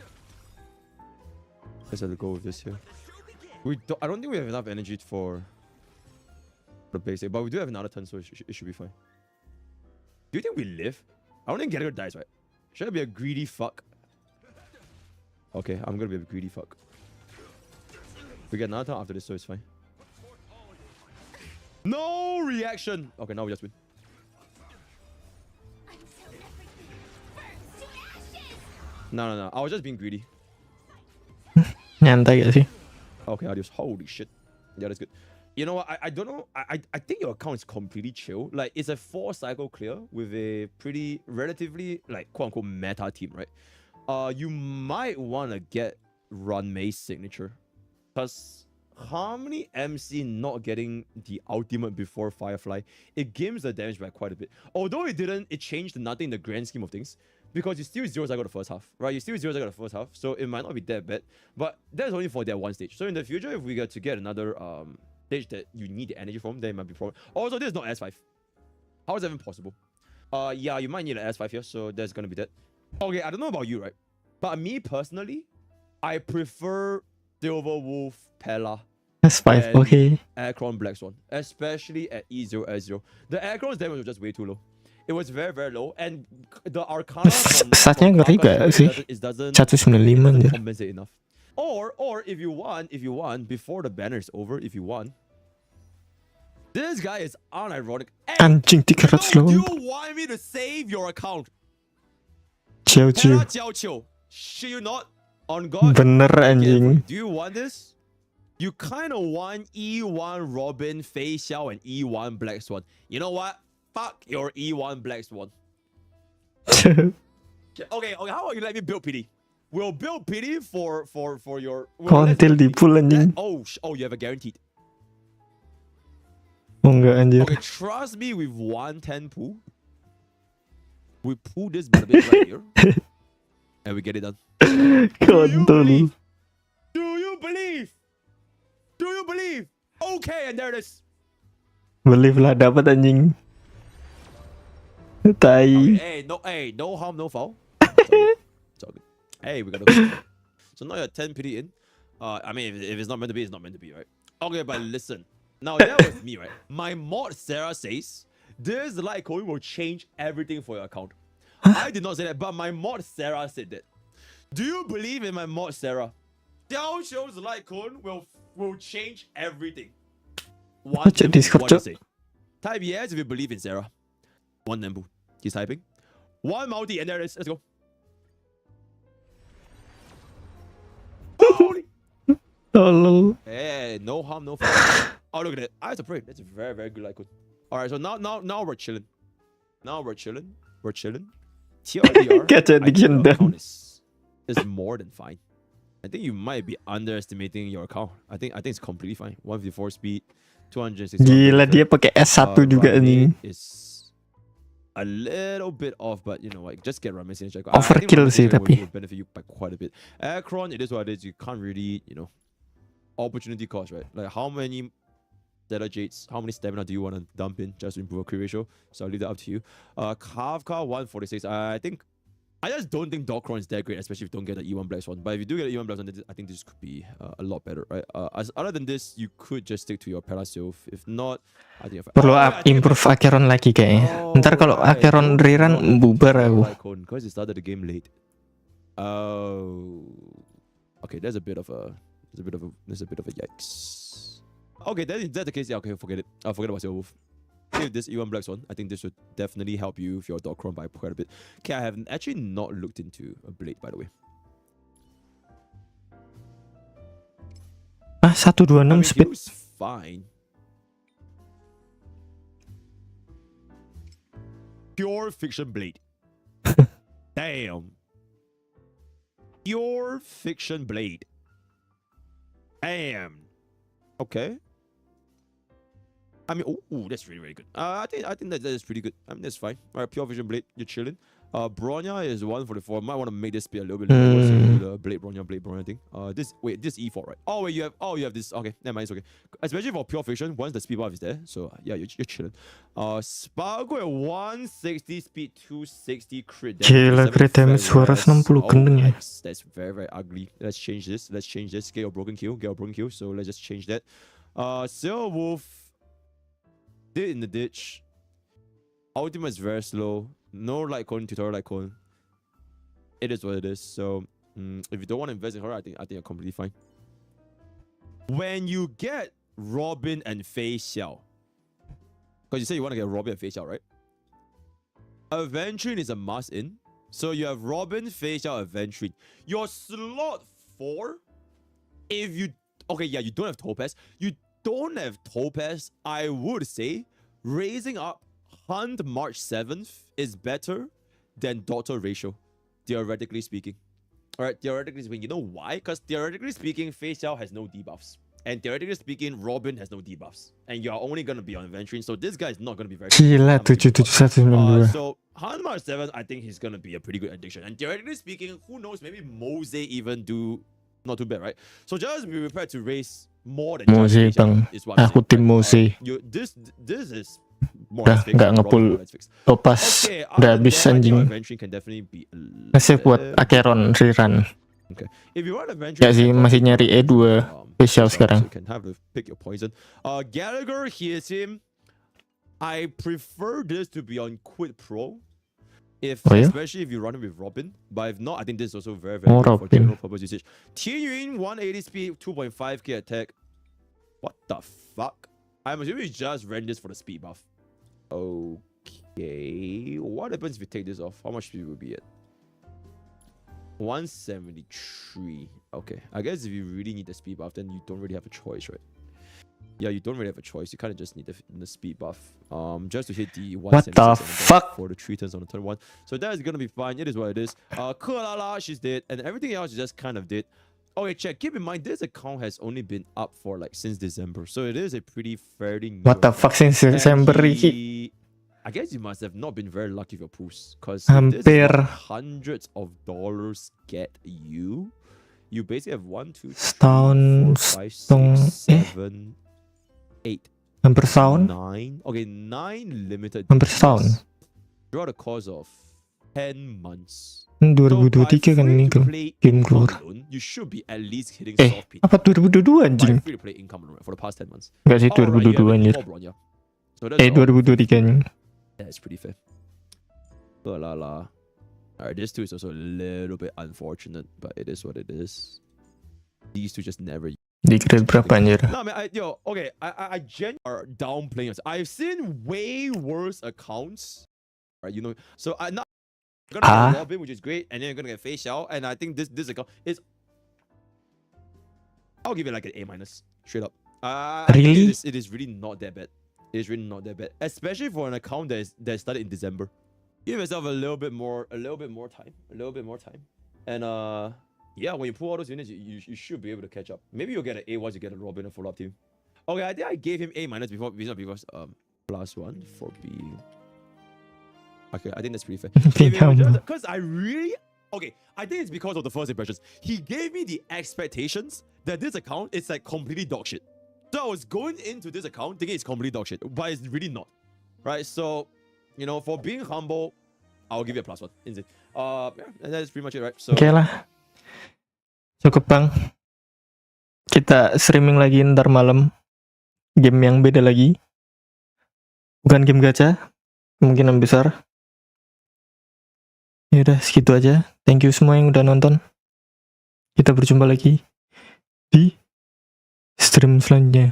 Let's have to go with this here. I don't think we have enough energy for the basic, but we do have another turn, so it should be fine. Do you think we live? I don't think Gallagher dies, right? Should I be a greedy fuck? Okay, I'm gonna be a greedy fuck. We get another turn after this, so it's fine. No reaction! Okay, now we just win. No. I was just being greedy. Nyantai gak sih? Okay, adios. Holy shit. Yeah, that's good. You know what? I don't know. I think your account is completely chill. Like, it's a 4-cycle clear with a pretty relatively, like, quote-unquote meta team, right? You might want to get Run May's signature. Because Harmony MC not getting the ultimate before Firefly, it gains the damage by quite a bit. Although it didn't, it changed nothing in the grand scheme of things. Because you still 0-cycle the first half, right? You still 0-cycle the first half, so it might not be that bad. But that's only for that one stage. So in the future, if we get to get another stage that you need the energy from, then it might be a problem. Also, this is not S5. How is that even possible? Yeah, you might need an S5 here, so there's gonna be that. Okay, I don't know about you, right? But me personally, I prefer Silver Wolf Pella. S5, okay. Aircron Black Swan, especially at E0 S0. The Aircron's damage was just way too low. It was very, very low, and the Arcana Statnya ngeri gak sih? 195 doesn't compensate enough. Or if you want, before the banner is over, if you want, this guy is unironic. Anjing 300 low. Do you want me to save your account? Ciao. Should you not? On God. Bener anjing. Do you want this? You kind of want E1 Robin, Fei Xiao, and E1 Black Swan. You know what? Fuck your E1 Black Swan. Okay, how about you let me build pity? We'll build pity for your... Kontil di pool anjing. Oh, you have a guaranteed. Oh enggak anjir. Okay, trust me with 110 pool. We pull this bit right here. And we get it done. Kontol. Do you believe? Do you believe? Okay, and there it is. Believe lah, dapat anjing. Tai. Hey, no harm, no foul. It's all good. Hey, we gotta go. So now you're 10 pity in. I mean, if it's not meant to be, it's not meant to be, right? Okay, but listen. Now that was me, right? My mod Sarah says this light code will change everything for your account. I did not say that, but my mod Sarah said that. Do you believe in my mod Sarah? Xiao Qiu's light cone will change everything. One Discord, what do you say? Type yes if you believe in Sarah. One Nembu. He's typing. One multi, and there it is. Let's go. Holy. Tolol. Hey, no harm, no foul. Oh, look at it. I have to pray. That's a very, very good light cone. Alright, so now we're chilling. We're chilling. TLDR, Catch addiction done. Is more than fine. I think you might be underestimating your account. I think it's completely fine. 154 speed, 260. Gila dia pakai S1 juga nih. Is a little bit off, but you know what? Just get Ramen Sage. Overkill sih tapi. Would benefit you by quite a bit. Aircron, it is what it is. You can't really, opportunity cost, right? Like how many Stellar Jades, how many stamina do you want to dump in just to improve a crit ratio? So I'll leave that up to you. Kafka 146. I just don't think Dogcron is that great, especially if you don't get the E1 Black Swan. But if you do get the E1 Black Swan, I think this could be a lot better, right? Other than this, you could just stick to your Pelasylph. If not, I think... Perlu improve Acheron lagi kayaknya. Ntar kalau Acheron rerun bubar aku. Because it started the game late. Oh... Okay, there's a bit of a yikes. Okay, then if that's the case, yeah, okay, forget it. I'll forget about Silver Wolf. If this E1 Black Swan, I think this would definitely help you if you're Darkron by quite a bit. Okay, I have actually not looked into a blade, by the way. 126 speed. He was fine. Pure fiction blade. Damn. Pure fiction blade. Damn. Okay. I mean, oh, that's really, really good. I think that is pretty good. I mean, that's fine. All right, pure vision blade, you're chilling. Bronya is 144. Might want to make this speed a little bit lower. So do the blade Bronya thing. This E4, right? Oh wait, you have this. Okay, never mind, it's okay. Especially for pure fiction, once the speed buff is there. So yeah, you're chilling. Spargo at 160 speed, 260 crit damage. Gila, crit damage 260 gendeng ya. That's very, very ugly. Let's change this. Get your broken kill. So let's just change that. Silver Wolf did in the ditch. Ultimate is very slow. No light cone, tutorial light cone. It is what it is. So if you don't want to invest in her, I think you're completely fine. When you get Robin and Fei Xiao, because you say you want to get Robin and Fei Xiao, right? Aventurine is a must in. So you have Robin, Fei Xiao, Aventurine. Your slot 4, if you you don't have Topaz. You don't have Topaz, I would say raising up Hunt March 7th is better than Doctor Ratio, theoretically speaking. Alright, theoretically speaking. You know why? Because theoretically speaking, Fei Xiao has no debuffs. And theoretically speaking, Robin has no debuffs. And you're only going to be on Aventurine, so this guy is not going to be very Gila, 77192. So, Hunt March 7th, I think he's going to be a pretty good addition. And theoretically speaking, who knows, maybe Mose even do not too bad, right? So just be prepared to raise more than Mose bang, aku tim Mose. This is udah nggak ngepull Topaz, udah habis anjing. Nge-save buat Acheron rerun. Ya sih, masih nyari E2 spesial sekarang. Gallagher, here's him. I prefer this to be on Quid Pro, especially if you run it with Robin. But if not, I think this is also very, very good for general purpose usage. Tianyun, 180 speed, 2.5k attack. What the fuck? I'm assuming you just ran this for the speed buff. Okay. What happens if you take this off? How much speed will be at? 173. Okay. I guess if you really need the speed buff, then you don't really have a choice, right? Yeah, you don't really have a choice. You kind of just need the speed buff. Just to hit the 176. What the fuck? For the 3 turns on the turn 1. So that is gonna be fine. It is what it is. Kulala, she's dead, and everything else is just kind of dead. Okay, check. Keep in mind, this account has only been up for like since December, so it is a pretty fairly new. What the fuck since December, Ricky? I guess you must have not been very lucky with your pools, because hampir hundreds of dollars get you. You basically have 1, 2, 3, setahun 4, 5, 6, 7, 8. Hampir setahun. 9. Okay, 9 limited. Hampir setahun. Throughout the course of 10 months. 2023 kan ini game keluar. You should be at least hitting soft peak. Apa 2022 anjing? Free to play income for the past 10 months. Enggak sih 2022 anjir. 2023 anjing. That's pretty fair. Alright, this two is also a little bit unfortunate, but it is what it is. These two just never. Di-grade berapa anjir? No, man, I genuinely are downplaying us. I've seen way worse accounts, right? You know, so I'm not gonna get Robin, which is great, and then you're gonna get Fei Xiao, and I think this account is. I'll give it like an A-, straight up. Really? It is really not that bad. It's really not that bad, especially for an account that started in December. Give yourself a little bit more time, and yeah, when you pull all those units, you should be able to catch up. Maybe you'll get an A once you get a Robin and follow-up team. Okay, I think I gave him A- before because +1 for being. Okay, I think that's pretty fair. Because I think it's because of the first impressions. He gave me the expectations that this account is like completely dog shit. So I was going into this account thinking it's completely dog shit, but it's really not. Right? So, you know, for being humble, I'll give you a +1. Insane. Yeah, and that's pretty much it, right? So. Oke lah. Cukup bang. Kita streaming lagi ntar malam. Game yang beda lagi. Bukan game gacha. Kemungkinan besar. Ya udah segitu aja. Thank you semua yang udah nonton. Kita berjumpa lagi di stream selanjutnya.